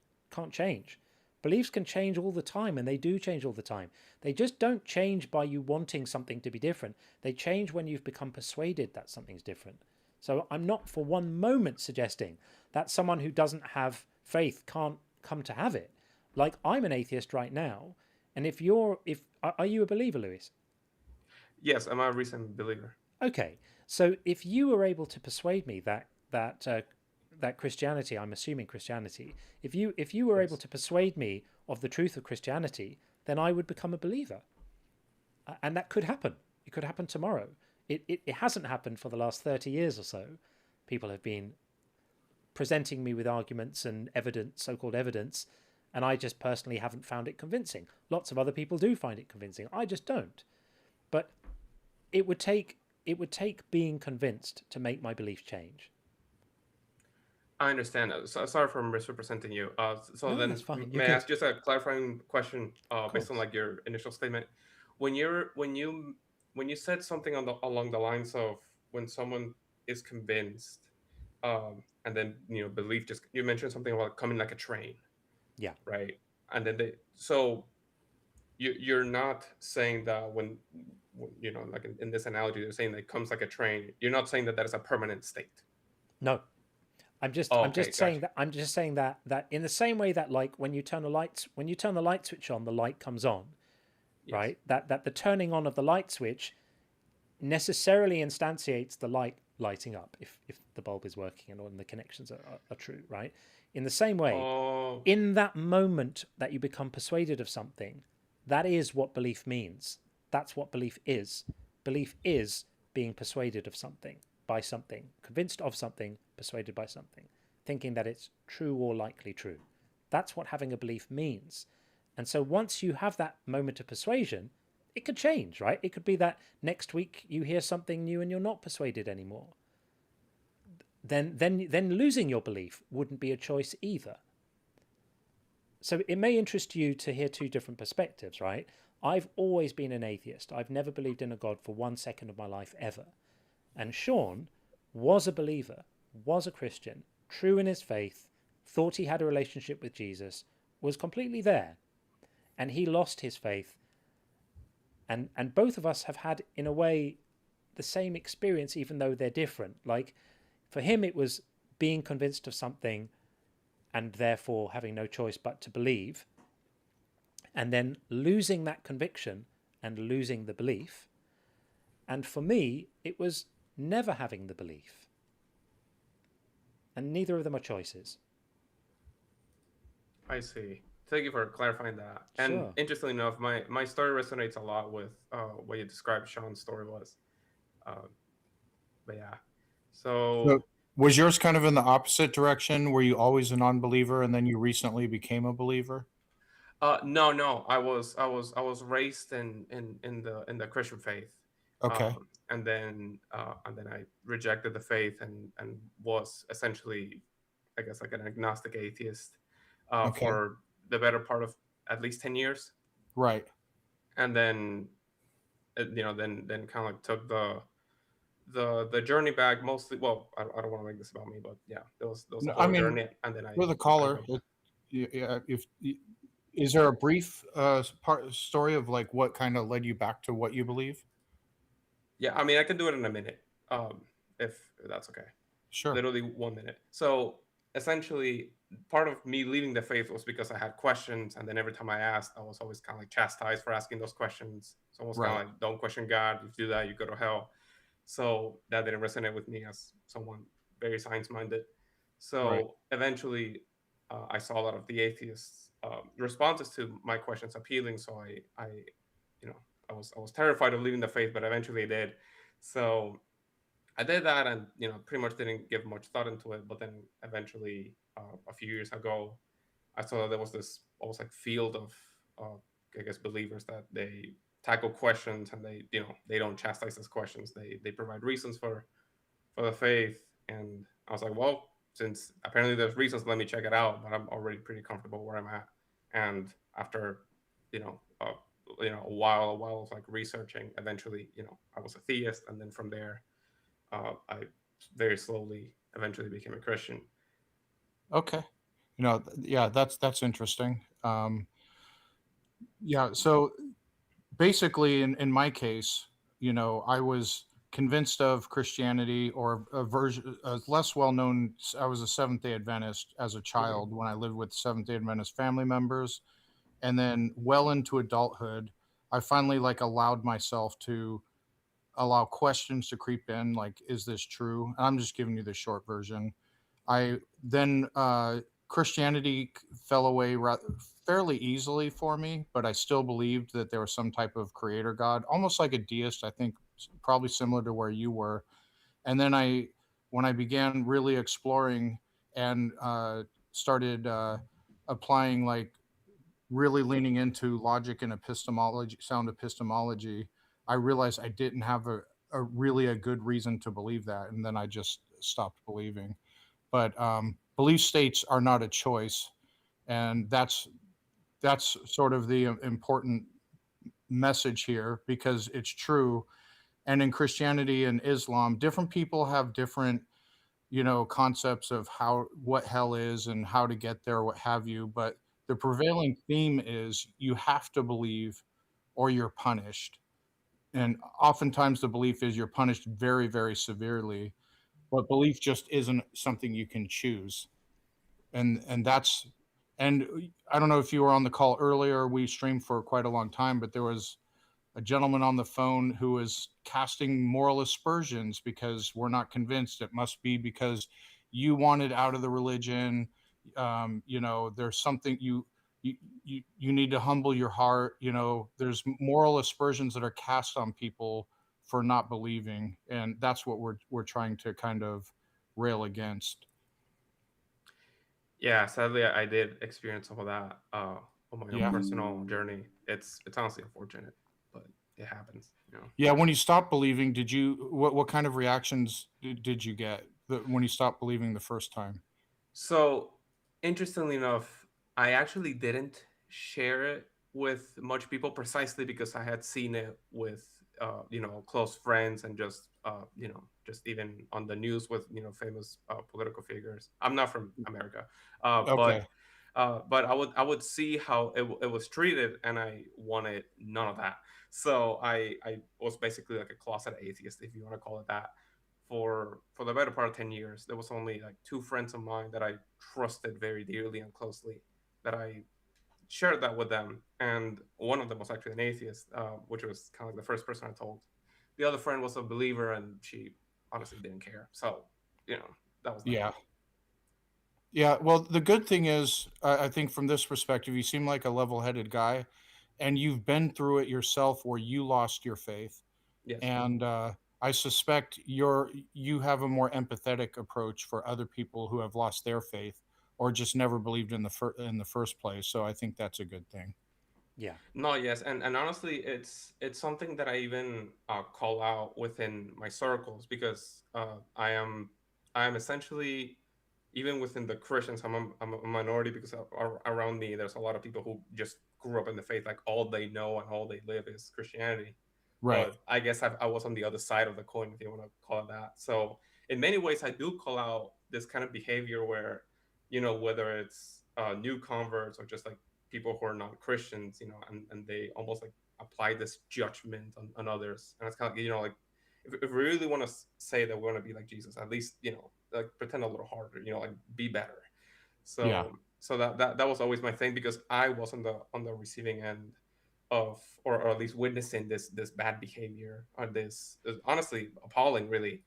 Beliefs can change all the time, and they do change all the time. They just don't change by you wanting something to be different. They change when you've become persuaded that something's different. So I'm not for one moment suggesting that someone who doesn't have faith can't come to have it. Like, I'm an atheist right now, and are you a believer, Lewis?
Yes, I'm a recent believer.
Okay, so if you were able to persuade me that Christianity, I'm assuming Christianity, if you were able to persuade me of the truth of Christianity, then I would become a believer, and that could happen. It could happen tomorrow. It hasn't happened for the last 30 years or so. People have been presenting me with arguments and evidence, so-called evidence, and I just personally haven't found it convincing. Lots of other people do find it convincing. I just don't. But it would take being convinced to make my belief change.
I understand. So, sorry for misrepresenting you.
No,
then,
that's fine.
may I ask just a clarifying question based on like your initial statement? When you said something along the lines of when someone is convinced, and then belief, just you mentioned something about coming like a train.
Yeah.
Right. And then you're not saying that when like in this analogy, they're saying that it comes like a train. You're not saying that is a permanent state.
No. I'm just saying that in the same way that, like, when you turn the light switch on, the light comes on, yes. Right? That the turning on of the light switch necessarily instantiates the light lighting up if the bulb is working and all the connections are true, right? In the same way, in that moment that you become persuaded of something, that is what belief means. That's what belief is. Belief is being persuaded of something, by something, convinced of something, persuaded by something, thinking that it's true or likely true. That's what having a belief means. And so once you have that moment of persuasion, it could change, right? It could be that next week you hear something new and you're not persuaded anymore. Then losing your belief wouldn't be a choice either. So it may interest you to hear two different perspectives, right? I've always been an atheist. I've never believed in a God for 1 second of my life ever. And Sean was a believer, was a Christian, true in his faith, thought he had a relationship with Jesus, was completely there. And he lost his faith. And both of us have had, in a way, the same experience, even though they're different. Like, for him, it was being convinced of something and therefore having no choice but to believe, and then losing that conviction and losing the belief. And for me, it was never having the belief. And neither of them are choices.
I see. Thank you for clarifying that. And
Sure.
interestingly enough, my story resonates a lot with what you described Sean's story was. But yeah. So
was yours kind of in the opposite direction? Were you always a non-believer and then you recently became a believer?
no. I was raised in the Christian faith.
Okay.
And then I rejected the faith and was essentially, I guess, like an agnostic atheist
Okay.
for the better part of at least 10 years.
Right.
And then then kind of like took the journey back mostly. Well, I don't want to make this about me, but yeah, there was a
No,
whole
I mean,
journey, and then
with a
I
caller,
went.
yeah, is there a brief story of like what kind of led you back to what you believe?
Yeah, I mean, I can do it in a minute, if that's okay.
Sure.
Literally 1 minute. So essentially, part of me leaving the faith was because I had questions, and then every time I asked, I was always kind of like chastised for asking those questions. So almost kind
Right.
of like, don't question God. If you do that, you go to hell. So that didn't resonate with me as someone very science-minded. So
Right.
eventually, I saw a lot of the atheists' responses to my questions appealing. So I was terrified of leaving the faith, but eventually I did. So I did that, and pretty much didn't give much thought into it. But then eventually, a few years ago, I saw that there was this almost like field of, I guess, believers that they tackle questions, and they don't chastise those questions. They provide reasons for the faith, and I was like, well, since apparently there's reasons, let me check it out. But I'm already pretty comfortable where I'm at, and after a while of like researching, eventually I was a theist, and then from there I very slowly eventually became a Christian.
Okay. Yeah, that's interesting. Yeah, so basically in my case, I was convinced of Christianity, or a version, a less well-known. I was a Seventh-day Adventist as a child when I lived with Seventh-day Adventist family members. And then well into adulthood, I finally like allowed myself to allow questions to creep in, like, is this true? And I'm just giving you the short version. I then Christianity fell away fairly easily for me, but I still believed that there was some type of creator God, almost like a deist. I think probably similar to where you were. And then when I began really exploring and started applying, like really leaning into logic and epistemology, sound epistemology, I realized I didn't have a really a good reason to believe that, and then I just stopped believing. But belief states are not a choice, and that's sort of the important message here, because it's true. And in Christianity and Islam, different people have different concepts of what hell is and how to get there, what have you. But the prevailing theme is you have to believe or you're punished. And oftentimes the belief is you're punished very, very severely, but belief just isn't something you can choose. And that's, and I don't know if you were on the call earlier. We streamed for quite a long time, but there was a gentleman on the phone who was casting moral aspersions because we're not convinced. It must be because you wanted out of the religion. There's something you need to humble your heart. There's moral aspersions that are cast on people for not believing, and that's what we're trying to kind of rail against.
Yeah, sadly, I did experience some of that on my own
Yeah.
personal journey. It's honestly unfortunate, but it happens.
Yeah, when you stopped believing, what kind of reactions did you get when you stopped believing the first time?
So, interestingly enough, I actually didn't share it with much people precisely because I had seen it with close friends and just just even on the news with famous political figures. I'm not from America,
Okay.
but I would see how it was treated, and I wanted none of that. So I was basically like a closet atheist, if you want to call it that, for the better part of 10 years. There was only like two friends of mine that I trusted very dearly and closely that I shared that with them, and one of them was actually an atheist, which was kind of like the first person I told. The other friend was a believer, and she honestly didn't care. So, that was that.
Yeah. Yeah. Well, the good thing is, I think from this perspective, you seem like a level-headed guy, and you've been through it yourself where you lost your faith.
Yes.
And I suspect you have a more empathetic approach for other people who have lost their faith or just never believed in the first place. So I think that's a good thing.
Yeah.
No, yes, and honestly, it's something that I even call out within my circles because I am essentially, even within the Christians, I'm a minority because around me there's a lot of people who just grew up in the faith, like all they know and all they live is Christianity.
Right.
But I guess I was on the other side of the coin, if you want to call it that. So in many ways, I do call out this kind of behavior where, whether it's new converts or just like people who are not Christians, and they almost like apply this judgment on others. And it's kind of, like, if we really want to say that we want to be like Jesus, at least, like pretend a little harder, like be better.
Yeah.
So that was always my thing because I was on the receiving end of, or at least witnessing this bad behavior, or this honestly appalling, really,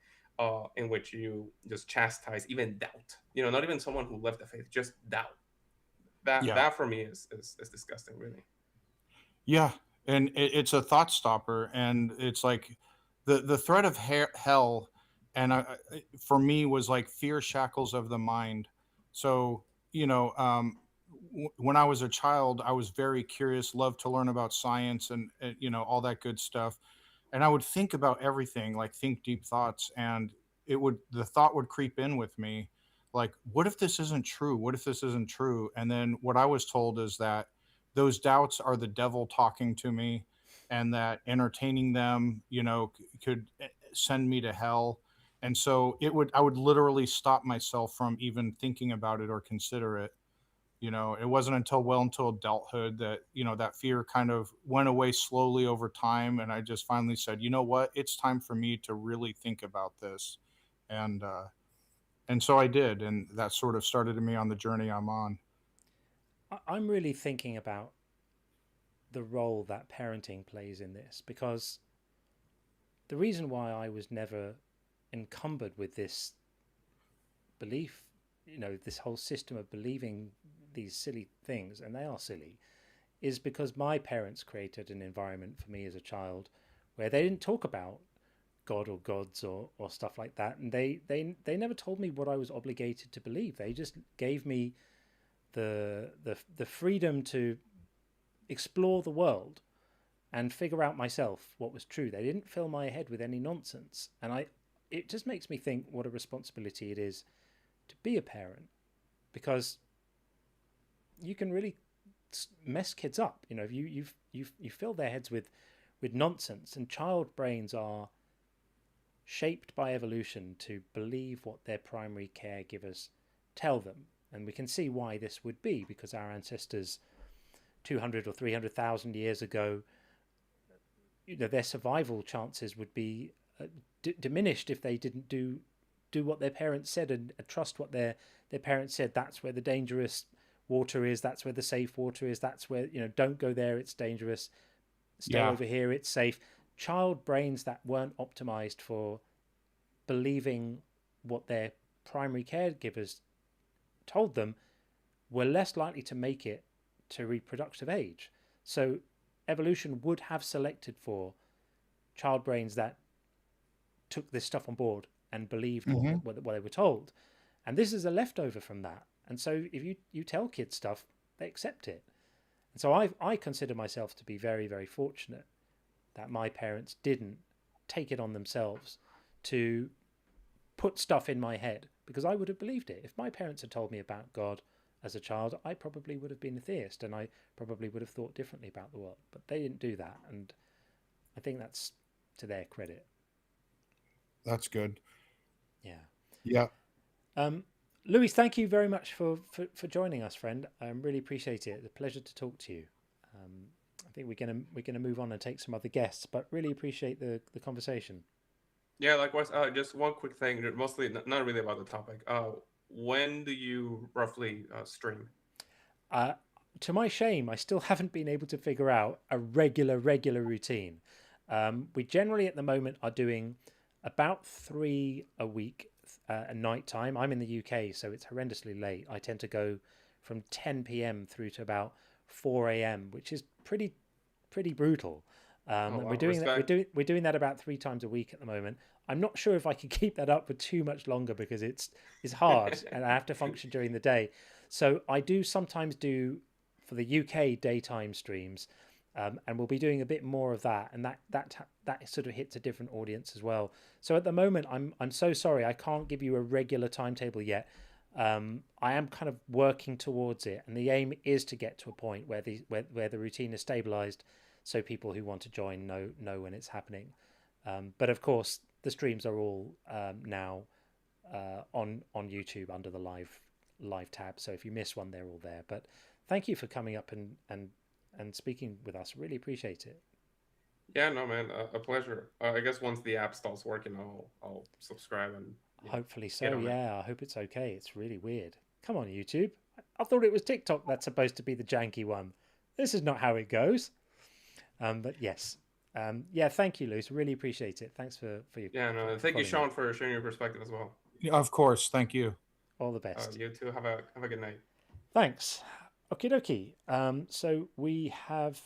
in which you just chastise even doubt. Not even someone who left the faith, just doubt. That
Yeah.
that for me is disgusting, really.
Yeah, and it's a thought stopper, and it's like the threat of hell, and for me was like fear shackles of the mind. So when I was a child, I was very curious, loved to learn about science and all that good stuff, and I would think about everything, like think deep thoughts, and the thought would creep in with me, like, what if this isn't true? What if this isn't true? And then what I was told is that those doubts are the devil talking to me, and that entertaining them could send me to hell. And so I would literally stop myself from even thinking about it or consider it. It wasn't until adulthood that that fear kind of went away slowly over time, and I just finally said, you know what, it's time for me to really think about this. And so I did, and that sort of started me on the journey I'm on.
I'm really thinking about the role that parenting plays in this, because the reason why I was never encumbered with this belief, this whole system of believing these silly things, and they are silly, is because my parents created an environment for me as a child where they didn't talk about God or gods or stuff like that, and they never told me what I was obligated to believe. They just gave me the freedom to explore the world and figure out myself what was true. They didn't fill my head with any nonsense, and it just makes me think what a responsibility it is to be a parent, because you can really mess kids up. If you fill their heads with nonsense, and child brains are shaped by evolution to believe what their primary caregivers tell them. And we can see why this would be, because our ancestors 200 or 300,000 years ago, their survival chances would be diminished if they didn't do what their parents said and trust what their parents said. That's where the dangerous water is, that's where the safe water is, that's where, don't go there, it's dangerous, stay over here, it's safe. Child brains that weren't optimized for believing what their primary caregivers told them were less likely to make it to reproductive age. So evolution would have selected for child brains that took this stuff on board and believed what they were told. And this is a leftover from that. And so if you tell kids stuff, they accept it. And so I consider myself to be very, very fortunate that my parents didn't take it on themselves to put stuff in my head, because I would have believed it. If my parents had told me about God, as a child, I probably would have been a theist, and I probably would have thought differently about the world. But they didn't do that, and I think that's to their credit.
That's good.
Yeah.
Yeah.
Louis, thank you very much for joining us, friend. I really appreciate it. It's a pleasure to talk to you. I think we're gonna move on and take some other guests, but really appreciate the conversation.
Yeah, likewise. Just one quick thing, mostly not really about the topic. When do you roughly stream?
To my shame, I still haven't been able to figure out a regular routine. We generally at the moment are doing about 3 a week at night time. I'm in the UK, so it's horrendously late. I tend to go from 10 p.m. through to about 4 a.m., which is pretty brutal.
Wow,
we're doing that about 3 times a week at the moment. I'm not sure if I can keep that up for too much longer because it's hard and I have to function during the day. So I do sometimes do for the UK daytime streams, and we'll be doing a bit more of that, and that sort of hits a different audience as well. So at the moment, I'm so sorry I can't give you a regular timetable yet. I am kind of working towards it, and the aim is to get to a point where the routine is stabilized, so people who want to join know when it's happening. But of course, the streams are all now on YouTube under the live tab. So if you miss one, they're all there. But thank you for coming up and speaking with us. Really appreciate it.
Yeah, no, man, a pleasure. I guess once the app starts working, I'll subscribe and
hopefully so. Yeah, I hope it's okay. It's really weird. Come on, YouTube. I thought it was TikTok that's supposed to be the janky one. This is not how it goes. But yes. Yeah, thank you, Luce. Really appreciate it. Thanks for your...
Yeah, no, thank you, Sean, for sharing your perspective as well.
Yeah, of course. Thank you.
All the best.
You too. Have a good night.
Thanks. Okie dokie. So we have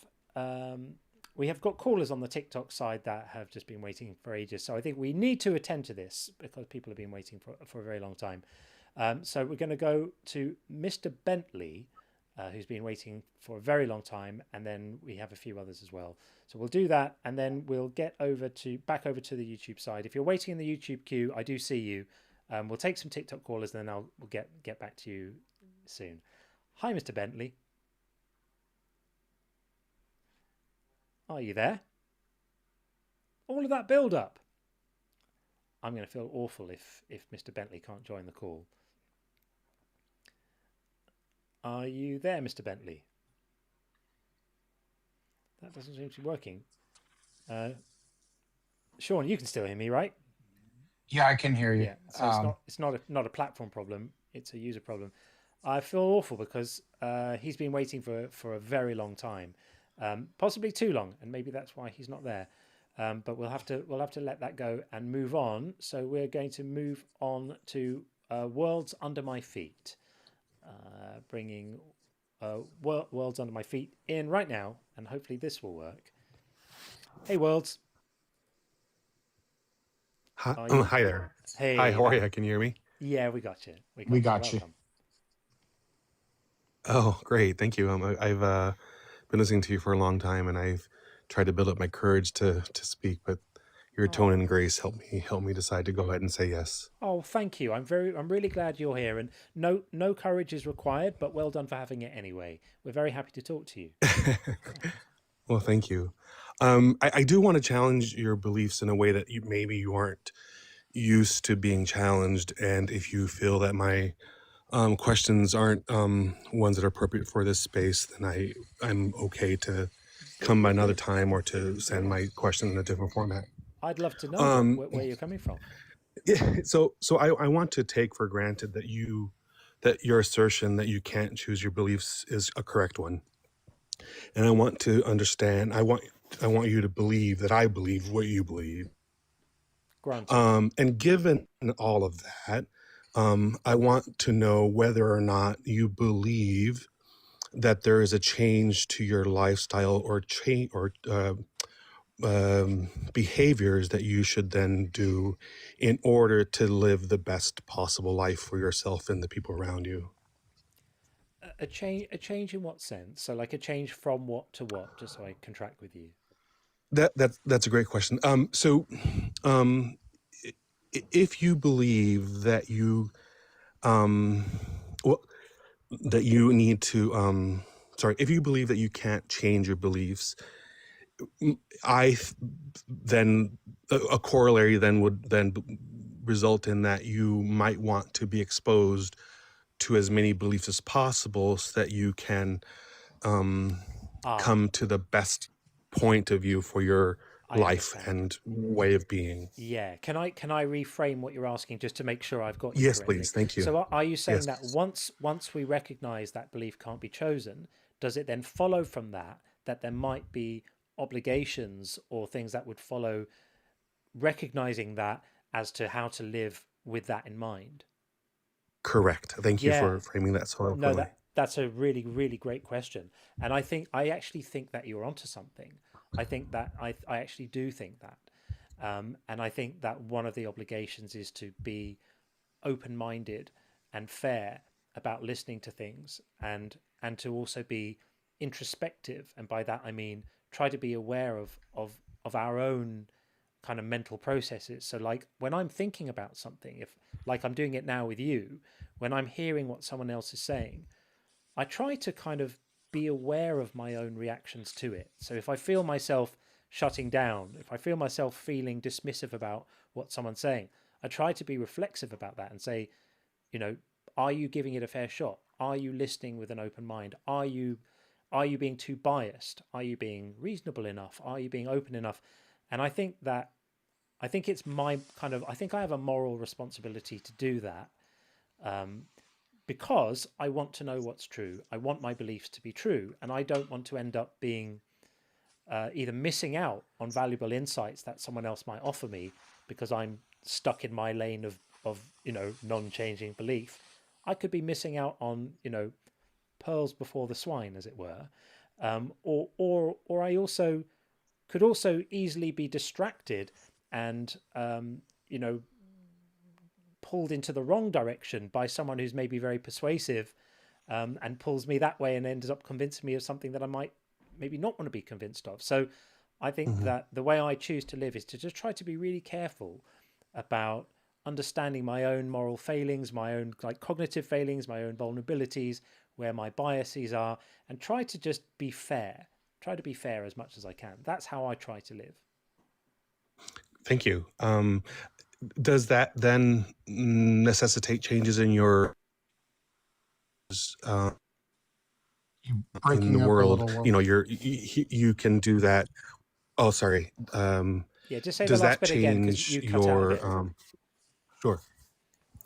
got callers on the TikTok side that have just been waiting for ages. So I think we need to attend to this because people have been waiting for a very long time. So we're going to go to Mr. Bentley, who's been waiting for a very long time, and then we have a few others as well. So we'll do that, and then we'll get back over to the YouTube side. If you're waiting in the YouTube queue, I do see you. We'll take some TikTok callers, and then we'll get back to you soon. Hi, Mr. Bentley. Are you there? All of that build-up. I'm going to feel awful if Mr. Bentley can't join the call. Are you there, Mr. Bentley? That doesn't seem to be working. Sean, you can still hear me, right?
Yeah, I can hear you.
Yeah, so it's not a platform problem. It's a user problem. I feel awful because he's been waiting for a very long time, possibly too long, and maybe that's why he's not there. But we'll have to let that go and move on. So we're going to move on to Worlds Under My Feet, bringing Worlds Under My Feet in right now, and hopefully this will work. Hey, Worlds.
Hi there.
Hey.
Hi, how are you? Can you hear me?
Yeah, we got you.
We got you.
Oh, great. Thank you. I've been listening to you for a long time, and I've tried to build up my courage to speak, but your tone and grace helped me decide to go ahead and say yes.
Oh, thank you. I'm really glad you're here, and no courage is required, but well done for having it anyway. We're very happy to talk to you.
Well, thank you. I do want to challenge your beliefs in a way that maybe you aren't used to being challenged, and if you feel that my questions aren't ones that are appropriate for this space, then I'm okay to come by another time or to send my question in a different format.
I'd love to know where you're coming from.
Yeah, so I want to take for granted that your assertion that you can't choose your beliefs is a correct one, and I want to understand. I want you to believe that I believe what you believe.
Granted.
And given all of that, I want to know whether or not you believe that there is a change to your lifestyle or behaviors that you should then do in order to live the best possible life for yourself and the people around you.
A change in what sense? So like a change from what to what, just so I can track with you.
That's a great question. If you believe that you, well, that you need to if you believe that you can't change your beliefs, then a corollary then would then result in that you might want to be exposed to as many beliefs as possible so that you can come to the best point of view for your life and way of being.
Yeah. Can I reframe what you're asking just to make sure I've got you
Yes,
correctly?
please. Thank you.
So are you saying
Yes.
that once we recognize that belief can't be chosen, does it then follow from that there might be obligations or things that would follow recognizing that as to how to live with that in mind?
Correct. Thank you
Yeah.
for framing that so
No,
eloquently.
that's a really, really great question. And I actually think that you're onto something. I think that I actually do think that. And I think that one of the obligations is to be open-minded and fair about listening to things and to also be introspective. And by that, I mean, try to be aware of our own kind of mental processes. So like when I'm thinking about something, if like I'm doing it now with you, when I'm hearing what someone else is saying, I try to kind of be aware of my own reactions to it. So if I feel myself shutting down, if I feel myself feeling dismissive about what someone's saying, I try to be reflexive about that and say, you know, are you giving it a fair shot? Are you listening with an open mind? Are you being too biased? Are you being reasonable enough? Are you being open enough? And I think it's my kind of, I think I have a moral responsibility to do that. Because I want to know what's true. I want my beliefs to be true. And I don't want to end up being either missing out on valuable insights that someone else might offer me because I'm stuck in my lane of non-changing belief. I could be missing out on, pearls before the swine, as it were. Or I also could also easily be distracted and, pulled into the wrong direction by someone who's maybe very persuasive and pulls me that way and ends up convincing me of something that I might maybe not want to be convinced of. So I think that the way I choose to live is to just try to be really careful about understanding my own moral failings, my own like cognitive failings, my own vulnerabilities, where my biases are, and try to just be fair. Try to be fair as much as I can. That's how I try to live.
Thank you. Does that then necessitate changes in your in the world? You can do that. Oh, sorry.
Yeah, just say
does
the last
that
bit again because
change
you cut out a bit.
Sure.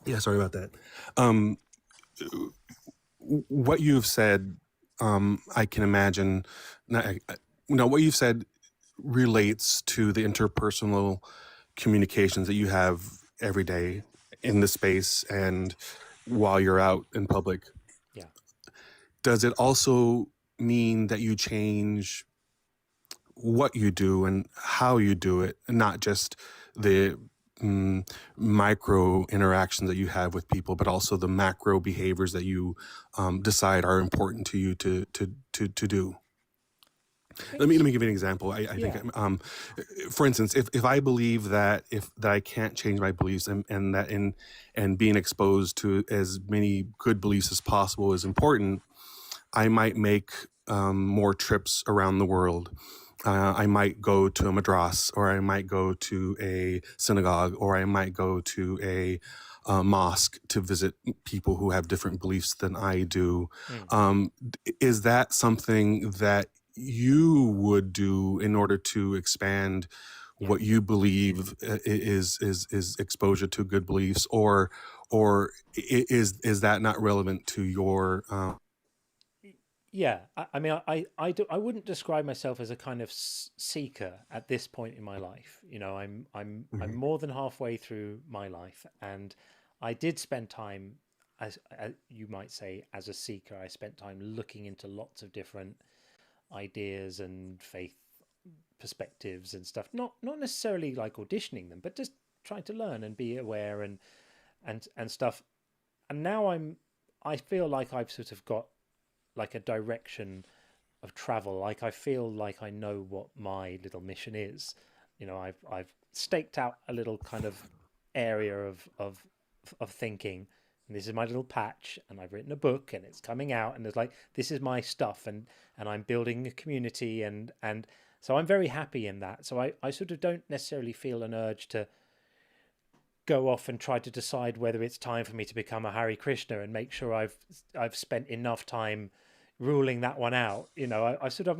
Yeah, sorry about that. What you've said, I can imagine. What you've said relates to the interpersonal communications that you have every day in the space and while you're out in public.
Yeah.
Does it also mean that you change what you do and how you do it, and not just the micro interactions that you have with people, but also the macro behaviors that you decide are important to you to do? Let me give you an example. I think, for instance, if I believe that I can't change my beliefs and that and being exposed to as many good beliefs as possible is important, I might make more trips around the world. I might go to a madrasa, or I might go to a synagogue, or I might go to a mosque to visit people who have different beliefs than I do. Is that something that you would do in order to expand what you believe is exposure to good beliefs, or is that not relevant to your
Yeah, I mean, I wouldn't describe myself as a kind of seeker at this point in my life. I'm more than halfway through my life, and I did spend time, as you might say, as a seeker. I spent time looking into lots of different ideas and faith perspectives and stuff. Not necessarily like auditioning them, but just trying to learn and be aware and stuff. And now I feel like I've sort of got like a direction of travel. Like I feel like I know what my little mission is. I've staked out a little kind of area of thinking and this is my little patch, and I've written a book, and it's coming out, and it's like, this is my stuff, and I'm building a community, and so I'm very happy in that. So I sort of don't necessarily feel an urge to go off and try to decide whether it's time for me to become a Hare Krishna and make sure I've spent enough time ruling that one out. You know,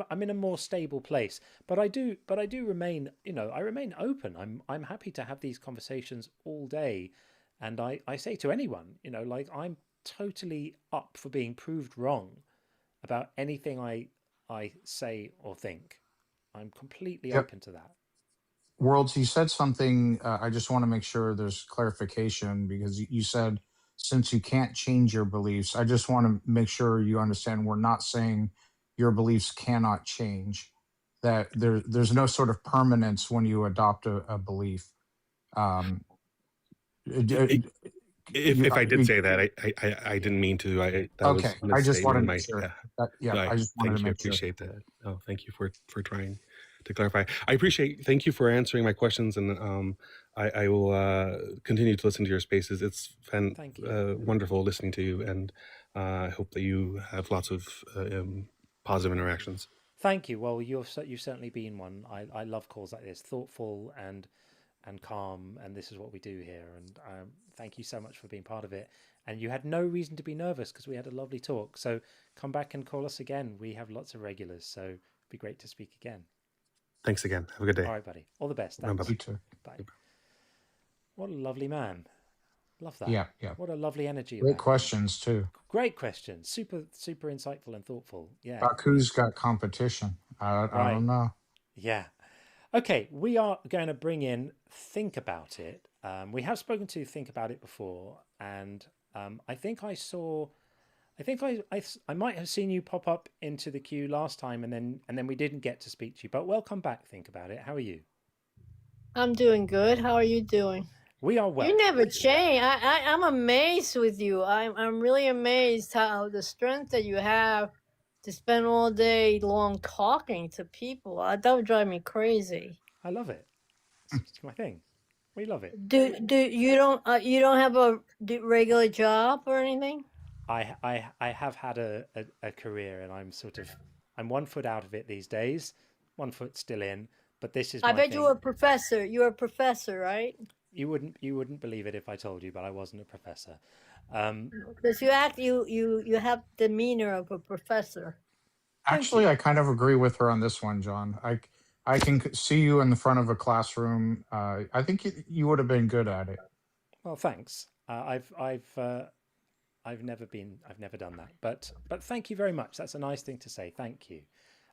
I'm in a more stable place, but I do remain, you know, I remain open. I'm happy to have these conversations all day. And I say to anyone, you know, like, I'm totally up for being proved wrong about anything I say or think. I'm completely open to that.
Worlds, you said something. I just want to make sure there's clarification, because you said, since you can't change your beliefs, I just want to make sure you understand we're not saying your beliefs cannot change, that there's no sort of permanence when you adopt a belief.
If I did say that, I didn't mean to. That was
Okay,
a
I just wanted to
misstatement.
make sure. I just wanted
Thank
to
you. I
make sure.
appreciate that. Oh, thank you for trying to clarify. Thank you for answering my questions, and I will continue to listen to your spaces. It's wonderful listening to you, and I hope that you have lots of positive interactions.
Thank you. Well, you've certainly been one. I love calls like this, thoughtful and calm, and this is what we do here. And thank you so much for being part of it. And you had no reason to be nervous, because we had a lovely talk. So come back and call us again. We have lots of regulars, so it'd be great to speak again.
Thanks again. Have a good day.
All right, buddy. All the best. Thanks.
Bye-bye.
You too.
Bye. What a lovely man. Love that.
Yeah.
What a lovely energy.
Great questions too.
Great questions. Super insightful and thoughtful. Yeah.
Baku's got competition. I don't know.
Yeah. Okay, we are going to bring in Think About It. We have spoken to Think About It before, and I think I might have seen you pop up into the queue last time, and then we didn't get to speak to you. But welcome back, Think About It. How are you?
I'm doing good. How are you doing?
We are well.
You never change. I'm amazed with you. I'm really amazed how the strength that you have to spend all day long talking to people. That would drive me crazy.
I love it. It's my thing. We love it.
Do you don't have a regular job or anything?
I have had a career, and I'm 1 foot out of it these days. 1 foot still in, but this is.
I bet you were a professor. You're a professor, right?
You wouldn't believe it if I told you, but I wasn't a professor.
Because you have demeanor of a professor.
Actually, I kind of agree with her on this one, John. I can see you in the front of a classroom. I think you would have been good at it.
Well, thanks. I've never done that, but thank you very much. That's a nice thing to say. Thank you,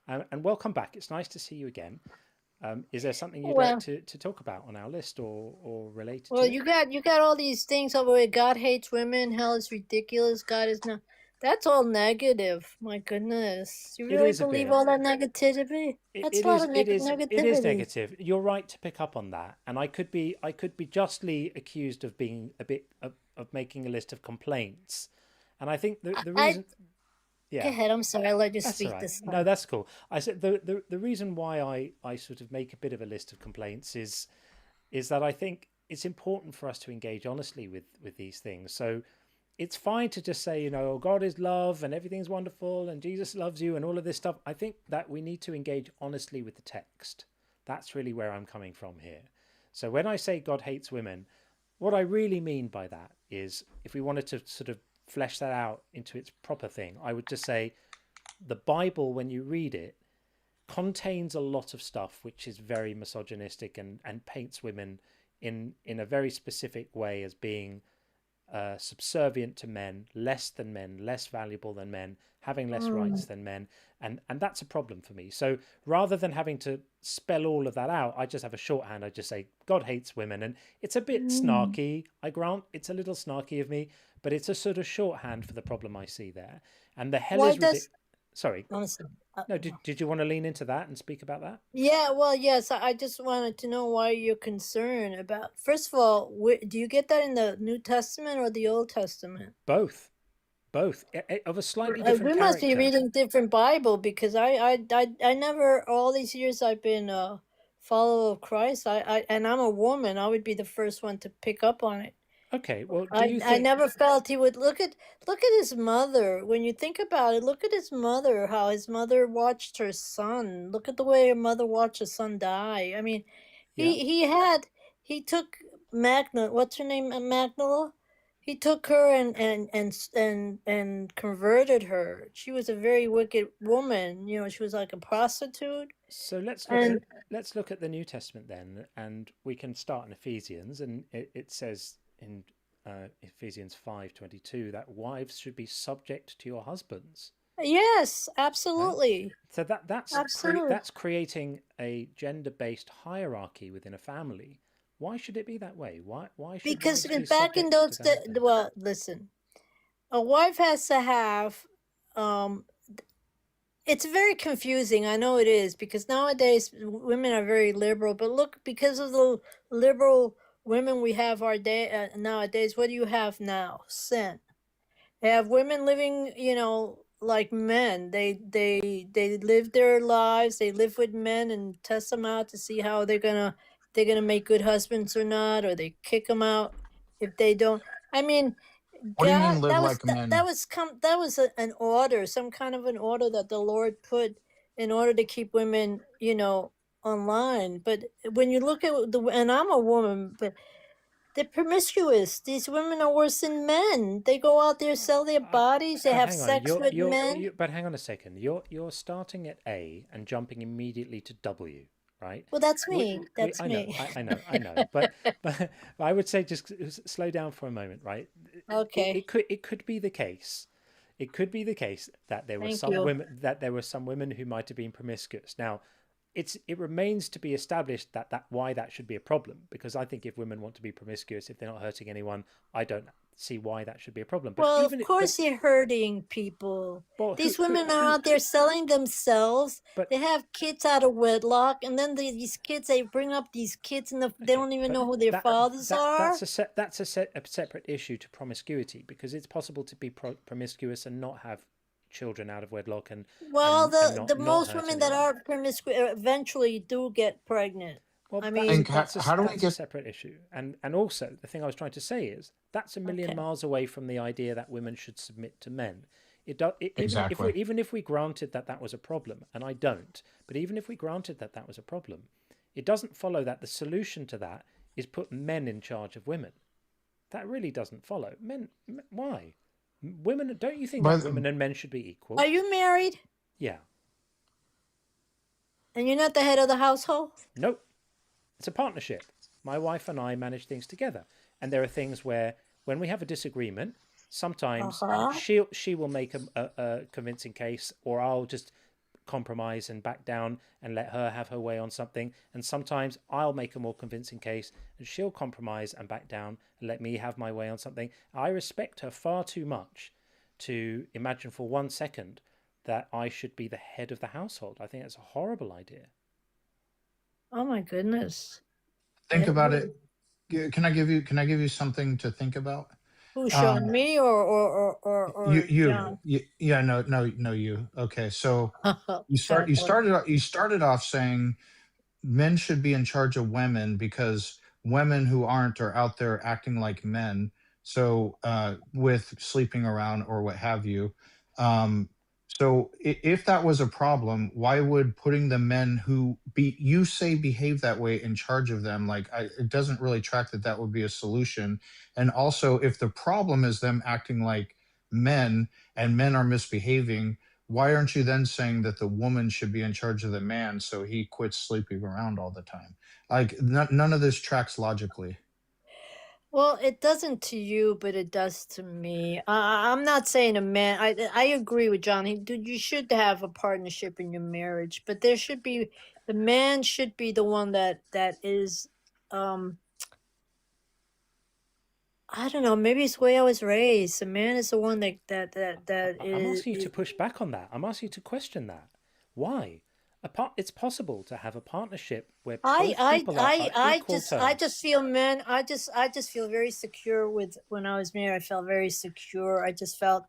and welcome back. It's nice to see you again. Is there something you'd like to talk about on our list or related?
Well,
to
you got all these things over where God hates women. Hell is ridiculous. God is not. That's all negative. My goodness, you really believe all that negativity? That's a lot of negativity.
It is negative. You're right to pick up on that, and I could be justly accused of being a bit of making a list of complaints, and I think the reason.
Yeah. Go ahead. I'm sorry. I let you
That's
speak
right.
this time.
No, that's cool. I said the reason why I sort of make a bit of a list of complaints is that I think it's important for us to engage honestly with these things. So it's fine to just say, you know, God is love and everything's wonderful and Jesus loves you and all of this stuff. I think that we need to engage honestly with the text. That's really where I'm coming from here. So when I say God hates women, what I really mean by that is, if we wanted to sort of flesh that out into its proper thing, I would just say the Bible, when you read it, contains a lot of stuff which is very misogynistic and paints women in a very specific way as being subservient to men, less than men, less valuable than men, having less rights than men, and that's a problem for me. So rather than having to spell all of that out, I just have a shorthand. I just say God hates women, and it's a bit snarky. I grant it's a little snarky of me, but it's a sort of shorthand for the problem I see there. And the hell is sorry. No, did you want to lean into that and speak about that?
Yeah, well, yes. I just wanted to know why you're concerned about. First of all, do you get that in the New Testament or the Old Testament?
Both, of a slightly different
We must be reading different Bible, because I never, all these years I've been follower of Christ, and I'm a woman, I would be the first one to pick up on it.
Okay, well, do
I
you
I
think?
never felt he would look at his mother. When you think about it, look at his mother. How his mother watched her son. Look at the way her mother watched her son die. I mean,
Yeah.
he took Magna. What's her name? Magnola. He took her and converted her. She was a very wicked woman. You know, she was like a prostitute.
So let's
And
look at the New Testament then, and we can start in Ephesians, and it says in Ephesians 5:22 that wives should be subject to your husbands.
yes,
Right?
absolutely.
So that's
Absolutely.
creating a gender-based hierarchy within a family. Why should it be that way? Why should
Because
wives be
back in
subject
those
to their husbands?
well, listen, a wife has to have it's very confusing. I know it is, because nowadays women are very liberal, but look, because of the liberal women we have nowadays, what do you have now? Sin. They have women living, you know, like men. They live their lives. They live with men and test them out to see how they're gonna make good husbands or not, or they kick them out if they don't. I mean,
What do you mean
God,
live like men?
that was an order, some kind of an order that the Lord put in order to keep women, you know, online. But when you look at and I'm a woman, but they're promiscuous. These women are worse than men. They go out there, sell their bodies. They
But
have
hang on,
sex with men.
but hang on a second. You're starting at A and jumping immediately to W, right?
Well, that's me. That's
I know,
me.
I know. But I would say just slow down for a moment, right?
Okay.
It could be the case. It could be the case that there were
Thank
some
you.
women who might have been promiscuous. Now, it remains to be established that why that should be a problem, because I think if women want to be promiscuous, if they're not hurting anyone, I don't see why that should be a problem. But
Well,
even
of course they're hurting people.
well,
These women are out there selling themselves.
But
they have kids out of wedlock, and then these kids, they bring up these kids, and they don't even know who their fathers are.
that's a separate issue to promiscuity, because it's possible to be promiscuous and not have children out of wedlock and
Well,
and
the
not
most
hurt
women that
anyone.
are promiscuous eventually do get pregnant.
Well,
I
that's
mean,
a separate issue, and also the thing I was trying to say is that's a million
Okay.
miles away from the idea that women should submit to men.
Exactly.
Even if we granted that was a problem, and I don't, but even if we granted that was a problem, it doesn't follow that the solution to that is put men in charge of women. That really doesn't follow. Why? Women, don't you think that women and men should be equal?
Are you married?
Yeah.
And you're not the head of the household?
Nope. It's a partnership. My wife and I manage things together. And there are things where when we have a disagreement, sometimes she will make a convincing case, or I'll just compromise and back down and let her have her way on something. And sometimes I'll make a more convincing case and she'll compromise and back down and let me have my way on something. I respect her far too much to imagine for 1 second that I should be the head of the household. I think that's a horrible idea.
Oh my goodness.
Think about it. Can I give you something to think about?
Who, Sean, me or John?
Yeah, no, you. Okay, so you started off saying men should be in charge of women because women who aren't are out there acting like men. So with sleeping around or what have you. So if that was a problem, why would putting the men who you say behave that way in charge of them? It doesn't really track that would be a solution. And also, if the problem is them acting like men and men are misbehaving, why aren't you then saying that the woman should be in charge of the man so he quits sleeping around all the time? None of this tracks logically.
Well, it doesn't to you, but it does to me. I'm not saying a man. I agree with John. You should have a partnership in your marriage, but there should be the man should be the one that is. I don't know. Maybe it's the way I was raised. The man is the one that
I'm asking you to push back on that. I'm asking you to question that. Why? It's possible to have a partnership where both people are equal terms.
I just feel men. I just feel very secure with when I was married. I felt very secure. I just felt,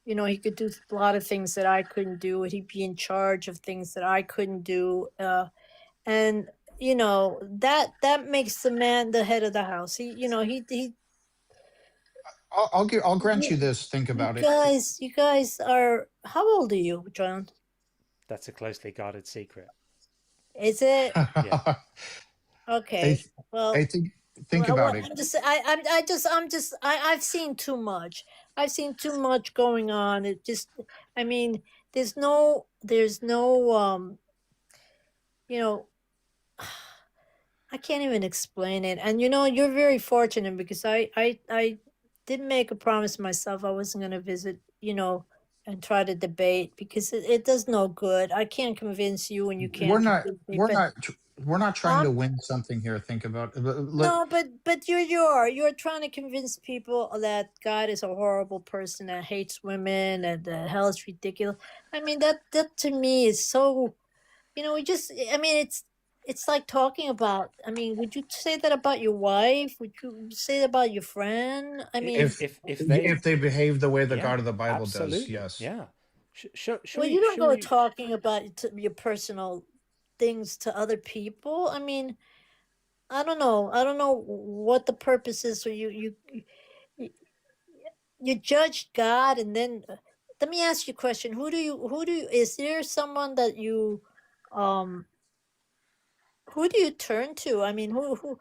he could do a lot of things that I couldn't do. He'd be in charge of things that I couldn't do, and that makes the man the head of the house.
I'll grant you this. Think about it.
You guys are. How old are you, John?
That's a closely guarded secret.
Is it?
Yeah.
Okay. Well,
I think about it.
I've seen too much. I've seen too much going on. It just, I mean, there's no, you know, I can't even explain it. And you're very fortunate because I did make a promise to myself I wasn't going to visit, and try to debate because it does no good. I can't convince you, and you
We're
can't
not.
convince me.
We're
But
not. We're not trying to win something here. Think about it.
no, but you're trying to convince people that God is a horrible person that hates women and that hell is ridiculous. I mean that to me is so, I mean it's like talking about. I mean, would you say that about your wife? Would you say that about your friend? I mean,
If they behave the way the
Yeah,
God of the Bible
absolutely.
does, yes.
Yeah.
well, you don't go talking about your personal things to other people. I mean, I don't know. I don't know what the purpose is. So you judge God, and then let me ask you a question. Who do you? Is there someone that you, who do you turn to? I mean, who?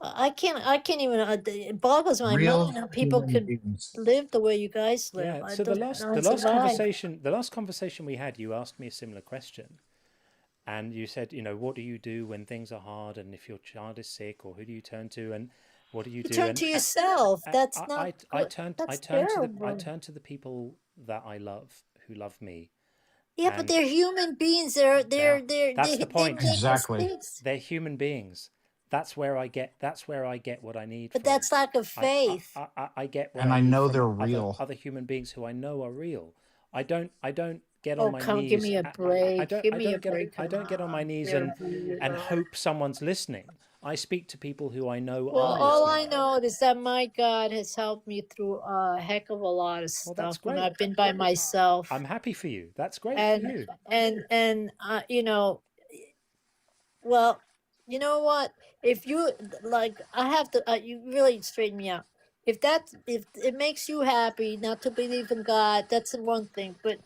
I can't even. It boggles my mind how people
human
could
beings.
live the way you guys live.
Yeah.
I
So
don't
the last conversation we had, you asked me a similar question. And you said, what do you do when things are hard, and if your child is sick, or who do you turn to, and what do you do?
turn to yourself. That's not.
I
That's
turn
terrible.
to the people that I love, who love me.
Yeah, but they're human beings. They're
That's the point.
They make mistakes.
They're human beings. That's where I get what I need.
But that's lack of faith.
I get what
And
I
I
need
know
from
they're real.
other human beings who I know are real. I don't get
Oh,
on my
come,
knees.
give me a break. Give me a
get,
break.
I don't get on my knees
They're
and hope someone's listening. I speak to people who I know
Well,
are
all
listening.
I know is that my God has helped me through a heck of a lot of
Well, that's
stuff when
great.
I've been by myself.
I'm happy for you. That's great
and
for you.
and well, you know what? If you like, I have to. You really straighten me out. If it makes you happy not to believe in God, that's the one thing. But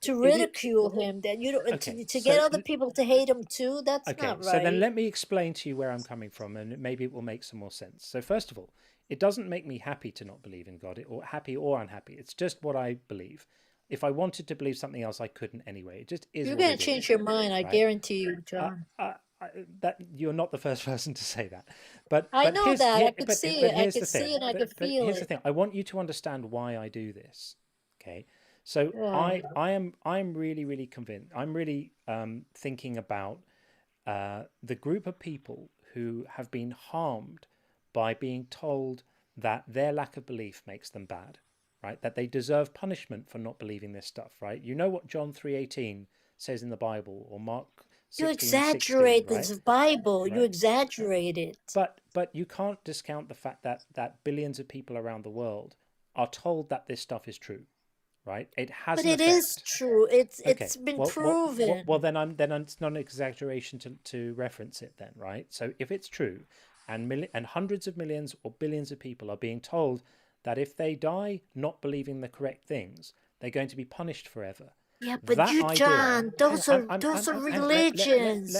to ridicule him, that you don't,
Okay,
to get other people to hate him too, that's
Okay,
not right.
so then let me explain to you where I'm coming from, and maybe it will make some more sense. So first of all, it doesn't make me happy to not believe in God, or happy or unhappy. It's just what I believe. If I wanted to believe something else, I couldn't anyway. It just is.
You're going to change your mind, I guarantee you, John.
That you're not the first person to say that, but
I know
here's,
that.
Here,
I could
but,
see
but
it. I
here's
could
the thing.
see it. I
but,
could
but
feel
here's
it.
the thing. I want you to understand why I do this. Okay, so I'm really convinced. I'm really thinking about the group of people who have been harmed by being told that their lack of belief makes them bad, right? That they deserve punishment for not believing this stuff, right? You know what John 3:18 says in the Bible, or Mark 16:16,
You exaggerate
right?
this Bible.
Right.
You exaggerate it.
But you can't discount the fact that billions of people around the world are told that this stuff is true, right? It has.
But it is true. It's been proven.
Well, then it's not an exaggeration to reference it then, right? So if it's true, and hundreds of millions or billions of people are being told that if they die not believing the correct things, they're going to be punished forever.
Yeah, but John, those are religions.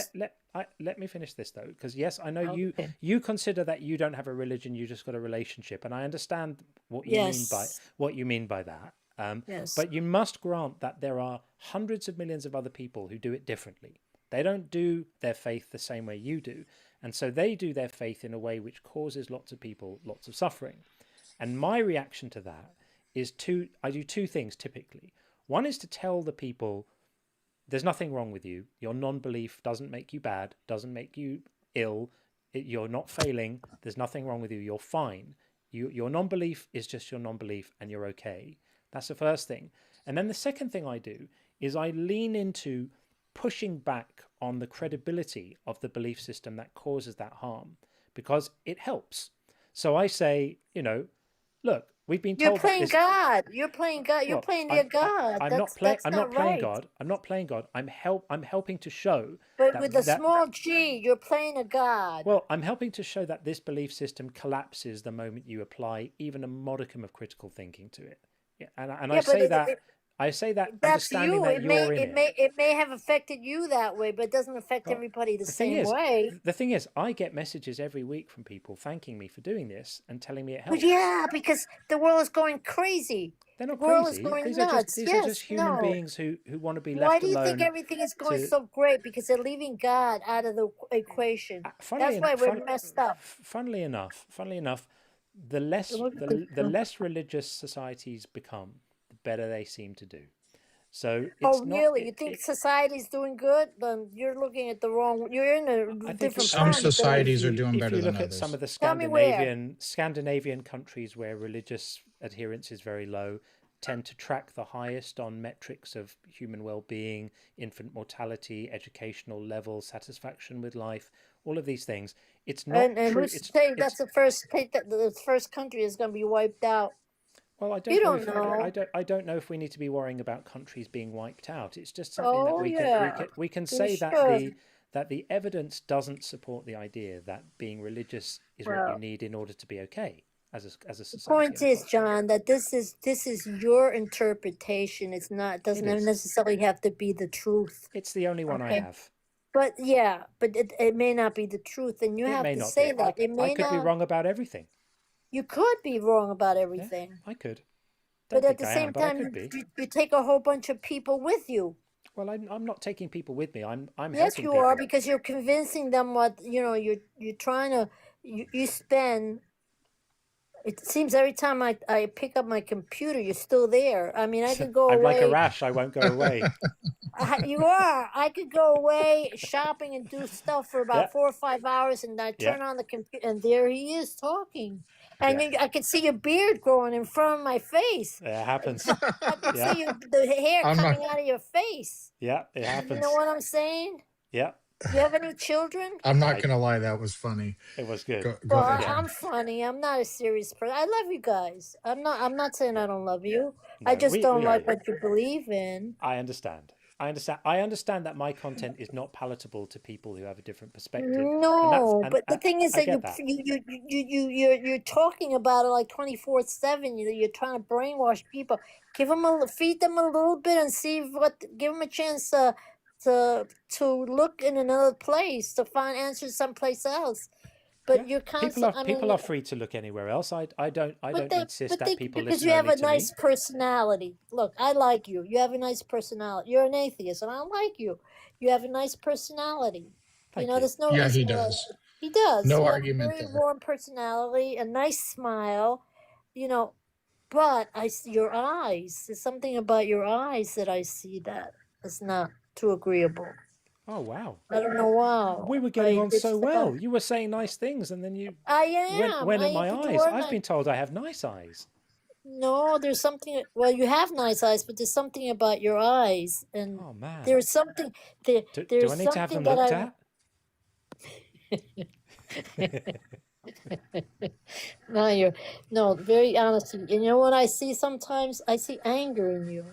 Let me finish this though, because yes, I know you consider that you don't have a religion, you just got a relationship, and I understand what you mean by that. But you must grant that there are hundreds of millions of other people who do it differently. They don't do their faith the same way you do, and so they do their faith in a way which causes lots of people lots of suffering. And my reaction to that is I do two things typically. One is to tell the people, there's nothing wrong with you. Your non-belief doesn't make you bad, doesn't make you ill. You're not failing. There's nothing wrong with you. You're fine. Your non-belief is just your non-belief, and you're okay. That's the first thing. And then the second thing I do is I lean into pushing back on the credibility of the belief system that causes that harm, because it helps. So I say, look, We've been
You're
told that
playing
this.
God. You're playing God. You're
Well,
playing their God.
I'm not playing. I'm not playing God. I'm not playing God. I'm helping to show
But
that
with a small G, you're playing a God.
Well, I'm helping to show that this belief system collapses the moment you apply even a modicum of critical thinking to it. Yeah, and I say that. I say that
That's
understanding
you.
that you're in it.
It may have affected you that way, but it doesn't affect everybody the same way.
The thing is, I get messages every week from people thanking me for doing this and telling me it helps.
But yeah, because the world is going crazy.
They're not
the world
crazy.
is going
These
nuts.
are just human beings who want to be left alone.
Why do you think everything is going so great? Because they're leaving God out of the equation. That's why we're messed up.
Funnily enough, the less religious societies become, the better they seem to do. So it's
really? You think society's doing good? Then you're looking at the wrong. You're in a different.
Some societies are doing better than others.
If you look at some of the Scandinavian countries where religious adherence is very low, tend to track the highest on metrics of human well-being, infant mortality, educational level, satisfaction with life, all of these things. It's not
and
true.
Who's saying that's the first country is going to be wiped out?
Well, I don't know if we need to be worrying about countries being wiped out. It's just something that we can say that the evidence doesn't support the idea that being religious is what you need in order to be okay as a society.
The point is, John, that this is your interpretation. It doesn't necessarily have to be the truth.
It's the only one I have.
But it may not be the truth, and you have to say that.
I could be wrong about everything.
You could be wrong about everything.
Yeah, I could.
But at the same time, you take a whole bunch of people with you.
Well, I'm not taking people with me. I'm
yes,
helping
you
people.
are, because you're convincing them what you're trying to. You spend. It seems every time I pick up my computer, you're still there. I mean, I could go away.
I'm like a rash. I won't go away.
You are. I could go away shopping and do stuff for about 4 or 5 hours, and I turn on the computer, and there he is talking. And I could see your beard growing in front of my face.
It happens.
I could see the hair coming out of your face.
Yeah, it happens.
You know what I'm saying?
Yeah.
Do you have any children?
I'm not going to lie. That was funny.
It was good.
Go ahead.
I'm funny. I'm not a serious person. I love you guys. I'm not saying I don't love you. No, I just don't like what you believe in.
I understand. I understand that my content is not palatable to people who have a different perspective.
No, but the thing is that you're talking about it like 24/7. You're trying to brainwash people. Feed them a little bit and give them a chance to look in another place, to find answers someplace else. But you're constantly.
People are free to look anywhere else. I don't insist that people listen.
Because you have a nice
me.
personality. Look, I like you. You have a nice personality. You're an atheist, and I like you. You have a nice personality.
Thank you.
There's no.
Yeah, he does.
He does.
No
you
argument.
Have a very warm personality, a nice smile. But I see your eyes. There's something about your eyes that I see that is not too agreeable.
Oh, wow.
I don't know why.
We were getting on so well. You were saying nice things, and then you went in my eyes. I've been told I have nice eyes.
No, there's something. Well, you have nice eyes, but there's something about your eyes. And
oh, man.
There's something.
Do I need to have them looked at?
No, very honestly. And you know what I see sometimes? I see anger in you.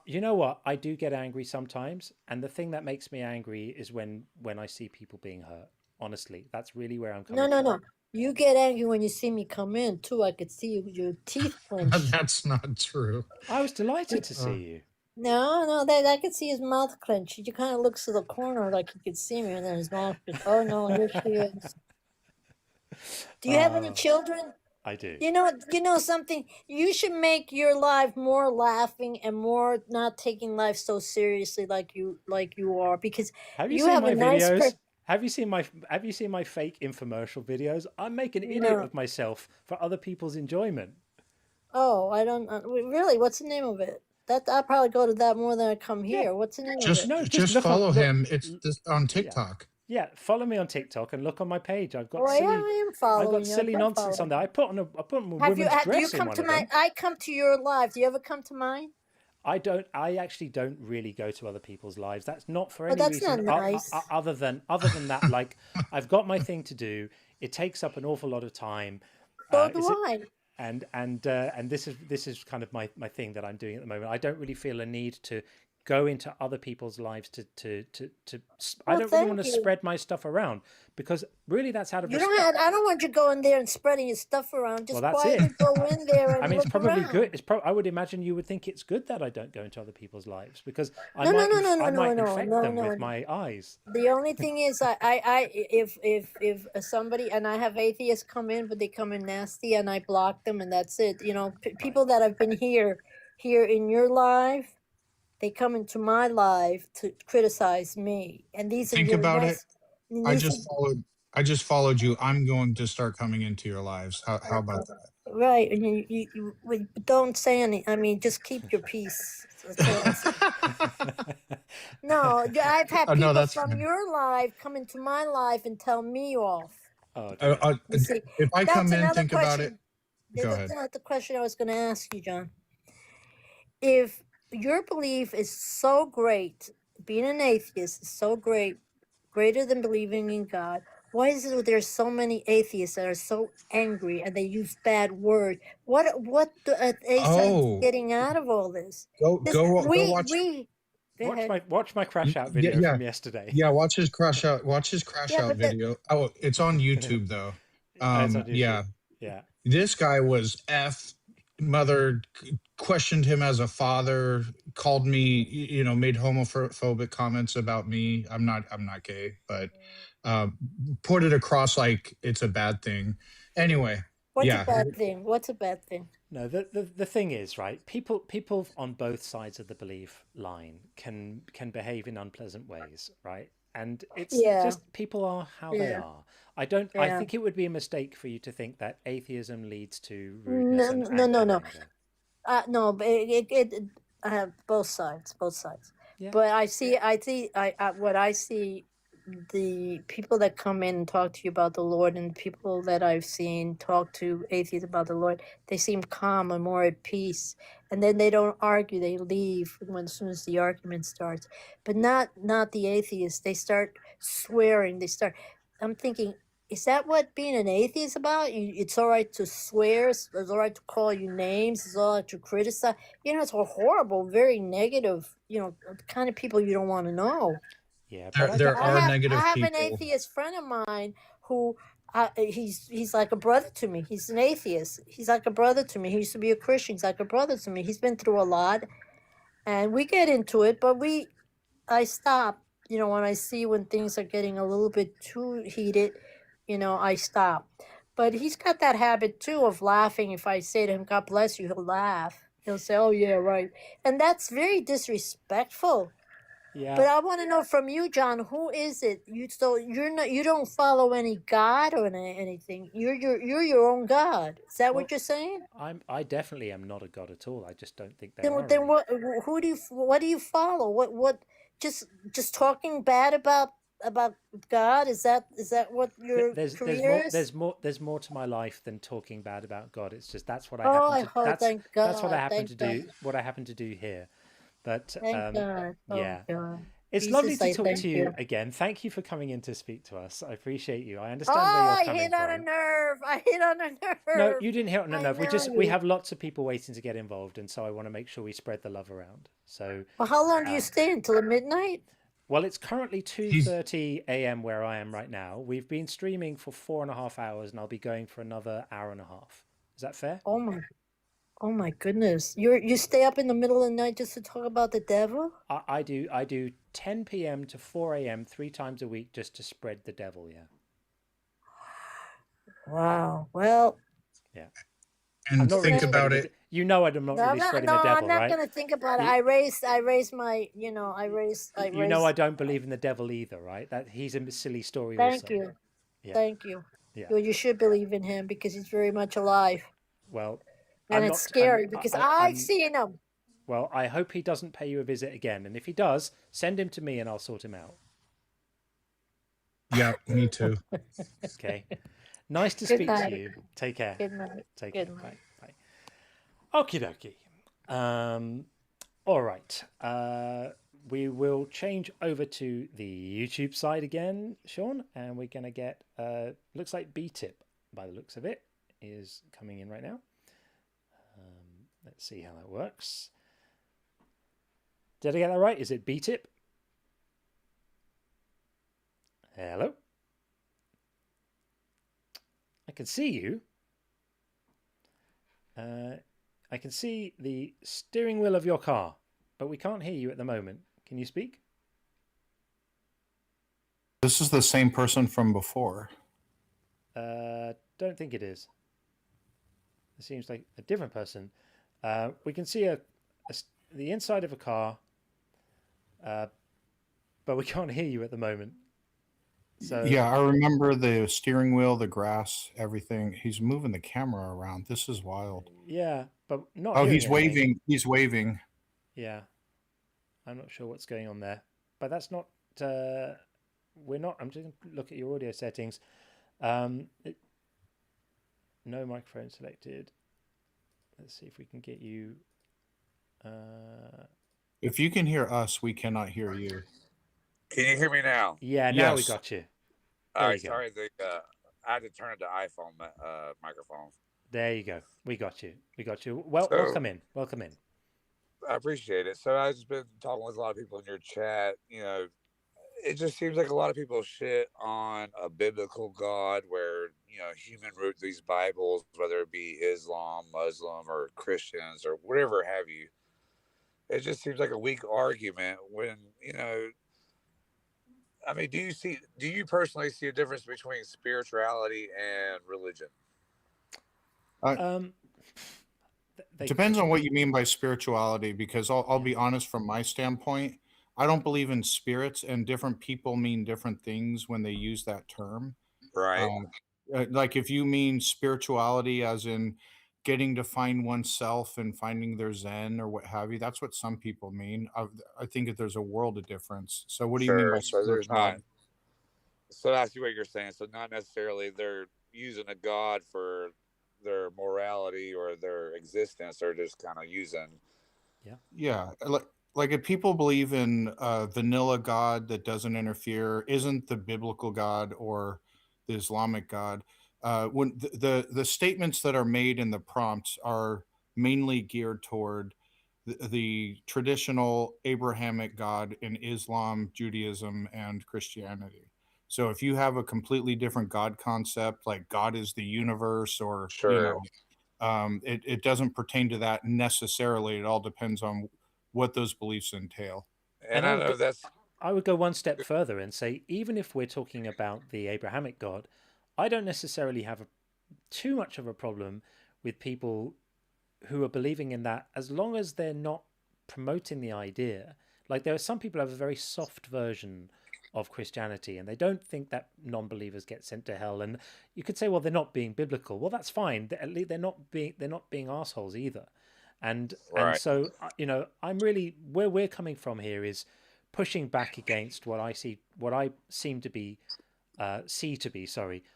You know what? I do get angry sometimes, and the thing that makes me angry is when I see people being hurt. Honestly, that's really where I'm coming from.
No. You get angry when you see me come in too. I could see your teeth clench.
That's not true.
I was delighted to see you.
No, I could see his mouth clench. He kind of looks to the corner like he could see me, and then his mouth goes, oh no, here she is. Do you have any children?
I do.
You know something? You should make your life more laughing and more not taking life so seriously like you are, because
have you seen my videos? Have you seen my fake infomercial videos? I make an idiot of myself for other people's enjoyment.
Oh, I don't really. What's the name of it? I'll probably go to that more than I come here. Yeah. What's the name of it?
Just follow him. It's on TikTok.
Yeah, follow me on TikTok and look on my page. I've got
I am following.
I've got silly nonsense on there. I put on a women's dress
do you come
in one
to
of them.
I come to your live. Do you ever come to mine?
I actually don't really go to other people's lives. That's not for any
that's
reason
not nice.
Other than that. Like, I've got my thing to do. It takes up an awful lot of time.
So do I.
and this is kind of my thing that I'm doing at the moment. I don't really feel a need to go into other people's lives to I don't really want to spread my stuff around, because really that's out of respect.
I don't want you going there and spreading your stuff around. Just
Well, that's
quietly
it.
go in there and
I mean,
look
it's probably
around.
good. I would imagine you would think it's good that I don't go into other people's lives, because I might infect them with my eyes.
The only thing is, if somebody, and I have atheists come in, but they come in nasty, and I block them, and that's it. You know, people that have been here in your life, they come into my life to criticize me, and these
Think
are
about it. I
these
just followed you. I'm going to start coming into your lives. How about that?
right, and you don't say any. I mean, just keep your peace. That's all I'm saying. No, I've had people
that's
from
fine.
your life come into my life and tell me off. You see,
if I
that's
come in,
another
think about
question.
it. Go
That's
ahead.
not the question I was going to ask you, John. If your belief is so great, being an atheist is so great, greater than believing in God, why is it that there's so many atheists that are so angry and they use bad words? What the atheists getting out of all this?
Go watch.
Go ahead.
Watch my crash out video from yesterday.
Yeah, watch his crash out. Watch his crash out
but
video. Oh, it's on YouTube though.
It's on YouTube.
Yeah. This guy was mother questioned him as a father, called me, made homophobic comments about me. I'm not gay, but put it across like it's a bad thing. Anyway,
What's a bad thing? What's a bad thing?
No, the thing is, right, people on both sides of the belief line can behave in unpleasant ways, right? And it's just people are how they are. I think it would be a mistake for you to think that atheism leads to rudeness and anger.
No, but both sides. Yeah. But what I see, the people that come in and talk to you about the Lord, and the people that I've seen talk to atheists about the Lord, they seem calm and more at peace, and then they don't argue. They leave as soon as the argument starts. But not the atheists. They start swearing. I'm thinking, is that what being an atheist is about? It's all right to swear. It's all right to call you names. It's all right to criticize. It's a horrible, very negative, the kind of people you don't want to know.
Yeah,
but there are negative people.
I have an atheist friend of mine who he's like a brother to me. He's an atheist. He's like a brother to me. He used to be a Christian. He's like a brother to me. He's been through a lot, and we get into it, but I stop. When I see when things are getting a little bit too heated, I stop. But he's got that habit too of laughing. If I say to him, "God bless you," he'll laugh. He'll say, "Oh yeah, right," and that's very disrespectful. Yeah. But I want to know from you, John, who is it? You don't follow any God or anything. You're your own God. Is that what you're saying?
I definitely am not a God at all. I just don't think
then what do you follow? What just talking bad about God? Is that what your career is?
There's more to my life than talking bad about God. It's just that's what I
thank God.
That's what I happen to do. What I happen to do here. But
God.
Yeah,
God.
it's
Jesus,
lovely to talk
thank
to you again. Thank you for coming in to speak to us. I appreciate you. I understand where you're coming from.
I hit on a nerve.
No, you didn't hit on a nerve. We have lots of people waiting to get involved, and so I want to make sure we spread the love around. So,
well, how long do you stay until midnight?
Well, it's currently 2:30 a.m. where I am right now. We've been streaming for 4.5 hours, and I'll be going for another hour and a half. Is that fair?
Oh my goodness! You stay up in the middle of the night just to talk about the devil?
I do 10 p.m. to 4 a.m. 3 times a week just to spread the devil. Yeah.
Wow. Well.
Yeah.
And think about it.
I'm not really spreading the devil, right?
I'm not going to think about it. I raised my.
I don't believe in the devil either, right? That he's a silly story.
Thank you. Yeah. Thank you. Yeah. Well, you should believe in him because he's very much alive.
Well.
And it's scary because I've seen him.
Well, I hope he doesn't pay you a visit again. And if he does, send him to me and I'll sort him out.
Yeah, me too.
Okay. Nice to speak to you. Take care.
Good night.
Take care. Bye. Bye. Okie dokie. All right. We will change over to the YouTube side again, Sean. And we're going to get, looks like B-Tip, by the looks of it, is coming in right now. Let's see how that works. Did I get that right? Is it B-tip? Hello? I can see you. I can see the steering wheel of your car, but we can't hear you at the moment. Can you speak?
This is the same person from before.
Don't think it is. It seems like a different person. We can see the inside of a car, but we can't hear you at the moment. So
yeah, I remember the steering wheel, the grass, everything. He's moving the camera around. This is wild.
yeah, but not
Oh,
hearing
he's
anything.
waving. He's waving.
Yeah, I'm not sure what's going on there, but that's not. We're not. I'm just going to look at your audio settings. No microphone selected. Let's see if we can get you.
If you can hear us, we cannot hear you.
Can you hear me now?
Yeah, now we got you.
All right, sorry. I had to turn it to iPhone microphone.
There you go. We got you. Well, welcome in. Welcome in.
I appreciate it. So I've just been talking with a lot of people in your chat. You know, it just seems like a lot of people shit on a biblical God where, you know, human wrote these Bibles, whether it be Islam, Muslim, or Christians, or whatever have you. It just seems like a weak argument when, you know, I mean, do you personally see a difference between spirituality and religion?
Depends on what you mean by spirituality, because I'll be honest, from my standpoint, I don't believe in spirits, and different people mean different things when they use that term.
Right.
Like if you mean spirituality as in getting to find oneself and finding their Zen or what have you, that's what some people mean. I think that there's a world of difference. So what do you mean by
So there's not.
spirituality?
So I see what you're saying. So not necessarily they're using a God for their morality or their existence. They're just kind of using.
Yeah, like if people believe in a vanilla God that doesn't interfere, isn't the biblical God or the Islamic God. When the statements that are made in the prompts are mainly geared toward the traditional Abrahamic God in Islam, Judaism, and Christianity. So if you have a completely different God concept, like God is the universe, or you know, it doesn't pertain to that necessarily. It all depends on what those beliefs entail.
And I know
I would go one step further and say, even if we're talking about the Abrahamic God, I don't necessarily have too much of a problem with people who are believing in that, as long as they're not promoting the idea. Like there are some people who have a very soft version of Christianity, and they don't think that non-believers get sent to hell. And you could say, well, they're not being biblical. Well, that's fine. At least they're not being assholes either. And so, you know, I'm really, where we're coming from here is pushing back against what I see to be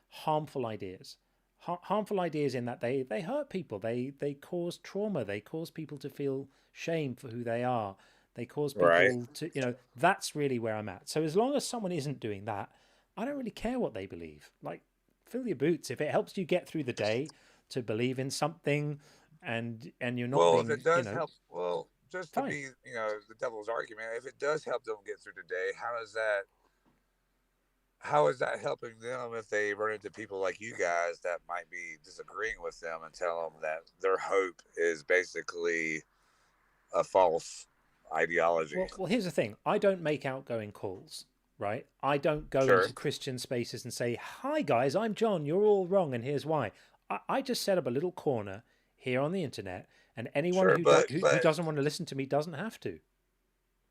harmful ideas. Harmful ideas in that they hurt people, they cause trauma, they cause people to feel shame for who they are, they cause people to, you know, that's really where I'm at. So as long as someone isn't doing that, I don't really care what they believe. Like, fill your boots. If it helps you get through the day to believe in something, and you're not
if it does help, just to be, you know, the devil's argument, if it does help them get through the day, how is that helping them if they run into people like you guys that might be disagreeing with them and tell them that their hope is basically a false ideology?
Well, here's the thing. I don't make outgoing calls, right? I don't go into Christian spaces and say, hi guys, I'm John, you're all wrong and here's why. I just set up a little corner here on the internet, and anyone who doesn't want to listen to me doesn't have to.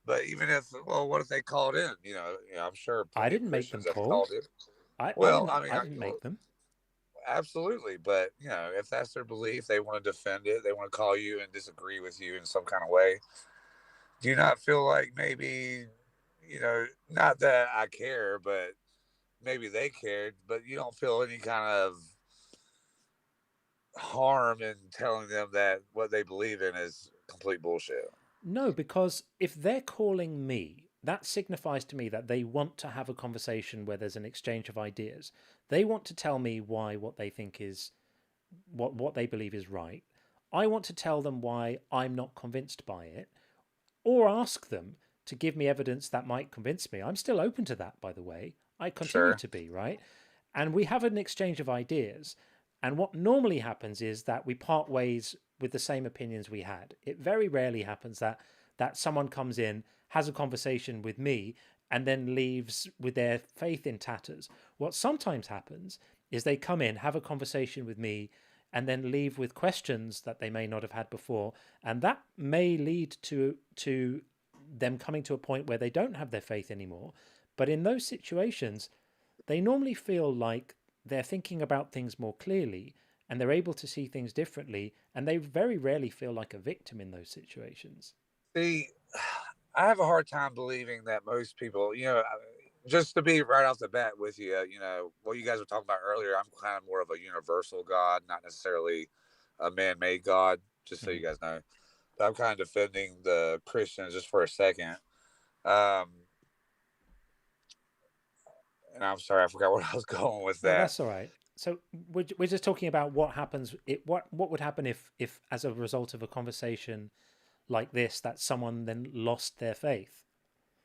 But even if, what if they called in? You know, I'm sure
I didn't make them call. I didn't make them.
Absolutely, but you know, if that's their belief, they want to defend it. They want to call you and disagree with you in some kind of way. Do you not feel like maybe, you know, not that I care, but maybe they cared, but you don't feel any kind of harm in telling them that what they believe in is complete bullshit?
No, because if they're calling me, that signifies to me that they want to have a conversation where there's an exchange of ideas. They want to tell me why what they think is what they believe is right. I want to tell them why I'm not convinced by it, or ask them to give me evidence that might convince me. I'm still open to that, by the way. I continue to be, right? And we have an exchange of ideas. And what normally happens is that we part ways with the same opinions we had. It very rarely happens that someone comes in, has a conversation with me, and then leaves with their faith in tatters. What sometimes happens is they come in, have a conversation with me, and then leave with questions that they may not have had before. And that may lead to them coming to a point where they don't have their faith anymore. But in those situations, they normally feel like they're thinking about things more clearly and they're able to see things differently. And they very rarely feel like a victim in those situations.
See, I have a hard time believing that most people, just to be right off the bat with you, what you guys were talking about earlier, I'm kind of more of a universal God, not necessarily a man-made God, just so you guys know. But I'm kind of defending the Christians just for a second. And I'm sorry, I forgot where I was going with that.
No, that's all right. So we're just talking about what happens. What would happen if as a result of a conversation like this, that someone then lost their faith?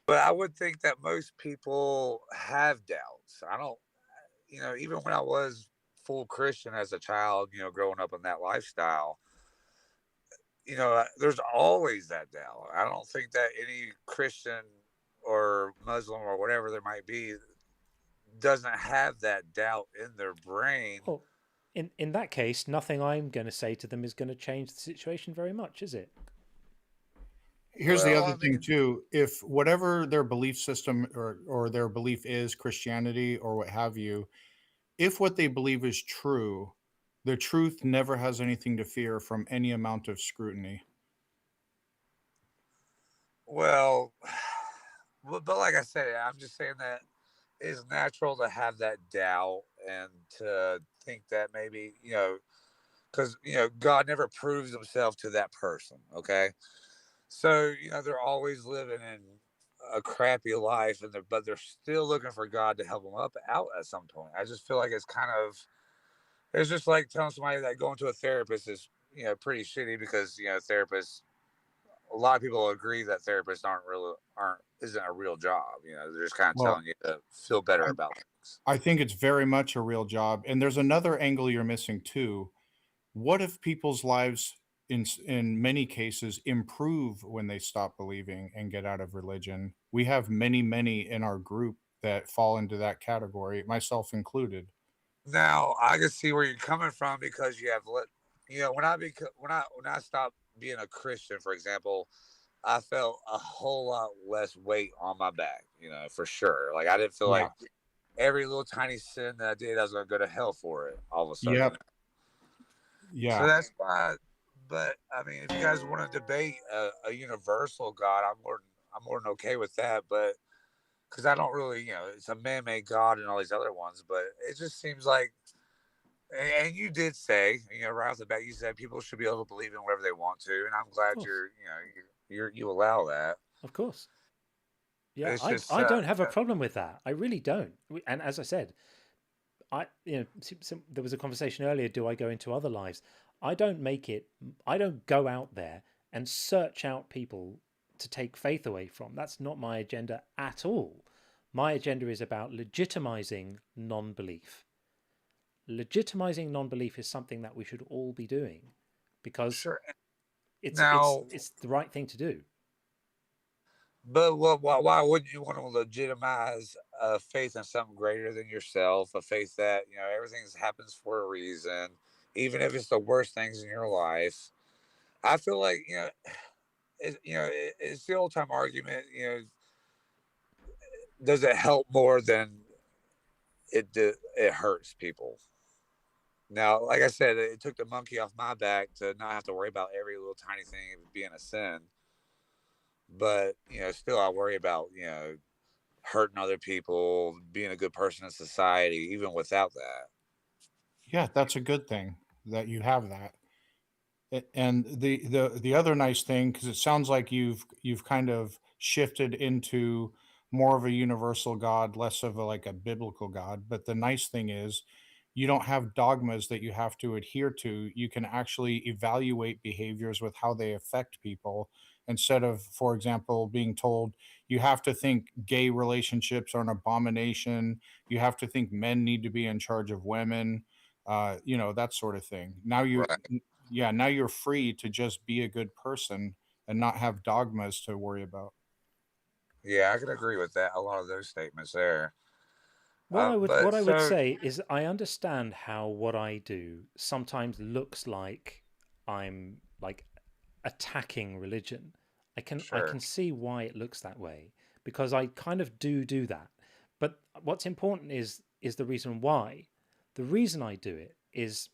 But I would think that most people have doubts. I don't, even when I was full Christian as a child, growing up in that lifestyle, there's always that doubt. I don't think that any Christian or Muslim or whatever there might be doesn't have that doubt in their brain.
Well, in that case, nothing I'm going to say to them is going to change the situation very much, is it?
Here's the other thing too. If whatever their belief system or their belief is, Christianity or what have you, if what they believe is true, the truth never has anything to fear from any amount of scrutiny.
Well, but like I said, I'm just saying that it's natural to have that doubt and to think that maybe, because, God never proves himself to that person. Okay. So, they're always living in a crappy life but they're still looking for God to help them out at some point. I just feel like it's just like telling somebody that going to a therapist is, pretty shitty because, therapists, a lot of people agree that therapists isn't a real job. They're just kind of telling you to feel better about things.
I think it's very much a real job. And there's another angle you're missing too. What if people's lives in many cases improve when they stop believing and get out of religion? We have many in our group that fall into that category, myself included.
Now I can see where you're coming from because you have when I stopped being a Christian, for example, I felt a whole lot less weight on my back, for sure. Like I didn't feel like every little tiny sin that I did, I was going to go to hell for it all of a sudden.
Yep. Yeah.
So that's why. But I mean, if you guys want to debate a universal God, I'm more than okay with that. But because I don't really, it's a man-made God and all these other ones, but it just seems like. And you did say, right off the bat, you said people should be able to believe in whatever they want to, and I'm glad you allow that.
Of course. Yeah,
just,
I don't have a problem with that. I really don't. And as I said, there was a conversation earlier. Do I go into other lives? I don't go out there and search out people to take faith away from. That's not my agenda at all. My agenda is about legitimizing non-belief. Legitimizing non-belief is something that we should all be doing because it's the right thing to do.
But why wouldn't you want to legitimize a faith in something greater than yourself? A faith that everything happens for a reason, even if it's the worst things in your life. I feel like it's the old time argument. Does it help more than it hurts people? Now, like I said, it took the monkey off my back to not have to worry about every little tiny thing being a sin. But, still I worry about, hurting other people, being a good person in society, even without that.
Yeah, that's a good thing that you have that. And the other nice thing, because it sounds like you've kind of shifted into more of a universal God, less of like a biblical God. But the nice thing is you don't have dogmas that you have to adhere to. You can actually evaluate behaviors with how they affect people, instead of, for example, being told you have to think gay relationships are an abomination, you have to think men need to be in charge of women, that sort of thing. Now
Right.
yeah, now you're free to just be a good person and not have dogmas to worry about.
Yeah, I can agree with that. A lot of those statements there.
What I
But
would
so
say is I understand how what I do sometimes looks like I'm like attacking religion. I
sure.
can see why it looks that way, because I kind of do that. But what's important is the reason why. The reason I do it is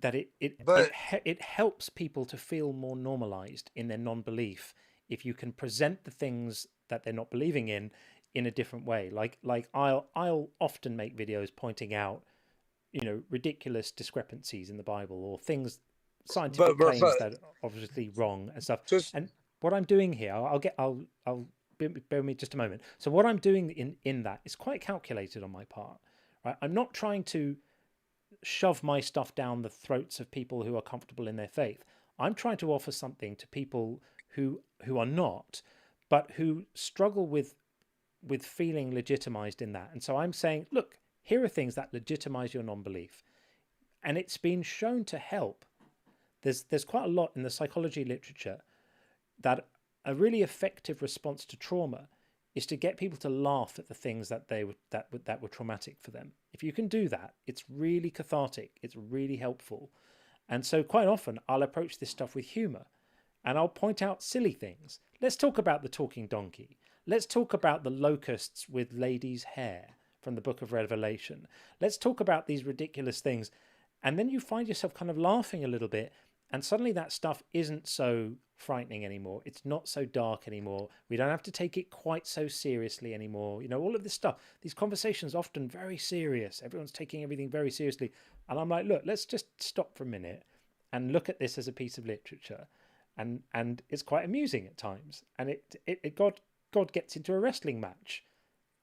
that
But
it helps people to feel more normalized in their non-belief if you can present the things that they're not believing in a different way. Like I'll often make videos pointing out, ridiculous discrepancies in the Bible, or things, scientific claims
but
that are obviously wrong and stuff.
just
And what I'm doing here, I'll bear with me just a moment. So what I'm doing in that is quite calculated on my part, right? I'm not trying to shove my stuff down the throats of people who are comfortable in their faith. I'm trying to offer something to people who are not, but who struggle with feeling legitimized in that. And so I'm saying, look, here are things that legitimize your non-belief, and it's been shown to help. There's quite a lot in the psychology literature that a really effective response to trauma is to get people to laugh at the things that were traumatic for them. If you can do that, it's really cathartic. It's really helpful. And so quite often I'll approach this stuff with humor, and I'll point out silly things. Let's talk about the talking donkey. Let's talk about the locusts with ladies' hair from the book of Revelation. Let's talk about these ridiculous things. And then you find yourself kind of laughing a little bit, and suddenly that stuff isn't so frightening anymore. It's not so dark anymore. We don't have to take it quite so seriously anymore. All of this stuff, these conversations often very serious. Everyone's taking everything very seriously. And I'm like, look, let's just stop for a minute and look at this as a piece of literature. And it's quite amusing at times. And God gets into a wrestling match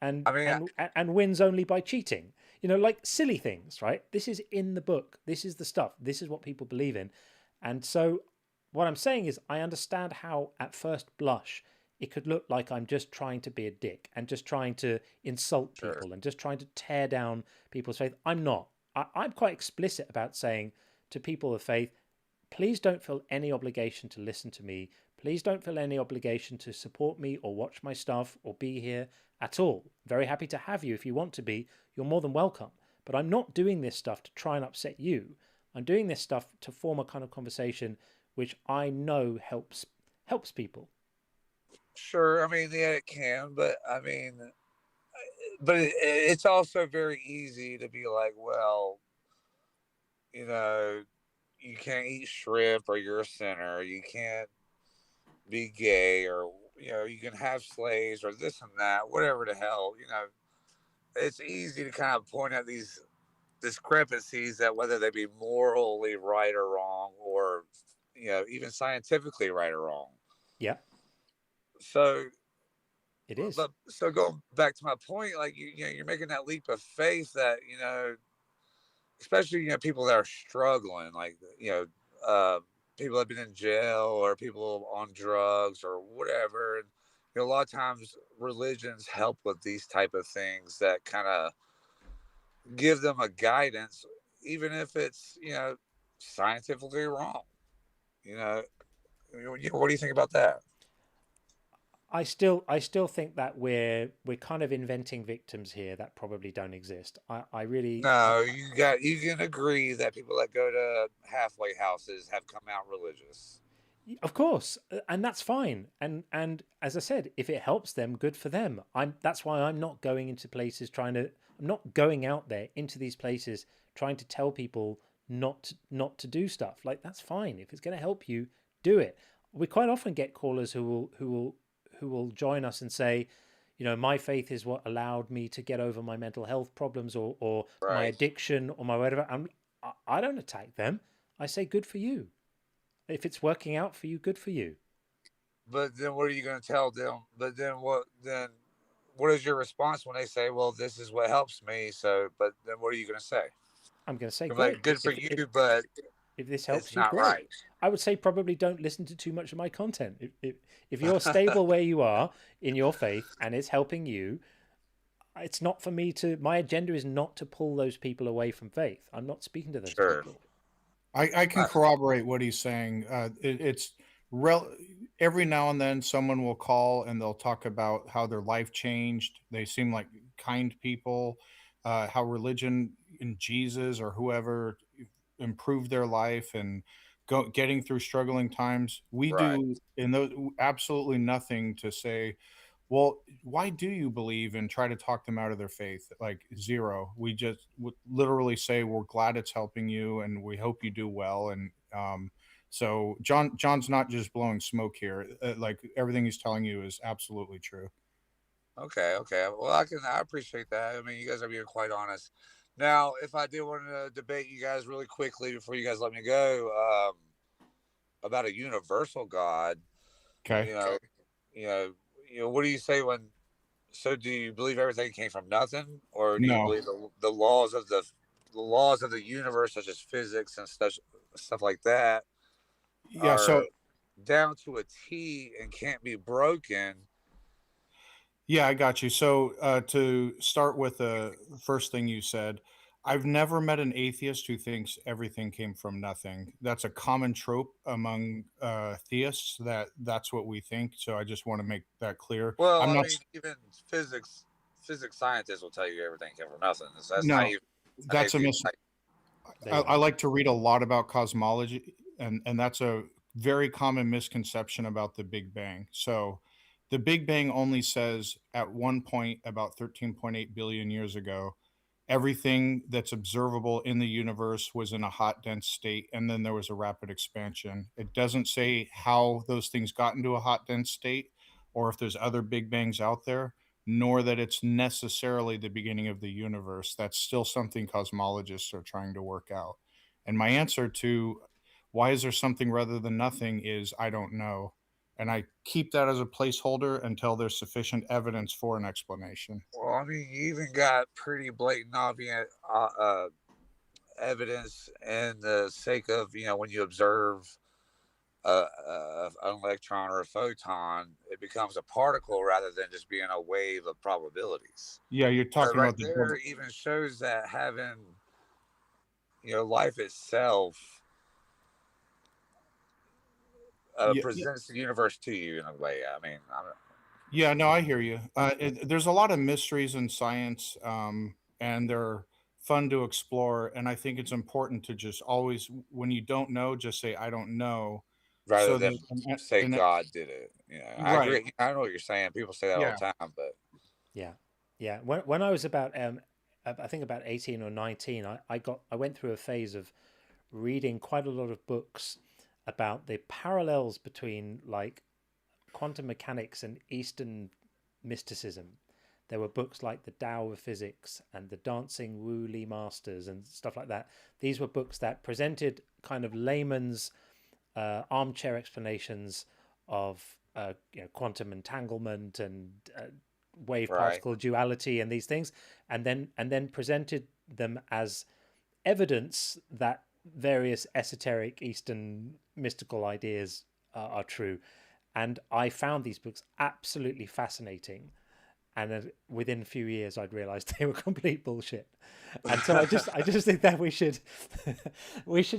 and
I mean,
and wins only by cheating. Like silly things, right? This is in the book. This is the stuff. This is what people believe in. And so what I'm saying is I understand how at first blush it could look like I'm just trying to be a dick and just trying to insult
sure.
people and just trying to tear down people's faith. I'm not. I'm quite explicit about saying to people of faith, please don't feel any obligation to listen to me. Please don't feel any obligation to support me or watch my stuff or be here at all. Very happy to have you if you want to be. You're more than welcome. But I'm not doing this stuff to try and upset you. I'm doing this stuff to form a kind of conversation which I know helps people.
Sure. I mean, yeah, it can, but I mean, but it's also very easy to be like, well, you can't eat shrimp or you're a sinner. You can't be gay, or you can have slaves or this and that, whatever the hell. It's easy to kind of point at these discrepancies, that whether they be morally right or wrong, or even scientifically right or wrong.
Yeah.
So
it is.
But so going back to my point, like you're making that leap of faith that especially people that are struggling, like people that have been in jail or people on drugs or whatever. And a lot of times religions help with these type of things that kind of give them a guidance, even if it's scientifically wrong. What do you think about that?
I still think that we're kind of inventing victims here that probably don't exist. I really
no. You can agree that people that go to halfway houses have come out religious.
Of course, and that's fine. And as I said, if it helps them, good for them. That's why I'm not going into places I'm not going out there into these places trying to tell people not to do stuff. Like, that's fine. If it's going to help you, do it. We quite often get callers who will join us and say, my faith is what allowed me to get over my mental health problems or
right.
my addiction or my whatever. I don't attack them. I say, good for you. If it's working out for you, good for you.
But then what are you going to tell them? But then what is your response when they say, "Well, this is what helps me"? So, but then what are you going to say?
I'm going to say,
You're
great.
like, good for you, but
if this
it's
helps you,
not
great.
right.
I would say probably don't listen to too much of my content. If you're stable where you are in your faith and it's helping you, it's not for me to. My agenda is not to pull those people away from faith. I'm not speaking to those people.
I can corroborate what he's saying. It's every now and then someone will call and they'll talk about how their life changed. They seem like kind people, how religion and Jesus or whoever improved their life and getting through struggling times. We do in those absolutely nothing to say, well, why do you believe, and try to talk them out of their faith? Like zero. We just literally say we're glad it's helping you, and we hope you do well. And so John's not just blowing smoke here. Like everything he's telling you is absolutely true.
Okay. Well, I appreciate that. I mean, you guys are being quite honest. Now, if I did want to debate you guys really quickly before you guys let me go, about a universal God,
Okay.
you know, what do you say when? So, do you believe everything came from nothing, or do you
No.
believe the laws of the universe, such as physics and stuff like that,
Yeah.
are
So
down to a T and can't be broken?
yeah, I got you. So to start with the first thing you said, I've never met an atheist who thinks everything came from nothing. That's a common trope among theists, that's what we think. So I just want to make that clear.
Well,
I'm
I
not.
mean, even physics scientists will tell you everything came from nothing. So that's
No,
naive.
that's a mis. I like to read a lot about cosmology, and that's a very common misconception about the Big Bang. So, the Big Bang only says at one point about 13.8 billion years ago, everything that's observable in the universe was in a hot, dense state, and then there was a rapid expansion. It doesn't say how those things got into a hot, dense state, or if there's other Big Bangs out there, nor that it's necessarily the beginning of the universe. That's still something cosmologists are trying to work out. And my answer to why is there something rather than nothing is I don't know. And I keep that as a placeholder until there's sufficient evidence for an explanation.
Well, I mean, you even got pretty blatant, obvious evidence in the sake of, when you observe an electron or a photon, it becomes a particle rather than just being a wave of probabilities.
Yeah, you're
So
talking
right
about the
there even shows that having, life itself
Yeah,
presents the universe to you in a way. I mean,
yeah, no, I hear you. There's a lot of mysteries in science, and they're fun to explore. And I think it's important to just always, when you don't know, just say, I don't know.
rather
So
than
that,
say God did it. I
right.
agree. I know what you're saying. People say that all
Yeah.
the time, but
Yeah. When I was about I think about 18 or 19, I went through a phase of reading quite a lot of books about the parallels between like quantum mechanics and Eastern mysticism. There were books like The Tao of Physics and The Dancing Wu Li Masters and stuff like that. These were books that presented kind of layman's armchair explanations of quantum entanglement and wave particle duality and these things, and then presented them as evidence that various esoteric Eastern mystical ideas are true. And I found these books absolutely fascinating. And within a few years, I'd realised they were complete bullshit. And so I just think that we should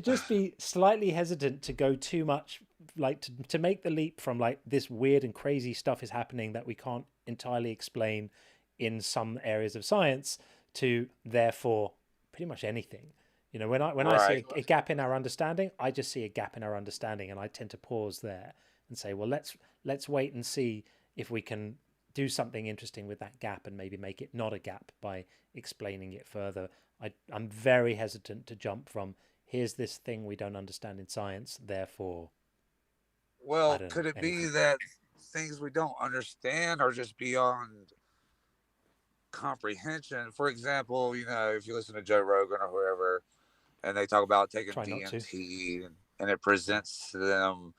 just be slightly hesitant to go too much, like to make the leap from like this weird and crazy stuff is happening that we can't entirely explain in some areas of science to therefore pretty much anything. When I see a gap in our understanding, I just see a gap in our understanding, and I tend to pause there and say, well, let's wait and see if we can do something interesting with that gap and maybe make it not a gap by explaining it further. I'm very hesitant to jump from here's this thing we don't understand in science, therefore.
Well, could it be that things we don't understand are just beyond comprehension? For example, if you listen to Joe Rogan or whoever, and they talk about taking DMT and it presents to them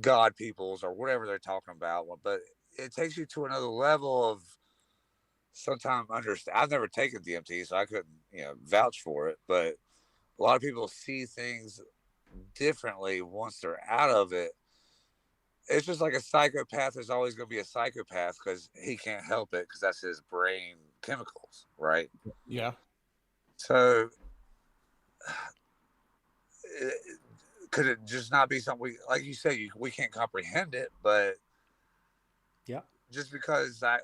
God peoples or whatever they're talking about, but it takes you to another level of sometimes understand. I've never taken DMT, so I couldn't, vouch for it. But a lot of people see things differently once they're out of it. It's just like a psychopath is always going to be a psychopath because he can't help it because that's his brain chemicals, right?
Yeah.
So could it just not be something like you say, we can't comprehend it, but
yeah,
just because I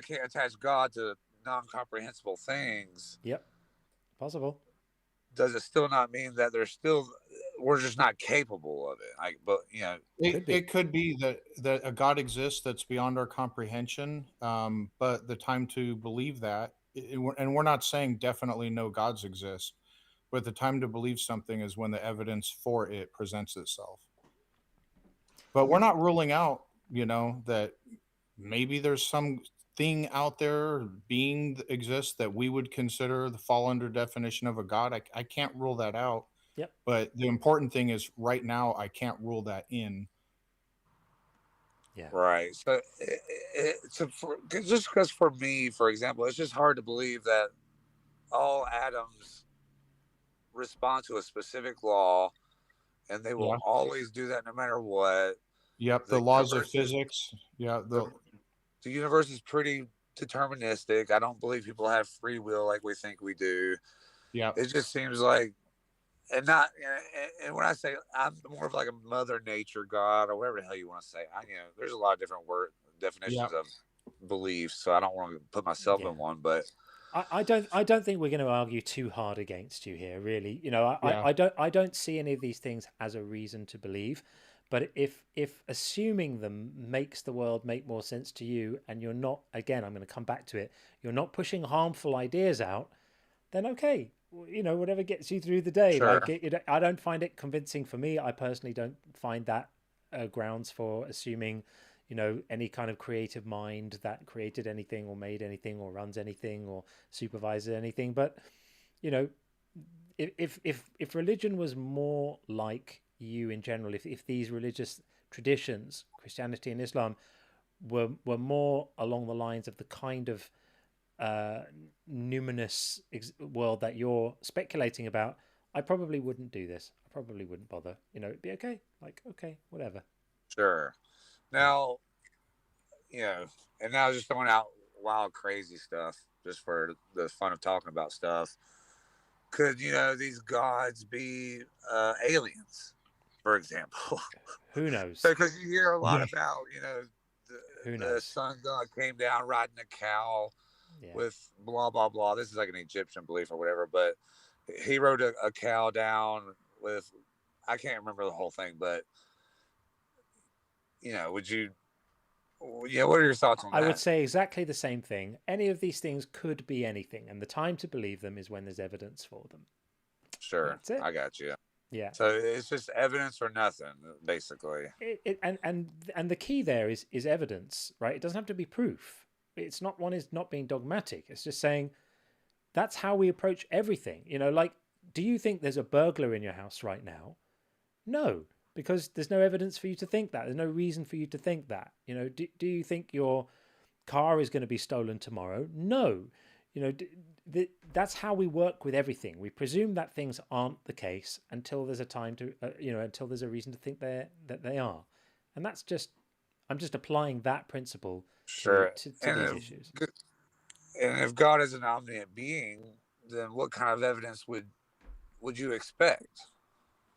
can't attach God to non-comprehensible things,
yep, possible.
Does it still not mean that we're just not capable of it?
It could be that a God exists that's beyond our comprehension, but the time to believe that, and we're not saying definitely no gods exist, but the time to believe something is when the evidence for it presents itself. But we're not ruling out, that maybe there's some thing out there, being that exists that we would consider the fall under definition of a god. I can't rule that out.
Yep.
But the important thing is right now I can't rule that in.
Yeah.
Right. So, just because for me, for example, it's just hard to believe that all atoms respond to a specific law, and they will always do that no matter what.
Yep. The laws of physics. Yeah.
The universe is pretty deterministic. I don't believe people have free will like we think we do.
Yeah.
It just seems like, and when I say I'm more of like a Mother Nature God or whatever the hell you want to say, there's a lot of different definitions of beliefs, so I don't want to put myself in one, but
I don't think we're going to argue too hard against you here, really. I don't see any of these things as a reason to believe. But if assuming them makes the world make more sense to you, and you're not, again, I'm going to come back to it, you're not pushing harmful ideas out, then okay, whatever gets you through the day.
Sure.
Like I don't find it convincing for me. I personally don't find that grounds for assuming, any kind of creative mind that created anything or made anything or runs anything or supervises anything. But, if religion was more like you in general, if these religious traditions, Christianity and Islam, were more along the lines of the kind of numinous world that you're speculating about, I probably wouldn't do this. I probably wouldn't bother. It'd be okay. Like, okay, whatever.
Sure. Now, and now just throwing out wild, crazy stuff just for the fun of talking about stuff. Could, these gods be aliens, for example?
Who knows?
Because you hear a lot about, the sun god came down riding a cow with blah, blah, blah. This is like an Egyptian belief or whatever, but he rode a cow down with, I can't remember the whole thing, but, what are your thoughts on that?
I would say exactly the same thing. Any of these things could be anything, and the time to believe them is when there's evidence for them.
Sure, I got you.
Yeah.
So it's just evidence or nothing, basically.
And the key there is evidence, right? It doesn't have to be proof. It's not not being dogmatic. It's just saying that's how we approach everything. Like, do you think there's a burglar in your house right now? No. Because there's no evidence for you to think that. There's no reason for you to think that. Do you think your car is going to be stolen tomorrow? No. That's how we work with everything. We presume that things aren't the case until there's a time to, until there's a reason to think that they are. And that's just, I'm just applying that principle to these issues.
And if God is an omniscient being, then what kind of evidence would you expect?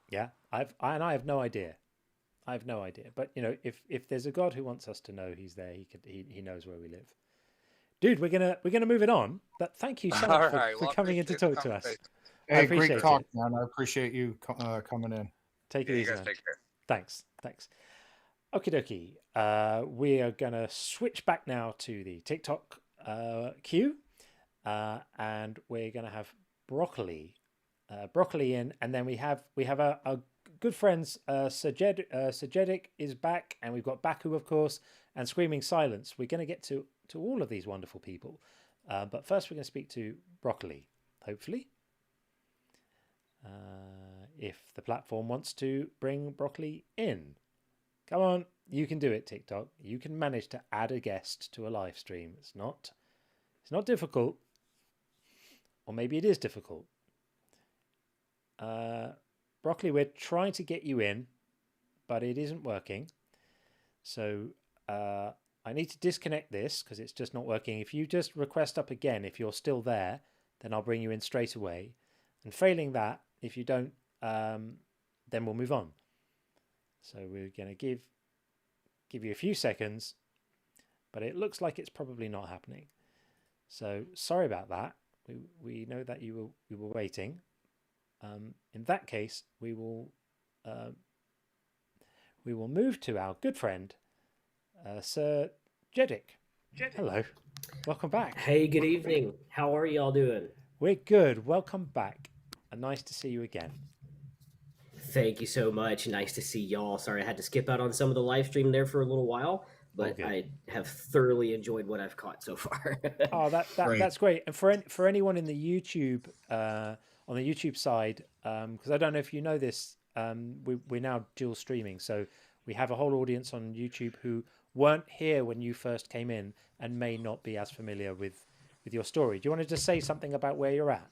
Yeah, I have no idea. I have no idea. But if there's a God who wants us to know He's there, he knows where we live. Dude, we're gonna move it on. But thank you so much for coming in to talk to us.
Hey, great talk, man. I appreciate you coming in.
Take it easy, man. Take care. Thanks. Okie dokie. We are gonna switch back now to the TikTok queue, and we're gonna have broccoli in, and then we have our good friends Sajedic is back, and we've got Baku, of course, and Screaming Silence. We're going to get to all of these wonderful people, but first we're going to speak to broccoli, hopefully, if the platform wants to bring broccoli in. Come on, you can do it, TikTok. You can manage to add a guest to a live stream. It's not It's not difficult, or maybe it is difficult. Broccoli, we're trying to get you in, but it isn't working. So I need to disconnect this because it's just not working. If you just request up again, if you're still there, then I'll bring you in straight away. And failing that, if you don't, then we'll move on. So we're going to give you a few seconds, but it looks like it's probably not happening. So sorry about that. We know that you were waiting. In that case, we will move to our good friend, Sir Jeddick. Hello, welcome back.
Hey, good evening. How are y'all doing?
We're good. Welcome back, and nice to see you again.
Thank you so much. Nice to see y'all. Sorry I had to skip out on some of the live stream there for a little while, but I have thoroughly enjoyed what I've caught so far.
Oh, that's great. And for anyone in the YouTube on the YouTube side, because I don't know if you know this, we're now dual streaming, so we have a whole audience on YouTube who weren't here when you first came in and may not be as familiar with your story. Do you want to just say something about where you're at?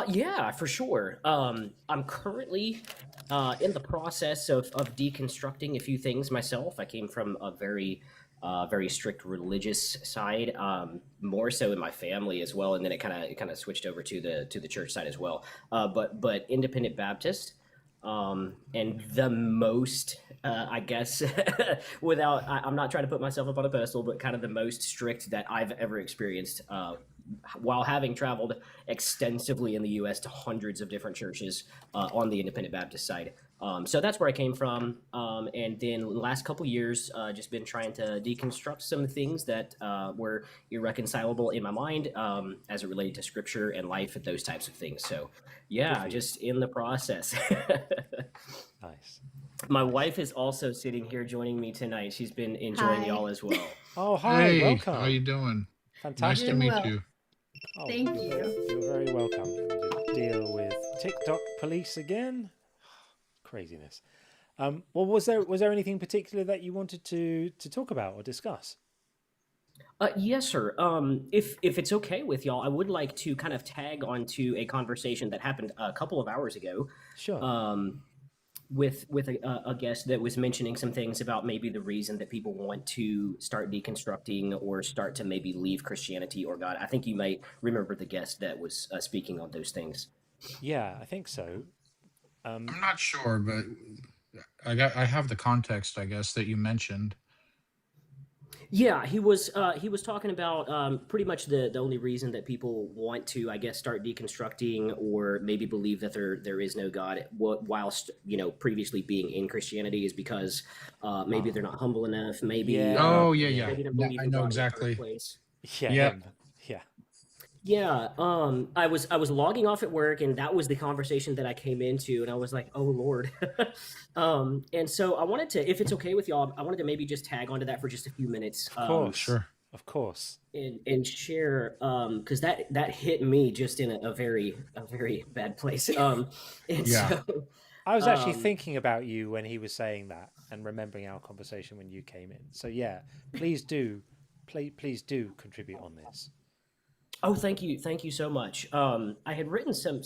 Yeah, for sure. I'm currently in the process of deconstructing a few things myself. I came from a very strict religious side, more so in my family as well, and then it kind of switched over to the church side as well. But independent Baptist, and the most, I guess, I'm not trying to put myself up on a pedestal, but kind of the most strict that I've ever experienced, while having traveled extensively in the U.S. to hundreds of different churches on the independent Baptist side. So that's where I came from. And then the last couple years, just been trying to deconstruct some things that were irreconcilable in my mind as it related to scripture and life and those types of things. So yeah, just in the process.
Nice.
My wife is also sitting here joining me tonight. She's been enjoying y'all as well.
Oh, hi,
Hey,
welcome.
how you doing?
Fantastic.
Nice to meet you.
Oh,
Thank you.
You're very welcome. Let me just deal with TikTok police again. Craziness. Well, was there anything particular that you wanted to talk about or discuss?
Yes, sir. If it's okay with y'all, I would like to kind of tag onto a conversation that happened a couple of hours ago.
Sure.
With a guest that was mentioning some things about maybe the reason that people want to start deconstructing or start to maybe leave Christianity or God. I think you might remember the guest that was speaking on those things.
Yeah, I think so.
I'm not sure, but I have the context, I guess, that you mentioned.
Yeah, he was talking about pretty much the only reason that people want to, I guess, start deconstructing or maybe believe that there is no God whilst previously being in Christianity is because maybe they're not humble enough. Maybe
Maybe don't believe
in
I know
God
exactly.
in the first place.
Yeah.
Yeah, I was logging off at work, and that was the conversation that I came into, and I was like, "Oh Lord," and so I wanted to, if it's okay with y'all, I wanted to maybe just tag onto that for just a few minutes.
Of course, sure, of course,
and share because that hit me just in a very bad place. So,
I was actually thinking about you when he was saying that and remembering our conversation when you came in. So yeah, please do contribute on this.
Oh, thank you so much. I had written some.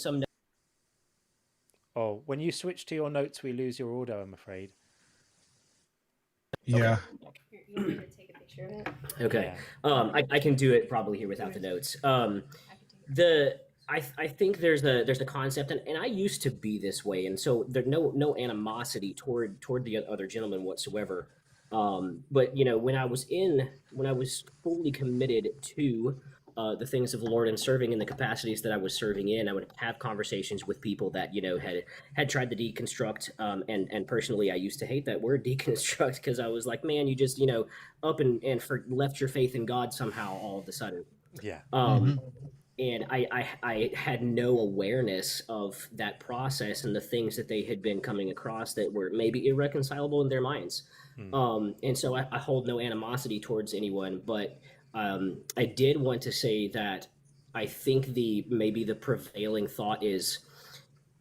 Oh, when you switch to your notes, we lose your audio, I'm afraid.
Yeah.
You want me to take a picture of it?
Okay. Yeah. I can do it probably here without the notes. I think there's the concept, and I used to be this way, and so there's no animosity toward the other gentleman whatsoever. But when I was fully committed to the things of the Lord and serving in the capacities that I was serving in, I would have conversations with people that had tried to deconstruct. And personally, I used to hate that word deconstruct because I was like, man, you just up and left your faith in God somehow all of a sudden.
Yeah.
And I had no awareness of that process and the things that they had been coming across that were maybe irreconcilable in their minds. And so I hold no animosity towards anyone, but I did want to say that I think maybe the prevailing thought is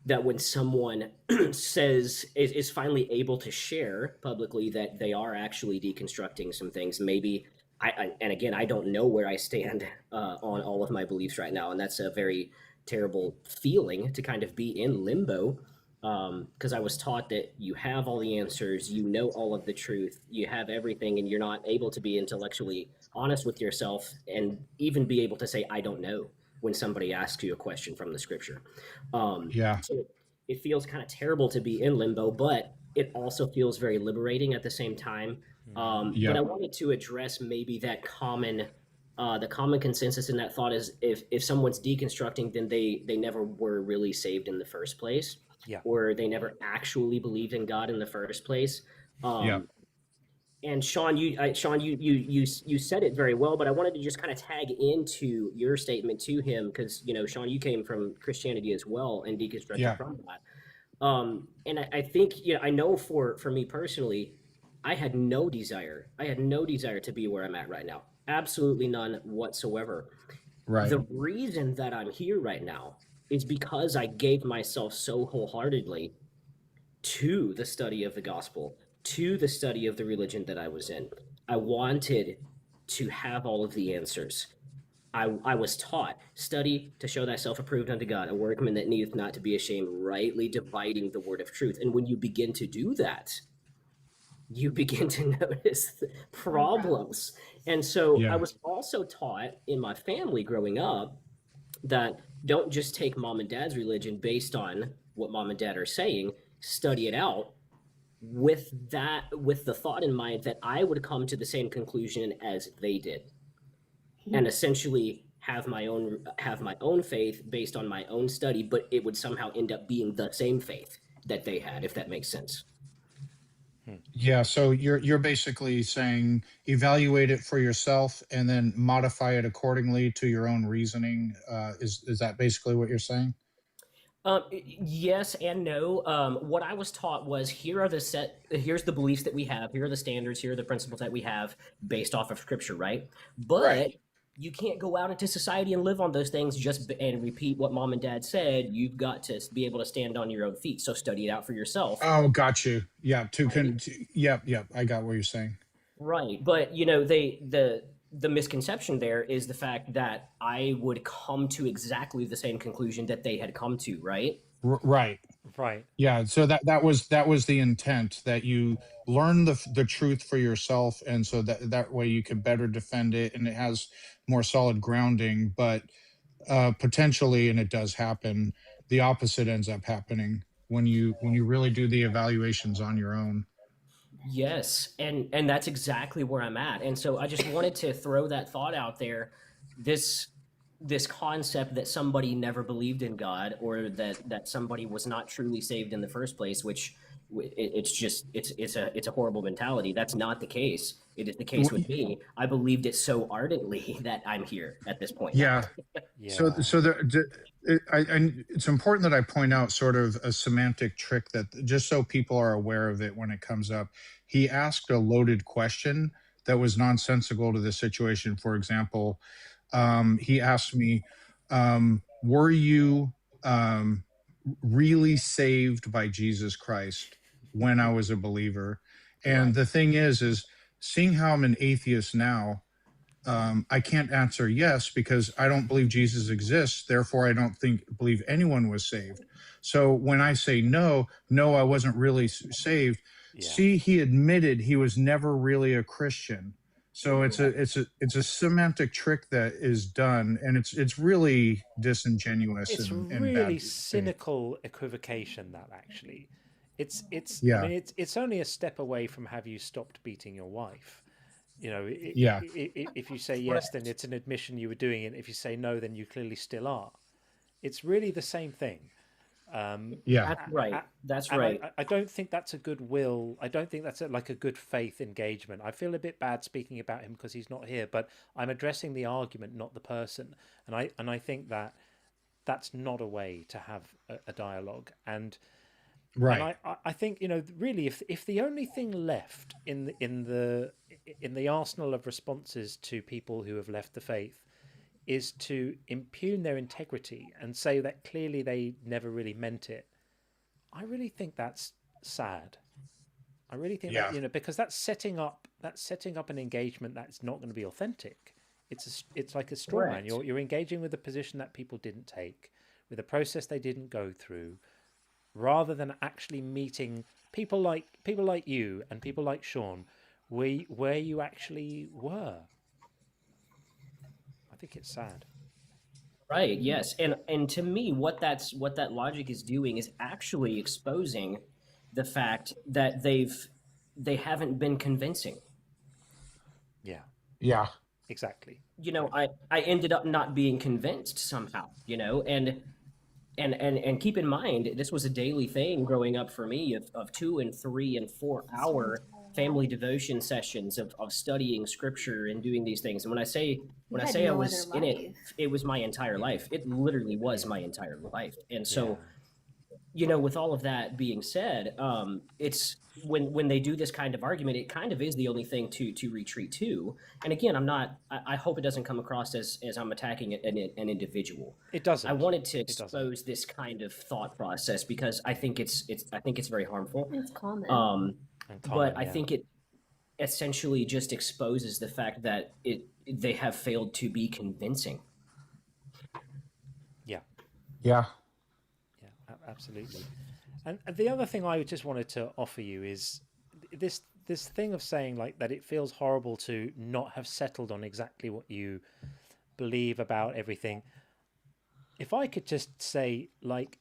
that when someone is finally able to share publicly that they are actually deconstructing some things, maybe and again, I don't know where I stand on all of my beliefs right now, and that's a very terrible feeling to kind of be in limbo. Because I was taught that you have all the answers, you know all of the truth, you have everything, and you're not able to be intellectually honest with yourself and even be able to say, I don't know, when somebody asks you a question from the scripture.
Yeah.
So it feels kind of terrible to be in limbo, but it also feels very liberating at the same time. But I wanted to address maybe that the common consensus in that thought is if someone's deconstructing, then they never were really saved in the first place,
Yeah.
or they never actually believed in God in the first place.
Yeah.
And Sean, you said it very well, but I wanted to just kind of tag into your statement to him because Sean, you came from Christianity as well and deconstructed
Yeah.
from that. And I think I know for me personally, I had no desire to be where I'm at right now. Absolutely none whatsoever.
Right.
The reason that I'm here right now is because I gave myself so wholeheartedly to the study of the gospel, to the study of the religion that I was in. I wanted to have all of the answers. I was taught, study to show thyself approved unto God, a workman that needeth not to be ashamed, rightly dividing the word of truth. And when you begin to do that, you begin to notice problems. And so I was also taught in my family growing up that don't just take mom and dad's religion based on what mom and dad are saying, study it out with the thought in mind that I would come to the same conclusion as they did, and essentially have my own faith based on my own study, but it would somehow end up being the same faith that they had, if that makes sense.
Yeah, so you're basically saying evaluate it for yourself and then modify it accordingly to your own reasoning. Is that basically what you're saying?
Yes and no. What I was taught was here's the beliefs that we have, here are the standards, here are the principles that we have based off of scripture, right? But you can't go out into society and live on those things and repeat what mom and dad said. You've got to be able to stand on your own feet. So study it out for yourself.
Oh, got you. Yeah, yep, I got what you're saying.
Right, but the misconception there is the fact that I would come to exactly the same conclusion that they had come to, right?
Right. Yeah, so that was the intent, that you learn the truth for yourself, and so that way you can better defend it and it has more solid grounding. But potentially, and it does happen, the opposite ends up happening when you really do the evaluations on your own.
Yes, and that's exactly where I'm at. And so I just wanted to throw that thought out there. This concept that somebody never believed in God, or that somebody was not truly saved in the first place, which it's a horrible mentality. That's not the case. It is the case with me. I believed it so ardently that I'm here at this point.
Yeah. So it's important that I point out sort of a semantic trick, that just so people are aware of it when it comes up. He asked a loaded question that was nonsensical to the situation. For example, he asked me, were you really saved by Jesus Christ when I was a believer? And the thing is seeing how I'm an atheist now, I can't answer yes, because I don't believe Jesus exists. Therefore, I don't believe anyone was saved. So when I say no, I wasn't really saved. Yeah. See, he admitted he was never really a Christian. So it's a semantic trick that is done, and it's really disingenuous.
It's
and
really
bad
cynical equivocation. That actually, it's
yeah.
I mean, it's only a step away from have you stopped beating your wife. If you say yes, then it's an admission you were doing it. If you say no, then you clearly still are. It's really the same thing.
Yeah,
that's right.
I don't think that's a goodwill. I don't think that's like a good faith engagement. I feel a bit bad speaking about him because he's not here, but I'm addressing the argument, not the person. And I think that that's not a way to have a dialogue. And
right.
And I think really, if the only thing left in the arsenal of responses to people who have left the faith is to impugn their integrity and say that clearly they never really meant it, I really think that's sad. I really think that because that's setting up that's setting up an engagement that's not going to be authentic. It's like a straw man. You're engaging with a position that people didn't take, with a process they didn't go through, rather than actually meeting people like you and people like Sean, where you actually were. I think it's sad.
Right. Yes. And to me, what that logic is doing is actually exposing the fact that they haven't been convincing.
Yeah.
Yeah.
Exactly.
You know, I ended up not being convinced somehow, you know, and keep in mind, this was a daily thing growing up for me of 2 and 3 and 4 hour family devotion sessions of studying scripture and doing these things. And when I say I was in it, it was my entire life. It literally was my entire life. And so, you know, with all of that being said, it's when they do this kind of argument, it kind of is the only thing to retreat to. And again, I hope it doesn't come across as I'm attacking an individual.
It doesn't.
I wanted to expose this kind of thought process because I think it's very harmful.
It's common.
But I think it essentially just exposes the fact that they have failed to be convincing.
Yeah.
Yeah.
Yeah, absolutely. And the other thing I just wanted to offer you is this thing of saying like that it feels horrible to not have settled on exactly what you believe about everything. If I could just say, like,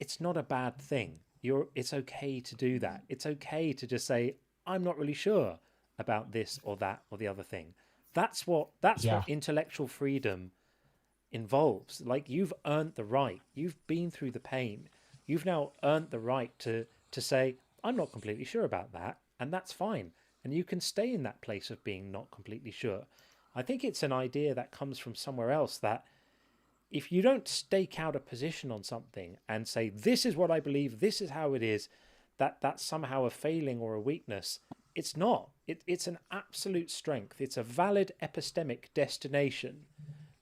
it's not a bad thing. It's okay to do that. It's okay to just say, I'm not really sure about this or that or the other thing. That's what intellectual freedom involves. Like, you've earned the right. You've been through the pain. You've now earned the right to say, I'm not completely sure about that, and that's fine. And you can stay in that place of being not completely sure. I think it's an idea that comes from somewhere else, that if you don't stake out a position on something and say, this is what I believe, this is how it is, that's somehow a failing or a weakness. It's not. It's an absolute strength. It's a valid epistemic destination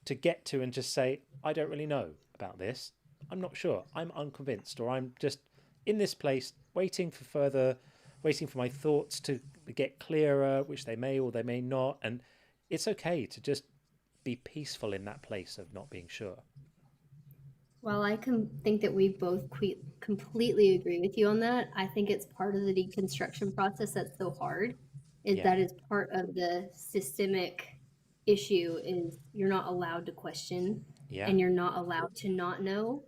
to get to and just say, I don't really know about this. I'm not sure. I'm unconvinced, or I'm just in this place waiting for my thoughts to get clearer, which they may or they may not. And it's okay to just be peaceful in that place of not being sure.
Well, I can think that we both completely agree with you on that. I think it's part of the deconstruction process that's so hard, that is part of the systemic issue, is you're not allowed to question, and you're not allowed to not know.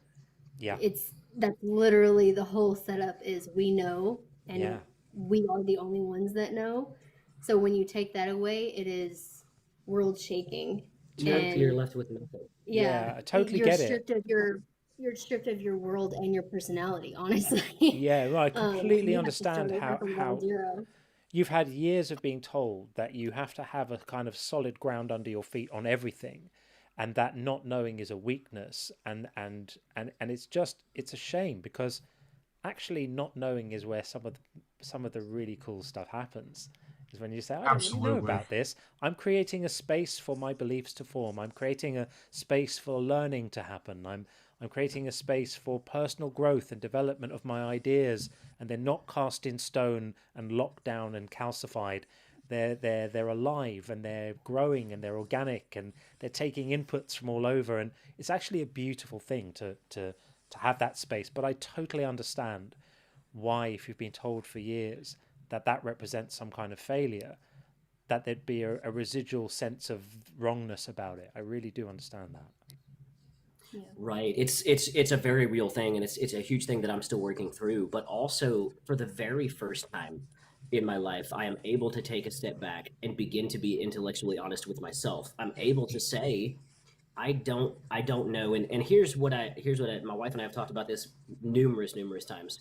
That's literally the whole setup, is we know, and we are the only ones that know. So when you take that away, it is world shaking.
You're left with nothing.
Yeah, I totally get it.
You're stripped of your world and your personality, honestly.
Yeah, well, I completely understand how
zero.
You've had years of being told that you have to have a kind of solid ground under your feet on everything, and that not knowing is a weakness, and it's a shame, because actually not knowing is where some of the really cool stuff happens. Is when you say, I don't really know about this. I'm creating a space for my beliefs to form. I'm creating a space for learning to happen. I'm creating a space for personal growth and development of my ideas, and they're not cast in stone and locked down and calcified. They're alive, and they're growing, and they're organic, and they're taking inputs from all over. And it's actually a beautiful thing to have that space. But I totally understand why, if you've been told for years that represents some kind of failure, that there'd be a residual sense of wrongness about it. I really do understand that.
Yeah.
Right. It's a very real thing, and it's a huge thing that I'm still working through. But also, for the very first time in my life, I am able to take a step back and begin to be intellectually honest with myself. I'm able to say, I don't know. And here's what my wife and I have talked about this numerous times.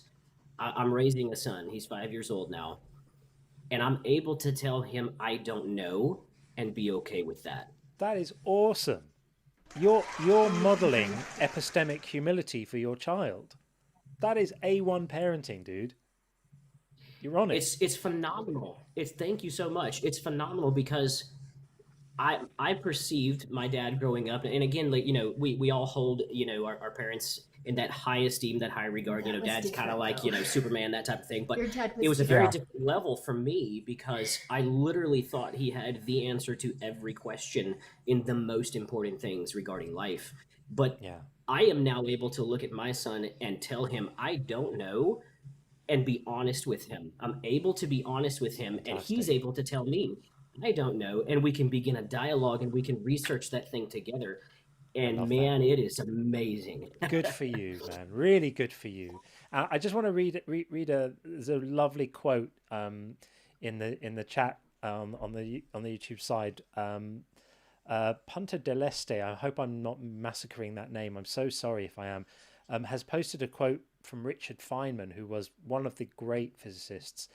I'm raising a son. He's 5 years old now, and I'm able to tell him I don't know and be okay with that.
That is awesome. You're modeling epistemic humility for your child. That is A1 parenting, dude. You're on it.
It's phenomenal. Thank you so much. It's phenomenal because I perceived my dad growing up, and again, like, you know, we all hold, you know, our parents in that high esteem, that high regard. You know, Dad's kind of like, you know, Superman, that type of thing. But
Your dad was
it was a very
different.
different level for me because I literally thought he had the answer to every question in the most important things regarding life. But I am now able to look at my son and tell him I don't know and be honest with him. I'm able to be honest with him, and he's able to tell me I don't know, and we can begin a dialogue and we can research that thing together. And man, it is amazing.
Good for you, man. Really good for you. I just want to read there's a lovely quote in the chat on the YouTube side. Punta del Este, I hope I'm not massacring that name. I'm so sorry if I am. Has posted a quote from Richard Feynman, who was one of the great physicists,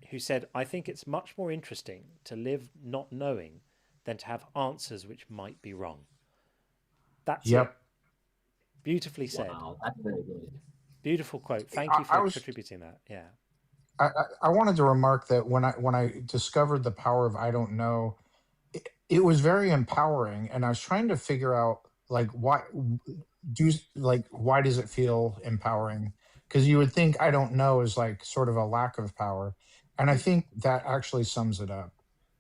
who said, "I think it's much more interesting to live not knowing than to have answers which might be wrong." That's it. Beautifully said.
Wow, that's very good.
Beautiful quote. Thank you for contributing that. Yeah.
I wanted to remark that when I discovered the power of I don't know, it was very empowering, and I was trying to figure out like why does it feel empowering? Because you would think I don't know is like sort of a lack of power, and I think that actually sums it up.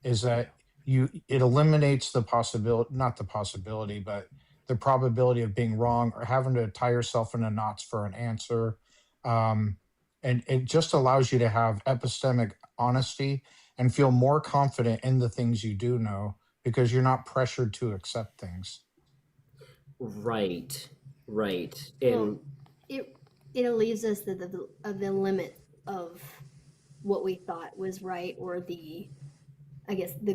Is that it eliminates the possibility, not the possibility, but the probability of being wrong or having to tie yourself into knots for an answer. And it just allows you to have epistemic honesty and feel more confident in the things you do know because you're not pressured to accept things.
Right.
Well, it relieves us of the limit of what we thought was right, or the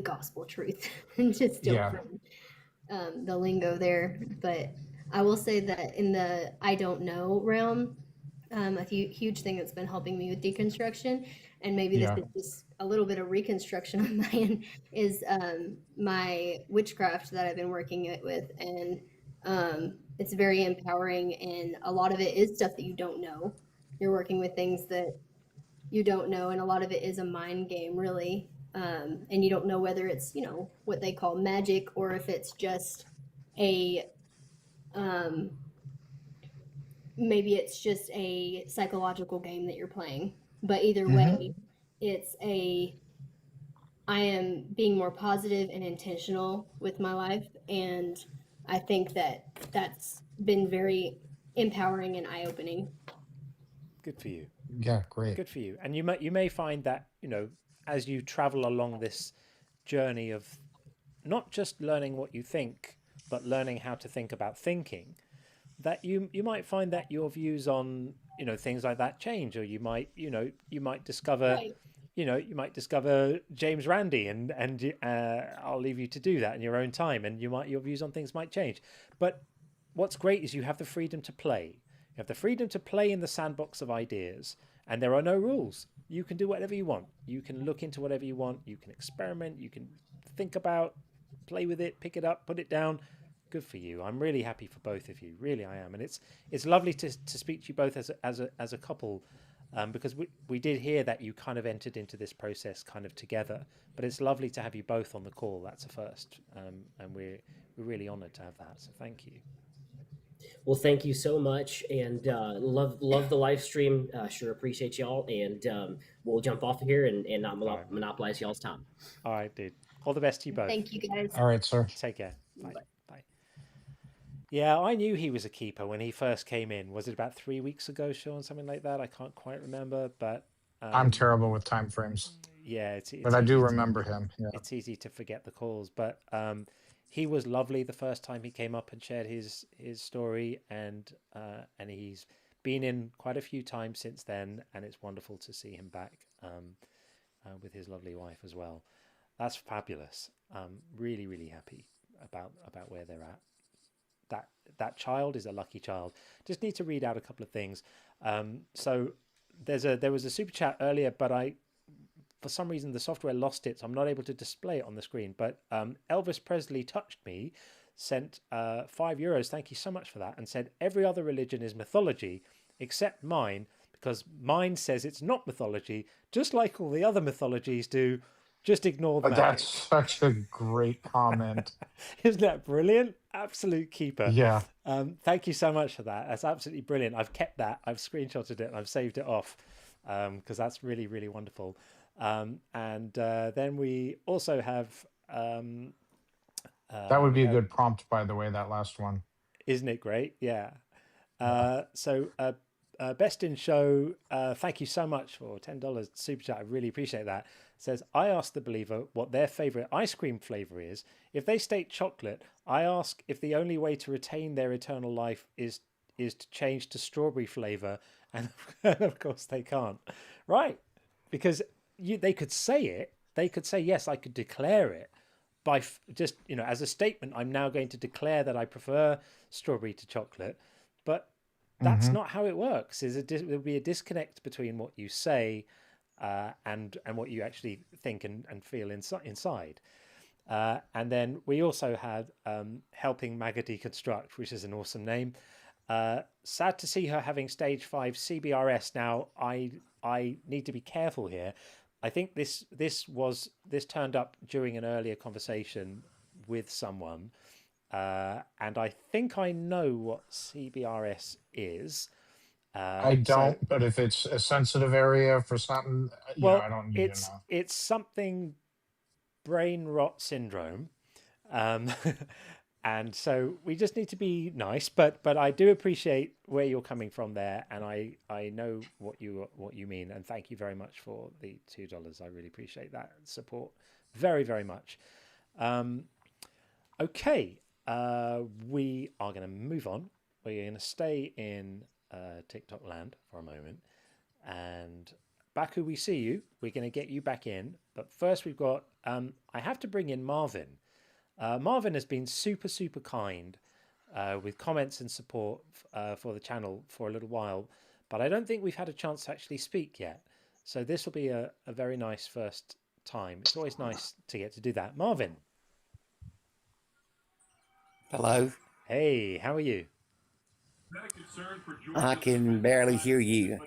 gospel truth, and just from the lingo there. But I will say that in the I don't know realm, a huge thing that's been helping me with deconstruction, and maybe this is just a little bit of reconstruction on my end, is my witchcraft that I've been working with, and it's very empowering, and a lot of it is stuff that you don't know. You're working with things that you don't know, and a lot of it is a mind game, really. And you don't know whether it's, you know, what they call magic, or if it's just a maybe it's just a psychological game that you're playing. But either way, it's I am being more positive and intentional with my life, and I think that that's been very empowering and eye-opening.
Good for you.
Yeah, great.
Good for you. And you may find that, you know, as you travel along this journey of not just learning what you think, but learning how to think about thinking, that you might find that your views on, you know, things like that change, or you might discover, you might discover James Randi, and I'll leave you to do that in your own time, and your views on things might change. But what's great is you have the freedom to play. You have the freedom to play in the sandbox of ideas, and there are no rules. You can do whatever you want. You can look into whatever you want. You can experiment. You can think about, play with it, pick it up, put it down. Good for you. I'm really happy for both of you. Really, I am. And it's lovely to speak to you both as a couple, because we did hear that you kind of entered into this process kind of together. But it's lovely to have you both on the call. That's a first, and we're really honoured to have that. So thank you.
Well, thank you so much, and love the live stream. Sure appreciate y'all, and we'll jump off of here and not monopolize y'all's time.
All right, dude. All the best to you both.
Thank you, guys.
All right, sir.
Take care. Bye. Bye. Yeah, I knew he was a keeper when he first came in. Was it about 3 weeks ago, Sean? Something like that? I can't quite remember, but
I'm terrible with time frames.
Yeah,
but I do remember him. Yeah.
It's easy to forget the calls, but he was lovely the first time he came up and shared his story, and he's been in quite a few times since then, and it's wonderful to see him back with his lovely wife as well. That's fabulous. Really, really happy about where they're at. That child is a lucky child. Just need to read out a couple of things. So there was a super chat earlier, but for some reason the software lost it, so I'm not able to display it on the screen. But Elvis Presley Touched Me sent €5. Thank you so much for that, and said every other religion is mythology except mine, because mine says it's not mythology, just like all the other mythologies do. Just ignore the magic.
That's such a great comment.
Isn't that brilliant? Absolute keeper.
Yeah.
Thank you so much for that. That's absolutely brilliant. I've kept that. I've screenshotted it and I've saved it off because that's really, really wonderful. And then we also have...
that would be a good prompt, by the way, that last one.
Isn't it great? Yeah. So Best in Show, thank you so much for $10 super chat. I really appreciate that. Says, I ask the believer what their favorite ice cream flavor is. If they state chocolate, I ask if the only way to retain their eternal life is to change to strawberry flavor, and of course they can't. Right? Because they could say it. They could say, yes, I could declare it by just, as a statement. I'm now going to declare that I prefer strawberry to chocolate, but that's not how it works. There'll be a disconnect between what you say and what you actually think and feel inside. And then we also had Helping Maga Deconstruct, which is an awesome name. Sad to see her having stage 5 CBRS. Now, I need to be careful here. I think this turned up during an earlier conversation with someone. And I think I know what CBRS is.
I don't, but if it's a sensitive area for something, I don't need to know.
It's something brain rot syndrome. And so we just need to be nice, but I do appreciate where you're coming from there, and I know what you mean, and thank you very much for the $2. I really appreciate that support very, very much. Okay. We are going to move on. We're going to stay in TikTok land for a moment. And Baku, we see you. We're going to get you back in. But first we've got, I have to bring in Marvin. Marvin has been super, super kind with comments and support for the channel for a little while. But I don't think we've had a chance to actually speak yet. So this will be a very nice first time. It's always nice to get to do that. Marvin.
Hello.
Hey, how are you?
I can barely hear you.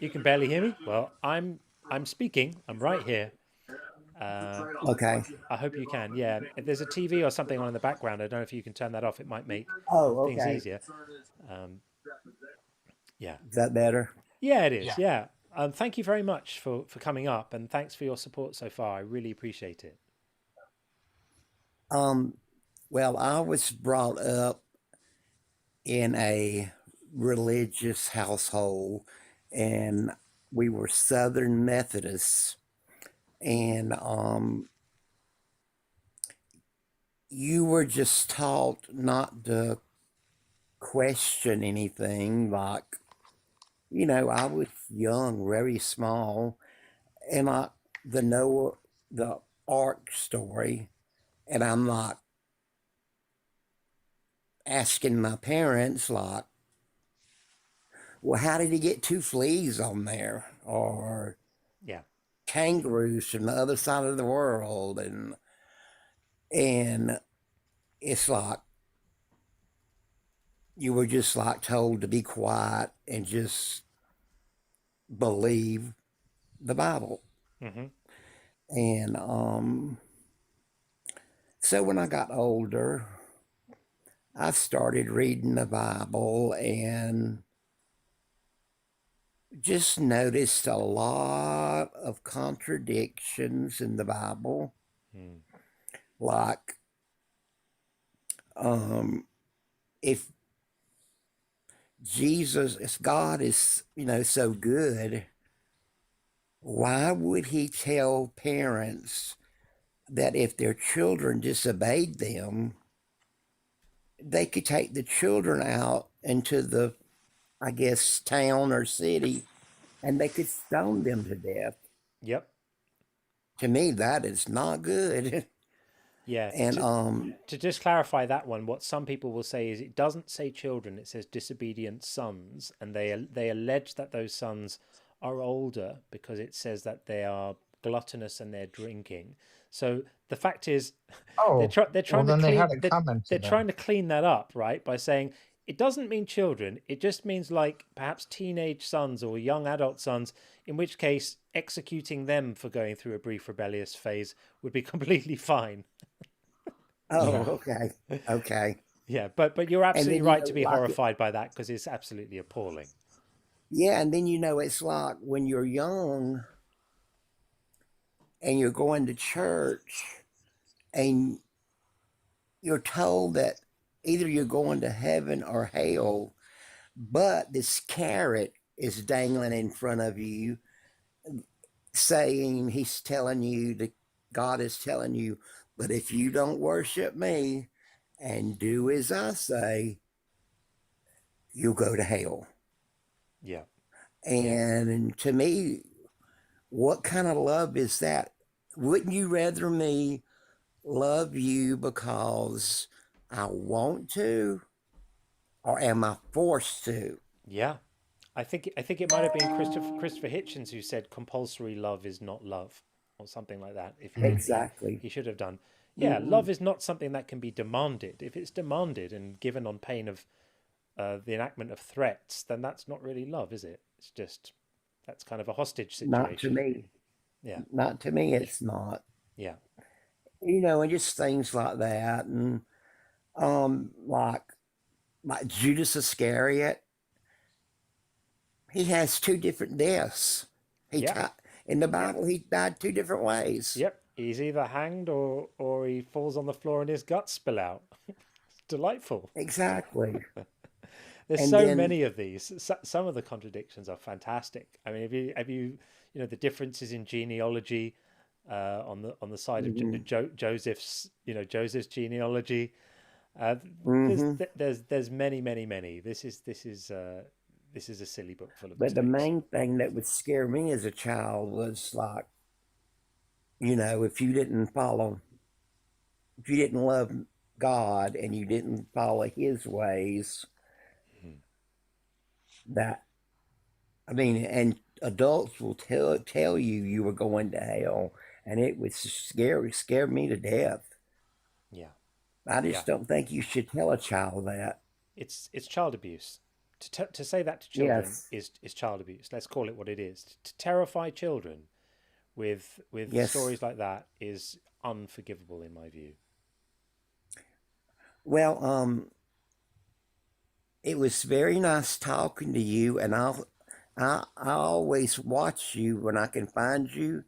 You can barely hear me? Well, I'm speaking. I'm right here.
Okay.
I hope you can. Yeah. If there's a TV or something on in the background, I don't know if you can turn that off. It might make things easier. Yeah.
Is that better?
Yeah, it is. Yeah. Thank you very much for coming up, and thanks for your support so far. I really appreciate it.
Well, I was brought up in a religious household, and we were Southern Methodists, and you were just taught not to question anything. Like, I was young, very small, and like the Ark story, and I'm like asking my parents, like, well, how did he get 2 fleas on there? Or kangaroos from the other side of the world? And it's like you were just like told to be quiet and just believe the Bible. And so when I got older, I started reading the Bible and just noticed a lot of contradictions in the Bible. Like, if God is, so good, why would he tell parents that if their children disobeyed them, they could take the children out into the, I guess, town or city, and they could stone them to death?
Yep.
To me, that is not good.
Yeah.
And
to just clarify that one, what some people will say is it doesn't say children, it says disobedient sons, and they allege that those sons are older because it says that they are gluttonous and they're drinking. So the fact is, they're trying to clean that up, right? By saying it doesn't mean children. It just means like perhaps teenage sons or young adult sons, in which case executing them for going through a brief rebellious phase would be completely fine.
Oh,
Yeah.
okay. Okay.
Yeah, but you're absolutely
then, you
right
know,
to be
like,
horrified by that because it's absolutely appalling.
yeah, and then, you know, it's like when you're young and you're going to church and you're told that either you're going to heaven or hell, but this carrot is dangling in front of you saying he's telling you that God is telling you, but if you don't worship me and do as I say, you'll go to hell.
Yeah.
And to me, what kind of love is that? Wouldn't you rather me love you because I want to, or am I forced to?
Yeah. I think it might have been Christopher Hitchens who said compulsory love is not love, or something like that. If he didn't,
Exactly.
he should have done. Yeah, love is not something that can be demanded. If it's demanded and given on pain of the enactment of threats, then that's not really love, is it? It's just that's kind of a hostage situation.
Not to me.
Yeah.
Not to me, it's not.
Yeah.
You know, and just things like that, and like Judas Iscariot, he has two different deaths. In the Bible, he died two different ways.
Yep. He's either hanged or he falls on the floor and his guts spill out. It's delightful.
Exactly.
There's
And
so
then-
many of these. Some of the contradictions are fantastic. I mean, have you the differences in genealogy on the side of Joseph's genealogy. There's many. This is a silly book full of
But the
mistakes.
main thing that would scare me as a child was like, you know, if you didn't love God and you didn't follow his ways, and adults will tell you were going to hell, and it would scare me to death.
Yeah.
I just don't think you should tell a child that.
It's child abuse. To say that to children
Yes.
is child abuse. Let's call it what it is. To terrify children with
Yes.
stories like that is unforgivable in my view.
Well, it was very nice talking to you, and I always watch you when I can find you,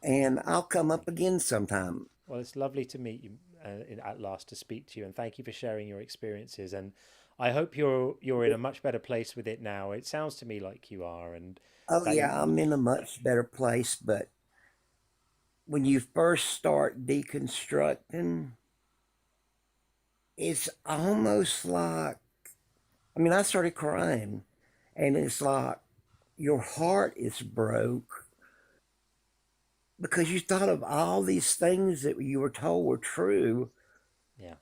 and I'll come up again sometime.
Well, it's lovely to meet you at last, to speak to you, and thank you for sharing your experiences. And I hope you're in a much better place with it now. It sounds to me like you are. And
Oh yeah, I'm in a much better place, but when you first start deconstructing, it's almost like, I started crying, and it's like your heart is broke because you thought of all these things that you were told were true.
Yeah.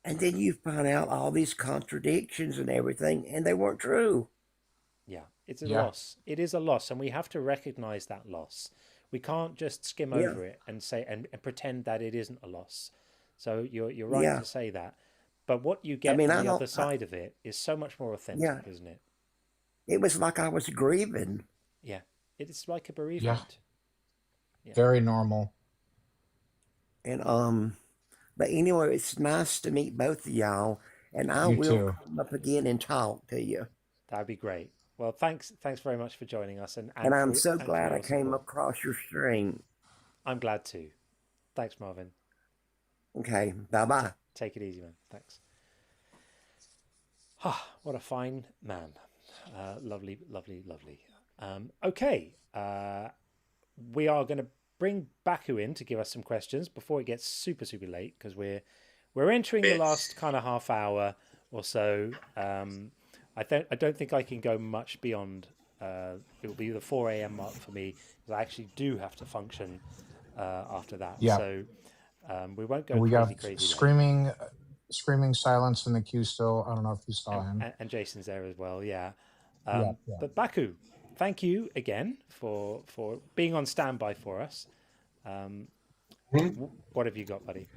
And then you find out all these contradictions and everything, and they weren't true.
Yeah, it's a loss. It is a loss, and we have to recognize that loss. We can't just skim over it and say and pretend that it isn't a loss. So you're right to say that. But what you get on the other side of it is so much more authentic, isn't it?
It was like I was grieving.
Yeah, it's like a bereavement.
Yeah. Very normal.
And but anyway, it's nice to meet both of y'all, and I will come up again and talk to you.
That'd be great. Well, thanks very much for joining us, and
I'm so glad I came across your stream.
I'm glad too. Thanks, Marvin.
Okay, bye-bye.
Take it easy, man. Thanks. What a fine man. Lovely. Okay. We are going to bring Baku in to give us some questions before it gets super late, because we're entering the last kind of half hour or so. I don't think I can go much beyond. It will be the 4 a.m. mark for me, because I actually do have to function after that.
Yeah.
So we won't go
we
crazy.
got screaming silence in the queue still. I don't know if you saw him.
And Jason's there as well. Yeah.
Yeah.
But Baku, thank you again for being on standby for us. What have you got, buddy?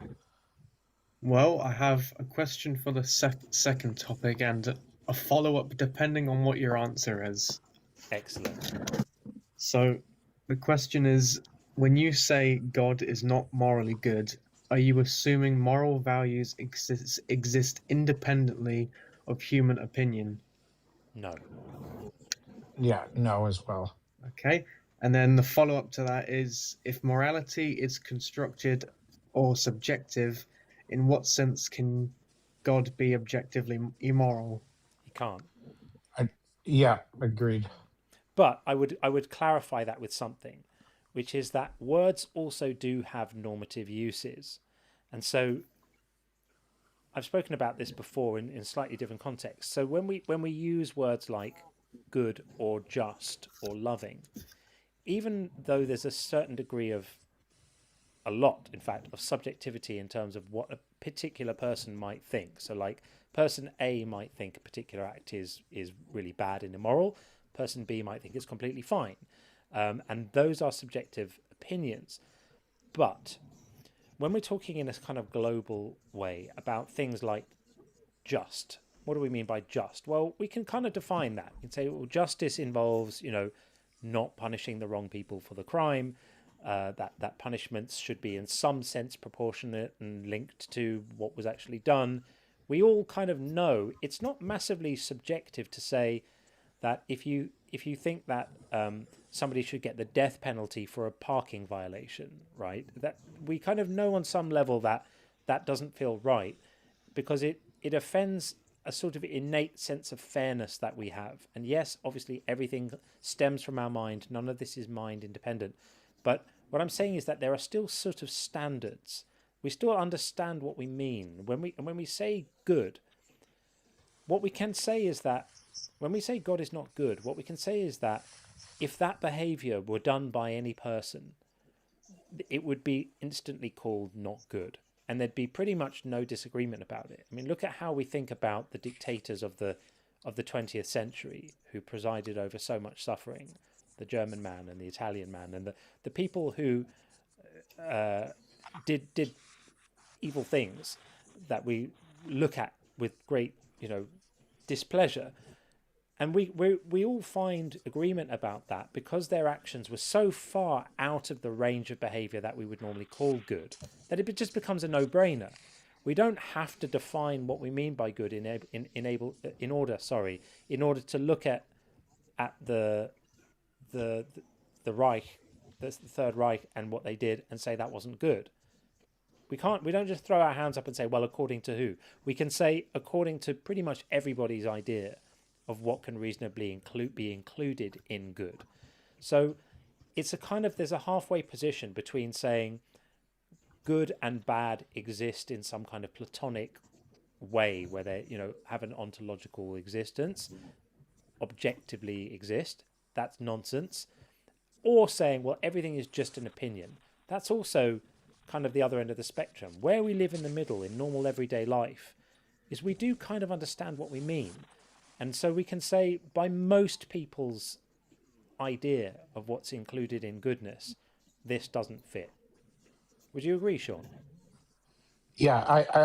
Well, I have a question for the second topic and a follow-up depending on what your answer is.
Excellent.
So, the question is, when you say God is not morally good, are you assuming moral values exist independently of human opinion?
No.
Yeah, no, as well.
Okay. And then the follow-up to that is, if morality is constructed or subjective, in what sense can God be objectively immoral?
He can't.
Yeah, agreed.
But I would clarify that with something, which is that words also do have normative uses. And so I've spoken about this before in slightly different contexts. So when we use words like good or just or loving, even though there's a certain degree of, a lot in fact, of subjectivity in terms of what a particular person might think. So like person A might think a particular act is really bad and immoral, person B might think it's completely fine, and those are subjective opinions. But when we're talking in a kind of global way about things like just, what do we mean by just? Well, we can kind of define that. We can say, well, justice involves, not punishing the wrong people for the crime. That punishments should be in some sense proportionate and linked to what was actually done. We all kind of know it's not massively subjective to say that if you think that somebody should get the death penalty for a parking violation, right? That we kind of know on some level that that doesn't feel right, because it offends a sort of innate sense of fairness that we have. And yes, obviously everything stems from our mind. None of this is mind independent. But what I'm saying is that there are still sort of standards. We still understand what we mean. When we say good, what we can say is that when we say God is not good, what we can say is that if that behavior were done by any person, it would be instantly called not good. And there'd be pretty much no disagreement about it. I mean, look at how we think about the dictators of the 20th century who presided over so much suffering, the German man and the Italian man, and the people who did evil things that we look at with great, displeasure. And we all find agreement about that because their actions were so far out of the range of behavior that we would normally call good that it just becomes a no-brainer. We don't have to define what we mean by good in order to look at the Reich, the Third Reich, and what they did and say that wasn't good. We don't just throw our hands up and say, well, according to who? We can say according to pretty much everybody's idea of what can reasonably be included in good. So it's there's a halfway position between saying good and bad exist in some kind of platonic way where they, have an ontological existence, objectively exist. That's nonsense. Or saying, well, everything is just an opinion. That's also kind of the other end of the spectrum. Where we live in the middle in normal everyday life is we do kind of understand what we mean. And so we can say, by most people's idea of what's included in goodness, this doesn't fit. Would you agree, Sean?
Yeah,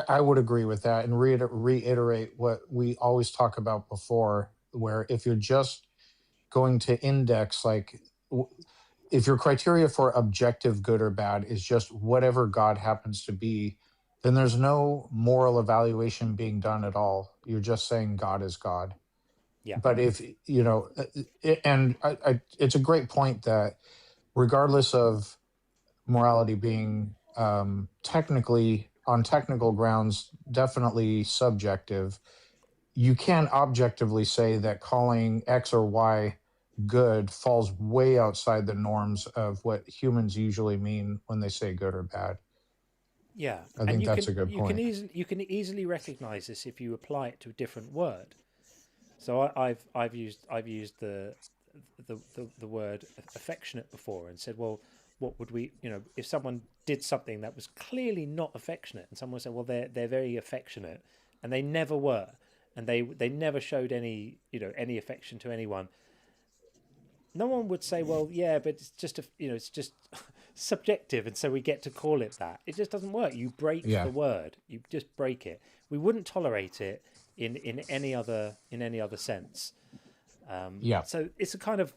I would agree with that and reiterate what we always talk about before, where if you're just going to index, like if your criteria for objective good or bad is just whatever God happens to be, then there's no moral evaluation being done at all. You're just saying God is God.
Yeah.
But if, and it's a great point that regardless of morality being technically, on technical grounds, definitely subjective, you can't objectively say that calling X or Y good falls way outside the norms of what humans usually mean when they say good or bad.
Yeah,
I think that's a good point.
You can easily recognize this if you apply it to a different word. So I've used the word affectionate before and said, well, what would we, if someone did something that was clearly not affectionate, and someone said, well, they're very affectionate, and they never were, and they never showed any any affection to anyone. No one would say, well, yeah, but it's just subjective, and so we get to call it that. It just doesn't work. You break
Yeah.
the word. You just break it. We wouldn't tolerate it in any other sense.
Yeah.
So it's a kind of,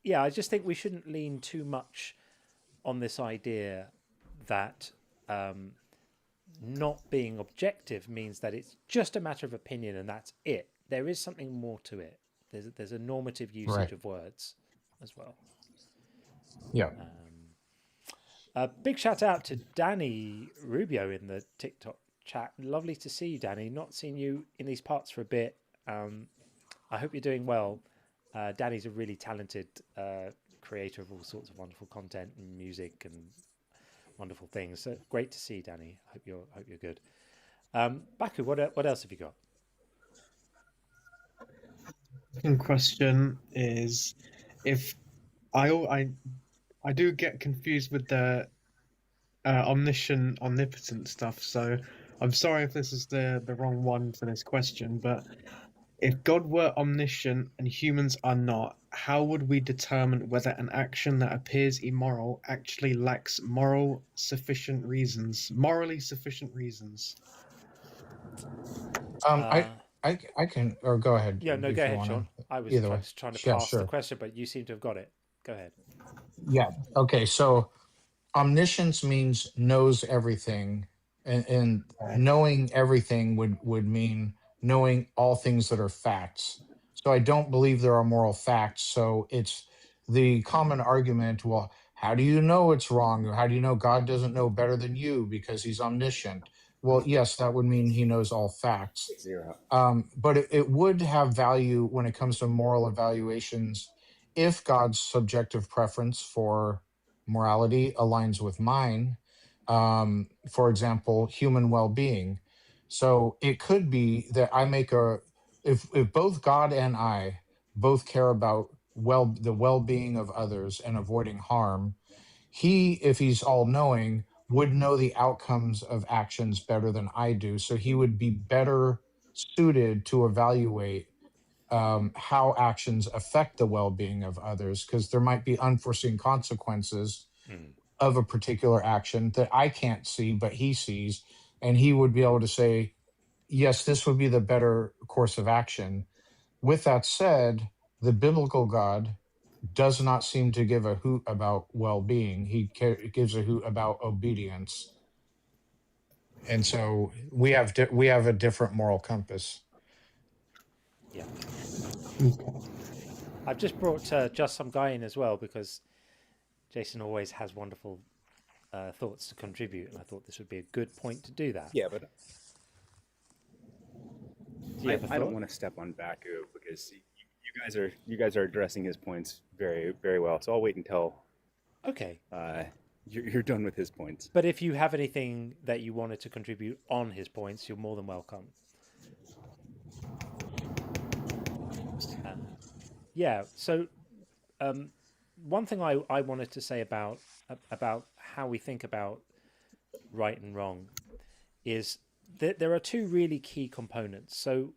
I just think we shouldn't lean too much on this idea that not being objective means that it's just a matter of opinion and that's it. There is something more to it. There's a normative usage
Right.
of words as well.
Yeah.
A big shout out to Danny Rubio in the TikTok chat. Lovely to see you, Danny. Not seen you in these parts for a bit. I hope you're doing well. Danny's a really talented creator of all sorts of wonderful content and music and wonderful things. So great to see, Danny. Hope you're good. Baku, what else have you got?
Second question is, if I do get confused with the omnipotent stuff, so I'm sorry if this is the wrong one for this question, but if God were omniscient and humans are not, how would we determine whether an action that appears immoral actually lacks morally sufficient reasons?
I can, or go ahead.
Yeah, no,
if
go
you
ahead,
wanna.
Sean. I was
Either way.
trying to
Yeah,
pass the
sure.
question, but you seem to have got it. Go ahead.
Yeah. Okay. So omniscience means knows everything, and knowing everything would mean knowing all things that are facts. So I don't believe there are moral facts. So it's the common argument, well, how do you know it's wrong? Or how do you know God doesn't know better than you because he's omniscient? Well, yes, that would mean he knows all facts. But it would have value when it comes to moral evaluations if God's subjective preference for morality aligns with mine. For example, human well-being. So it could be that I make if both God and I both care about the well-being of others and avoiding harm, he, if he's all-knowing, would know the outcomes of actions better than I do. So he would be better suited to evaluate how actions affect the well-being of others, because there might be unforeseen consequences of a particular action that I can't see, but he sees, and he would be able to say, yes, this would be the better course of action. With that said, the biblical God does not seem to give a hoot about well-being. He gives a hoot about obedience. And so we have a different moral compass.
Yeah. I've just brought Just Some Guy in as well, because Jason always has wonderful thoughts to contribute, and I thought this would be a good point to do that.
Yeah, but
I
don't want to step on Baku because you guys are addressing his points very, very well. So I'll wait until you're done with his points.
But if you have anything that you wanted to contribute on his points, you're more than welcome. So one thing I wanted to say about how we think about right and wrong is that there are two really key components. So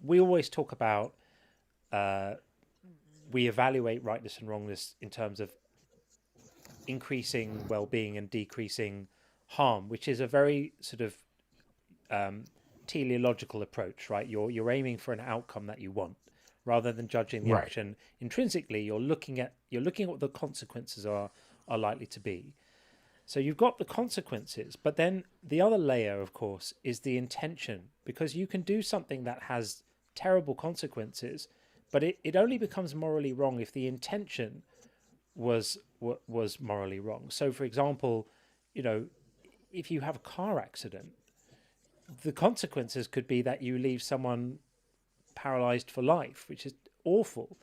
we always talk about we evaluate rightness and wrongness in terms of increasing well-being and decreasing harm, which is a very sort of teleological approach, right? You're aiming for an outcome that you want, rather than judging the action intrinsically. You're looking at what the consequences are likely to be. So you've got the consequences, but then the other layer, of course, is the intention, because you can do something that has terrible consequences, but it only becomes morally wrong if the intention was morally wrong. So, for example, if you have a car accident, the consequences could be that you leave someone paralyzed for life, which is awful,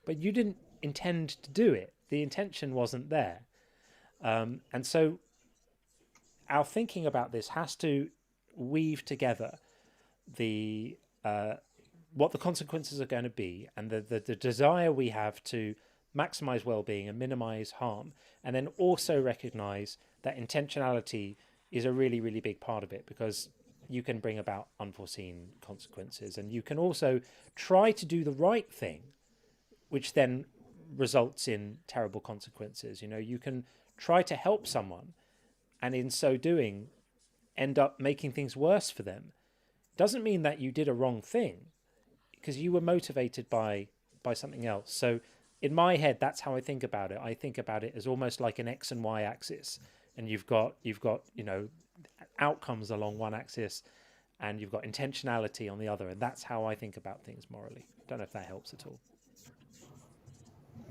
but you didn't intend to do it. The intention wasn't there. And so our thinking about this has to weave together the what the consequences are going to be, and the desire we have to maximize well-being and minimize harm, and then also recognize that intentionality is a really, really big part of it, because you can bring about unforeseen consequences, and you can also try to do the right thing, which then results in terrible consequences. You can try to help someone, and in so doing end up making things worse for them, doesn't mean that you did a wrong thing, because you were motivated by something else. So in my head, that's how I think about it. I think about it as almost like an X and Y axis, and you've got outcomes along one axis, and you've got intentionality on the other, and that's how I think about things morally. Don't know if that helps at all.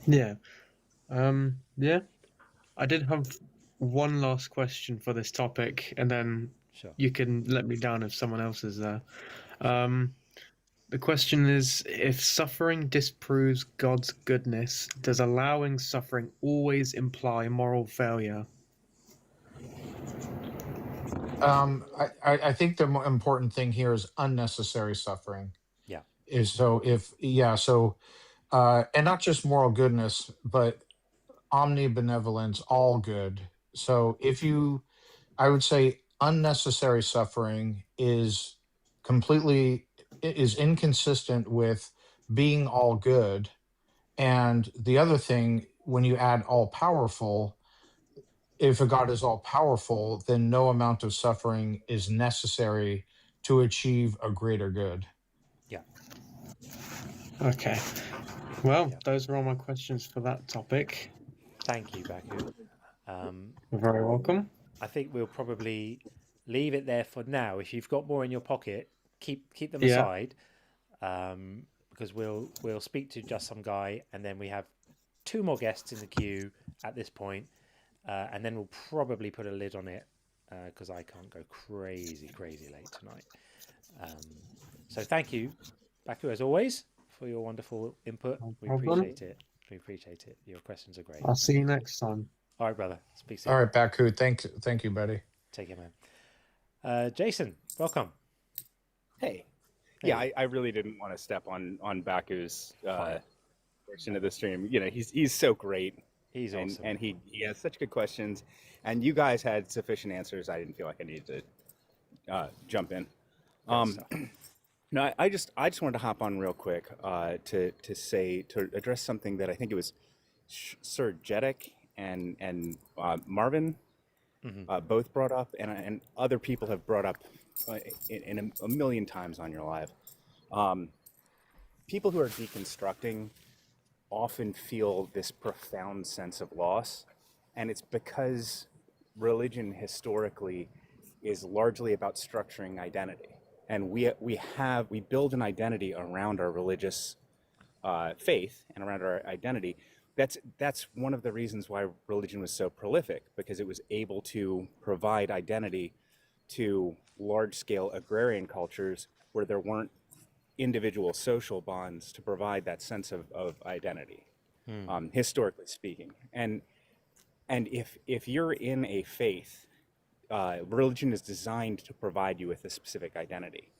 Yeah. Yeah. I did have one last question for this topic, and then you can let me down if someone else is there. The question is, if suffering disproves God's goodness, does allowing suffering always imply moral failure?
I think the more important thing here is unnecessary suffering.
Yeah.
And not just moral goodness, but omnibenevolence, all good. So I would say unnecessary suffering is inconsistent with being all good. And the other thing, when you add all powerful, if a God is all powerful, then no amount of suffering is necessary to achieve a greater good.
Yeah.
Okay. Well, those are all my questions for that topic.
Thank you, Baku.
You're very welcome.
I think we'll probably leave it there for now. If you've got more in your pocket, keep them
Yeah.
aside, because we'll speak to just some guy, and then we have 2 more guests in the queue at this point, and then we'll probably put a lid on it, because I can't go crazy late tonight. So thank you, Baku, as always, for your wonderful input. We appreciate it. We appreciate it. Your questions are great.
I'll see you next time.
All right, brother. Speak soon.
All right, Baku. Thank you, buddy.
Take care, man. Jason, welcome.
Hey. Yeah, I really didn't want to step on Baku's portion of the stream. You know, he's so great.
He's awesome.
And he has such good questions. And you guys had sufficient answers. I didn't feel like I needed to jump in. No, I just wanted to hop on real quick to address something that I think it was Sir Jedek and Marvin both brought up, and other people have brought up in a million times on your live. People who are deconstructing often feel this profound sense of loss, and it's because religion historically is largely about structuring identity. And we build an identity around our religious faith and around our identity. That's one of the reasons why religion was so prolific, because it was able to provide identity to large-scale agrarian cultures where there weren't individual social bonds to provide that sense of identity, historically speaking. And if you're in a faith, religion is designed to provide you with a specific identity.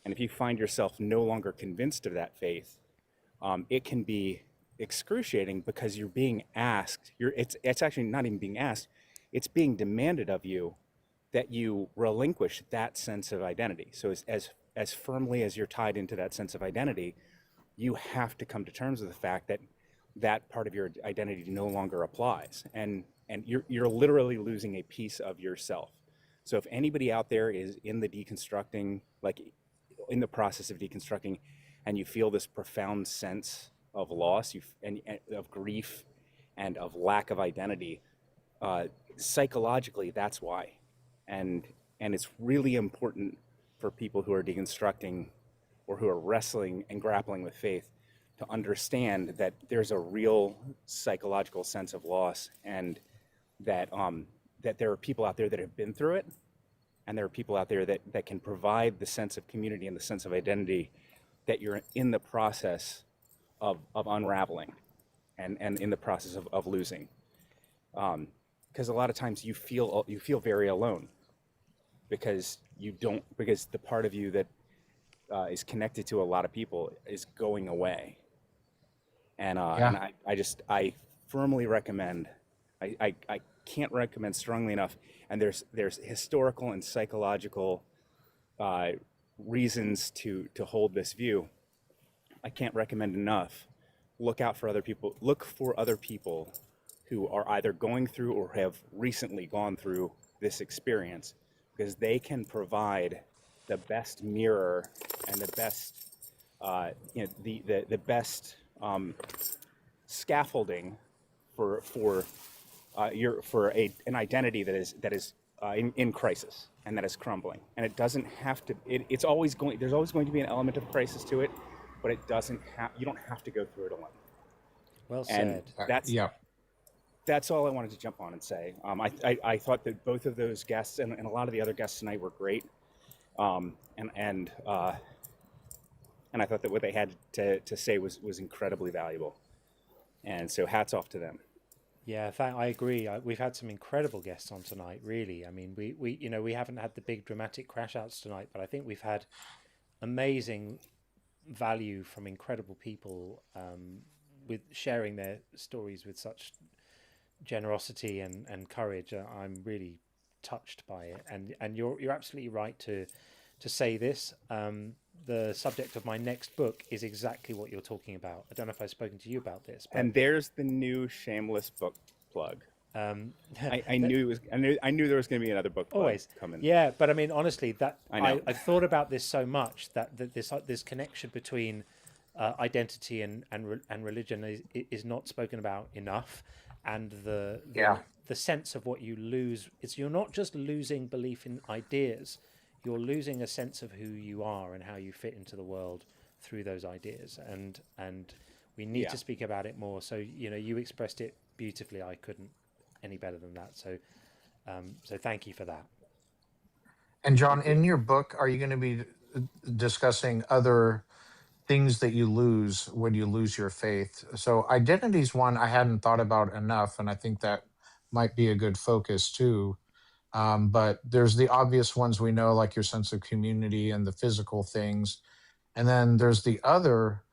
And if you find yourself no longer convinced of that faith, it can be excruciating, because you're being asked, it's actually not even being asked, it's being demanded of you that you relinquish that sense of identity. So as firmly as you're tied into that sense of identity, you have to come to terms with the fact that that part of your identity no longer applies. And you're literally losing a piece of yourself. So if anybody out there is in the deconstructing, like in the process of deconstructing, and you feel this profound sense of loss and of grief and of lack of identity, psychologically, that's why. And it's really important for people who are deconstructing or who are wrestling and grappling with faith to understand that there's a real psychological sense of loss, and that there are people out there that have been through it, and there are people out there that can provide the sense of community and the sense of identity that you're in the process of unraveling and in the process of losing. Because a lot of times you feel very alone, because the part of you that is connected to a lot of people is going away. And I firmly recommend, I can't recommend strongly enough, and there's historical and psychological reasons to hold this view. I can't recommend enough. Look for other people who are either going through or have recently gone through this experience, because they can provide the best mirror and the best, the best scaffolding for an identity that is in crisis and that is crumbling. And it doesn't have to. It's always going. There's always going to be an element of crisis to it, but it doesn't have. You don't have to go through it alone.
Well
And
said.
that's all I wanted to jump on and say. I thought that both of those guests and a lot of the other guests tonight were great. And I thought that what they had to say was incredibly valuable. And so hats off to them.
Yeah, I agree. We've had some incredible guests on tonight, really. I mean, we haven't had the big dramatic crash outs tonight, but I think we've had amazing value from incredible people with sharing their stories with such generosity and courage. I'm really touched by it. And you're absolutely right to say this. The subject of my next book is exactly what you're talking about. I don't know if I've spoken to you about this. But
and there's the new shameless book plug. I knew there was going to be another book plug coming.
Yeah, but I mean, honestly, I've thought about this so much that this connection between identity and religion is not spoken about enough, and the sense of what you lose. You're not just losing belief in ideas. You're losing a sense of who you are and how you fit into the world through those ideas, and we need to speak about it more. So you expressed it beautifully. I couldn't any better than that. So thank you for that.
And John, in your book, are you going to be discussing other things that you lose when you lose your faith? So identity is one I hadn't thought about enough, and I think that might be a good focus too. But there's the obvious ones we know, like your sense of community and the physical things. And then there's the other,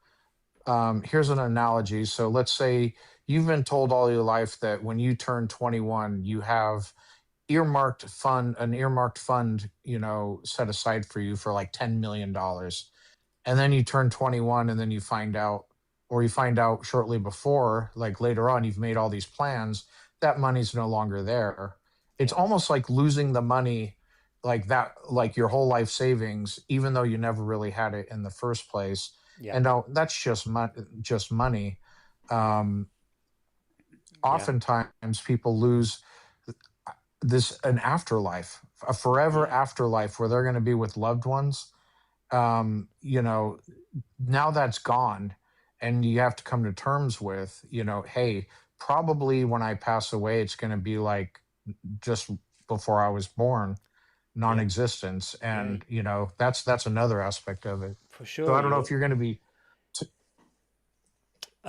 here's an analogy. So let's say you've been told all your life that when you turn 21, you have an earmarked fund, set aside for you for like $10 million. And then you turn 21 and then you find out shortly before, like later on, you've made all these plans, that money's no longer there. It's almost like losing the money, like that, like your whole life savings, even though you never really had it in the first place.
Yeah.
And now that's just money. Oftentimes people lose an afterlife, a forever afterlife where they're going to be with loved ones. Now that's gone, and you have to come to terms with, hey, probably when I pass away, it's going to be like just before I was born, non-existence. And, that's another aspect of it.
For sure.
So I don't know if you're going to be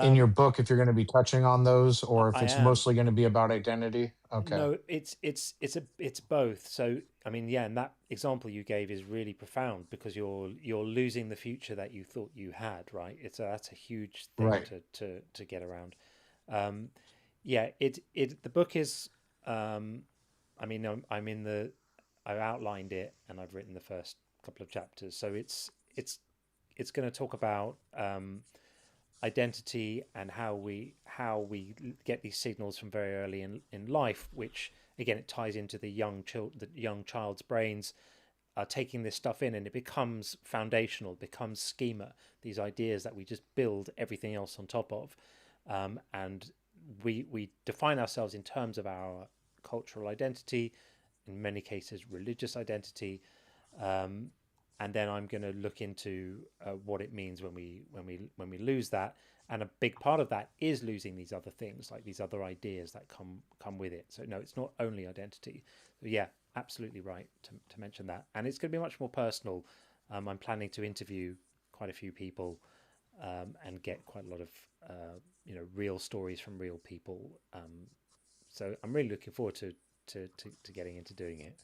in your book, if you're going to be touching on those, or if it's mostly going to be about identity. Okay.
No, it's both. So, I mean, and that example you gave is really profound, because you're losing the future that you thought you had, right? That's a huge thing to get around. The book is, I outlined it and I've written the first couple of chapters. So it's going to talk about identity and how we get these signals from very early in life, which again, it ties into the young child's brains taking this stuff in, and it becomes foundational, becomes schema, these ideas that we just build everything else on top of, and we define ourselves in terms of our cultural identity, in many cases religious identity, and then I'm going to look into what it means when we lose that. And a big part of that is losing these other things, like these other ideas that come with it. So no, it's not only identity. So yeah, absolutely right to mention that. And it's going to be much more personal. I'm planning to interview quite a few people and get quite a lot of real stories from real people. So I'm really looking forward to getting into doing it.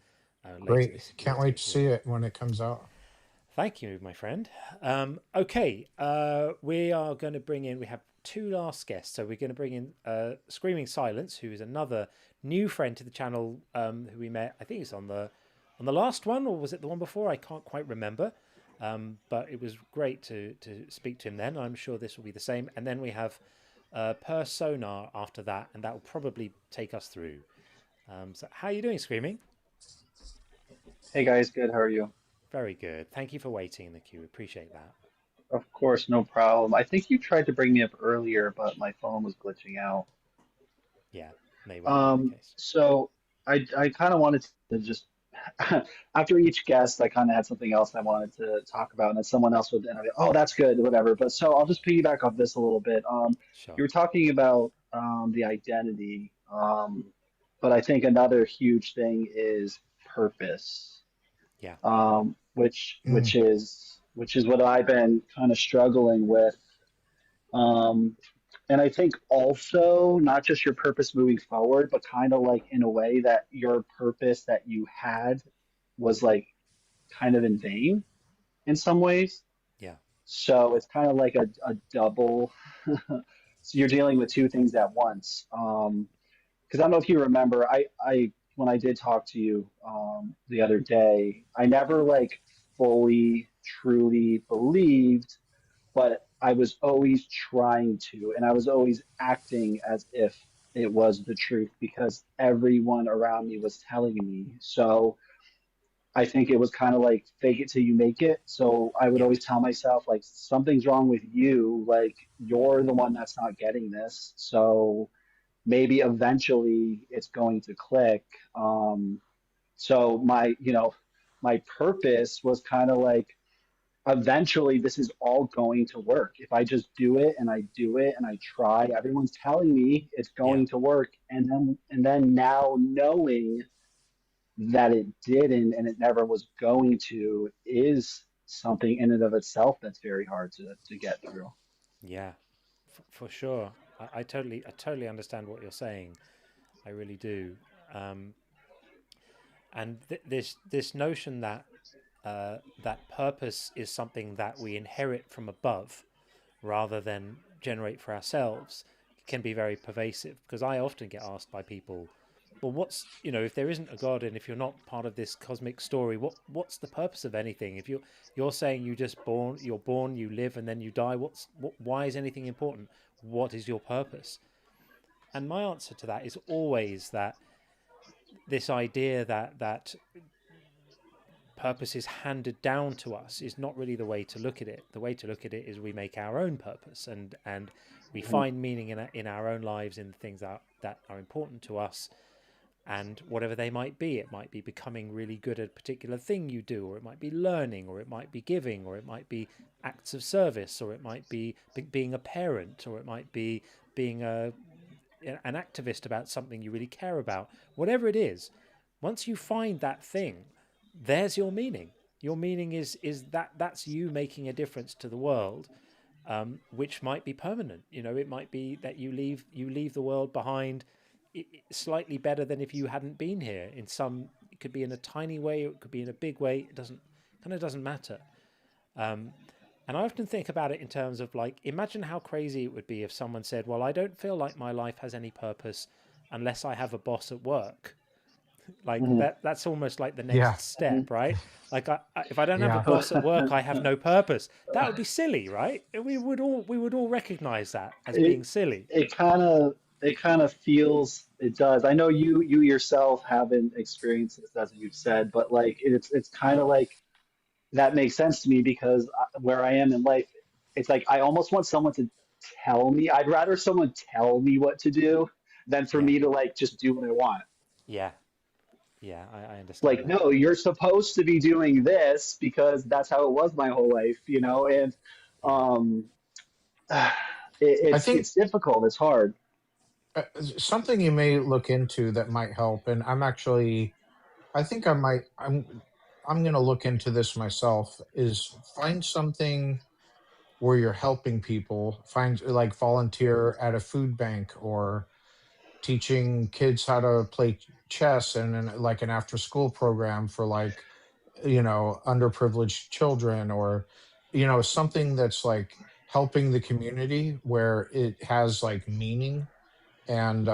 Great. Can't wait to see it when it comes out.
Thank you, my friend. Okay, we are going to bring in, we have two last guests. So we're going to bring in Screaming Silence, who is another new friend to the channel who we met, I think it's on the last one, or was it the one before? I can't quite remember. But it was great to speak to him then. I'm sure this will be the same. And then we have persona after that, and that will probably take us through. So how are you doing, Screaming?
Hey guys, good. How are you?
Very good. Thank you for waiting in the queue. Appreciate that.
Of course, no problem. I think you tried to bring me up earlier, but my phone was glitching out.
Yeah, may well be the case.
So I kind of wanted to just after each guest, I kind of had something else I wanted to talk about, and then someone else would, and I'd be, oh, that's good, whatever. But so I'll just piggyback off this a little bit.
Sure.
You were talking about the identity, but I think another huge thing is purpose.
Yeah.
Which is what I've been kind of struggling with. And I think also not just your purpose moving forward, but kind of like in a way that your purpose that you had was like kind of in vain in some ways.
Yeah.
So it's kind of like a double. So you're dealing with two things at once. Because I don't know if you remember, I when I did talk to you the other day, I never like fully truly believed, but I was always trying to, and I was always acting as if it was the truth because everyone around me was telling me. So I think it was kind of like fake it till you make it. So I would always tell myself, like, something's wrong with you. Like, you're the one that's not getting this. So maybe eventually it's going to click. So my purpose was kind of like, eventually this is all going to work. If I just do it and I do it and I try, everyone's telling me it's going to work. And then now knowing that it didn't and it never was going to is something in and of itself that's very hard to get through.
Yeah, for sure. I totally understand what you're saying. I really do. And this notion that that purpose is something that we inherit from above rather than generate for ourselves can be very pervasive, because I often get asked by people, well, what's, if there isn't a God and if you're not part of this cosmic story, what's the purpose of anything? If you're saying you're born, you live, and then you die, why is anything important? What is your purpose? And my answer to that is always that this idea that purpose is handed down to us is not really the way to look at it. The way to look at it is we make our own purpose, and we find meaning in our own lives, in the things that are important to us, and whatever they might be. It might be becoming really good at a particular thing you do, or it might be learning, or it might be giving, or it might be acts of service, or it might be being a parent, or it might be being an activist about something you really care about. Whatever it is, once you find that thing, there's your meaning. Your meaning is that's you making a difference to the world, which might be permanent. It might be that you leave the world behind slightly better than if you hadn't been here. It could be in a tiny way, or it could be in a big way. It doesn't matter. And I often think about it in terms of, like, imagine how crazy it would be if someone said, well, I don't feel like my life has any purpose unless I have a boss at work. Like that's almost like the next step, right? Like if I don't have a boss at work, I have no purpose. That would be silly, right? We would all recognize that as being silly.
It kind of feels, it does. I know you yourself haven't experienced this, as you've said, but like it's kind of like that makes sense to me, because where I am in life, it's like I almost want someone to tell me. I'd rather someone tell me what to do than for me to like just do what I want.
Yeah. Yeah, I understand.
Like, no, you're supposed to be doing this because that's how it was my whole life, and it's difficult. It's hard.
Something you may look into that might help, and I'm going to look into this myself, is find something where you're helping people. Find, like, volunteer at a food bank, or teaching kids how to play chess, and like an after school program for, like, underprivileged children, or something that's like helping the community where it has like meaning, and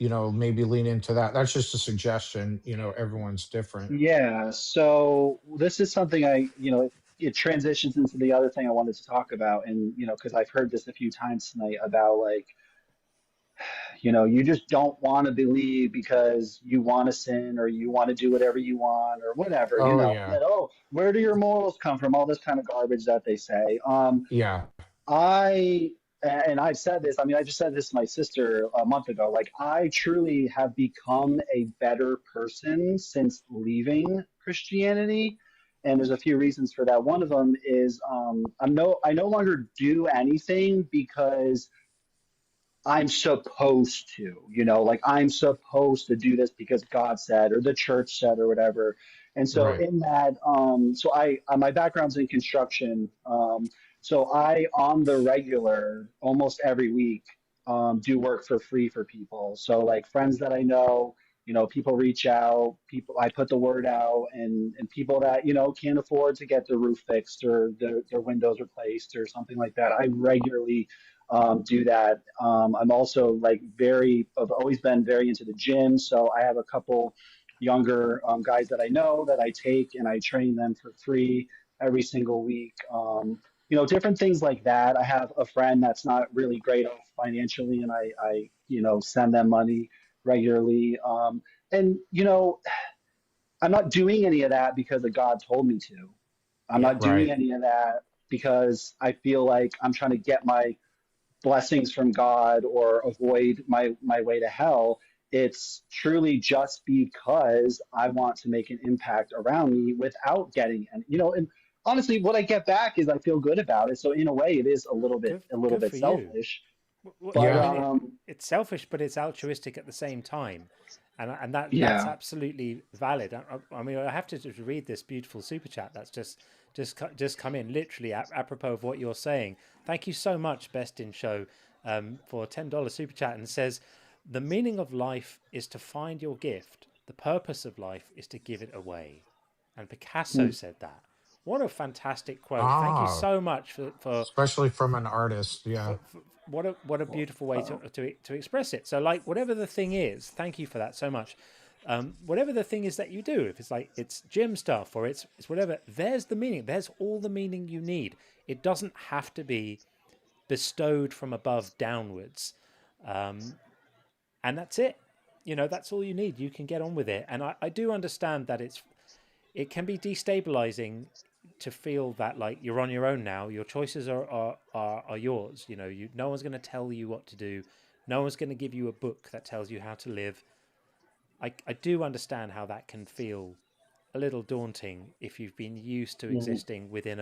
maybe lean into that. That's just a suggestion. Everyone's different.
Yeah. So this is something it transitions into the other thing I wanted to talk about, and because I've heard this a few times tonight about like, you just don't want to believe because you want to sin or you want to do whatever you want or whatever,
Oh yeah,
that, oh, where do your morals come from? All this kind of garbage that they say.
yeah,
I and I've said this. I mean, I just said this to my sister a month ago. Like, I truly have become a better person since leaving Christianity, and there's a few reasons for that. One of them is I no longer do anything because I'm supposed to, like I'm supposed to do this because God said or the church said or whatever. And so
right,
in that, so my background's in construction. So I, on the regular, almost every week, do work for free for people. So like friends that I know, people reach out, I put the word out, and people that, can't afford to get their roof fixed or their windows replaced or something like that. I regularly do that. I'm also I've always been very into the gym. So I have a couple younger guys that I know that I take and I train them for free every single week. Different things like that. I have a friend that's not really great off financially, and I send them money regularly. And, I'm not doing any of that because the God told me to. I'm
Yeah.
not doing
right.
any of that because I feel like I'm trying to get my blessings from God or avoid my way to hell. It's truly just because I want to make an impact around me without getting any, and honestly, what I get back is I feel good about it. So in a way, it is a little
Good
bit
for you.
selfish, but
I
Yeah,
mean, it's selfish, but it's altruistic at the same time, and that's
yeah.
absolutely valid. I mean, I have to just read this beautiful super chat that's just come in, literally apropos of what you're saying. Thank you so much, Best in Show, for a $10 super chat, and says, "The meaning of life is to find your gift. The purpose of life is to give it away." And Picasso
Mm.
said that. What a fantastic quote! Thank you
ah,
so much for
especially from an artist. Yeah,
what a beautiful way to express it. So like whatever the thing is, thank you for that so much. Whatever the thing is that you do, if it's like it's gym stuff or it's whatever, there's the meaning. There's all the meaning you need. It doesn't have to be bestowed from above downwards, and that's it. That's all you need. You can get on with it. And I do understand that it can be destabilizing to feel that like you're on your own now. Your choices are yours. No one's going to tell you what to do. No one's going to give you a book that tells you how to live. I do understand how that can feel a little daunting if you've been used to
Mhm.
existing within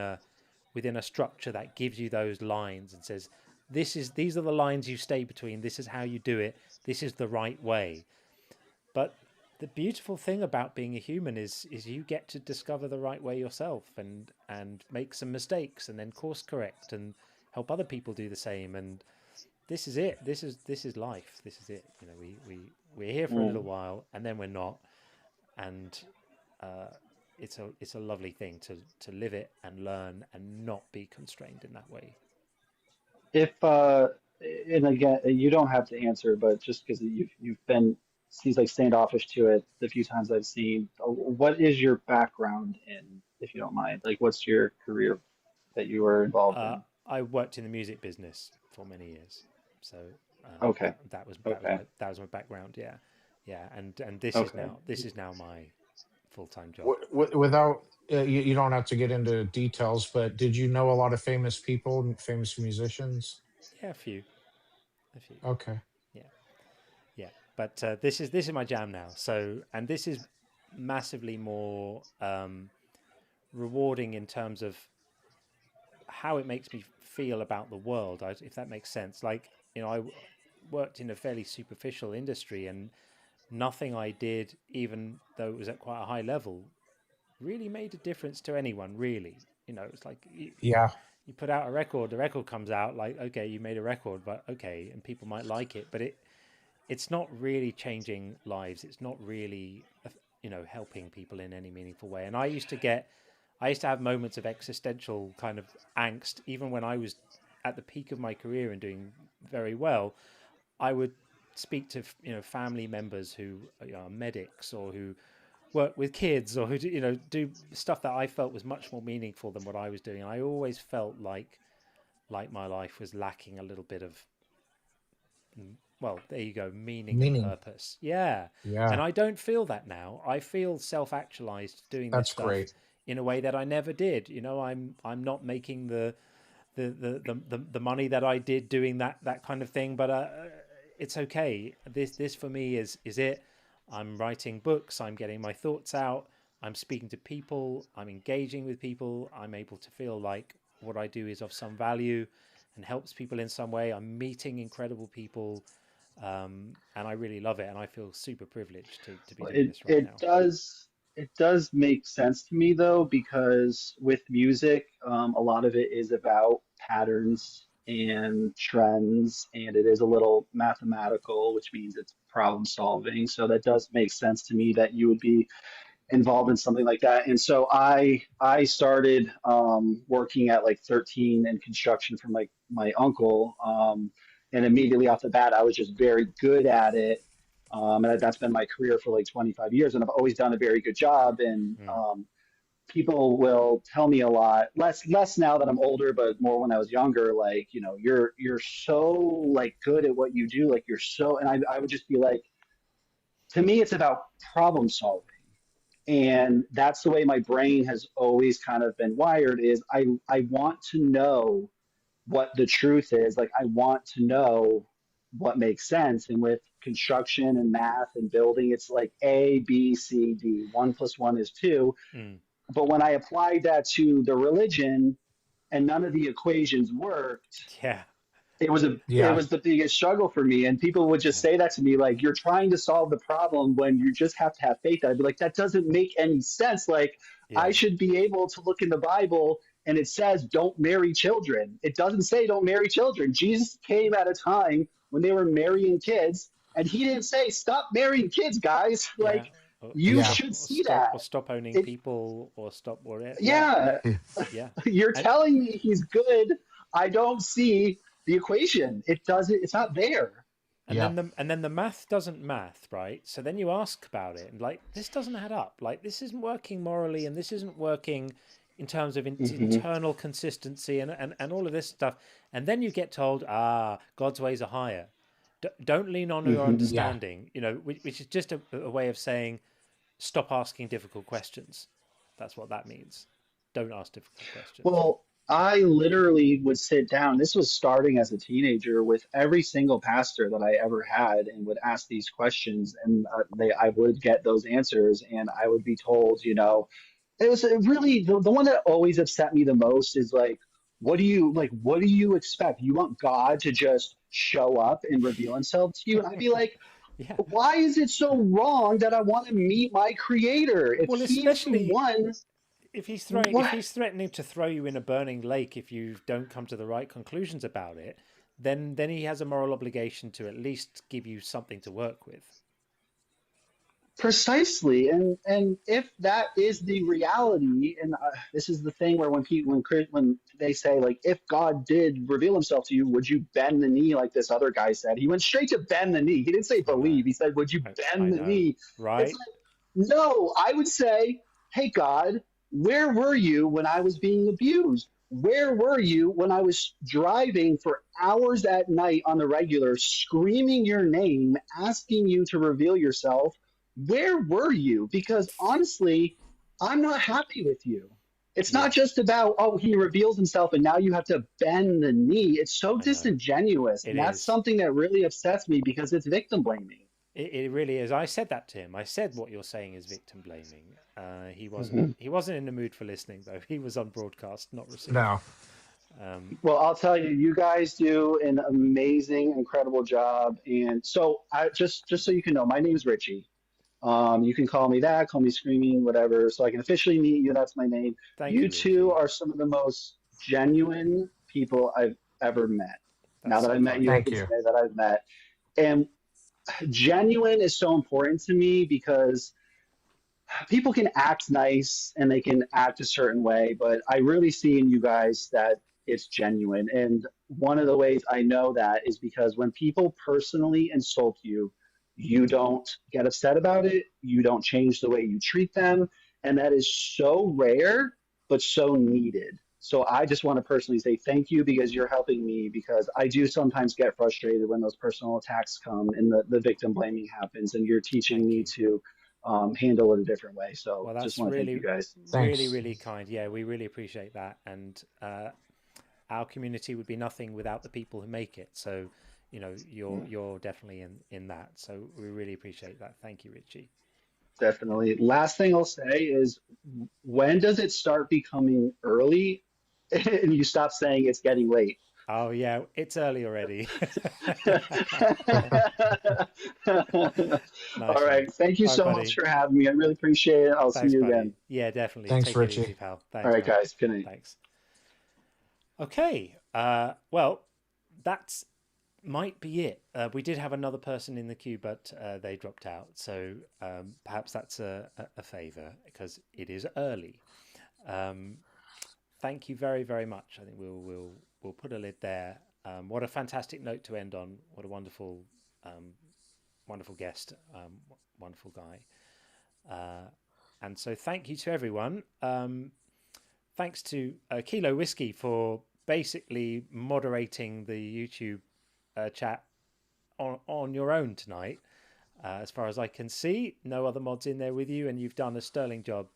a structure that gives you those lines and says these are the lines you stay between. This is how you do it. This is the right way. But the beautiful thing about being a human is you get to discover the right way yourself and make some mistakes and then course correct and help other people do the same. And this is it. This is life. This is it. We're here for a little
Mm.
while and then we're not. And it's a lovely thing to live it and learn and not be constrained in that way.
If and again, you don't have to answer, but just because you've been seems like standoffish to it the few times I've seen. What is your background in, if you don't mind? Like, what's your career that you were involved in?
I worked in the music business for many years, so
Okay,
that
okay,
was my background. Yeah, yeah, and this
okay.
is now my full-time job.
Without you don't have to get into details, but did you know a lot of famous people, famous musicians?
Yeah, a few.
Okay.
Yeah, yeah. But this is my jam now. So and this is massively more rewarding in terms of how it makes me feel about the world, if that makes sense. Like, I worked in a fairly superficial industry and nothing I did, even though it was at quite a high level, really made a difference to anyone, really. It's like
Yeah.
you put out a record, the record comes out, like, okay, you made a record, but okay, and people might like it, but it's not really changing lives. It's not really, helping people in any meaningful way. And I used to have moments of existential kind of angst, even when I was at the peak of my career and doing very well. I would speak to family members who are medics or who work with kids or who do stuff that I felt was much more meaningful than what I was doing. I always felt like my life was lacking a little bit of, well, there you go, meaning and purpose. Yeah. And I don't feel that now. I feel self-actualized doing this stuff
great.
in a way that I never did. I'm not making the money that I did doing that kind of thing, but it's okay. This for me is it. I'm writing books, I'm getting my thoughts out, I'm speaking to people, I'm engaging with people, I'm able to feel like what I do is of some value and helps people in some way. I'm meeting incredible people, and I really love it, and I feel super privileged to be doing this right now.
It does make sense to me though, because with music, a lot of it is about patterns and trends, and it is a little mathematical, which means it's problem solving. So that does make sense to me that you would be involved in something like that. And so I started working at like 13 in construction from like my uncle, and immediately off the bat, I was just very good at it. And that's been my career for like 25 years, and I've always done a very good job. And people will tell me a lot, less now that I'm older, but more when I was younger, like, you're so like good at what you do, like you're so, and I would just be like, to me, it's about problem solving. And that's the way my brain has always kind of been wired, is I want to know what the truth is. Like, I want to know what makes sense. And with construction and math and building, it's like A, B, C, D. 1 + 1 is 2. But when I applied that to the religion and none of the equations worked, it was the biggest struggle for me. And people would just say that to me, like, you're trying to solve the problem when you just have to have faith. I'd be like, that doesn't make any sense. Like, I should be able to look in the Bible and it says don't marry children. It doesn't say don't marry children. Jesus came at a time when they were marrying kids, and he didn't say stop marrying kids, guys. Like, you should see that.
Or stop owning people, or stop whatever.
Yeah. You're telling me he's good. I don't see the equation. It's not there.
And then the math doesn't math, right? So then you ask about it and like, this doesn't add up. Like, this isn't working morally, and this isn't working in terms of internal consistency and all of this stuff. And then you get told, God's ways are higher. Don't lean on your understanding, which is just a way of saying, stop asking difficult questions. That's what that means. Don't ask difficult questions.
Well, I literally would sit down. This was starting as a teenager with every single pastor that I ever had, and would ask these questions, and I would get those answers, and I would be told, it was really the one that always upset me the most is like, what do you expect? You want God to just show up and reveal himself to you? And I'd be like, why is it so wrong that I want to meet my creator?
If he's threatening to throw you in a burning lake if you don't come to the right conclusions about it, then he has a moral obligation to at least give you something to work with.
Precisely, and if that is the reality, and this is the thing where when they say, like, if God did reveal himself to you, would you bend the knee like this other guy said? He went straight to bend the knee. He didn't say believe. He said, would you bend the knee?
Right?
It's like, no, I would say, hey God, where were you when I was being abused? Where were you when I was driving for hours at night on the regular, screaming your name, asking you to reveal yourself? Where were you? Because honestly, I'm not happy with you. It's not just about, he reveals himself and now you have to bend the knee. It's so disingenuous. And that's something that really upsets me, because it's victim blaming.
It really is. I said that to him. I said, what you're saying is victim blaming. He wasn't in the mood for listening, though. He was on broadcast, not received.
No.
Well, I'll tell you, you guys do an amazing, incredible job. And so just so you can know, my name's Richie. You can call me that, call me Screaming, whatever. So I can officially meet you. That's my name. You two are some of the most genuine people I've ever met. Now that I've met you, I can say that I've met. And genuine is so important to me, because people can act nice and they can act a certain way, but I really see in you guys that it's genuine. And one of the ways I know that is because when people personally insult you, You don't get upset about it. You don't change the way you treat them. And that is so rare, but so needed. So I just want to personally say thank you because you're helping me, because I do sometimes get frustrated when those personal attacks come and the victim blaming happens, and you're teaching me to handle it a different way. So
Well,
just
that's
want to thank
really,
you guys.
really kind. Yeah, we really appreciate that. And our community would be nothing without the people who make it. So, you know, you're definitely in that. So we really appreciate that. Thank you, Richie.
Definitely. Last thing I'll say is, when does it start becoming early and you stop saying it's getting late?
Oh yeah, it's early already.
All right. Thank you so much for having me. I really appreciate it. I'll see
Thanks,
you
buddy.
again.
Yeah, definitely.
Thanks,
Take
Richie.
it easy, pal. Thanks.
All right,
man.
guys. Good night.
Thanks. Okay. That's might be it. We did have another person in the queue, but they dropped out. So perhaps that's a favor because it is early. Thank you very, very much. I think we'll put a lid there. What a fantastic note to end on. What a wonderful guest. Wonderful guy. And so thank you to everyone. Thanks to Kilo Whiskey for basically moderating the YouTube chat on your own tonight. As far as I can see, no other mods in there with you, and you've done a sterling job.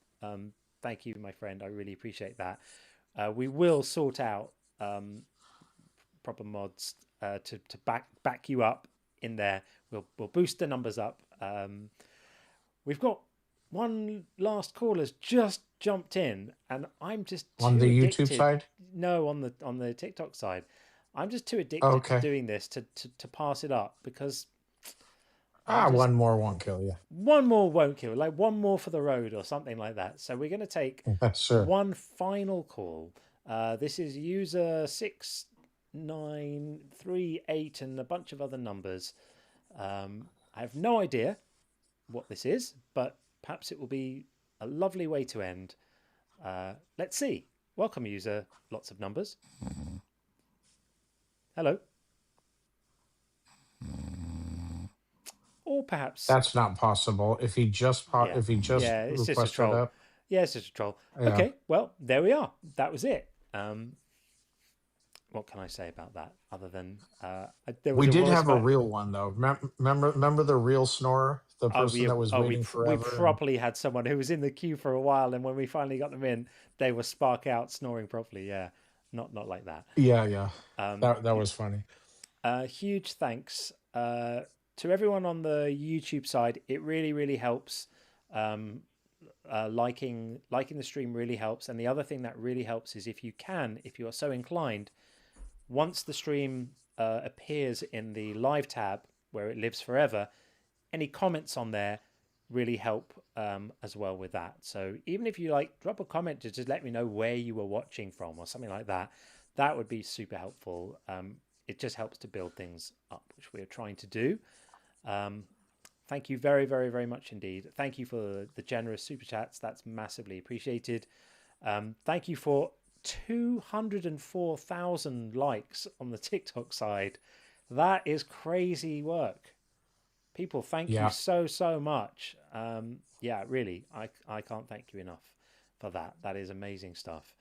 Thank you, my friend. I really appreciate that. We will sort out proper mods to back you up in there. We'll boost the numbers up. We've got one last caller's just jumped in, and I'm just too
on the
addicted.
YouTube side.
No, on the TikTok side. I'm just too addicted to doing this to pass it up, because
one more won't kill you.
One more won't kill, like one more for the road or something like that. So we're going to take one final call. This is user 6938 and a bunch of other numbers. I have no idea what this is, but perhaps it will be a lovely way to end. Let's see. Welcome, user. Lots of numbers. Hello. Or perhaps
that's not possible. If he just
it's just a
requested
troll.
up.
Yeah, it's just a troll.
Yeah.
Okay, well, there we are. That was it. What can I say about that other than
we did have a real one though. Remember the real snorer, the person that was waiting forever.
We properly had someone who was in the queue for a while, and when we finally got them in, they were spark out snoring properly. Yeah, not like that.
Yeah. That was funny.
Huge thanks to everyone on the YouTube side. It really helps. Liking the stream really helps, and the other thing that really helps is if you are so inclined, once the stream appears in the live tab where it lives forever, any comments on there really help as well with that. So even if you drop a comment to just let me know where you were watching from or something like that, that would be super helpful. It just helps to build things up, which we're trying to do. Thank you very, very, very much indeed. Thank you for the generous super chats. That's massively appreciated. Thank you for 204,000 likes on the TikTok side. That is crazy work. People, thank you so much. Really, I can't thank you enough for that. That is amazing stuff.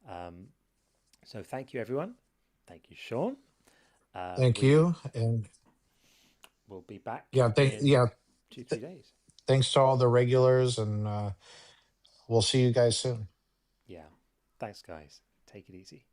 So thank you, everyone. Thank you, Sean.
Thank you. And
we'll be back.
2-3 days. Thanks to all the regulars, and we'll see you guys soon.
Yeah. Thanks, guys. Take it easy.